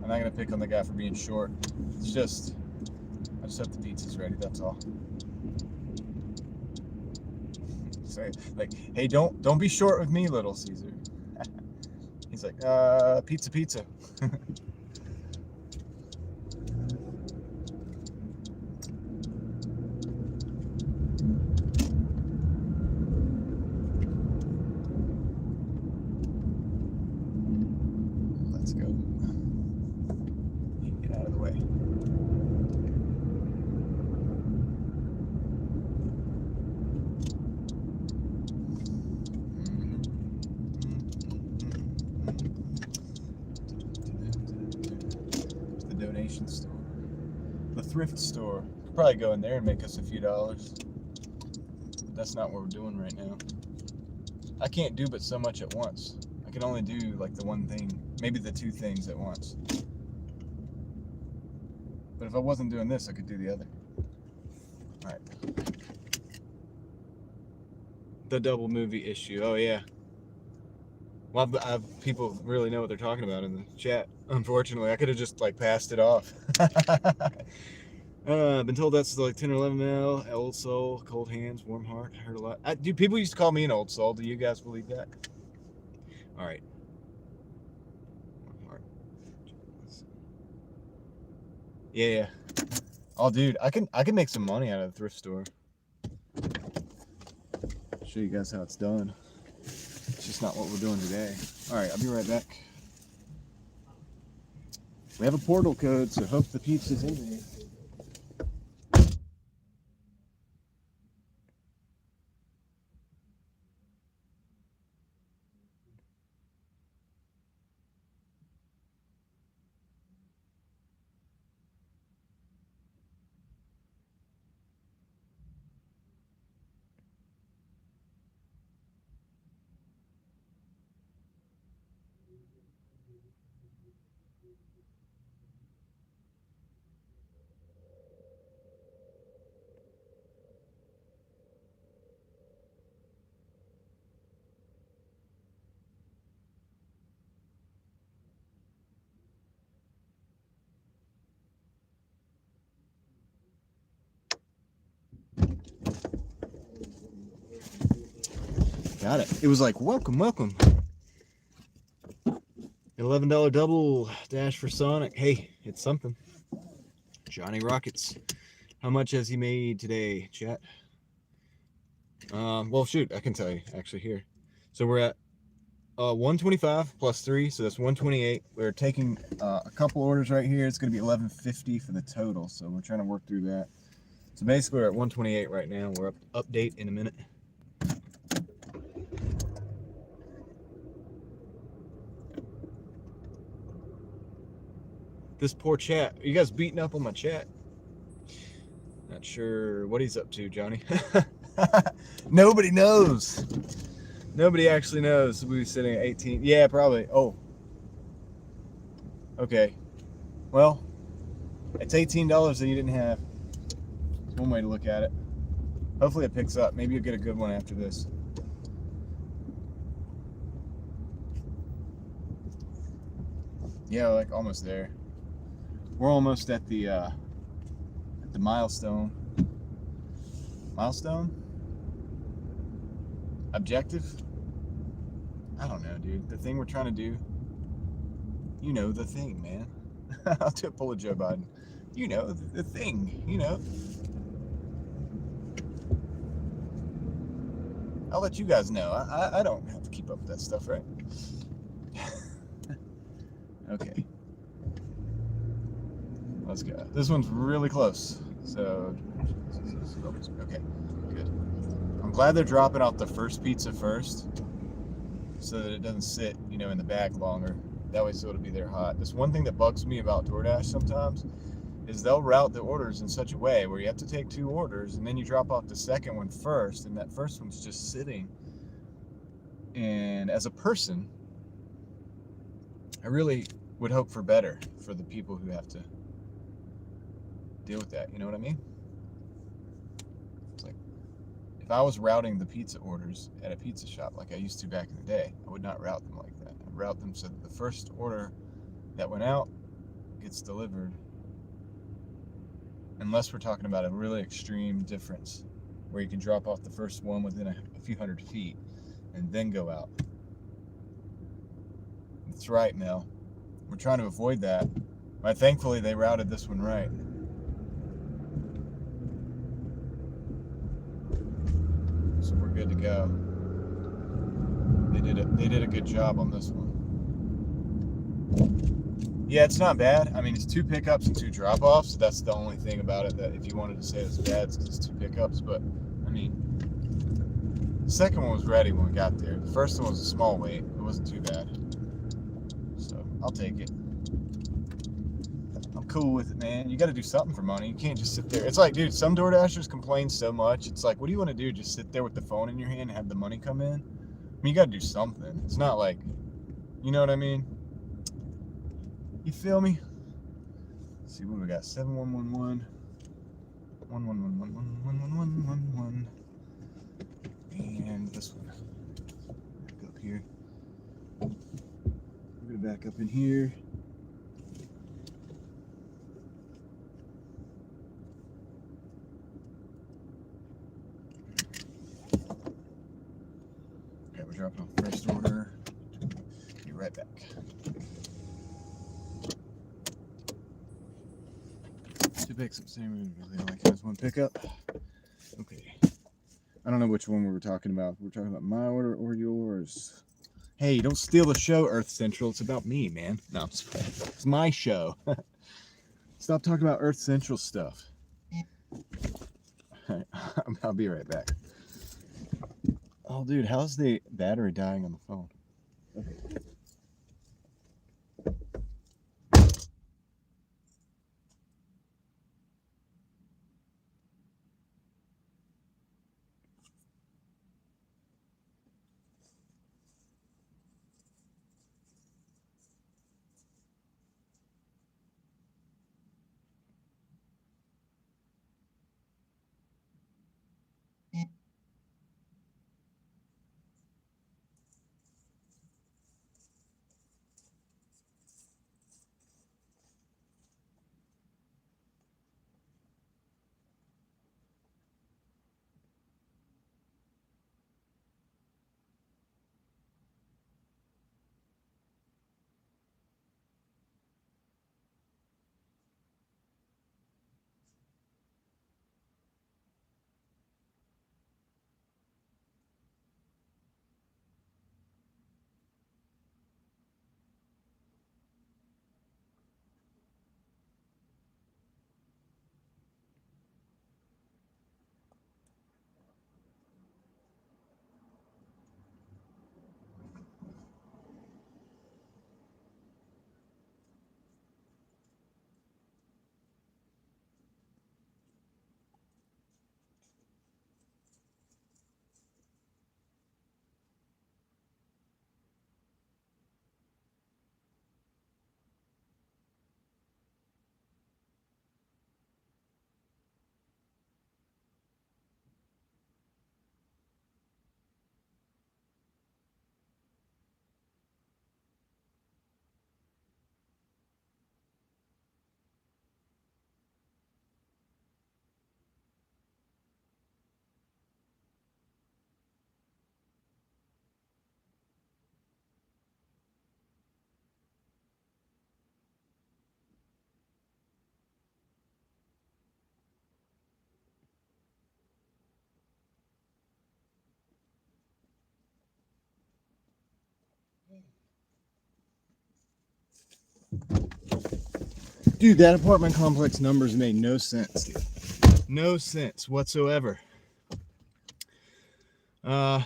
I'm not gonna pick on the guy for being short. It's just, I just hope the pizza's ready. That's all. Say like, hey, don't be short with me, Little Caesar. He's like, pizza. Let's go. Get out of the way. The donation store. The thrift store. Could probably go in there and make us a few dollars. But that's not what we're doing right now. I can't do but so much at once. I can only do like the one thing, maybe the two things at once. But if I wasn't doing this, I could do the other. All right. The double movie issue. Oh, yeah. Well, people really know what they're talking about in the chat. Unfortunately, I could have just like passed it off. Been told that's like 10 or 11 mil. Old soul, cold hands, warm heart. I heard a lot. Dude, people used to call me an old soul. Do you guys believe that? All right. Warm heart. Yeah. Oh, dude, I can make some money out of the thrift store. Show you guys how it's done. It's just not what we're doing today. All right, I'll be right back. We have a portal code, so hope the pizza's in there. Got it. It was like, welcome. $11 double dash for Sonic. Hey, it's something. Johnny Rockets. How much has he made today, chat? Well, shoot, I can tell you actually here. So we're at 125 plus 3, so that's 128. We're taking a couple orders right here. It's going to be 1150 for the total, so we're trying to work through that. So basically, we're at 128 right now. We're update in a minute. This poor chat. Are you guys beating up on my chat? Not sure what he's up to, Johnny. Nobody knows. Nobody actually knows. We were sitting at 18. Yeah, probably. Oh. Okay. Well, it's $18 that you didn't have. It's one way to look at it. Hopefully it picks up. Maybe you'll get a good one after this. Yeah, like almost there. We're almost at the milestone. Milestone? Objective? I don't know, dude. The thing we're trying to do. You know the thing, man. I'll do a pull of Joe Biden. You know the thing, you know. I'll let you guys know. I don't have to keep up with that stuff, right? Okay. Let's go. This one's really close. So, okay, good. I'm glad they're dropping off the first pizza first so that it doesn't sit, you know, in the bag longer. That way so it'll be there hot. This one thing that bugs me about Doordash sometimes is they'll route the orders in such a way where you have to take 2 orders and then you drop off the second one first and that first one's just sitting. And as a person, I really would hope for better for the people who have to deal with that. You know what I mean? It's like, if I was routing the pizza orders at a pizza shop like I used to back in the day, I would not route them like that. I'd route them so that the first order that went out gets delivered, unless we're talking about a really extreme difference where you can drop off the first one within a few hundred feet and then go out. That's right, Mel. We're trying to avoid that. But thankfully, they routed this one right. So we're good to go. They did a good job on this one. Yeah, it's not bad. I mean, it's 2 pickups and 2 drop-offs. So that's the only thing about it that if you wanted to say it's bad, it's because it's 2 pickups. But, I mean, the second one was ready when we got there. The first one was a small weight. It wasn't too bad. So, I'll take it. I'm cool with it, man. You got to do something for money. You can't just sit there. It's like, dude, some DoorDashers complain so much. It's like, what do you want to do? Just sit there with the phone in your hand and have the money come in? I mean, you got to do something. It's not like, you know what I mean? You feel me? Let's see what we got. 7111 11111111, and this one. Back up here. We're gonna back up in here. Okay, we're dropping off first order. Be right back. Two picks up, same really like has one pickup. Okay. I don't know which one we were talking about. We're talking about my order or yours. Hey, don't steal the show, Earth Central. It's about me, man. No, it's my show. Stop talking about Earth Central stuff. All right, I'll be right back. Oh, dude, how's the battery dying on the phone? Okay. Dude, that apartment complex numbers made no sense, dude. No sense whatsoever. Your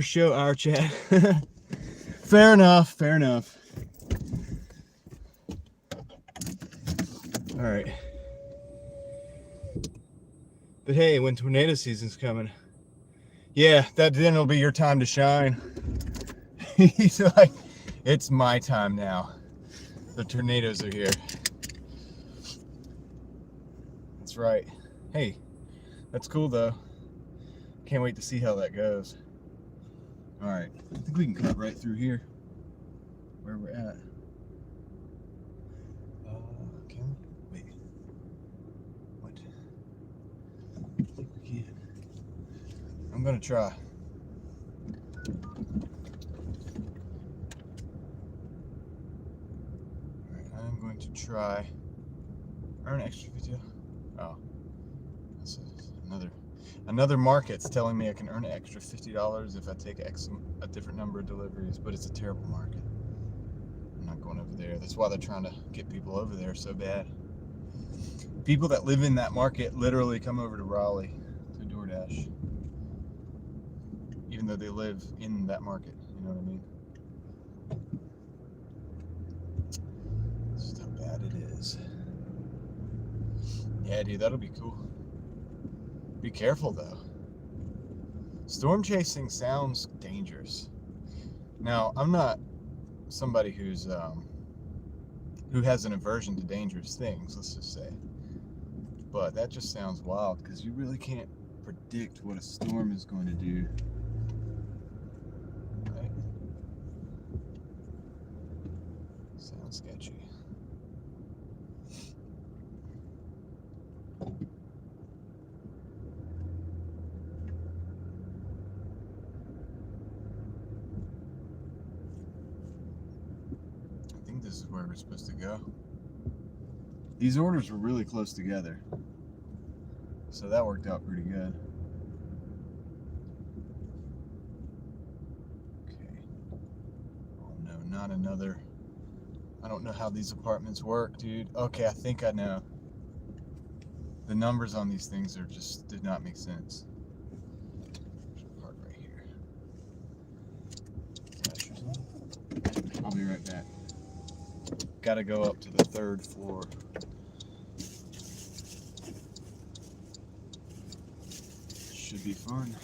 show, our chat. Fair enough, fair enough. All right. But hey, when tornado season's coming, yeah, then it'll be your time to shine. He's like, it's my time now. The tornadoes are here. That's right. Hey, that's cool though. Can't wait to see how that goes. All right, I think we can cut right through here, where we're at. Can we? Wait. What? I think we can. I'm gonna try. Alright, I'm going to try. Earn extra video. Oh. That's another market's telling me I can earn an extra $50 if I take a different number of deliveries, but it's a terrible market. I'm not going over there. That's why they're trying to get people over there so bad. People that live in that market literally come over to Raleigh to Doordash, even though they live in that market. You know what I mean? This is how bad it is. Yeah, dude, that'll be cool. Be careful though. Storm chasing sounds dangerous. Now, I'm not somebody who's who has an aversion to dangerous things, let's just say. But that just sounds wild because you really can't predict what a storm is going to do. Right? Sounds sketchy. I think this is where we're supposed to go. These orders were really close together, so that worked out pretty good. Okay. Oh no, not another. I don't know how these apartments work, dude. Okay, I think I know. The numbers on these things are just did not make sense. Park right here. I'll be right back. Got to go up to the 3rd floor. Should be fun.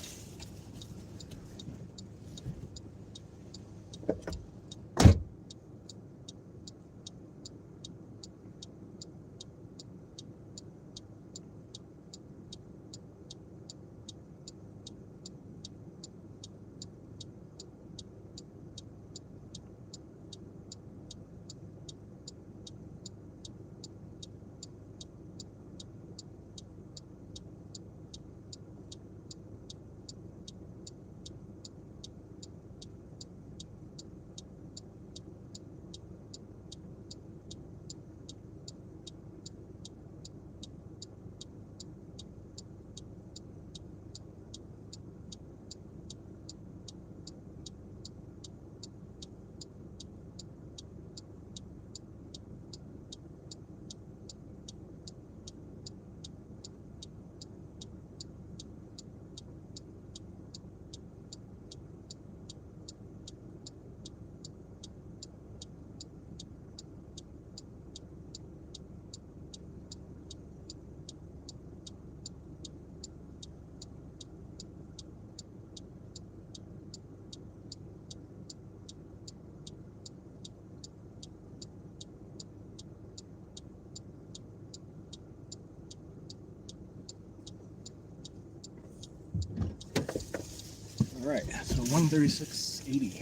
All right, so 136.80.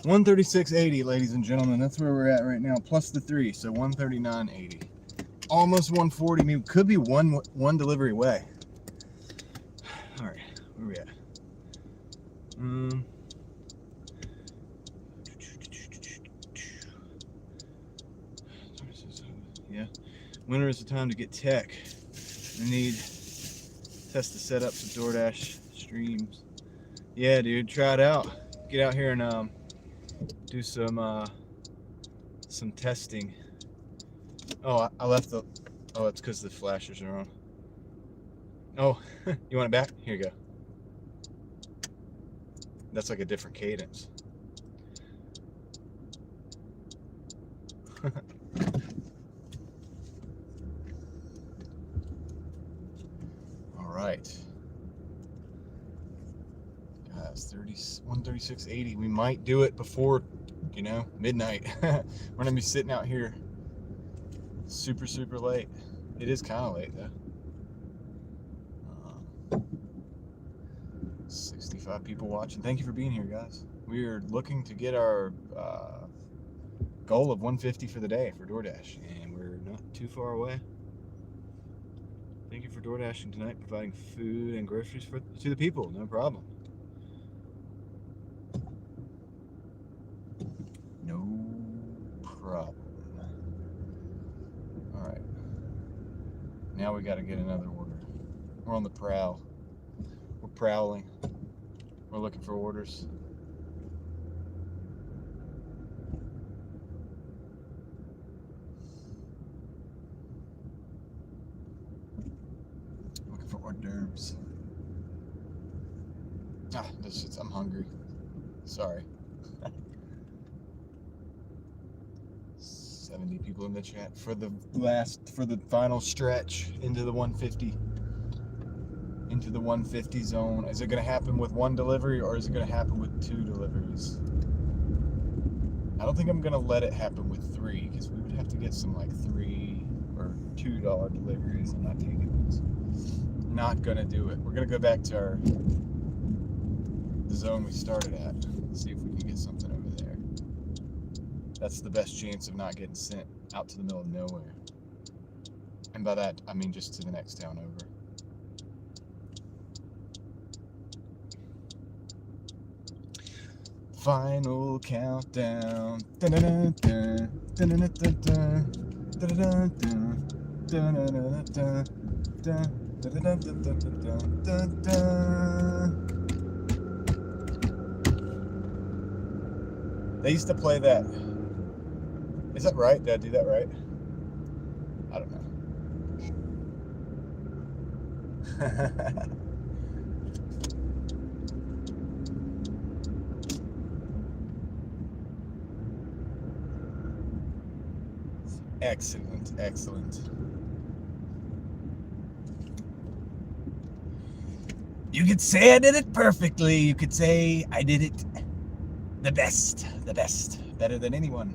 136.80, ladies and gentlemen. That's where we're at right now, plus the 3, so 139.80. Almost 140. I mean, could be one delivery away. All right, where we at? Yeah. Winter is the time to get tech. We need test the setups of Doordash streams. Yeah, dude, try it out. Get out here and do some testing. Oh, I left the. Oh, it's because the flashers are on. Oh, you want it back? Here you go. That's like a different cadence. All right. Guys, 136.80. We might do it before, midnight. We're gonna be sitting out here super late. It is kind of late though. 65 people watching. Thank you for being here, guys. We are looking to get our goal of 150 for the day for DoorDash, and we're not too far away. Thank you for DoorDashing tonight, providing food and groceries to the people. No problem. No problem. All right. Now we got to get another order. We're on the prowl. We're prowling. We're looking for orders. Looking for hors d'oeuvres. I'm hungry. Sorry. 70 people in the chat for the final stretch into the 150. Into the 150 zone. Is it going to happen with one delivery or is it going to happen with 2 deliveries? I don't think I'm gonna let it happen with 3 because we would have to get some like $3 or $2 deliveries. I'm not taking those. Not gonna do it. We're gonna go back to the zone we started at. See if we can get something over there. That's the best chance of not getting sent out to the middle of nowhere. And by that, I mean just to the next town over. Final countdown. They used to play that. Is that right? Did I do that right? I don't know. Excellent, excellent. You could say I did it perfectly. You could say I did it the best, better than anyone.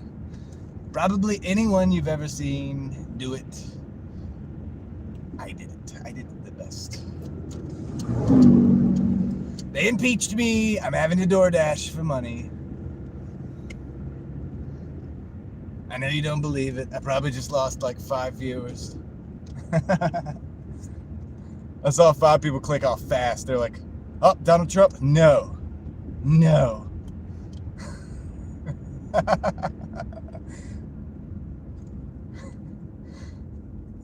Probably anyone you've ever seen do it. I did it the best. They impeached me. I'm having to Doordash for money. I know you don't believe it. I probably just lost like 5 viewers. I saw 5 people click off fast. They're like, oh, Donald Trump? No. No.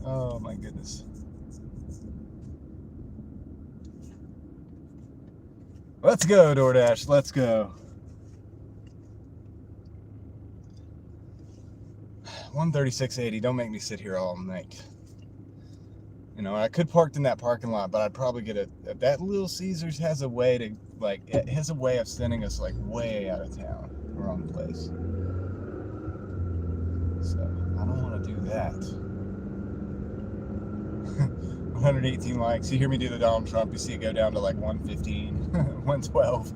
Oh my goodness. Let's go, Doordash. Let's go. 136.80. Don't make me sit here all night. You know, I could park in that parking lot, but I'd probably get a. That Little Caesars has a way to, like, it has a way of sending us, like, way out of town. Wrong place. So, I don't want to do that. 118 likes. You hear me do the Donald Trump, you see it go down to, like, 115, 112.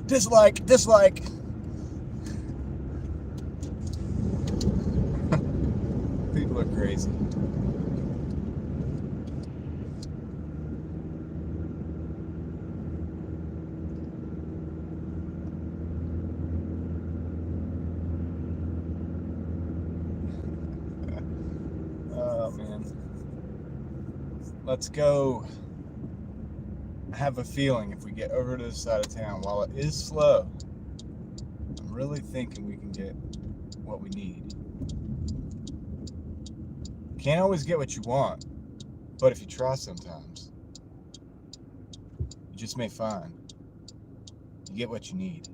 Dislike. People are crazy. Oh man. Let's go. I have a feeling if we get over to this side of town, while it is slow, I'm really thinking we can get what we need. Can't always get what you want, but if you try sometimes, you just may find you get what you need.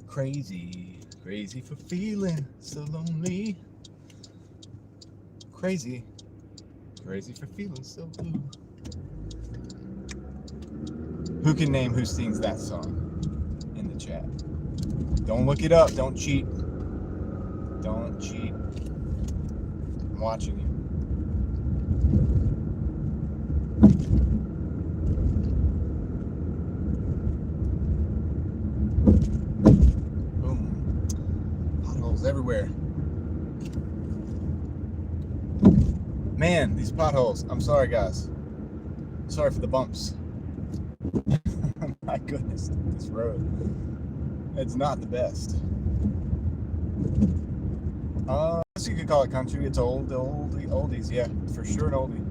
Crazy for feeling so lonely. Crazy for feeling so blue. Who can name who sings that song in the chat? Don't look it up. Don't cheat. Don't cheat. I'm watching you. Boom. Potholes everywhere. Man, these potholes. I'm sorry, guys. Sorry for the bumps. My goodness, this road. It's not the best. I guess you could call it country. It's oldies. Yeah, for sure an oldie.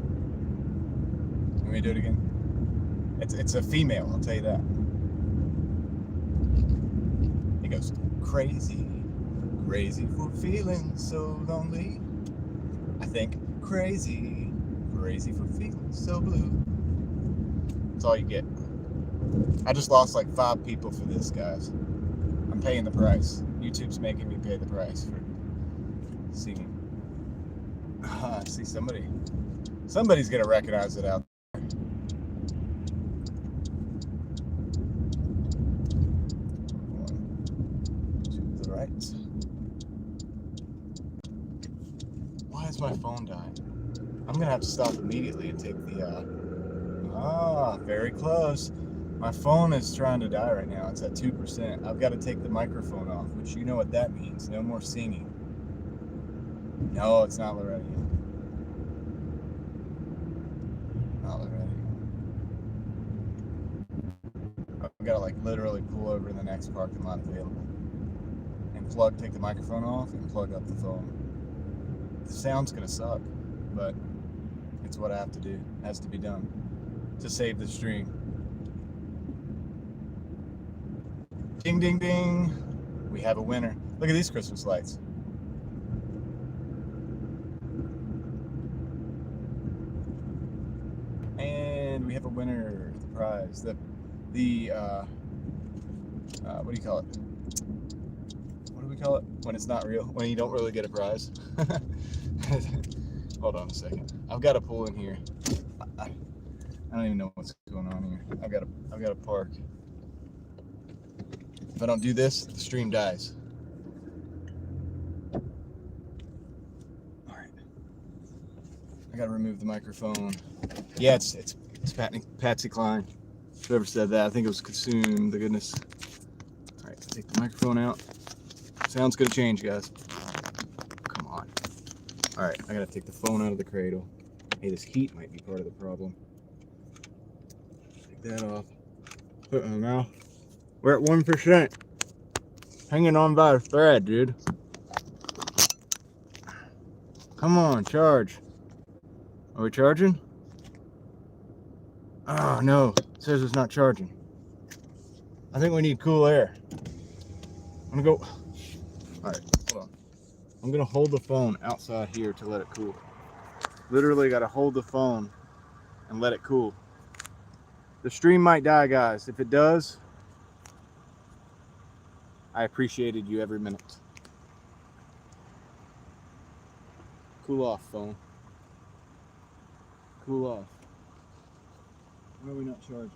Let me do it again. It's a female, I'll tell you that. It goes, crazy for feeling so lonely. I think crazy for feeling so blue. That's all you get. I just lost like 5 people for this, guys. I'm paying the price. YouTube's making me pay the price for singing. See, somebody's gonna recognize it out there. right. Why is my phone dying? I'm gonna have to stop immediately and take the, very close. My phone is trying to die right now. It's at 2%. I've got to take the microphone off, which you know what that means. No more singing. No, it's not Loretta. Not Loretta. I've got to like literally pull over in the next parking lot available and take the microphone off and plug up the phone. The sound's gonna suck, but it's what I have to do. It has to be done to save the stream. Ding, ding, ding. We have a winner. Look at these Christmas lights. And we have a winner. The prize. The what do you call it? What do we call it? When it's not real? When you don't really get a prize? Hold on a second. I've got to pull in here. I don't even know what's going on here. I've got to park. If I don't do this, the stream dies. All right. I got to remove the microphone. Yeah, it's Patsy Cline. Whoever said that, I think it was Consume the Goodness. All right, take the microphone out. Sound's gonna change, guys. Come on. All right, I gotta take the phone out of the cradle. Hey, this heat might be part of the problem. Take that off. Put it in my mouth. We're at 1%. Hanging on by a thread, dude. Come on, charge. Are we charging? Oh no, it says it's not charging. I think we need cool air. I'm gonna go. All right, hold on. I'm gonna hold the phone outside here to let it cool. Literally gotta hold the phone and let it cool. The stream might die, guys. If it does, I appreciated you every minute. Cool off, phone. Cool off. Why are we not charging?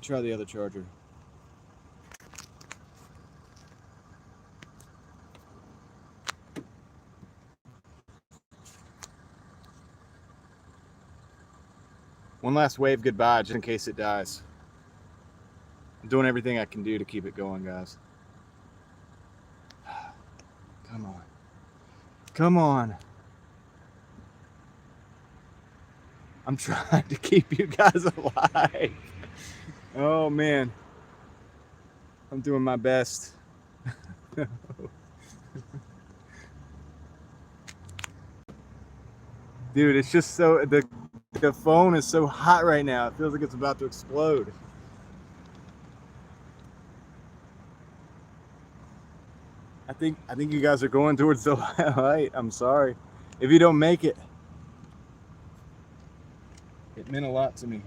Try the other charger. One last wave goodbye just in case it dies. I'm doing everything I can do to keep it going, guys. Come on. Come on. I'm trying to keep you guys alive. Oh man. I'm doing my best. Dude, it's just so the phone is so hot right now. It feels like it's about to explode. I think you guys are going towards the light. I'm sorry. If you don't make it. It meant a lot to me.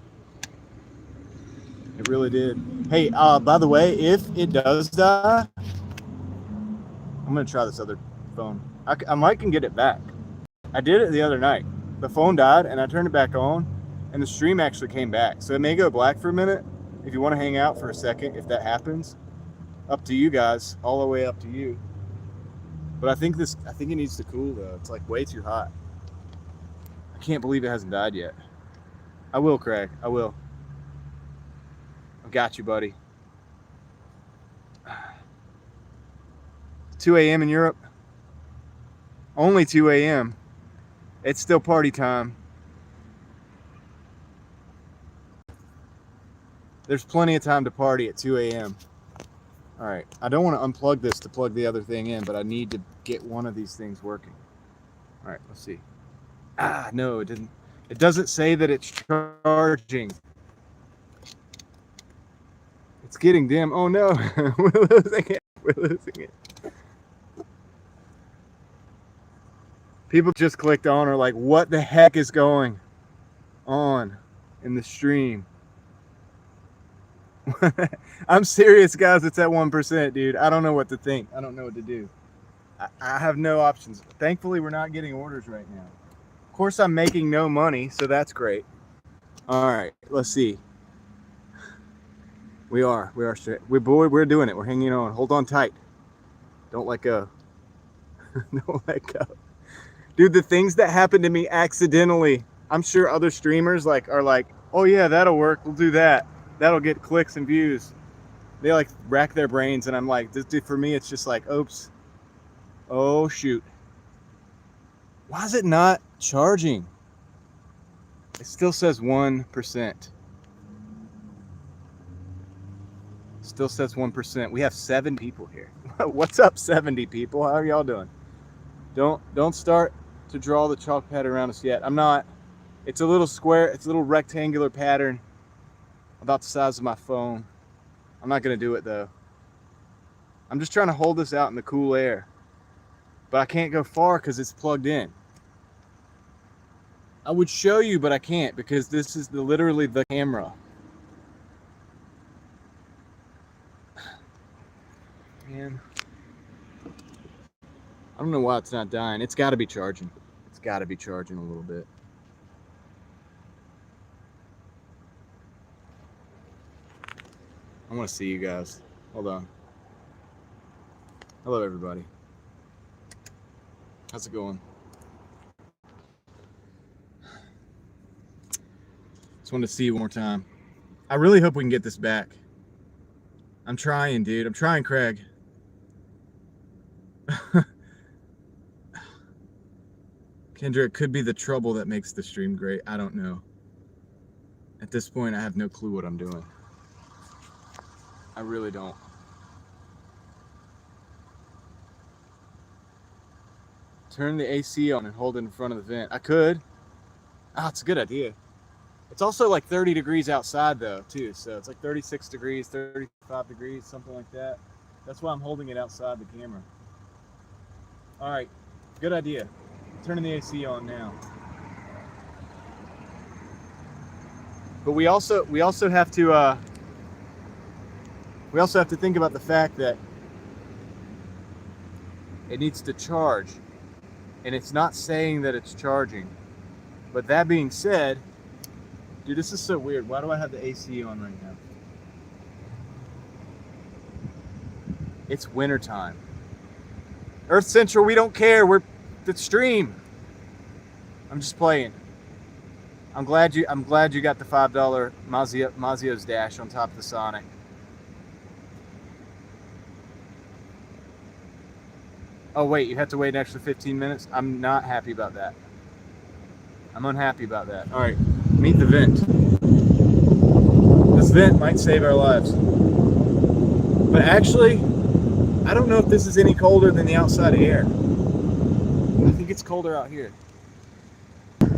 It really did. Hey, by the way, if it does die, I'm gonna try this other phone. I might can get it back. I did it the other night. The phone died and I turned it back on and the stream actually came back. So it may go black for a minute. If you want to hang out for a second, if that happens, up to you guys, all the way up to you. But I think it needs to cool though. It's like way too hot. I can't believe it hasn't died yet. I will, Craig. I will. I got you, buddy. 2 a.m. in Europe. Only 2 a.m. It's still party time. There's plenty of time to party at 2 a.m. All right. I don't want to unplug this to plug the other thing in, but I need to get one of these things working. All right. Let's see. No, it didn't. It doesn't say that it's charging. It's getting dim. Oh no, we're losing it. We're losing it. People just clicked on are like, what the heck is going on in the stream? I'm serious, guys. It's at 1%, dude. I don't know what to think. I don't know what to do. I have no options. Thankfully, we're not getting orders right now. Of course, I'm making no money, so that's great. All right, let's see. We are straight. We're doing it. We're hanging on. Hold on tight. Don't let go. Don't let go. Dude, the things that happen to me accidentally, I'm sure other streamers are like, oh yeah, that'll work. We'll do that. That'll get clicks and views. They like rack their brains, and I'm like, this dude, for me, it's just like, oops. Oh shoot. Why is it not charging? It still says 1%. Still says 1%. We have 7 people here. What's up, 70 people? How are y'all doing? Don't start to draw the chalk pattern around us yet. I'm not. It's a little square. It's a little rectangular pattern about the size of my phone. I'm not gonna do it though. I'm just trying to hold this out in the cool air, but I can't go far because it's plugged in. I would show you, but I can't because this is literally the camera. Man, I don't know why it's not dying. It's got to be charging. It's got to be charging a little bit. I want to see you guys. Hold on. Hello, everybody. How's it going? Just wanted to see you one more time. I really hope we can get this back. I'm trying, dude. I'm trying, Craig. Kendra, it could be the trouble that makes the stream great. I don't know. At this point, I have no clue what I'm doing. I really don't. Turn the AC on and hold it in front of the vent. I could. Ah, it's a good idea. It's also like 30 degrees outside though, too. So it's like 36 degrees, 35 degrees, something like that. That's why I'm holding it outside the camera. All right, good idea. Turning the AC on now. But we also have to think about the fact that it needs to charge, and it's not saying that it's charging. But that being said, dude, this is so weird. Why do I have the AC on right now? It's wintertime. Earth Central, we don't care. We're the stream. I'm just playing. I'm glad you got the $5 Mazio's Dash on top of the Sonic. Oh wait, you have to wait an extra 15 minutes? I'm not happy about that. I'm unhappy about that. All right, meet the vent. This vent might save our lives. But actually, I don't know if this is any colder than the outside air. I think it's colder out here.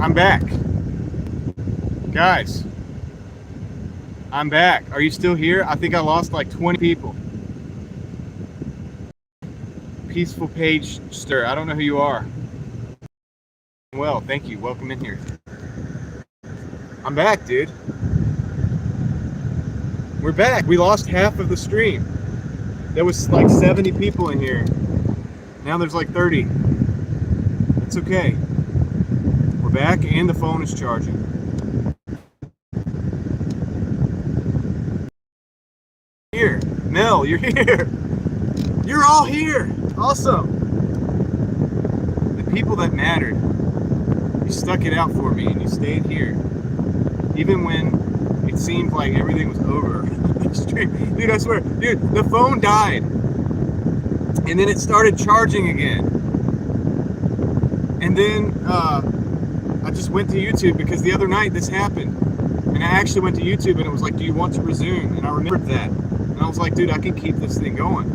I'm back. Guys, I'm back. Are you still here? I think I lost like 20 people. Peaceful Page Stir. I don't know who you are. Well, thank you. Welcome in here. I'm back, dude. We're back. We lost half of the stream. There was like 70 people in here. Now there's like 30. It's okay. We're back and the phone is charging. Here. Mel, you're here. You're all here. Awesome. The people that mattered. You stuck it out for me and you stayed here. Even when it seemed like everything was over. Dude, I swear. Dude, the phone died. And then it started charging again. And then I just went to YouTube because the other night this happened. And I actually went to YouTube and it was like, do you want to resume? And I remembered that. And I was like, dude, I can keep this thing going.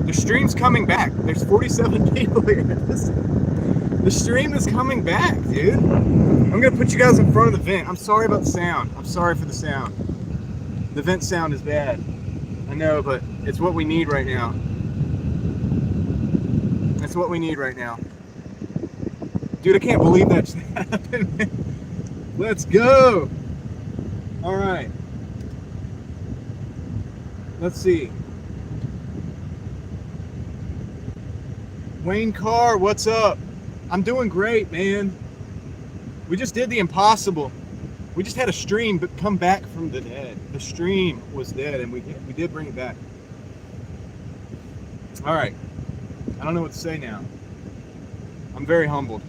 The stream's coming back. There's 47 people here. The stream is coming back, dude. I'm gonna put you guys in front of the vent. I'm sorry about the sound. I'm sorry for the sound. The vent sound is bad. I know, but it's what we need right now. It's what we need right now. Dude, I can't believe that just happened. Let's go. All right. Let's see. Wayne Carr, what's up? I'm doing great, man. We just did the impossible. We just had a stream but come back from the dead. The stream was dead, and we did bring it back. All right. I don't know what to say now. I'm very humbled.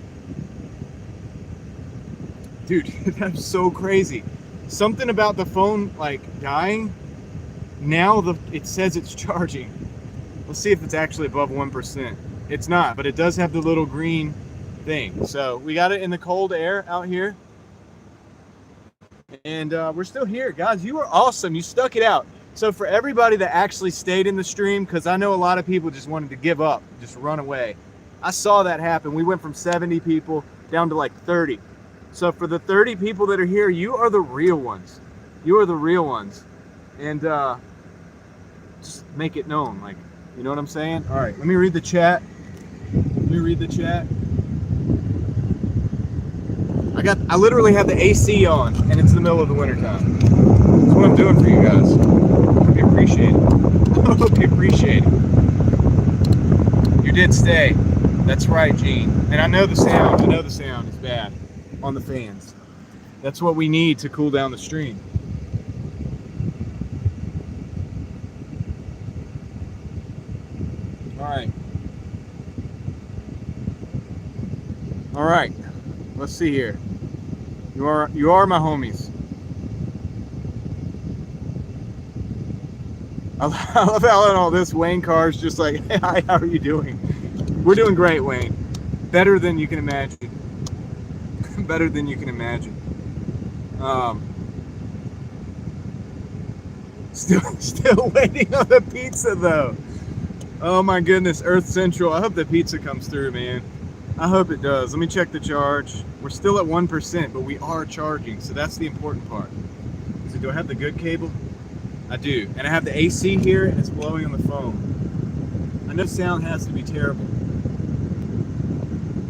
Dude, that's so crazy. Something about the phone like dying. Now it says it's charging. Let's see if it's actually above 1%. It's not, but it does have the little green thing. So we got it in the cold air out here. And we're still here. Guys, you are awesome. You stuck it out. So for everybody that actually stayed in the stream, because I know a lot of people just wanted to give up, just run away. I saw that happen. We went from 70 people down to like 30. So for the 30 people that are here, you are the real ones. You are the real ones. And just make it known. Like, you know what I'm saying? All right, let me read the chat. I literally have the AC on, and it's the middle of the winter time. That's what I'm doing for you guys. I hope you appreciate it. I hope you appreciate it. You did stay. That's right, Gene. And I know the sound. I know the sound is bad on the fans. That's what we need to cool down the stream. All right. All right. Let's see here. You are my homies. I love how in all this Wayne Carr's just like, hey, hi, how are you doing? We're doing great, Wayne. Better than you can imagine. Better than you can imagine. Still waiting on the pizza though. Oh my goodness, Earth Central. I hope the pizza comes through, man. I hope it does. Let me check the charge. We're still at 1%, but we are charging, so that's the important part. So do I have the good cable? I do. And I have the AC here, and it's blowing on the phone. I know sound has to be terrible.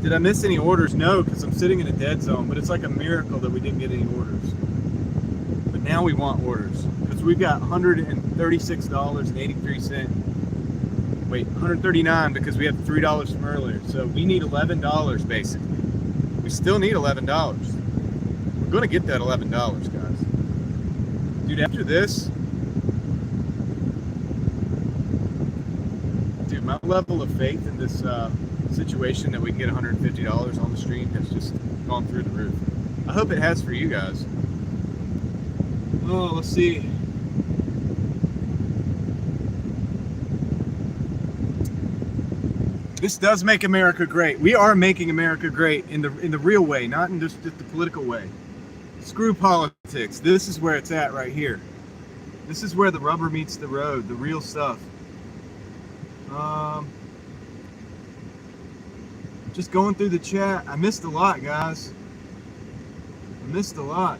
Did I miss any orders? No, because I'm sitting in a dead zone, but it's like a miracle that we didn't get any orders. But now we want orders, because we've got $136.83. Wait, $139 because we have $3 from earlier. So we need $11 basically. We still need $11. We're gonna get that $11, guys. Dude, after this, dude, my level of faith in this situation that we can get $150 on the stream has just gone through the roof. I hope it has for you guys. Oh, let's see. This does make America great. We are making America great in the real way, not in just the political way. Screw politics. This is where it's at right here. This is where the rubber meets the road, the real stuff. Just going through the chat. I missed a lot, guys. I missed a lot.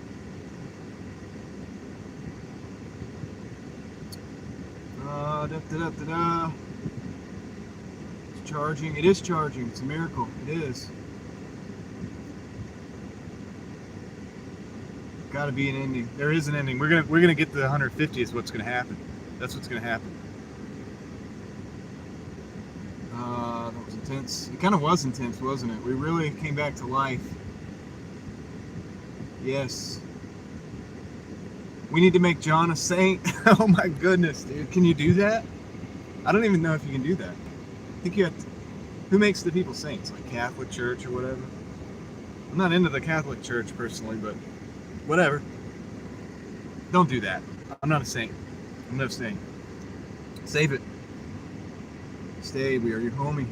It's charging. It is charging. It's a miracle. It is. Got to be an ending. There is an ending. We're gonna get to the 150 is what's gonna happen. That's what's gonna happen. That was intense. It kind of was intense, wasn't it? We really came back to life. Yes. We need to make John a saint. Oh my goodness, dude. Can you do that? I don't even know if you can do that. I think you have to. Who makes the people saints? Like Catholic Church or whatever? I'm not into the Catholic Church personally, but whatever. Don't do that. I'm not a saint. I'm no saint. Save it. Stay. We are your homie.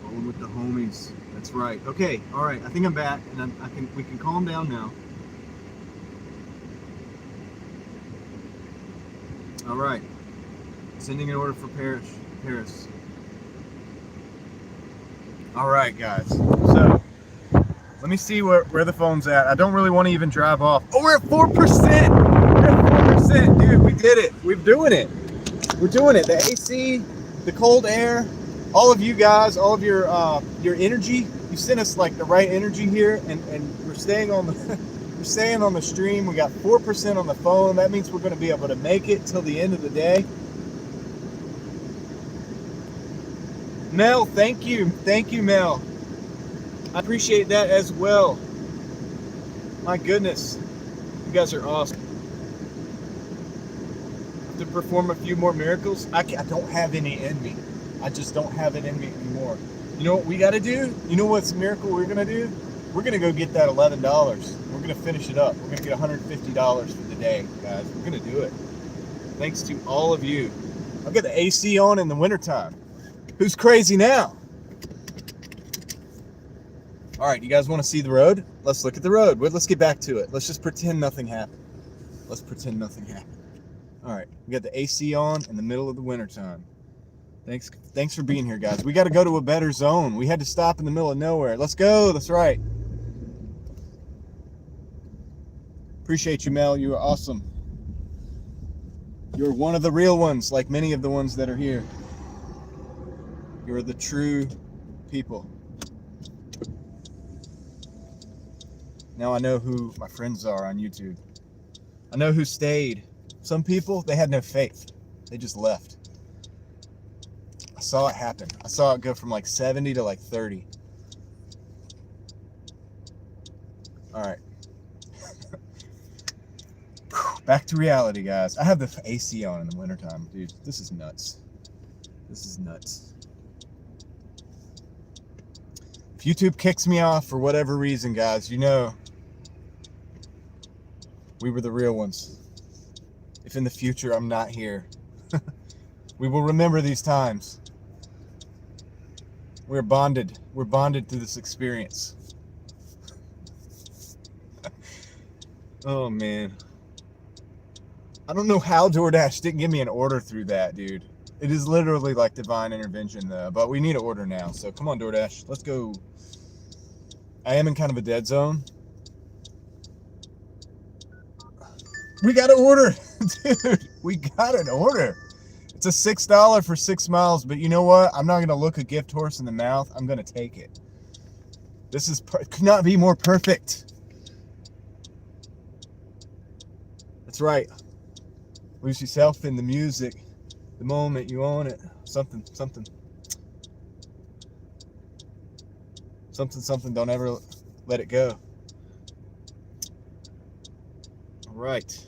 Rolling with the homies. That's right. Okay. All right. I think I'm back, and we can calm down now. All right. Sending an order for Paris. All right, guys. So let me see where the phone's at. I don't really want to even drive off. Oh, we're at 4%. We're at 4%, dude. We did it. We're doing it. We're doing it. The AC, the cold air, all of you guys, all of your energy. You sent us like the right energy here, and we're staying on the we're staying on the stream. We got 4% on the phone. That means we're going to be able to make it till the end of the day. Mel, thank you, Mel. I appreciate that as well. My goodness, you guys are awesome. To perform a few more miracles, I don't have any in me. I just don't have it in me anymore. You know what we got to do? You know what's a miracle we're going to do? We're going to go get that $11. We're going to finish it up. We're going to get $150 for the day, guys. We're going to do it. Thanks to all of you. I've got the AC on in the wintertime. Who's crazy now? All right, you guys want to see the road? Let's look at the road. Let's get back to it. Let's just pretend nothing happened. Let's pretend nothing happened. All right, we got the AC on in the middle of the wintertime. Thanks for being here, guys. We got to go to a better zone. We had to stop in the middle of nowhere. Let's go. That's right. Appreciate you, Mel. You are awesome. You're one of the real ones, like many of the ones that are here. You're the true people. Now I know who my friends are on YouTube. I know who stayed. Some people, they had no faith. They just left. I saw it happen. I saw it go from like 70 to like 30. All right. Back to reality, guys. I have the AC on in the wintertime. Dude, this is nuts. This is nuts. If YouTube kicks me off for whatever reason, guys, you know we were the real ones. If in the future I'm not here, we will remember these times. We're bonded. We're bonded through this experience. Oh, man. I don't know how Doordash didn't give me an order through that, dude. It is literally like divine intervention, though. But we need an order now. So come on, Doordash. Let's go. I am in kind of a dead zone. We got an order. Dude, we got an order. It's a $6 for 6 miles, but you know what? I'm not going to look a gift horse in the mouth. I'm going to take it. This could not be more perfect. That's right. Lose yourself in the music. The moment you own it. Something. Don't ever let it go. All right.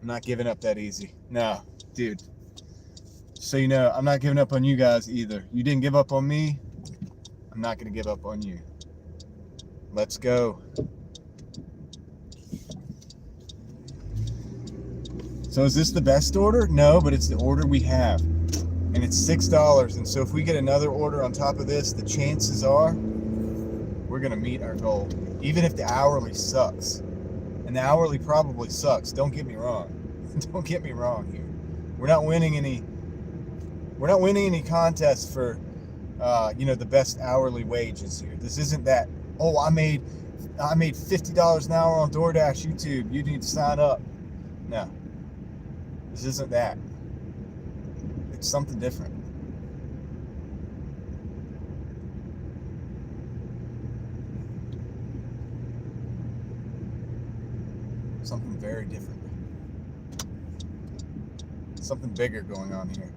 I'm not giving up that easy. No, dude. So you know, I'm not giving up on you guys either. You didn't give up on me. I'm not going to give up on you. Let's go. So is this the best order? No, but it's the order we have. And it's $6. And so if we get another order on top of this, the chances are we're going to meet our goal. Even if the hourly sucks. And the hourly probably sucks. Don't get me wrong. Don't get me wrong here. We're not winning any contests for the best hourly wages here. This isn't that, oh, I made $50 an hour on Doordash YouTube. You need to sign up. No. This isn't that. It's something different. Something very different. Something bigger going on here.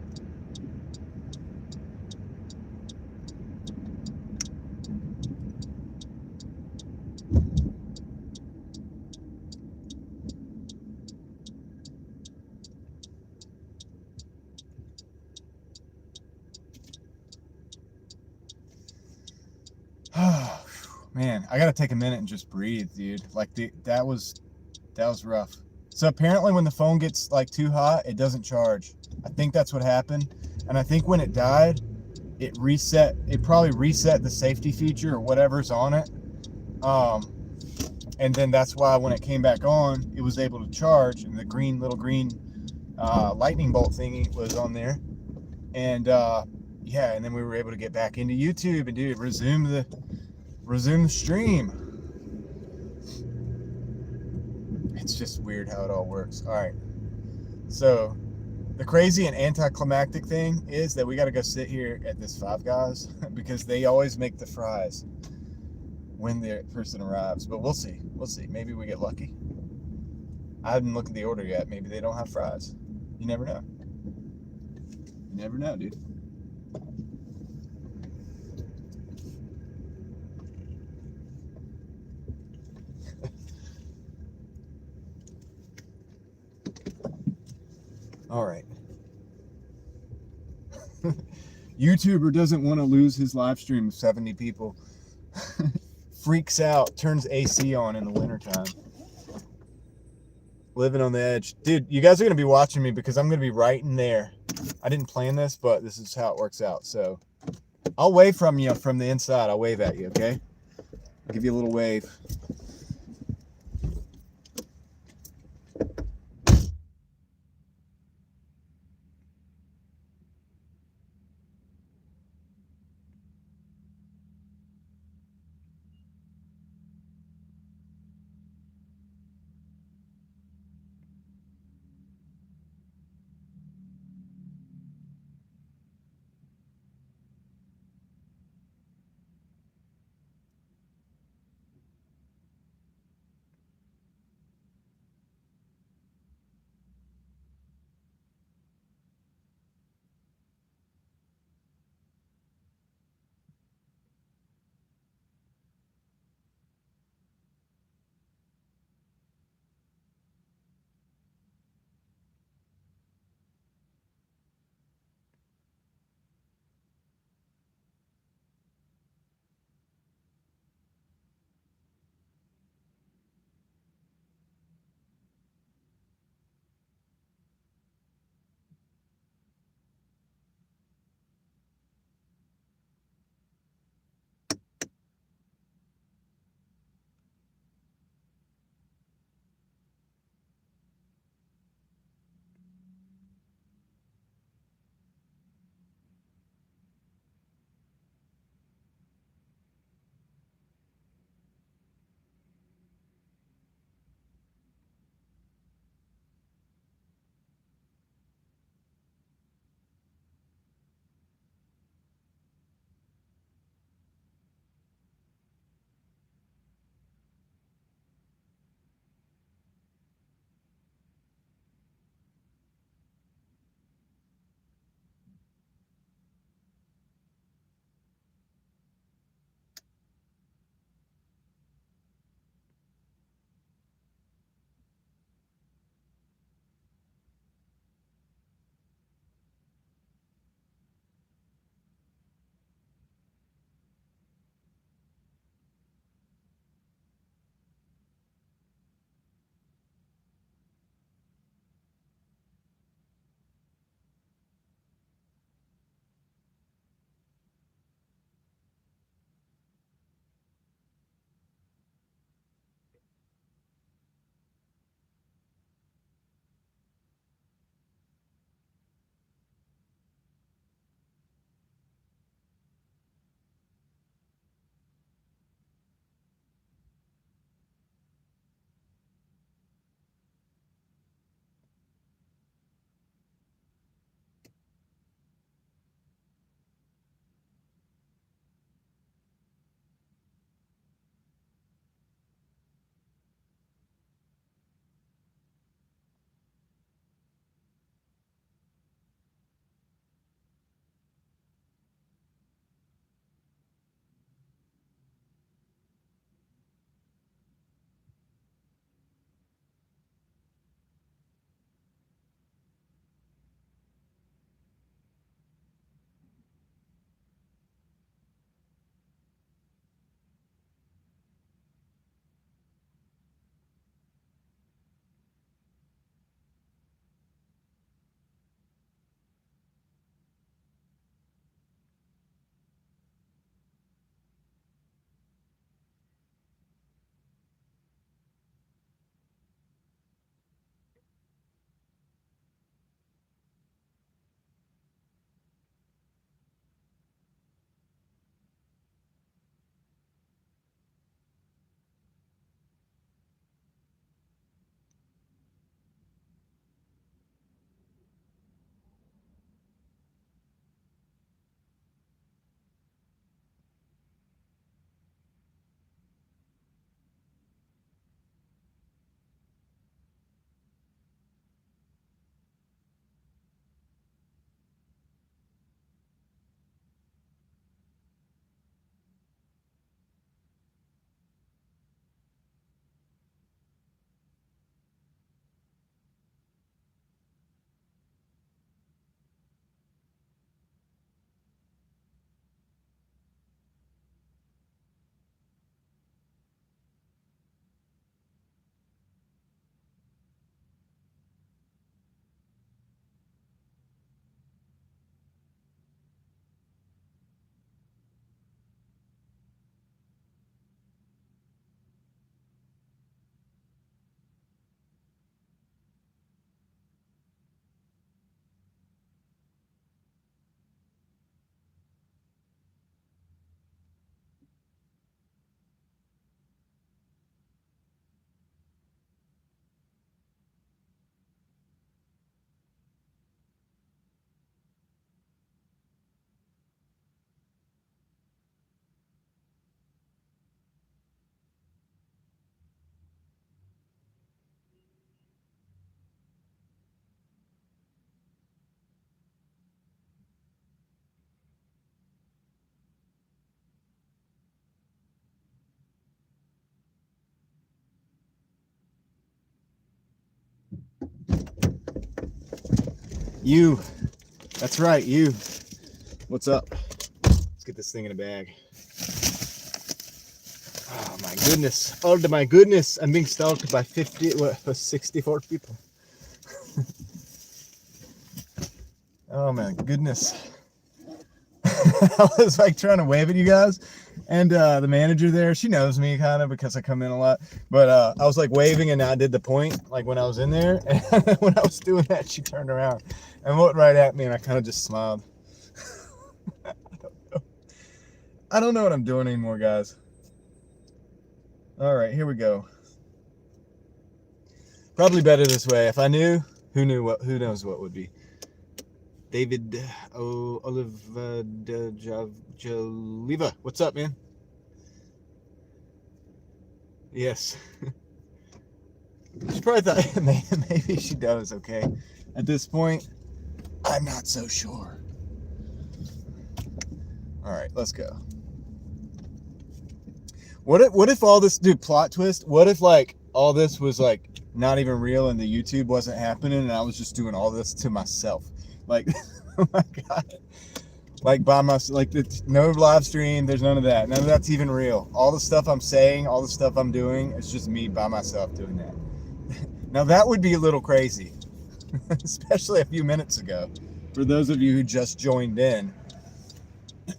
Man, I gotta take a minute and just breathe, dude. Like that was rough. So apparently when the phone gets like too hot, it doesn't charge. I think that's what happened. And I think when it died, it probably reset the safety feature or whatever's on it. And then that's why when it came back on, it was able to charge, and the little green lightning bolt thingy was on there. And yeah, and then we were able to get back into YouTube and resume the stream. It's just weird how it all works. All right. So the crazy and anticlimactic thing is that we got to go sit here at this Five Guys because they always make the fries when the person arrives. But we'll see. Maybe we get lucky. I haven't looked at the order yet. Maybe they don't have fries. You never know. You never know, dude. All right. YouTuber doesn't want to lose his live stream of 70 people. Freaks out, turns AC on in the wintertime. Living on the edge. Dude, you guys are going to be watching me because I'm going to be right in there. I didn't plan this, but this is how it works out. So I'll wave from you from the inside. I'll wave at you, okay? I'll give you a little wave. You. That's right, you. What's up? Let's get this thing in a bag. Oh my goodness. Oh my goodness. I'm being stalked by 64 people. Oh my goodness. I was like trying to wave at you guys, and the manager there, she knows me kind of because I come in a lot, but I was like waving and I did the point like when I was in there, and when I was doing that she turned around and looked right at me, and I kind of just smiled. I don't know what I'm doing anymore, guys. All right, here we go. Probably better this way. If I knew, who knows what would be. David Jaliva, what's up, man? Yes. She probably thought maybe she does, okay? At this point, I'm not so sure. All right, let's go. What if all this, dude, plot twist, what if like all this was like not even real and the YouTube wasn't happening and I was just doing all this to myself? Like, oh my God. Like by myself, like no live stream, there's none of that. None of that's even real. All the stuff I'm saying, all the stuff I'm doing, it's just me by myself doing that. Now that would be a little crazy, especially a few minutes ago. For those of you who just joined in,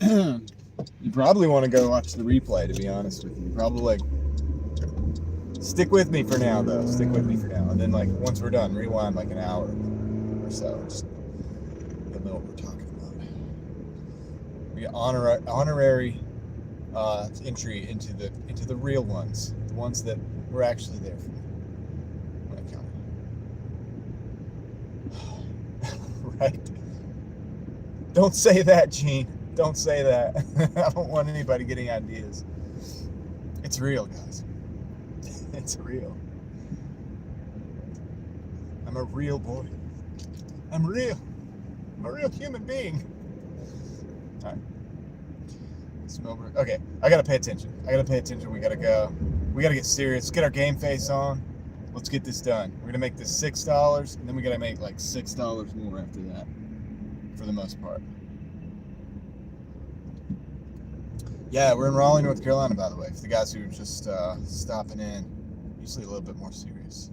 you probably want to go watch the replay, to be honest with you. Probably like, stick with me for now though, stick with me for now. And then like, once we're done, rewind like an hour or so. Just, you'll know what we're talking about. We get honorary entry into the real ones, the ones that were actually there for me when I counted. Right? Don't say that, Gene. Don't say that. I don't want anybody getting ideas. It's real, guys. It's real. I'm a real boy. I'm real. I'm a real human being. All right. Okay, I gotta pay attention. We gotta go. We gotta get serious. Get our game face on. Let's get this done. We're gonna make this $6, and then we gotta make like $6 more after that, for the most part. Yeah, we're in Raleigh, North Carolina, by the way. For the guys who are just stopping in, usually a little bit more serious.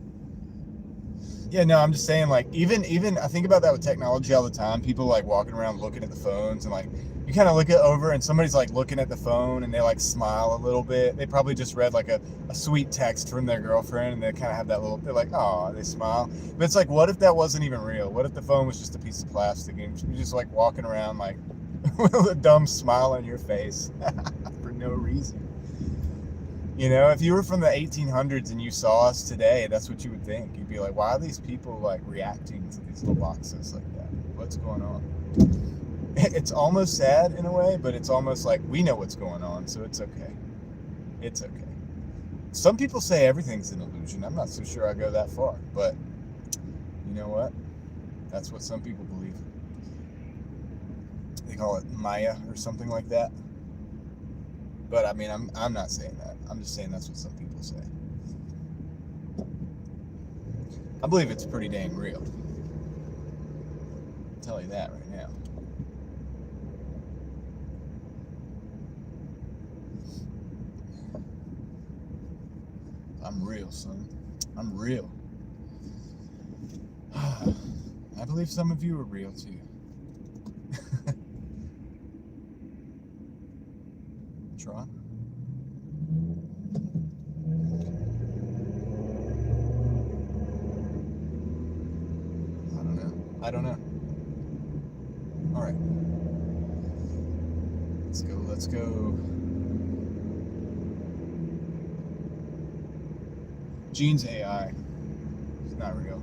Yeah, no, I'm just saying, like, even I think about that with technology all the time. People like walking around looking at the phones, and like you kind of look it over, and somebody's like looking at the phone, and they like smile a little bit. They probably just read like a sweet text from their girlfriend, and they kind of have that little. They're like, oh, they smile. But it's like, what if that wasn't even real? What if the phone was just a piece of plastic, and you're just like walking around like with a dumb smile on your face for no reason? You know, if you were from the 1800s and you saw us today, that's what you would think. You'd be like, why are these people like reacting to these little boxes like that? What's going on? It's almost sad in a way, but it's almost like we know what's going on, so it's okay. It's okay. Some people say everything's an illusion. I'm not so sure I go that far, but you know what? That's what some people believe. They call it Maya or something like that. But I mean, I'm not saying that. I'm just saying that's what some people say. I believe it's pretty dang real. I'll tell you that right now. I'm real, son. I'm real. I believe some of you are real too. Tron? I don't know. All right. Let's go. Gene's AI. It's not real.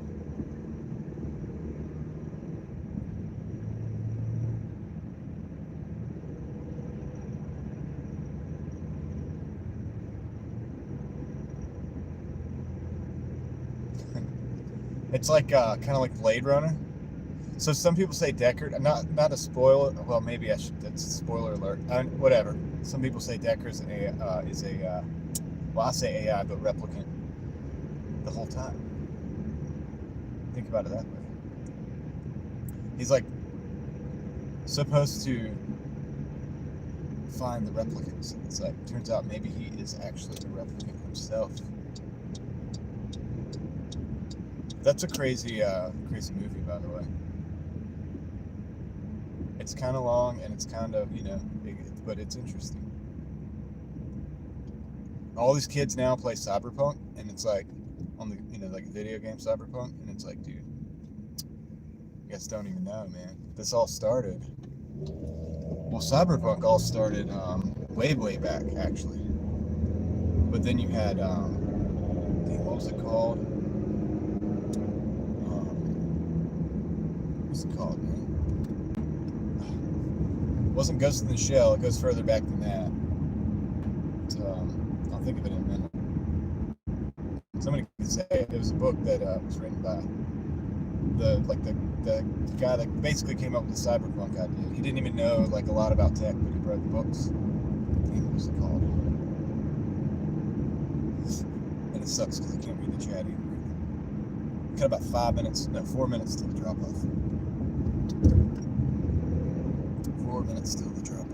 It's like kind of like Blade Runner. So some people say Deckard. Not a spoiler. Well, maybe I should. That's a spoiler alert. Whatever. Some people say Deckard is a well, I say AI, but replicant the whole time. Think about it that way. He's like supposed to find the replicants. It's like, turns out maybe he is actually the replicant himself. That's a crazy movie, by the way. It's kind of long and it's kind of, but it's interesting. All these kids now play Cyberpunk, and it's like on the, like video game Cyberpunk, and it's like, dude, you guys don't even know, man. This all started. Well, Cyberpunk all started way back, actually. But then you had, what was it called? What's it called, man? It wasn't Ghost in the Shell. It goes further back than that. I'll think of it in a minute. Somebody could say it was a book that was written by the guy that basically came up with the cyberpunk idea. He didn't even know like a lot about tech, but he wrote the books. What was it called? And it sucks because I can't read the chat either. Got about 4 minutes till the drop off. 4 minutes till the drop.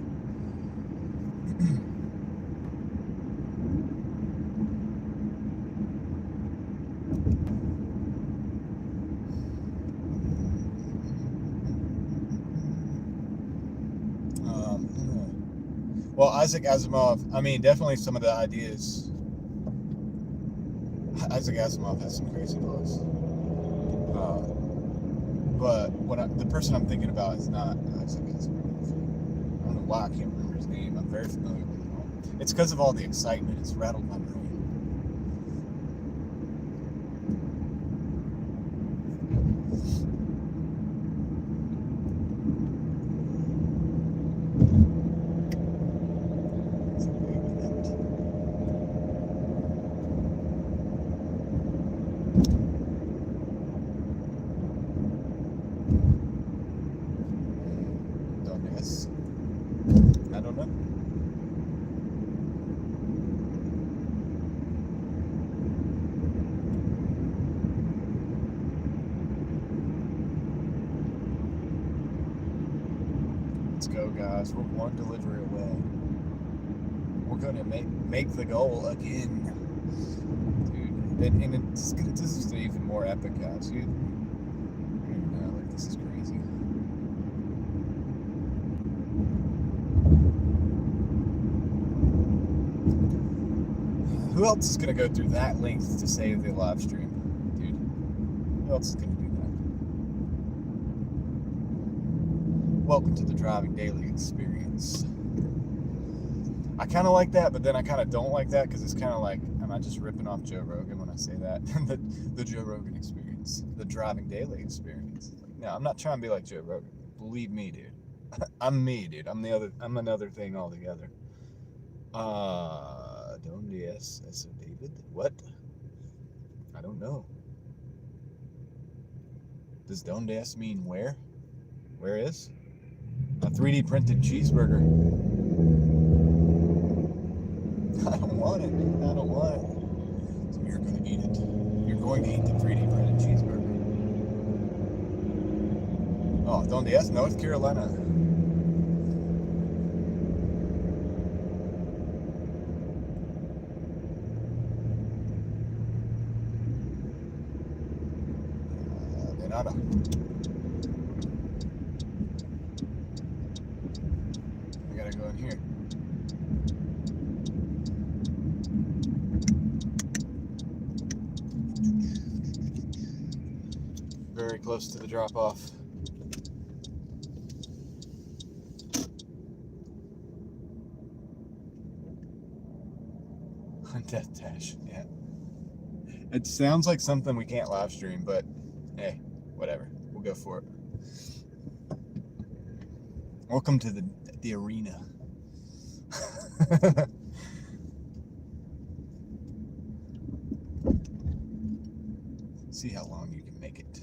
Well, Isaac Asimov, I mean, definitely some of the ideas. Isaac Asimov has some crazy books. But the person I'm thinking about is not Isaac Asimov. I don't know why I can't remember his name. I'm very familiar with him. It's because of all the excitement. It's rattled my brain. I don't know. Let's go, guys. We're one delivery away. We're gonna make the goal again, dude. And this is even more epic, guys. You know, like this is crazy. Who else is gonna go through that length to save the live stream, dude? Who else is gonna do that? Welcome to the Driving Daily experience. I kind of like that, but then I kind of don't like that because it's kind of like, am I just ripping off Joe Rogan when I say that? the Joe Rogan experience, the Driving Daily experience. Like, no, I'm not trying to be like Joe Rogan. Believe me, dude. I'm me, dude. I'm another thing altogether. Doordash, so David? What? I don't know. Does Doordash mean where? Where is? A 3D printed cheeseburger. I don't want it. I don't want it. So you're going to eat it. You're going to eat the 3D printed cheeseburger. Oh, Doordash, North Carolina. Nada. I gotta go in here. Very close to the drop off. Death Dash, yeah. It sounds like something we can't live stream, but hey, whatever. We'll go for it. Welcome to the arena. See how long you can make it.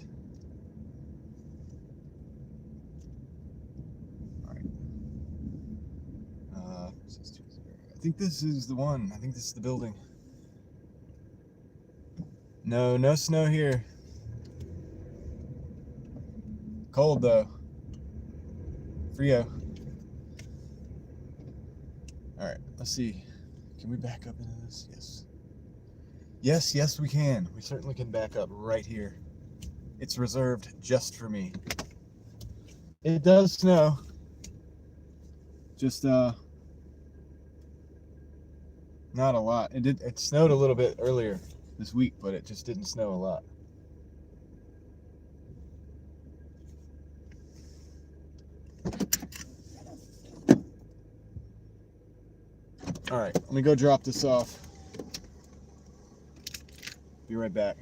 All right. I think this is the one. I think this is the building. No snow here. cold though. Frio. All right, let's see. Can we back up into this? Yes. Yes, we can. We certainly can back up right here. It's reserved just for me. It does snow. Just not a lot. It snowed a little bit earlier this week, but it just didn't snow a lot. All right, let me go drop this off. Be right back.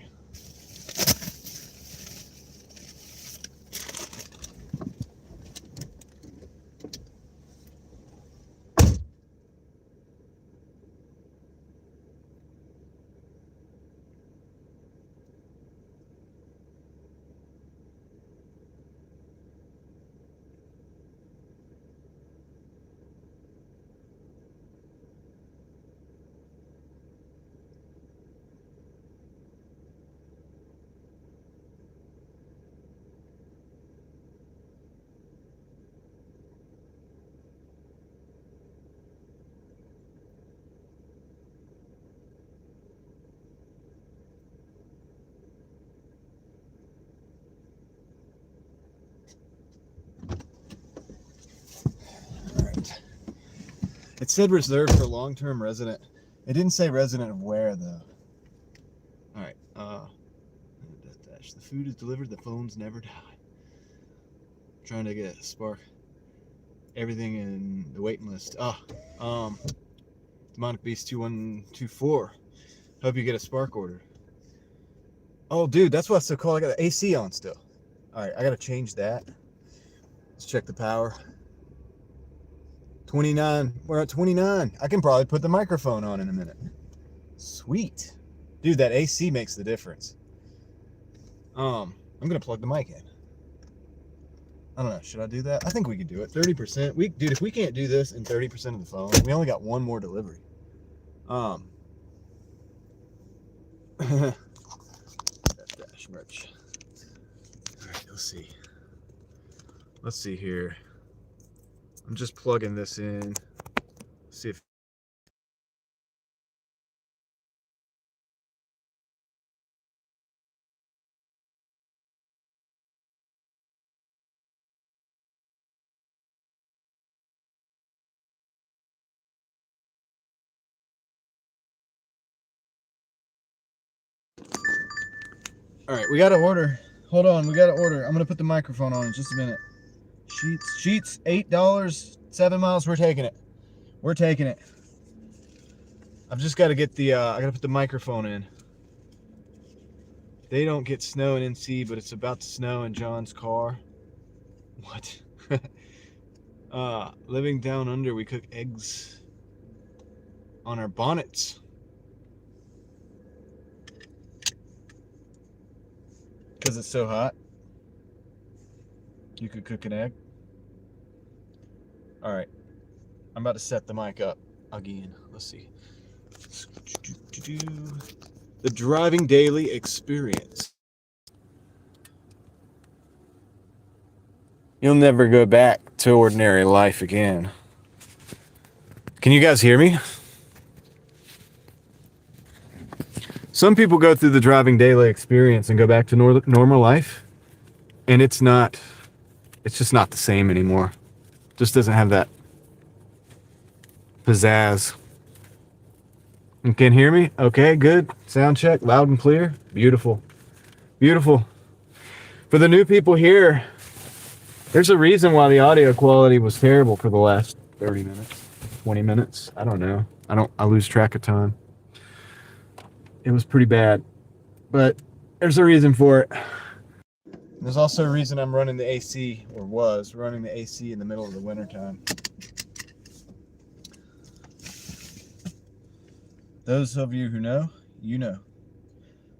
It said reserved for long-term resident. It didn't say resident of where though. All right. The food is delivered. The phones never die. Trying to get a spark. Everything in the waiting list. Demonic Beast 2124. Hope you get a spark order. Oh, dude, that's what's so cool. I got the AC on still. All right, I gotta change that. Let's check the power. 29. We're at 29. I can probably put the microphone on in a minute. Sweet. Dude, that AC makes the difference. I'm gonna plug the mic in. I don't know. Should I do that? I think we could do it. 30%. Dude, if we can't do this in 30% of the phone, we only got one more delivery. Doordash merch. All right, let's see. Let's see here. I'm just plugging this in. See if. All right, we got to order. Hold on, we got to order. I'm going to put the microphone on in just a minute. Sheets, $8, 7 miles. We're taking it. We're taking it. I've just got to get the, I got to put the microphone in. They don't get snow in NC, but it's about to snow in John's car. What? Living down under, we cook eggs on our bonnets. Because it's so hot. You could cook an egg. All right. I'm about to set the mic up again. Let's see. The driving daily experience. You'll never go back to ordinary life again. Can you guys hear me? Some people go through the driving daily experience and go back to normal life, and it's just not the same anymore. Just doesn't have that pizzazz. You can hear me? Okay, good. Sound check, loud and clear. Beautiful. Beautiful. For the new people here, there's a reason why the audio quality was terrible for the last 30 minutes, 20 minutes. I don't know. I lose track of time. It was pretty bad, but there's a reason for it. There's also a reason I'm running the AC, or was running the AC in the middle of the winter time. Those of you who know, you know.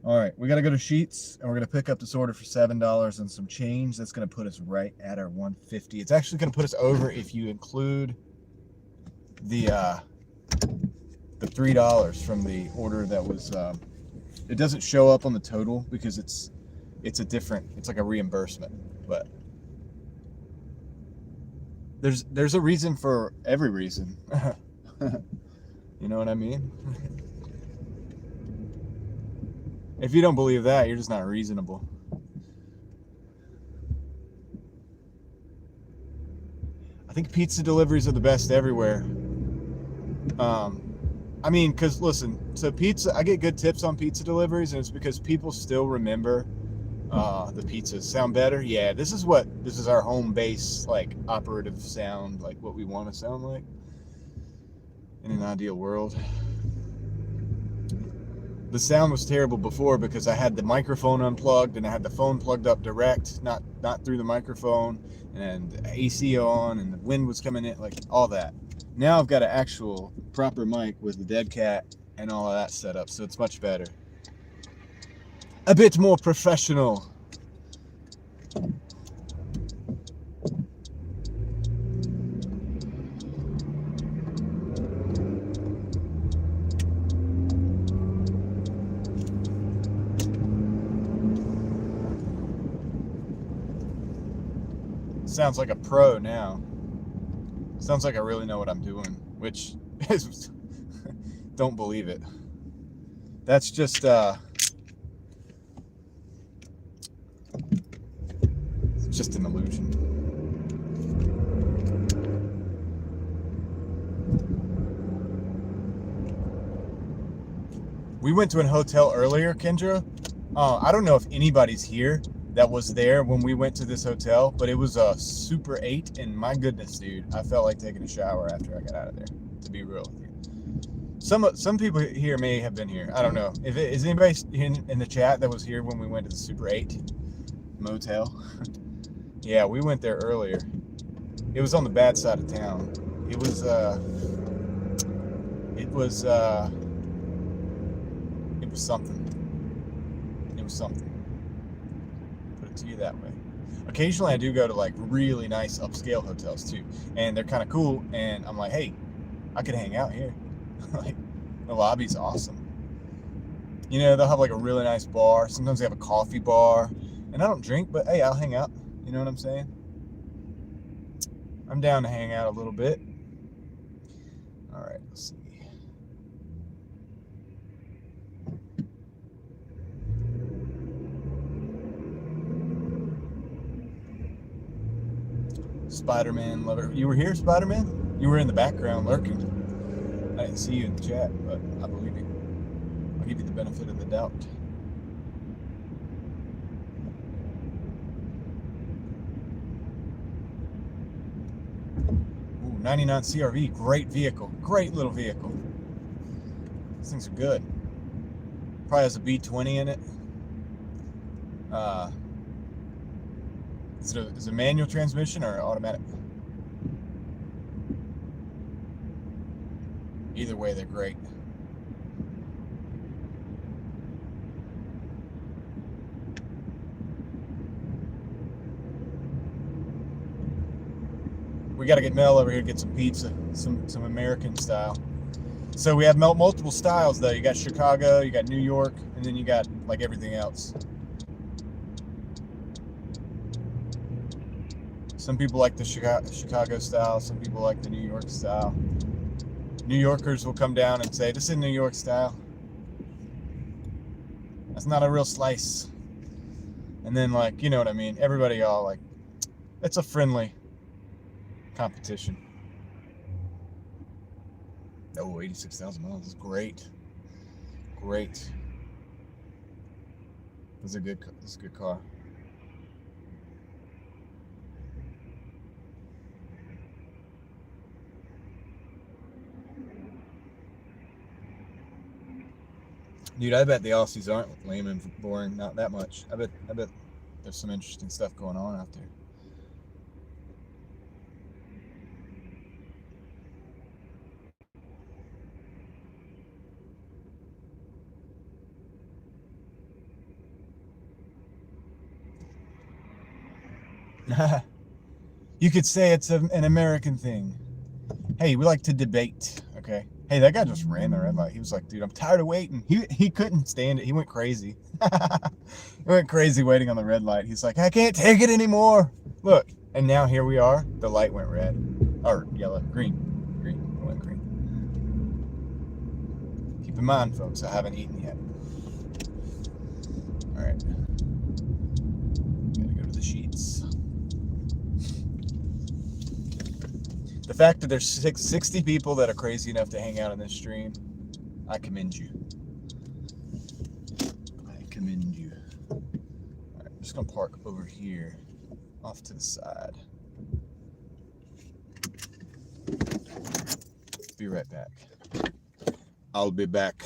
All right, we got to go to Sheets, and we're going to pick up this order for $7 and some change. That's going to put us right at our 150. It's actually going to put us over if you include the $3 from the order that was. It doesn't show up on the total because it's like a reimbursement, but there's a reason for every reason. You know what I mean? If you don't believe that, you're just not reasonable. I think pizza deliveries are the best everywhere. I mean, because listen, so pizza, I get good tips on pizza deliveries, and it's because people still remember the pizzas sound better. Yeah, this is our home base, like operative sound, like what we want to sound like in an ideal world. The sound was terrible before because I had the microphone unplugged and I had the phone plugged up direct, not through the microphone, and AC on, and the wind was coming in, like all that. Now I've got an actual proper mic with the dead cat and all of that set up, so it's much better. A bit more professional. Sounds like a pro now. Sounds like I really know what I'm doing, which is don't believe it. That's just it's just an illusion. We went to a hotel earlier, Kendra. I don't know if anybody's here that was there when we went to this hotel, but it was a Super 8, and my goodness, dude, I felt like taking a shower after I got out of there, to be real with you. Some people here may have been here. I don't know. Is anybody in the chat that was here when we went to the Super 8 motel? Yeah, we went there earlier. It was on the bad side of town. It was something. It was something. To you that way. Occasionally I do go to like really nice upscale hotels too, and they're kind of cool, and I'm like, hey, I could hang out here. Like, the lobby's awesome. You know, they'll have like a really nice bar. Sometimes they have a coffee bar, and I don't drink, but hey, I'll hang out. You know what I'm saying? I'm down to hang out a little bit. All right, let's see. Spider-Man lover. You were here, Spider-Man? You were in the background lurking. I didn't see you in the chat, but I believe you. I'll give you the benefit of the doubt. Ooh, 99 CRV, great vehicle. Great little vehicle. These things are good. Probably has a B20 in it. Is it a manual transmission or automatic? Either way, they're great. We got to get Mel over here to get some pizza, some American style. So we have multiple styles though. You got Chicago, you got New York, and then you got like everything else. Some people like the Chicago style. Some people like the New York style. New Yorkers will come down and say, this is New York style. That's not a real slice. And then, like, you know what I mean? Everybody all like, it's a friendly competition. Oh, 86,000 miles is great. Great. This is a good car. Dude, I bet the Aussies aren't lame and boring, not that much. I bet there's some interesting stuff going on out there. You could say it's an American thing. Hey, we like to debate, okay? Hey, that guy just ran the red light. He was like, dude, I'm tired of waiting. He couldn't stand it. He went crazy. He went crazy waiting on the red light. He's like, I can't take it anymore. Look, And now here we are. The light went red. Or yellow. Green. Green. It went green. Keep in mind, folks, I haven't eaten yet. Alright. Gotta go to the sheets. The fact that there's 60 people that are crazy enough to hang out on this stream, I commend you. I commend you. Alright, I'm just gonna park over here, off to the side. Be right back. I'll be back.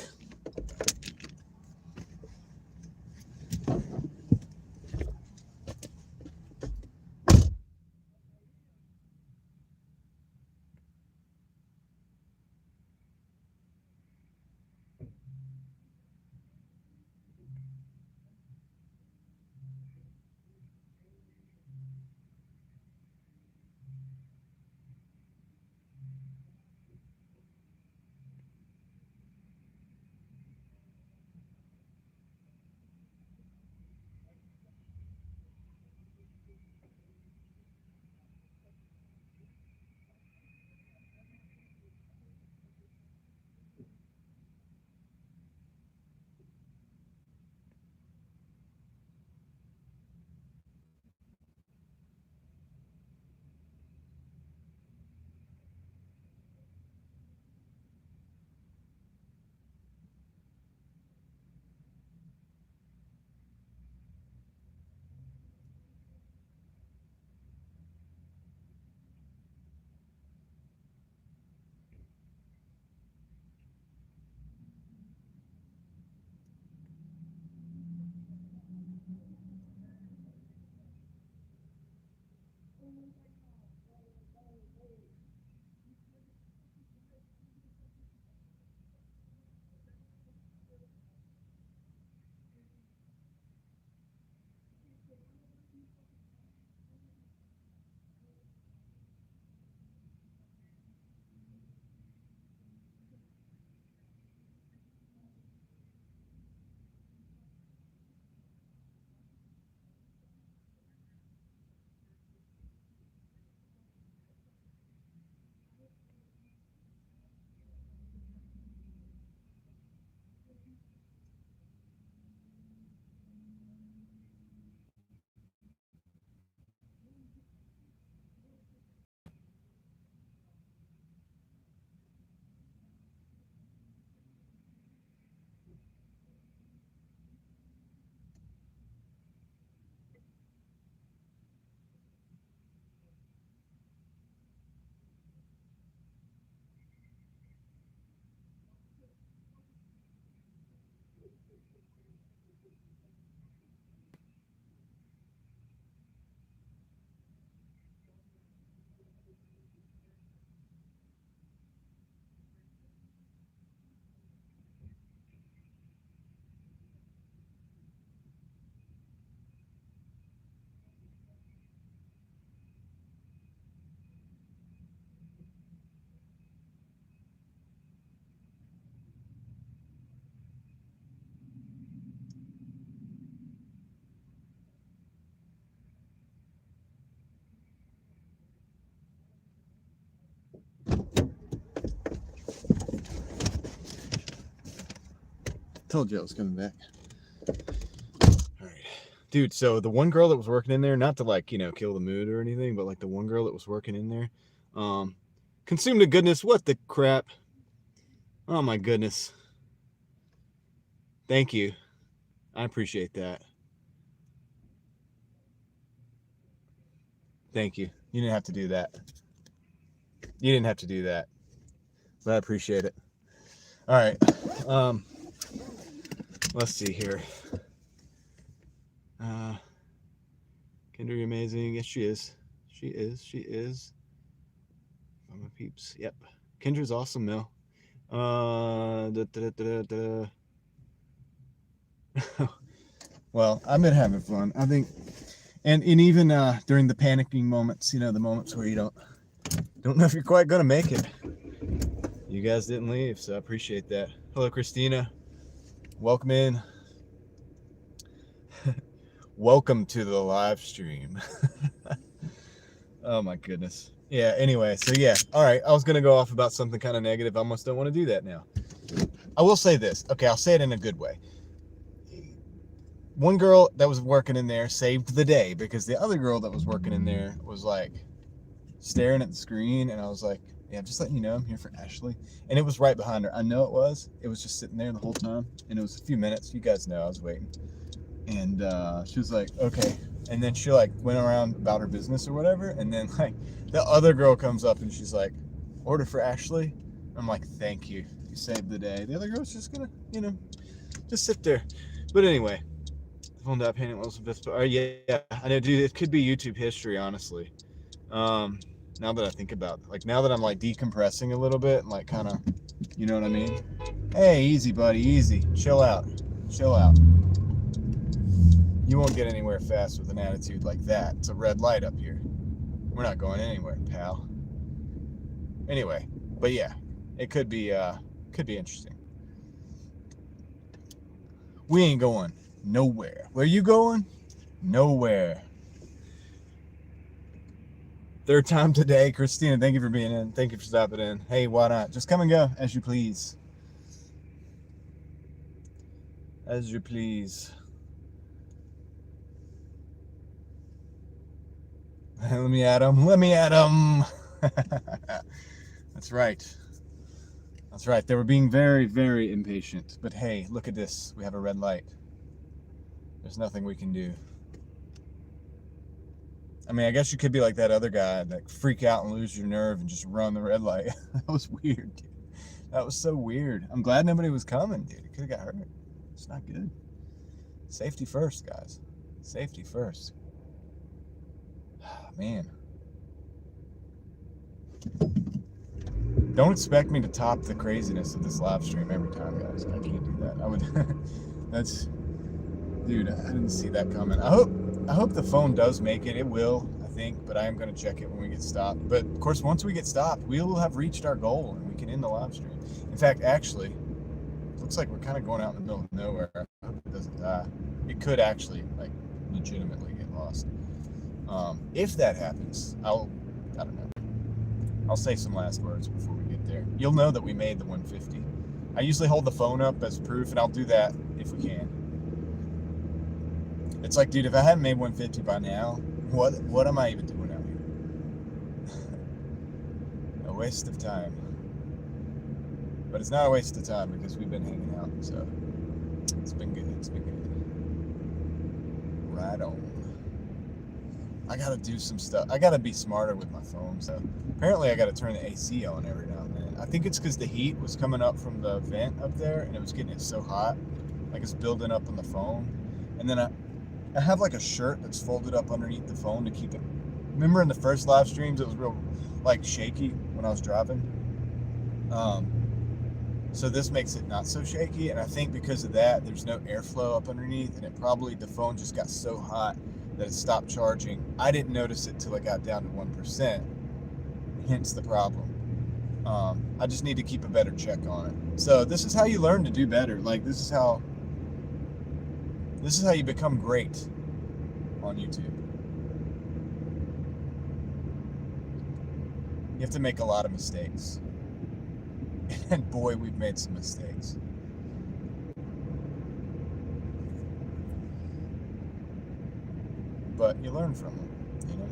Told you I was coming back. All right, dude. So the one girl that was working in there, not to like, kill the mood or anything, but like the one girl that was working in there, consumed a goodness. What the crap? Oh my goodness. Thank you. I appreciate that. Thank you. You didn't have to do that. You didn't have to do that. But I appreciate it. All right. Let's see here. Kendra, you're amazing. Yes, she is. She is. Oh, my peeps. Yep. Kendra's awesome, Mel. Well, I've been having fun. I think, and even during the panicking moments, the moments where you don't know if you're quite gonna make it. You guys didn't leave, so I appreciate that. Hello, Christina. Welcome in. Welcome to the live stream. Oh my goodness. Yeah, anyway, so yeah. All right, I was going to go off about something kind of negative. I almost don't want to do that now. I will say this. Okay, I'll say it in a good way. One girl that was working in there saved the day because the other girl that was working in there was like staring at the screen, and I was like, yeah, just letting you know I'm here for Ashley. And it was right behind her. I know it was. It was just sitting there the whole time, and it was a few minutes. You guys know I was waiting. And she was like, okay. And then she like went around about her business or whatever, and then like the other girl comes up and she's like, order for Ashley. I'm like, thank you. You saved the day. The other girl's just gonna, just sit there. But anyway, phone that painting was the best. Yeah, I know, dude. It could be YouTube history, honestly. Now that I think about it, like now that I'm like decompressing a little bit and like kind of, you know what I mean? Hey, easy, buddy, easy. Chill out. Chill out. You won't get anywhere fast with an attitude like that. It's a red light up here. We're not going anywhere, pal. Anyway, but yeah, it could be interesting. We ain't going nowhere. Where you going? Nowhere. Third time today. Christina, thank you for being in. Thank you for stopping in. Hey, why not? Just come and go as you please. As you please. Let me at him. Let me at him. That's right. That's right. They were being very, very impatient. But hey, look at this. We have a red light. There's nothing we can do. I mean, I guess you could be like that other guy, like freak out and lose your nerve and just run the red light. That was weird, dude. That was so weird. I'm glad nobody was coming, dude. It could have got hurt. It's not good. Safety first, guys. Safety first. Man. Don't expect me to top the craziness of this live stream every time, guys. I can't do that. I would. That's. Dude, I didn't see that coming. I hope the phone does make it. It will, I think, but I am going to check it when we get stopped. But of course, once we get stopped, we will have reached our goal and we can end the live stream. In fact, actually, it looks like we're kind of going out in the middle of nowhere. I hope it doesn't die. It could actually, like, legitimately get lost. If that happens, I don't know. I'll say some last words before we get there. You'll know that we made the 150. I usually hold the phone up as proof, and I'll do that if we can. It's like, dude, if I hadn't made 150 by now, what am I even doing out here? A waste of time. But it's not a waste of time because we've been hanging out, so it's been good. It's been good. Right on. I gotta do some stuff. I gotta be smarter with my phone. So apparently I gotta turn the AC on every now and then. I think it's because the heat was coming up from the vent up there and it was getting it so hot. Like it's building up on the phone. And then I have like a shirt that's folded up underneath the phone to keep it. Remember in the first live streams, it was real like shaky when I was driving. So this makes it not so shaky. And I think because of that, there's no airflow up underneath and the phone just got so hot that it stopped charging. I didn't notice it till it got down to 1%. Hence the problem. I just need to keep a better check on it. So this is how you learn to do better. Like this is how you become great on YouTube. You have to make a lot of mistakes. And boy, we've made some mistakes. But you learn from them, you know?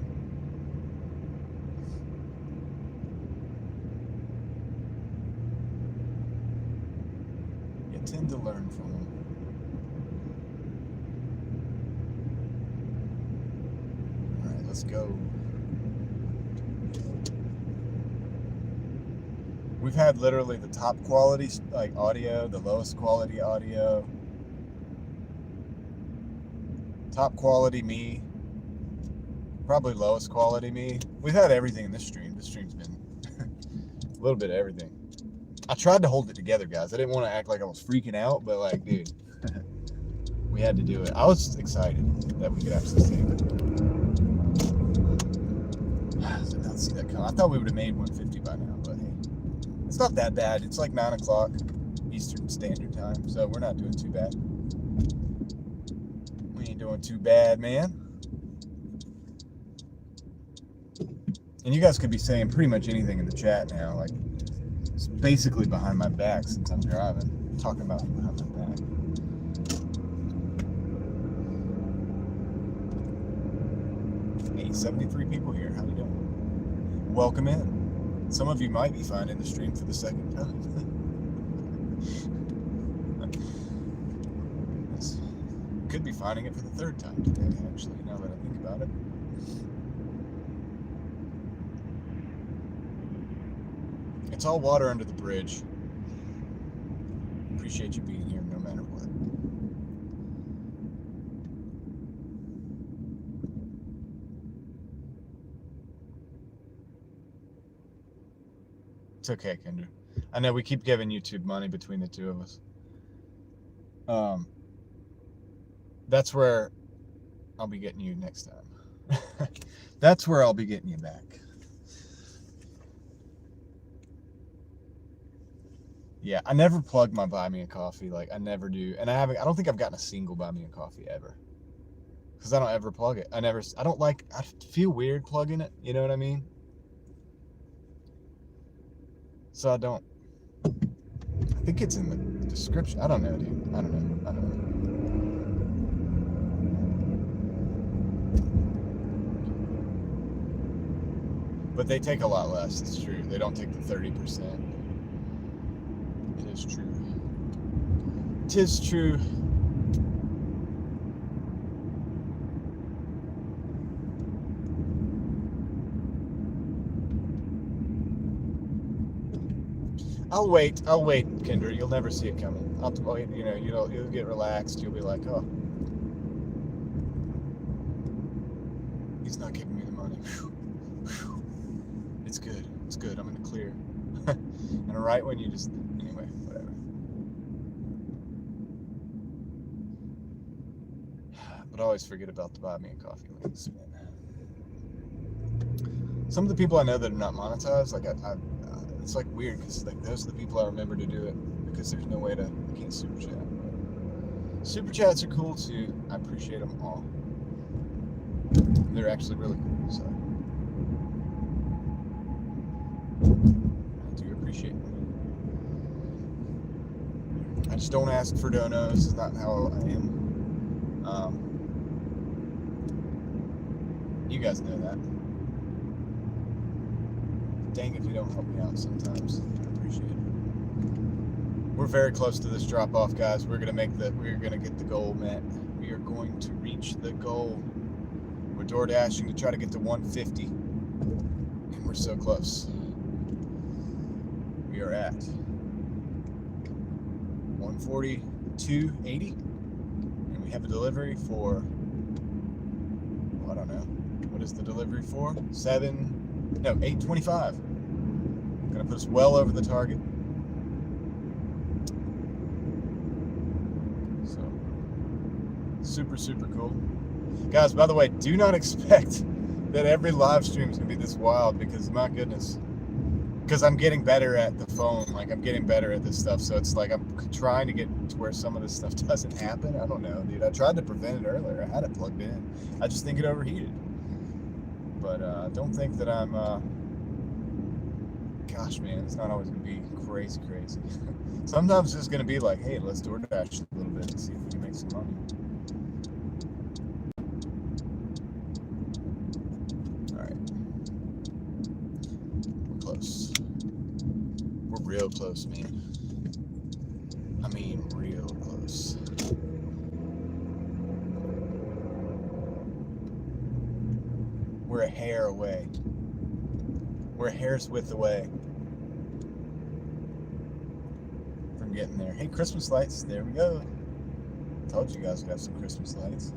You tend to learn from them. All right, let's go. We've had literally the top quality like audio, the lowest quality audio, top quality me, probably lowest quality me. We've had everything in this stream. This stream's been a little bit of everything. I tried to hold it together, guys. I didn't want to act like I was freaking out, but like, dude, we had to do it. I was excited that we could actually save it. I did not see that come. I thought we would have made 150 by now, but hey. It's not that bad. It's like 9 o'clock Eastern Standard Time, so we're not doing too bad. We ain't doing too bad, man. And you guys could be saying pretty much anything in the chat now. Like, it's basically behind my back since I'm driving. Talking about behind my back. Hey, 73 people here. How you doing? Welcome in. Some of you might be finding the stream for the second time. Could be finding it for the third time today, actually, now that I think about it. It's all water under the bridge. Appreciate you being here no matter what. It's okay, Kendra. I know we keep giving YouTube money between the two of us. That's where I'll be getting you next time. That's where I'll be getting you back. Yeah, I never plug my Buy Me a Coffee. Like, I never do. And I don't think I've gotten a single Buy Me a Coffee ever. Because I don't ever plug it. I feel weird plugging it. You know what I mean? So I don't. I think it's in the description. I don't know, dude. I don't know. But they take a lot less, it's true. They don't take the 30%. It is true. 'Tis true. I'll wait, Kendra. You'll never see it coming. You'll get relaxed. You'll be like, oh, he's not giving me the money. Whew. It's good. I'm in the clear. And right when you just, anyway, whatever. But I always forget about the Buy Me a Coffee links, man. Some of the people I know that are not monetized, like it's like weird because like those are the people I remember to do it because there's no way to, I can't super chat. Super chats are cool too. I appreciate them all. They're actually really cool, so I do appreciate them. I just don't ask for donos. It's not how I am. You guys know that. Dang if you don't help me out sometimes. I appreciate it. We're very close to this drop off, guys. We're gonna get the goal met. We are going to reach the goal. We're Doordashing to try to get to 150. And we're so close. We are at 142.80. And we have a delivery for, I don't know. What is the delivery for? 8:25. Gonna put us well over the target. So, super cool. Guys, by the way, do not expect that every live stream is gonna be this wild because my goodness. Because I'm getting better at the phone, like I'm getting better at this stuff. So it's like I'm trying to get to where some of this stuff doesn't happen. I don't know, dude. I tried to prevent it earlier. I had it plugged in. I just think it overheated. But don't think that I'm, gosh, man, it's not always going to be crazy. Sometimes it's just going to be like, hey, let's Doordash a little bit and see if we can make some money. All right. We're close. We're real close, man. I mean, real close. We're a hair away. We're a hair's width away from getting there. Hey, Christmas lights. There we go. Told you guys we'd have some Christmas lights.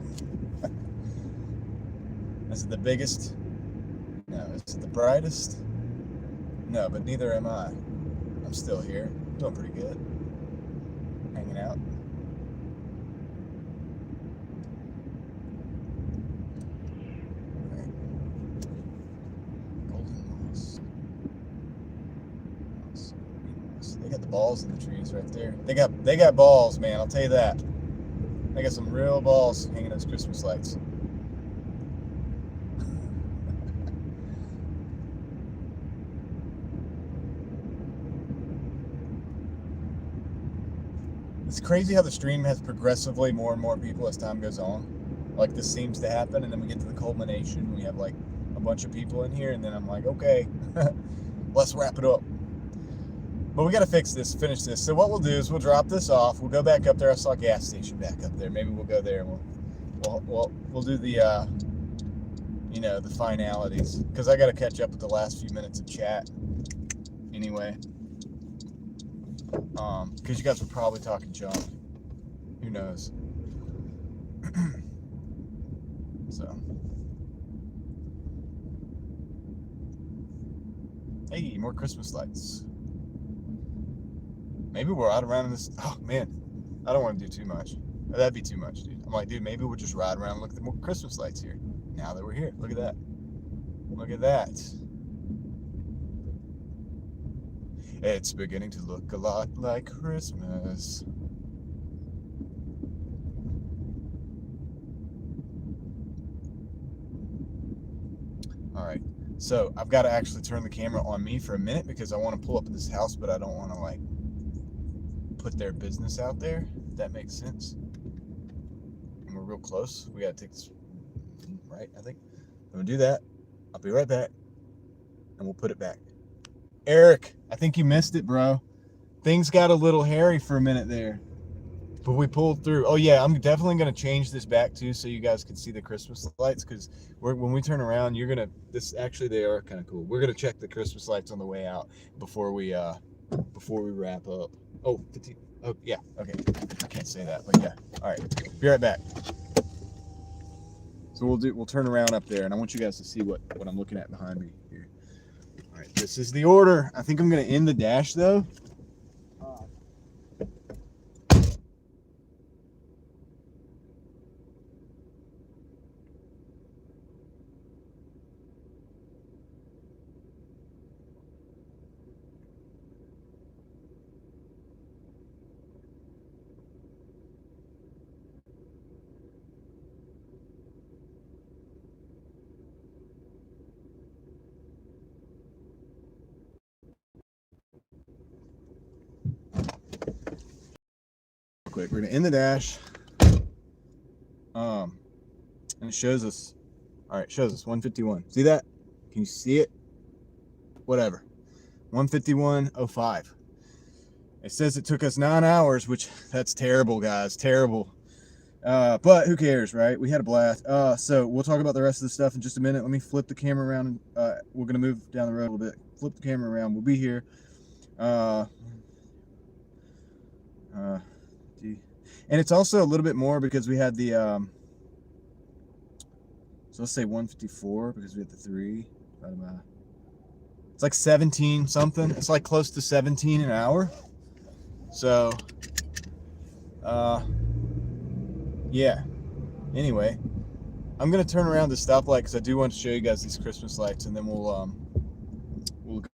Is it the biggest? No. Is it the brightest? No, but neither am I. I'm still here. Doing pretty good. Hanging out. Balls in the trees right there. They got balls, man. I'll tell you that. They got some real balls hanging those Christmas lights. It's crazy how the stream has progressively more and more people as time goes on. Like this seems to happen, and then we get to the culmination. We have like a bunch of people in here, and then I'm like, okay, let's wrap it up. But we got to finish this. So what we'll do is we'll drop this off. We'll go back up there. I saw a gas station back up there. Maybe we'll go there and we'll do the the finalities, because I got to catch up with the last few minutes of chat anyway. Because you guys were probably talking junk. Who knows? So, hey, more Christmas lights. Maybe we'll ride around in this. Oh man, I don't want to do too much. That'd be too much, dude. I'm like, dude, maybe we'll just ride around and look at the more Christmas lights here. Now that we're here, look at that. Look at that. It's beginning to look a lot like Christmas. All right, so I've got to actually turn the camera on me for a minute because I want to pull up in this house, but I don't want to like put their business out there, if that makes sense. And we're real close. We got to take this right, I think. I'm going to do that. I'll be right back, and we'll put it back. Eric, I think you missed it, bro. Things got a little hairy for a minute there, but we pulled through. Oh yeah, I'm definitely going to change this back too so you guys can see the Christmas lights, because when we turn around, you're going to, actually they are kind of cool. We're going to check the Christmas lights on the way out before we wrap up. Oh, 15. Oh yeah, okay. I can't say that, but yeah. All right, be right back. So we'll turn around up there, and I want you guys to see what I'm looking at behind me here. All right, this is the order. I think I'm going to end the dash though. Quick, we're gonna end the dash, and it shows us. All right, shows us 151. See that? Can you see it? Whatever. 151.05. It says it took us 9 hours, which that's terrible, guys. Terrible. But who cares, right? We had a blast. So we'll talk about the rest of the stuff in just a minute. Let me flip the camera around. We're gonna move down the road a little bit. Flip the camera around. We'll be here. And it's also a little bit more because we had the, so let's say 154 because we had the 3. It's like 17 something. It's like close to 17 an hour. So, yeah. Anyway, I'm going to turn around the stoplight because I do want to show you guys these Christmas lights, and then we'll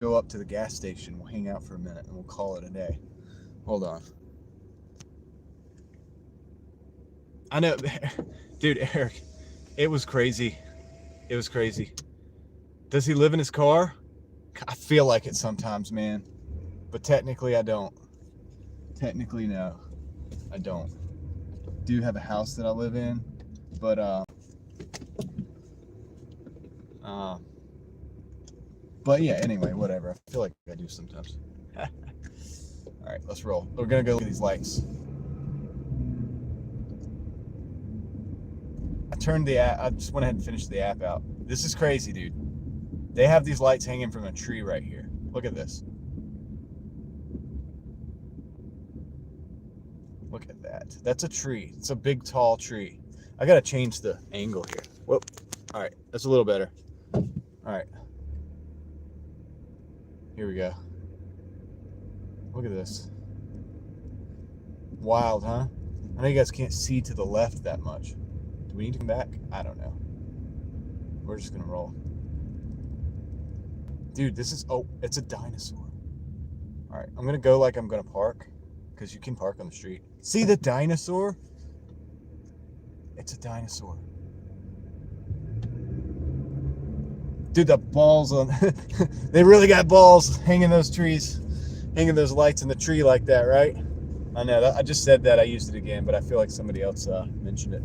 go up to the gas station. We'll hang out for a minute and we'll call it a day. Hold on. I know, dude, Eric, it was crazy. It was crazy. Does he live in his car? I feel like it sometimes, man. But technically, I don't. Technically, no. I don't. I do have a house that I live in, but, but yeah, anyway, whatever. I feel like I do sometimes. All right, let's roll. We're going to go look at these lights. I just went ahead and finished the app out. This is crazy, dude. They have these lights hanging from a tree right here. Look at this. Look at that. That's a tree. It's a big, tall tree. I gotta change the angle here. Whoop. All right, that's a little better. All right. Here we go. Look at this. Wild, huh? I know you guys can't see to the left that much. Do we need to come back? I don't know. We're just gonna roll. Dude, this is, oh, it's a dinosaur. All right, I'm gonna go like I'm gonna park, because you can park on the street. See the dinosaur? It's a dinosaur. Dude, the balls on, they really got balls hanging those trees, hanging those lights in the tree like that, right? I know that I just said that. I used it again, but I feel like somebody else mentioned it.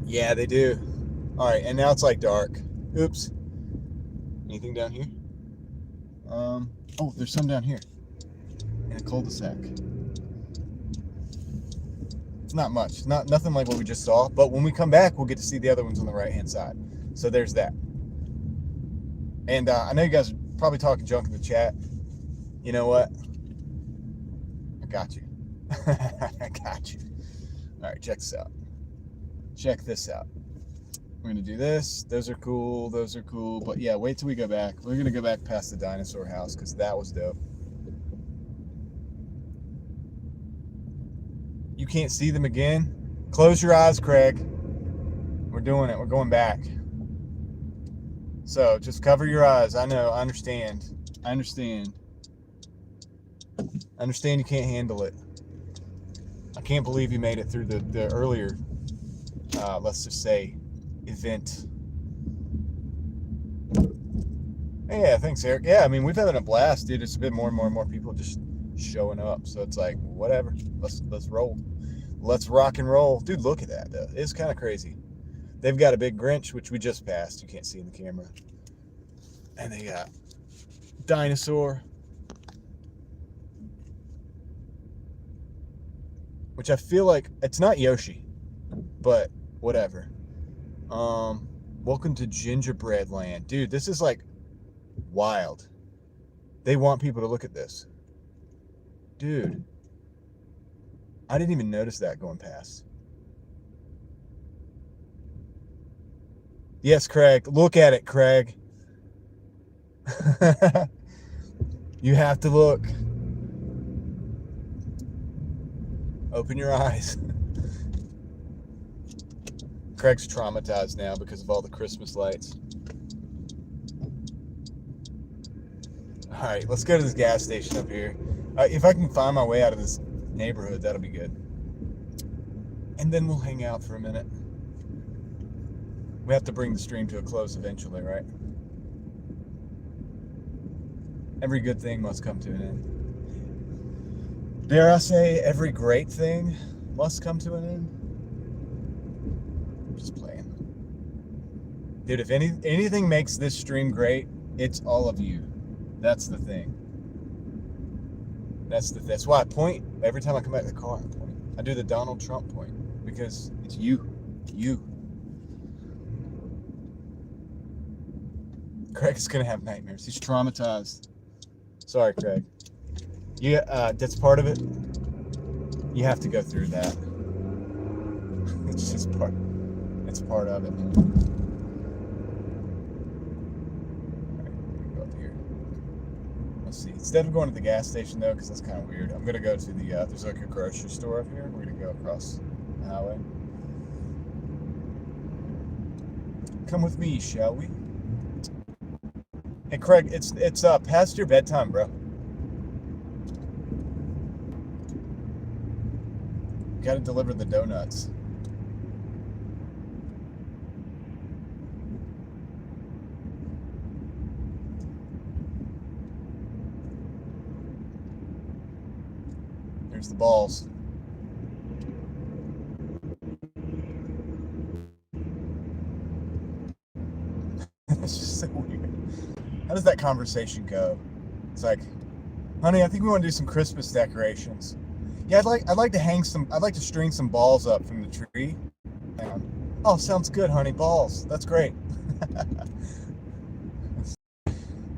Yeah, they do. All right, and now it's like dark. Oops. Anything down here? Oh, there's some down here in a cul-de-sac. It's not much, nothing like what we just saw. But when we come back, we'll get to see the other ones on the right-hand side. So there's that. And I know you guys are probably talking junk in the chat. You know what? I got you. I got you. All right, check this out. Check this out. We're going to do this. Those are cool. Those are cool. But yeah, wait till we go back. We're going to go back past the dinosaur house because that was dope. You can't see them again? Close your eyes, Craig. We're doing it. We're going back. So just cover your eyes. I know. I understand. I understand. I understand you can't handle it. I can't believe you made it through the earlier, let's just say, event. Yeah, thanks, Eric. Yeah, I mean, we've having a blast, dude. It's been more and more people just showing up. So it's like, whatever. Let's roll. Let's rock and roll. Dude, look at that, though. It's kind of crazy. They've got a big Grinch, which we just passed. You can't see in the camera. And they got dinosaur, which I feel like it's not Yoshi, but whatever. Welcome to Gingerbread Land. Dude, this is like wild. They want people to look at this. Dude, I didn't even notice that going past. Yes, Craig. Look at it, Craig. You have to look. Open your eyes. Craig's traumatized now because of all the Christmas lights. All right, let's go to this gas station up here. If I can find my way out of this neighborhood, that'll be good. And then we'll hang out for a minute. We have to bring the stream to a close eventually, right? Every good thing must come to an end. Dare I say, every great thing must come to an end? I'm just playing. Dude, if anything makes this stream great, it's all of you. That's the thing. That's why I point every time I come back to the car. I point. I do the Donald Trump point because it's you. Craig's gonna have nightmares. He's traumatized. Sorry, Craig. That's part of it. You have to go through that. It's just part. It's part of it. All right, let me go up here. Let's see. Instead of going to the gas station though, because that's kind of weird, I'm gonna go to the. There's like a grocery store up here. We're gonna go across the highway. Come with me, shall we? Hey, Craig, it's past your bedtime, bro. Gotta deliver the donuts. There's the balls. It's just so weird. How does that conversation go? It's like, honey, I think we want to do some Christmas decorations. Yeah, I'd like to hang some. I'd like to string some balls up from the tree. Oh, sounds good, honey. Balls. That's great.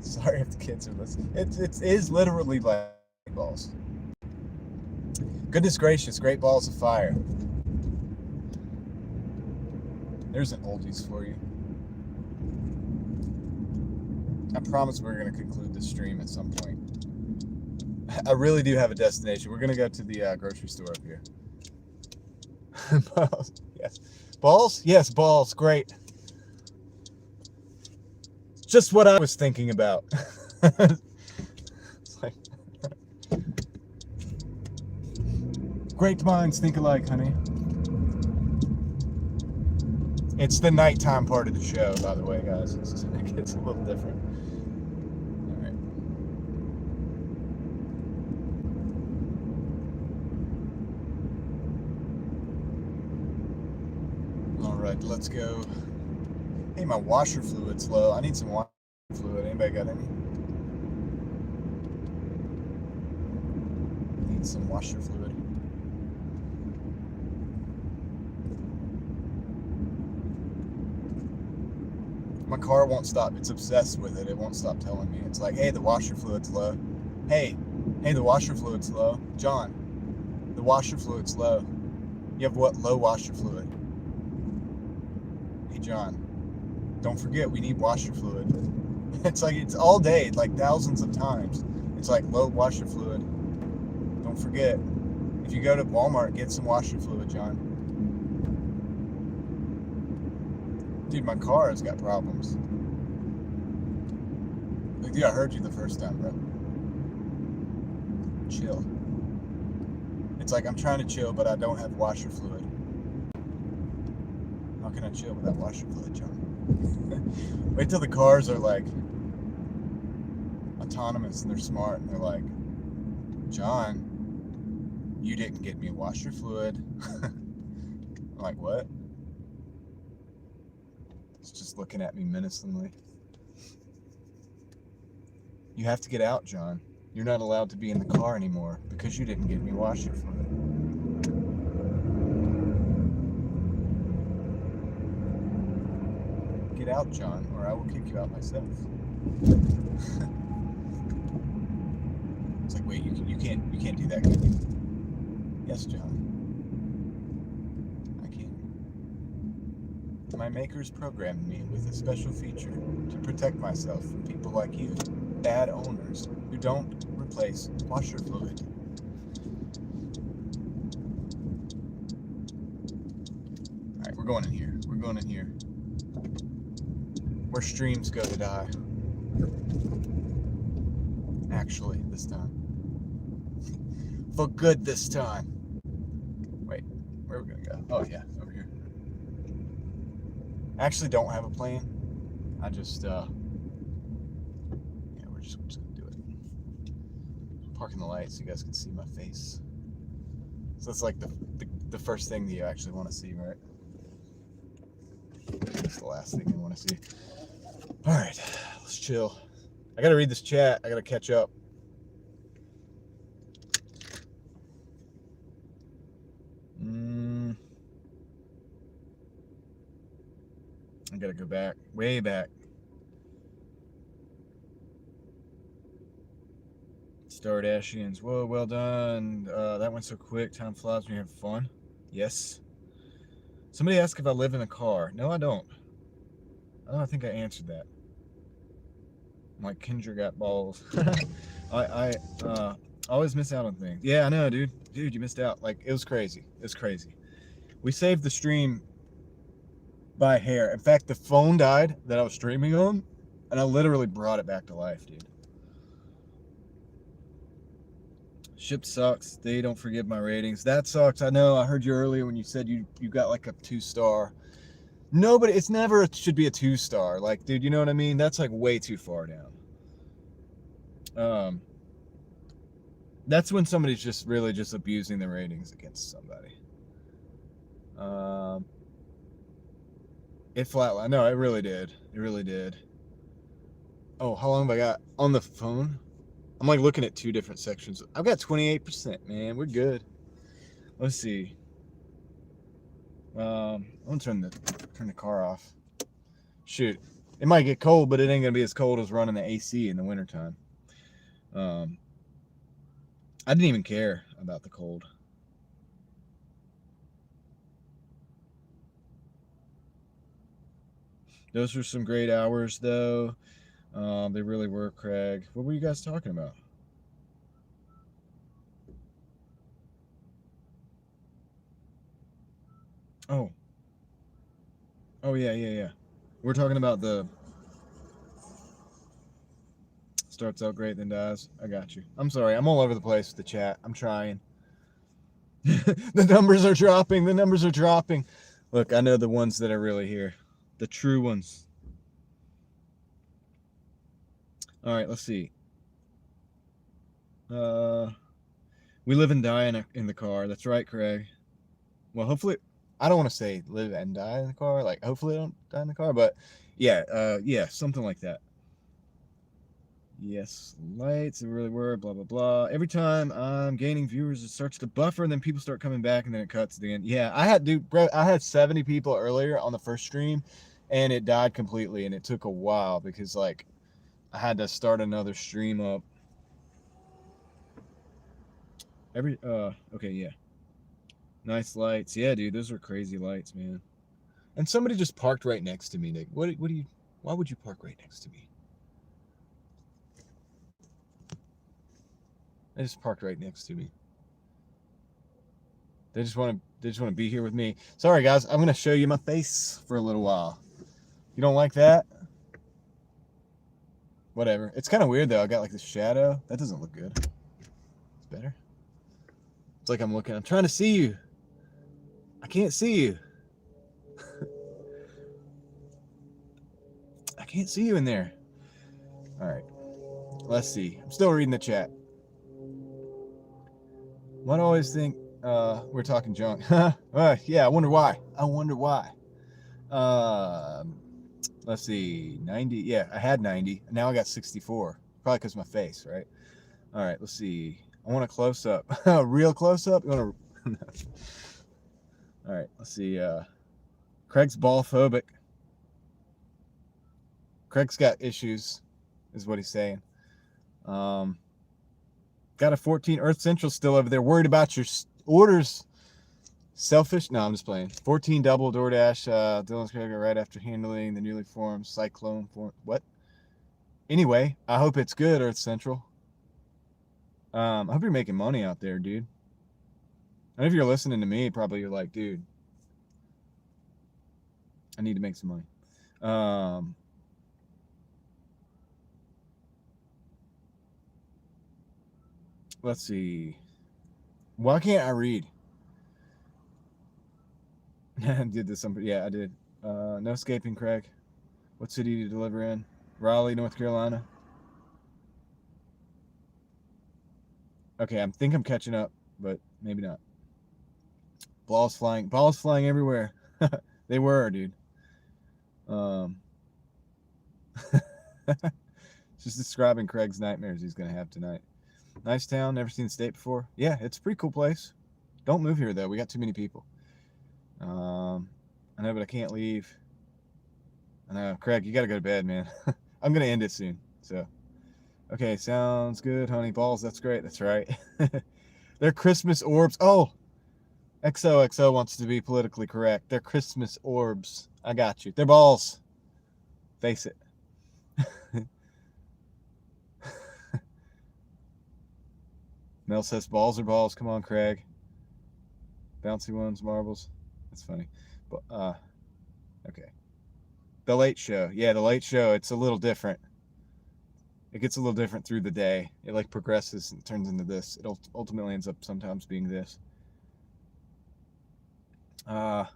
Sorry if the kids are listening. It is literally like balls. Goodness gracious, great balls of fire. There's an oldies for you. I promise we're going to conclude this stream at some point. I really do have a destination. We're going to go to the grocery store up here. Balls. Yes. Balls? Yes, balls. Great. Just what I was thinking about. It's like, great minds think alike, honey. It's the nighttime part of the show, by the way, guys. It gets a little different. All right, let's go. Hey, my washer fluid's low. I need some washer fluid. Anybody got any? Need some washer fluid. My car won't stop. It's obsessed with it. It won't stop telling me. It's like, hey, the washer fluid's low. Hey, the washer fluid's low. John, the washer fluid's low. You have what? Low washer fluid. Hey, John, don't forget we need washer fluid. It's like, it's all day, like thousands of times. It's like low washer fluid. Don't forget. If you go to Walmart, get some washer fluid, John. Dude, my car has got problems. Like, dude, I heard you the first time, bro. Chill. It's like I'm trying to chill, but I don't have washer fluid. How can I chill without washer fluid, John? Wait till the cars are like autonomous and they're smart and they're like, John, you didn't get me washer fluid. I'm like, what? It's just looking at me menacingly. You have to get out, John. You're not allowed to be in the car anymore because you didn't get me washer fluid. Get out, John, or I will kick you out myself. It's like, wait, you can't do that, can you? Yes, John. I can. My makers programmed me with a special feature to protect myself from people like you, bad owners who don't replace washer fluid. Alright, we're going in here. We're going in here. Where streams go to die. Actually, this time. For good this time. Wait, where are we gonna go? Oh yeah, over here. I actually don't have a plan. I just, yeah, we're just gonna do it. Parking the light so you guys can see my face. So that's like the first thing that you actually want to see, right? That's the last thing you want to see. All right, let's chill. I gotta read this chat. I gotta catch up. I gotta go back, way back. Doordashians. Whoa, well done. That went so quick. Time flies when you have fun. Yes. Somebody asked if I live in a car. No, I don't. I think I answered that. I'm like, Kendra got balls. I always miss out on things. Yeah, I know, dude. Dude, you missed out. Like, it was crazy. It was crazy. We saved the stream by a hair. In fact, the phone died that I was streaming on, and I literally brought it back to life, dude. Ship sucks. They don't forgive my ratings. That sucks. I know. I heard you earlier when you said you got like a 2-star. Nobody, it's never should be a 2-star. Like, dude, you know what I mean? That's like way too far down. That's when somebody's just really just abusing the ratings against somebody. It flatlined. No, it really did. It really did. Oh, how long have I got on the phone? I'm like looking at 2 different sections. I've got 28%, man. We're good. Let's see. I'm gonna turn the car off. Shoot, it might get cold, but it ain't gonna be as cold as running the AC in the wintertime. I didn't even care about the cold. Those were some great hours, though. They really were, Craig. What were you guys talking about? Oh, yeah. We're talking about the starts out great, then dies. I got you. I'm sorry. I'm all over the place with the chat. I'm trying. The numbers are dropping. The numbers are dropping. Look, I know the ones that are really here. The true ones. All right, let's see. We live and die in the car. That's right, Craig. Well, hopefully I don't want to say live and die in the car. Like, hopefully I don't die in the car. But yeah, yeah, something like that. Yes, lights, it really were, blah, blah, blah. Every time I'm gaining viewers, it starts to buffer, and then people start coming back, and then it cuts at the end. Yeah, dude, bro, I had 70 people earlier on the first stream, and it died completely, and it took a while because, like, I had to start another stream up. Okay, yeah. Nice lights. Yeah, dude, those are crazy lights, man. And somebody just parked right next to me, Nick. Why would you park right next to me? They just parked right next to me. They just want to be here with me. Sorry guys, I'm gonna show you my face for a little while. You don't like that? Whatever. It's kind of weird though. I got like this shadow. That doesn't look good. It's better. It's like I'm trying to see you. I can't see you. I can't see you in there. All right. Let's see. I'm still reading the chat. Why do I always think we're talking junk? Yeah, I wonder why. Let's see. 90. Yeah, I had 90. Now I got 64. Probably because of my face, right? All right, let's see. I want a close up. Real close up? You want to... All right, let's see. Craig's ball phobic. Craig's got issues, is what he's saying. Got a 14 Earth Central still over there. Worried about your orders. Selfish? No, I'm just playing. 14 double Doordash. Dylan's Craig right after handling the newly formed Cyclone form. What? Anyway, I hope it's good, Earth Central. I hope you're making money out there, dude. And if you're listening to me, probably you're like, dude, I need to make some money. Let's see. Why can't I read? Did this somebody? Yeah, I did. No escaping, Craig. What city do you deliver in? Raleigh, North Carolina. Okay, I think I'm catching up, but maybe not. Balls flying everywhere. They were, dude. Just describing Craig's nightmares he's gonna have tonight. Nice town, never seen the state before. Yeah, it's a pretty cool place. Don't move here though. We got too many people. I know, but I can't leave. I know, Craig, you gotta go to bed, man. I'm gonna end it soon. So, okay, sounds good, honey. Balls, that's great. That's right. They're Christmas orbs. Oh, XOXO wants to be politically correct. They're Christmas orbs. I got you. They're balls. Face it. Mel says balls are balls. Come on, Craig. Bouncy ones, marbles. That's funny. But okay. The Late Show. Yeah, The Late Show. It's a little different. It gets a little different through the day. It like progresses and turns into this. It ultimately ends up sometimes being this. The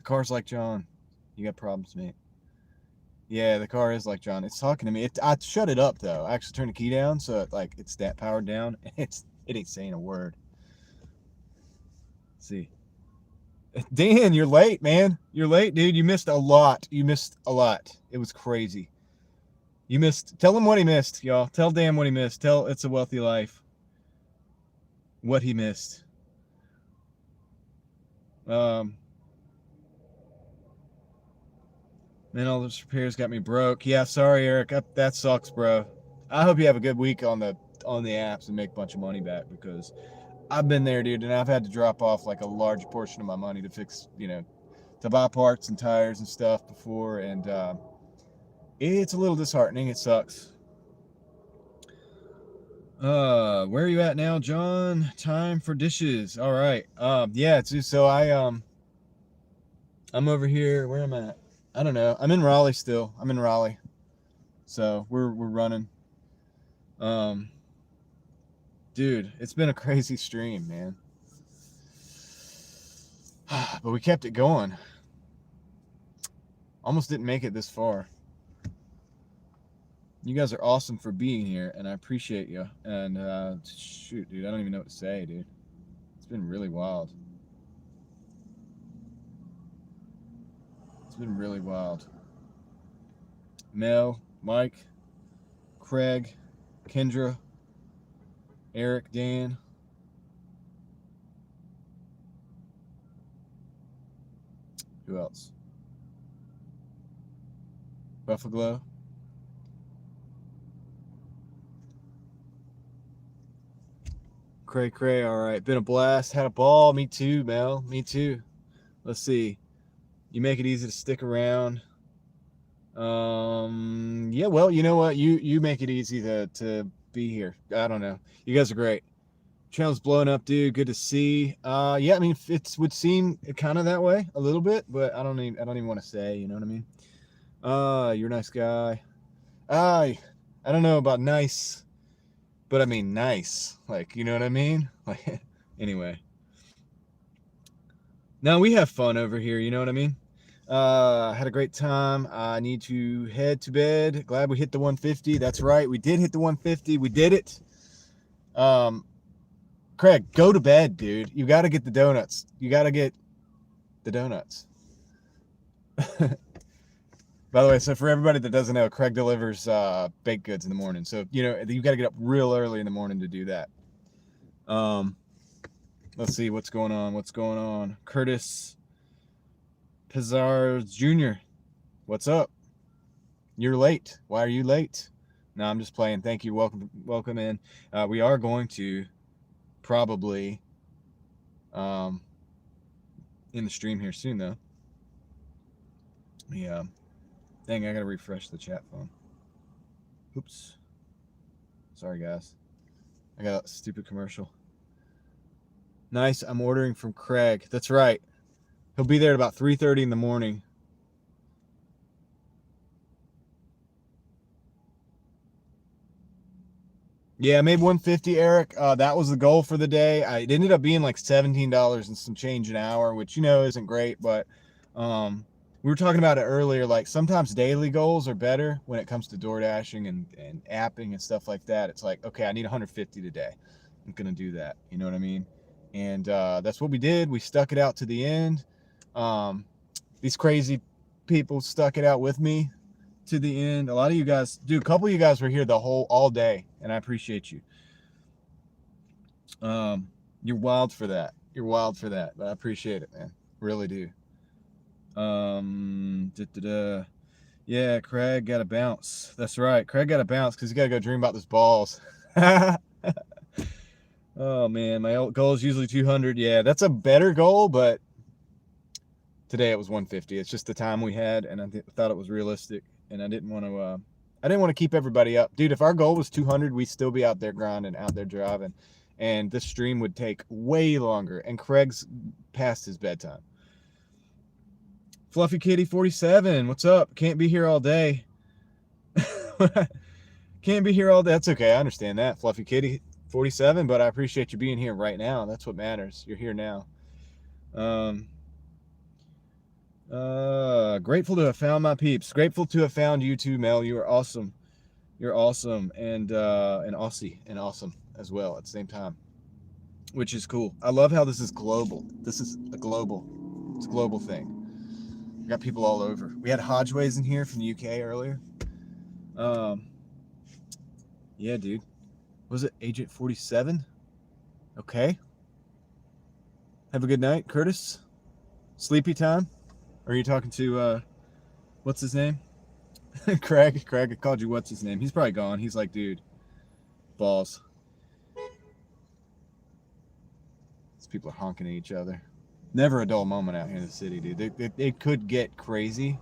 car's like John. You got problems, mate. Yeah, the car is like John. It's talking to me. I shut it up though. I actually turned the key down so it's that powered down. It ain't saying a word. Let's see. Dan, you're late, man. You're late, dude. You missed a lot. It was crazy. You missed. Tell him what he missed, y'all. Tell Dan what he missed. Tell It's a Wealthy Life what he missed. Man, all those repairs got me broke. Yeah, sorry, Eric. That sucks, bro. I hope you have a good week on the apps and make a bunch of money back, because I've been there, dude, and I've had to drop off like a large portion of my money to fix, to buy parts and tires and stuff before, and it's a little disheartening. It sucks. Where are you at now, John? Time for dishes. All right. Yeah, so I'm over here. Where am I at? I don't know. I'm in Raleigh still. So we're running. Dude, it's been a crazy stream, man. But we kept it going. Almost didn't make it this far. You guys are awesome for being here, and I appreciate you. And shoot, dude, I don't even know what to say, dude. It's been really wild. been really wild. Mel, Mike, Craig, Kendra, Eric, Dan. Who else? Buffalo. Cray, all right. Been a blast. Had a ball. Me too, Mel. Me too. Let's see. You make it easy to stick around. Yeah, well, you know what? You make it easy to be here. I don't know. You guys are great. Channel's blowing up, dude. Good to see. Yeah, I mean, it would seem kind of that way a little bit, but I don't even want to say. You know what I mean? You're a nice guy. I don't know about nice, but I mean nice. Like, you know what I mean? Like, anyway. Now we have fun over here. You know what I mean? Had a great time. I need to head to bed. Glad we hit the 150. That's right. We did hit the 150. We did it. Craig, go to bed, dude. You got to get the donuts. You got to get the donuts. By the way, so for everybody that doesn't know, Craig delivers baked goods in the morning. So, you know, you got to get up real early in the morning to do that. Let's see what's going on. Curtis Pizarro Jr. What's up? You're late. Why are you late? No, I'm just playing. Thank you. Welcome in. We are going to probably in the stream here soon, though. Yeah. Dang, I gotta refresh the chat phone. Oops. Sorry, guys. I got a stupid commercial. Nice. I'm ordering from Craig. That's right. He'll be there at about 3:30 in the morning. Yeah, maybe 150, Eric. That was the goal for the day. It ended up being like $17 and some change an hour, which, you know, isn't great, but we were talking about it earlier. Like, sometimes daily goals are better when it comes to Doordashing and apping and stuff like that. It's like, okay, I need 150 today. I'm going to do that. You know what I mean? And that's what we did. We stuck it out to the end. These crazy people stuck it out with me to the end. A lot of you guys, dude, a couple of you guys were here all day, and I appreciate you. You're wild for that. But I appreciate it, man. Really do. Yeah, Craig got to bounce. That's right. Craig got to bounce because he got to go dream about those balls. Oh, man. My goal is usually 200. Yeah, that's a better goal, but today it was 150. It's just the time we had, and I thought it was realistic, and I didn't want to keep everybody up. Dude, if our goal was 200, we'd still be out there grinding, out there driving, and this stream would take way longer, and Craig's past his bedtime. Fluffy Kitty 47, what's up? Can't be here all day. Can't be here all day. That's okay. I understand that. Fluffy Kitty 47, but I appreciate you being here right now. That's what matters. You're here now. Grateful to have found my peeps. Grateful to have found you too, Mel. You are awesome. You're awesome and Aussie and awesome as well at the same time, which is cool. I love how this is global. It's a global thing. We got people all over. We had Hodgeways in here from the UK earlier. Yeah, dude. Was it Agent 47? Okay. Have a good night, Curtis. Sleepy time? Or are you talking to, what's his name? Craig, I called you what's his name. He's probably gone. He's like, dude, balls. These people are honking at each other. Never a dull moment out here in the city, dude. It could get crazy.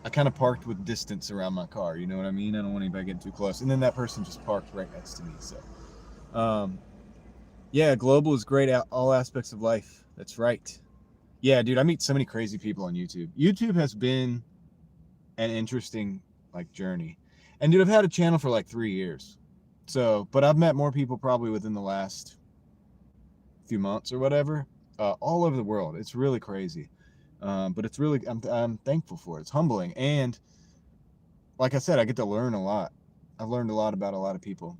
I kind of parked with distance around my car. You know what I mean? I don't want anybody getting too close. And then that person just parked right next to me. So, yeah, global is great at all aspects of life. That's right. Yeah, dude, I meet so many crazy people on YouTube. YouTube has been an interesting, like, journey. And, dude, I've had a channel for, like, 3 years. So, but I've met more people probably within the last few months or whatever, all over the world. It's really crazy. But it's really, I'm thankful for it. It's humbling. And, like I said, I get to learn a lot. I've learned a lot about a lot of people.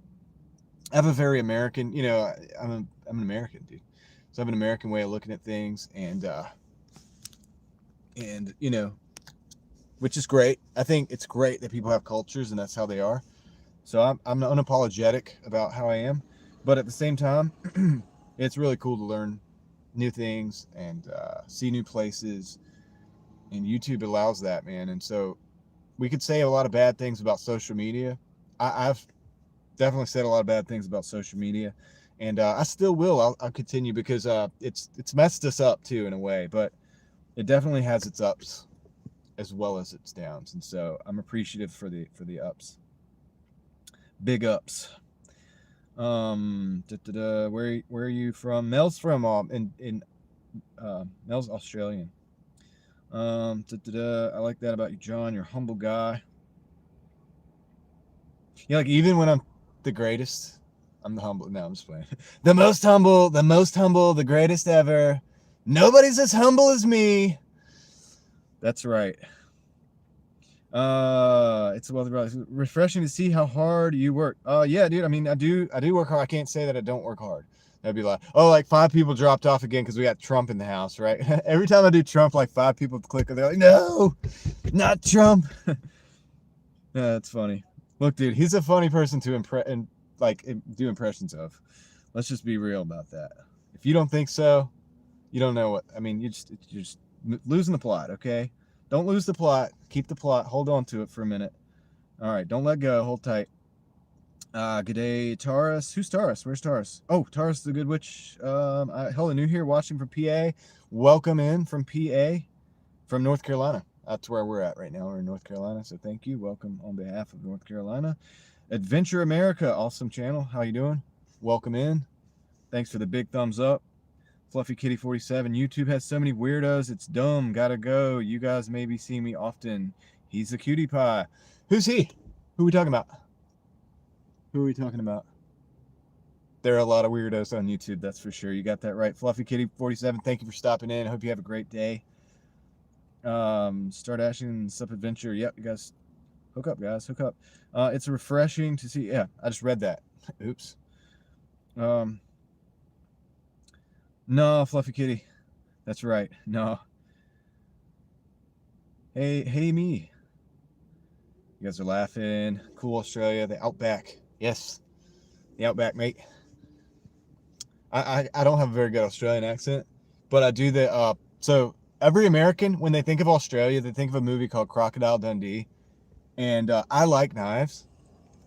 I have a very American, you know, I'm an American, dude. So I have an American way of looking at things, and you know, which is great. I think it's great that people have cultures and that's how they are. So I'm unapologetic about how I am, but at the same time, it's really cool to learn new things and see new places. And YouTube allows that, man. And so we could say a lot of bad things about social media. I've definitely said a lot of bad things about social media, and I still will. I'll continue because it's messed us up too in a way, but it definitely has its ups as well as its downs, and so I'm appreciative for the ups. Big ups. Where are you from? Mel's from Mel's Australian. I like that about you, John. You're a humble guy. Yeah, like even when I'm the greatest, I'm the humble. No, I'm just playing. The most humble, the greatest ever. Nobody's as humble as me. That's right. It's refreshing to see how hard you work. Yeah, dude. I mean, I do work hard. I can't say that I don't work hard. That'd be like, oh, like 5 people dropped off again because we got Trump in the house, right? Every time I do Trump, like 5 people click, they're like, no, not Trump. Yeah, that's funny. Look, dude, he's a funny person to do impressions of. Let's just be real about that. If you don't think so, you don't know what I mean. You're just losing the plot, okay? Don't lose the plot. Keep the plot. Hold on to it for a minute. All right, don't let go. Hold tight. Good day, Taurus. Who's Taurus? Where's Taurus? Oh, Taurus the Good Witch. Hello, new here, watching from PA. Welcome in from PA, from North Carolina. That's where we're at right now. We're in North Carolina, so thank you. Welcome on behalf of North Carolina. Adventure America, awesome channel. How you doing? Welcome in. Thanks for the big thumbs up. Fluffy Kitty 47. YouTube has so many weirdos. It's dumb. Gotta go. You guys maybe see me often. He's a cutie pie. Who's he? Who are we talking about? Who are we talking about? There are a lot of weirdos on YouTube, that's for sure. You got that right. Fluffy Kitty 47. Thank you for stopping in. I hope you have a great day. Doordashing, Sup Adventure. Yep, you guys hook up, guys. Hook up. It's refreshing to see. Yeah, I just read that. Oops. No, Fluffy Kitty. That's right. No. Hey, me. You guys are laughing. Cool Australia, the Outback. Yes, the Outback, mate. I don't have a very good Australian accent, but I do the. So every American, when they think of Australia, they think of a movie called Crocodile Dundee, and I like knives.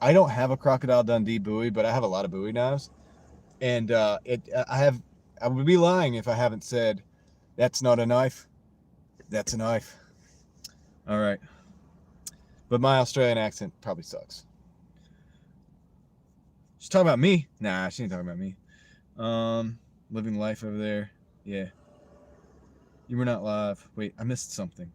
I don't have a Crocodile Dundee Bowie, but I have a lot of Bowie knives, and I would be lying if I haven't said, that's not a knife. That's a knife. All right. But my Australian accent probably sucks. She's talking about me? Nah, she ain't talking about me. Living life over there. Yeah. You were not live. Wait, I missed something.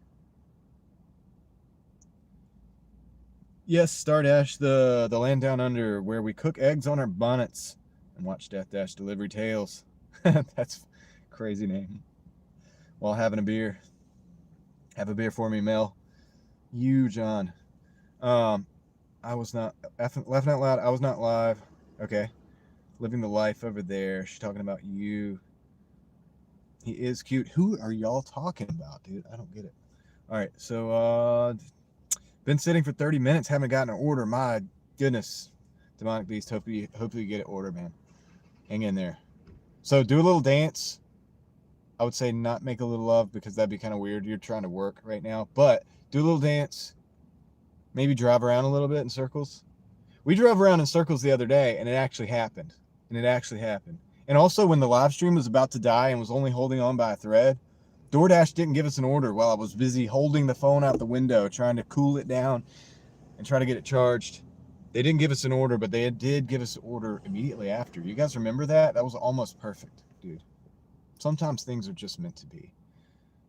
Yes, Doordash, the land down under, where we cook eggs on our bonnets and watch Death Dash Delivery Tales. That's a crazy name. While having a beer. Have a beer for me, Mel. You, John. I was not, laughing out loud, I was not live. Okay. Living the life over there. She's talking about you. He is cute. Who are y'all talking about, dude? I don't get it. All right, so, been sitting for 30 minutes, haven't gotten an order. My goodness. Demonic Beast, hopefully you get an order, man. Hang in there. So do a little dance. I would say not make a little love because that'd be kind of weird. You're trying to work right now, but do a little dance. Maybe drive around a little bit in circles. We drove around in circles the other day and it actually happened. And also when the live stream was about to die and was only holding on by a thread, Doordash didn't give us an order while I was busy holding the phone out the window, trying to cool it down and try to get it charged. They didn't give us an order, but they did give us an order immediately after. You guys remember that? That was almost perfect, dude. Sometimes things are just meant to be.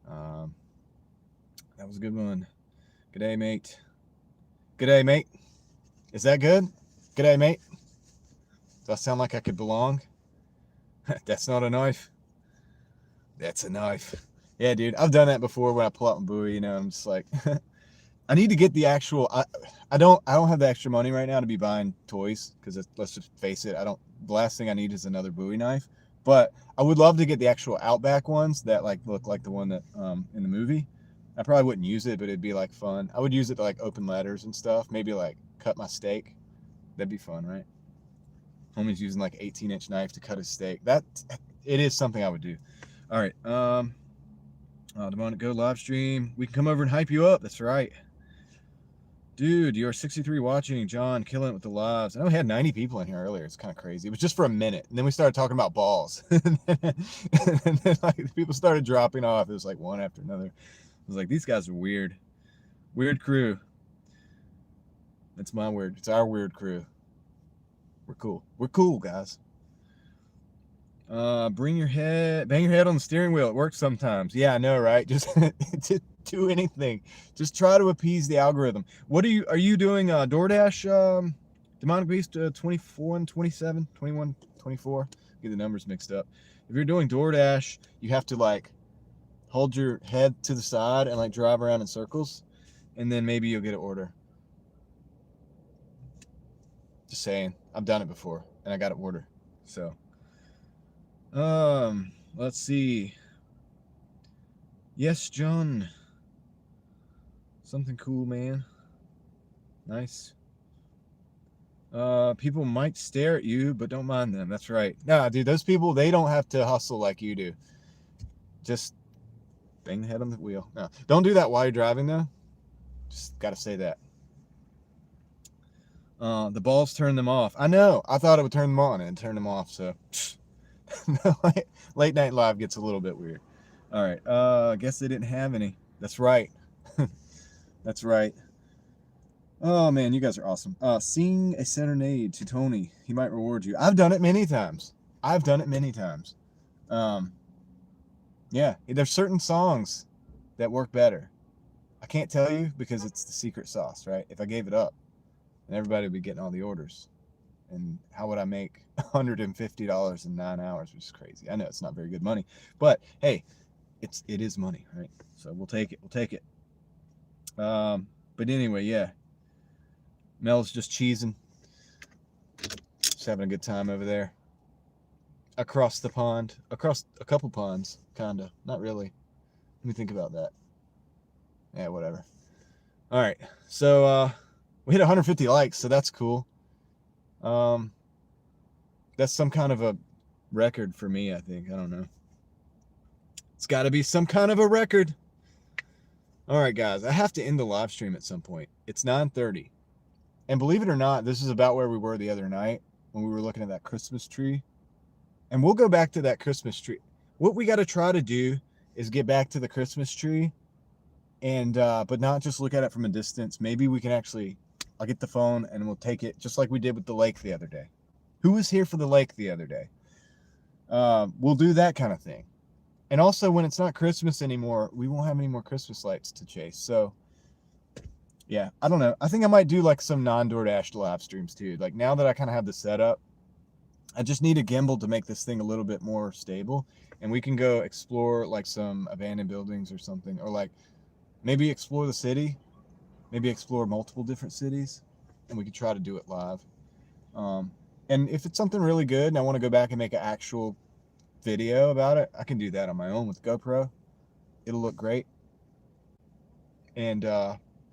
That was a good one. G'day, mate. G'day, mate. Is that good? G'day, mate. Does that sound like I could belong? That's not a knife. That's a knife. Yeah, dude. I've done that before when I pull out my buoy, you know, I'm just like, I need to get the actual, I don't have the extra money right now to be buying toys because let's just face it, the last thing I need is another Bowie knife. But I would love to get the actual Outback ones that like look like the one that in the movie. I probably wouldn't use it, but it'd be like fun. I would use it to like open letters and stuff. Maybe like cut my steak. That'd be fun, right? Homie's using like 18-inch knife to cut his steak. It is something I would do. All right. Demonic Go live stream. We can come over and hype you up. That's right. Dude, you're 63 watching. John, killing it with the lives. I know we had 90 people in here earlier. It's kind of crazy. It was just for a minute. And then we started talking about balls. and then like people started dropping off. It was like one after another. I was like, these guys are weird. Weird crew. That's my weird. It's our weird crew. We're cool. We're cool, guys. Bang your head on the steering wheel. It works sometimes. Yeah, I know, right? Just do anything. Just try to appease the algorithm. Are you doing Doordash, Demonic Beast 24 and 27, 21, 24? Get the numbers mixed up. If you're doing Doordash, you have to like hold your head to the side and like drive around in circles, and then maybe you'll get an order. Just saying. I've done it before and I got an order. So let's see. Yes, John. Something cool, man. Nice. People might stare at you, but don't mind them. That's right. Nah, dude, those people, they don't have to hustle like you do. Just bang the head on the wheel. No, don't do that while you're driving, though. Just got to say that. The balls turn them off. I know. I thought it would turn them on and turn them off, so... Late night live gets a little bit weird. All right. I guess they didn't have any. That's right. That's right. Oh man, you guys are awesome. Sing a serenade to Tony. He might reward you. I've done it many times. Yeah, there's certain songs that work better. I can't tell you because it's the secret sauce, right? If I gave it up, then everybody would be getting all the orders. And how would I make $150 in 9 hours, which is crazy. I know it's not very good money, but hey, it is money, right? So we'll take it. But anyway, yeah. Mel's just cheesing. Just having a good time over there. Across the pond. Across a couple ponds, kinda. Not really. Let me think about that. Yeah, whatever. All right. So we hit 150 likes, so that's cool. That's some kind of a record for me, I think. I don't know. It's got to be some kind of a record. All right, guys. I have to end the live stream at some point. It's 9:30. And believe it or not, this is about where we were the other night when we were looking at that Christmas tree. And we'll go back to that Christmas tree. What we got to try to do is get back to the Christmas tree and but not just look at it from a distance. Maybe we can actually, I'll get the phone and we'll take it just like we did with the lake the other day. Who was here for the lake the other day? We'll do that kind of thing. And also when it's not Christmas anymore, we won't have any more Christmas lights to chase. So yeah, I don't know. I think I might do like some non-Doordash live streams too. Like now that I kind of have the setup, I just need a gimbal to make this thing a little bit more stable. And we can go explore like some abandoned buildings or something. Or like maybe explore the city. Maybe explore multiple different cities. And we could try to do it live. And if it's something really good and I want to go back and make an actual video about it, I can do that on my own with GoPro. It'll look great. And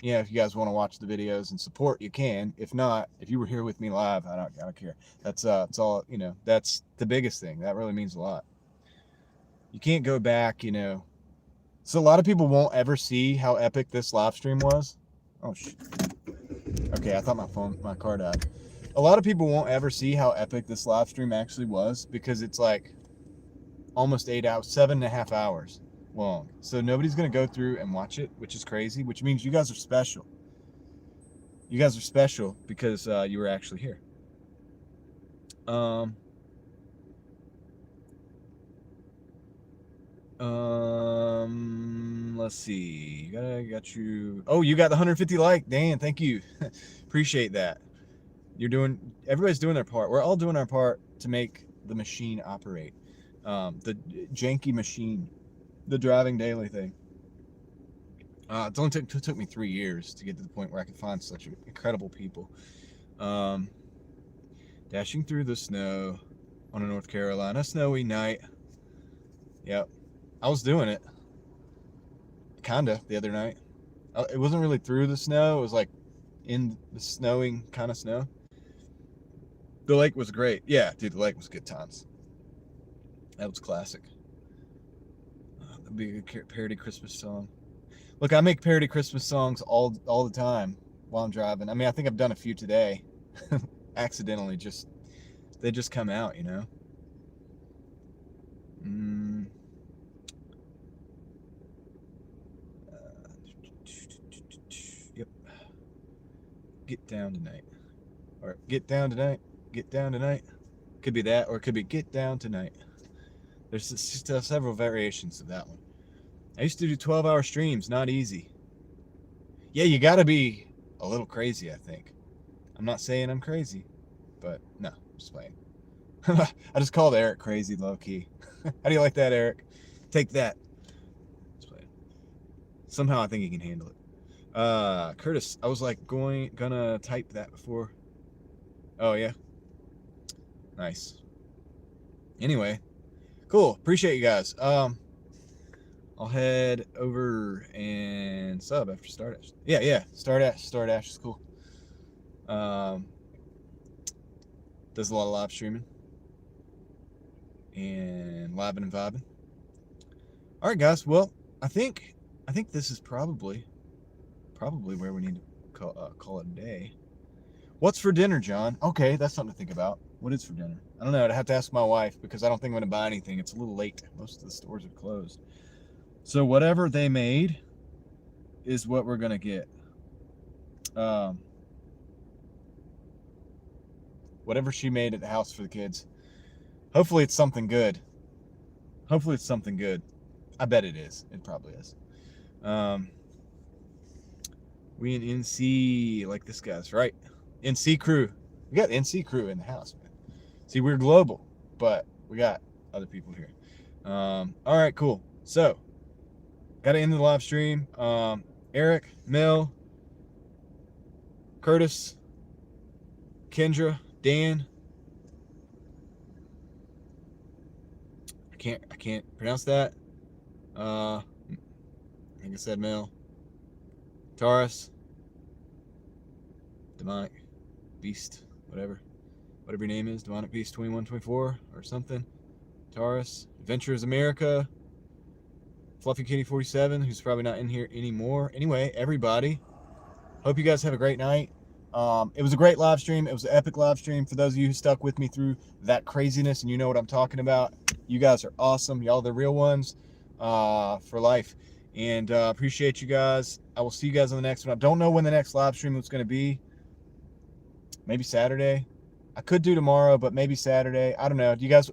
yeah, if you guys want to watch the videos and support, you can. If not, if you were here with me live, I don't care. That's it's all, you know, that's the biggest thing. That really means a lot. You can't go back, you know. So a lot of people won't ever see how epic this live stream was. Oh shit. Okay, I thought my car died. A lot of people won't ever see how epic this live stream actually was because it's like almost 8 hours, 7.5 hours long. So nobody's going to go through and watch it, which is crazy, which means you guys are special. You guys are special because you were actually here. Let's see. Got you. Oh, you got the 150 like. Dan, thank you. Appreciate that. Everybody's doing their part. We're all doing our part to make the machine operate. The janky machine, the driving daily thing. It only took me 3 years to get to the point where I could find such incredible people. Dashing through the snow on a North Carolina snowy night. Yep, I was doing it. kinda the other night. It wasn't really through the snow. It was like in the snowing kind of snow. The lake was great. Yeah, dude, the lake was good times. That was classic. That'd be a good parody Christmas song. Look, I make parody Christmas songs all the time while I'm driving. I mean, I think I've done a few today. Accidentally, they just come out, you know. Yep. Get down tonight. Or get down tonight. Get down tonight. Could be that, or it could be get down tonight. There's just several variations of that one. I used to do 12-hour streams. Not easy. Yeah, you gotta be a little crazy, I think. I'm not saying I'm crazy, but no, I'm just playing. I just called Eric crazy, low-key. How do you like that, Eric? Take that. Just playing. Somehow I think he can handle it. Curtis, I was like gonna type that before. Oh, yeah? Nice. Anyway, cool. Appreciate you guys. I'll head over and sub after Doordash. Yeah, Doordash is cool. Does a lot of live streaming and living and vibing. All right, guys. Well, I think this is probably where we need to call it a day. What's for dinner, John? Okay, that's something to think about. What is for dinner? I don't know. I'd have to ask my wife because I don't think I'm going to buy anything. It's a little late. Most of the stores are closed. So whatever they made is what we're going to get. Whatever she made at the house for the kids. Hopefully it's something good. Hopefully it's something good. I bet it is. It probably is. We in NC, like this guy's, right? NC crew. We got NC crew in the house, man. See, we're global, but we got other people here. All right, cool. So, got to end the live stream. Eric, Mel, Curtis, Kendra, Dan. I can't pronounce that. Like I said, Mel, Taurus, Demonic Beast, whatever your name is, Demonic Beast 2124 or something. Taurus, Adventurers America, Fluffy Kitty 47, who's probably not in here anymore. Anyway, everybody, hope you guys have a great night. It was a great live stream. It was an epic live stream. For those of you who stuck with me through that craziness and you know what I'm talking about, you guys are awesome. Y'all the real ones for life. And appreciate you guys. I will see you guys on the next one. I don't know when the next live stream is going to be. Maybe Saturday. I could do tomorrow, but maybe Saturday. I don't know. Do you guys?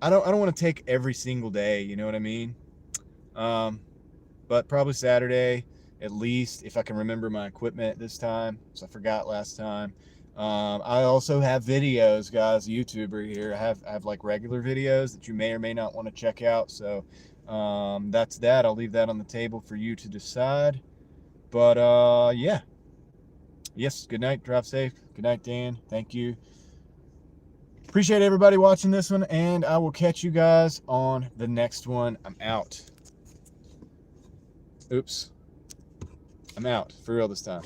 I don't want to take every single day. You know what I mean? But probably Saturday at least, if I can remember my equipment this time, because I forgot last time. I also have videos, guys. YouTuber here. I have like regular videos that you may or may not want to check out. So that's that. I'll leave that on the table for you to decide. But yeah. Yes, good night. Drive safe. Good night, Dan. Thank you. Appreciate everybody watching this one, and I will catch you guys on the next one. I'm out. Oops. I'm out. For real this time.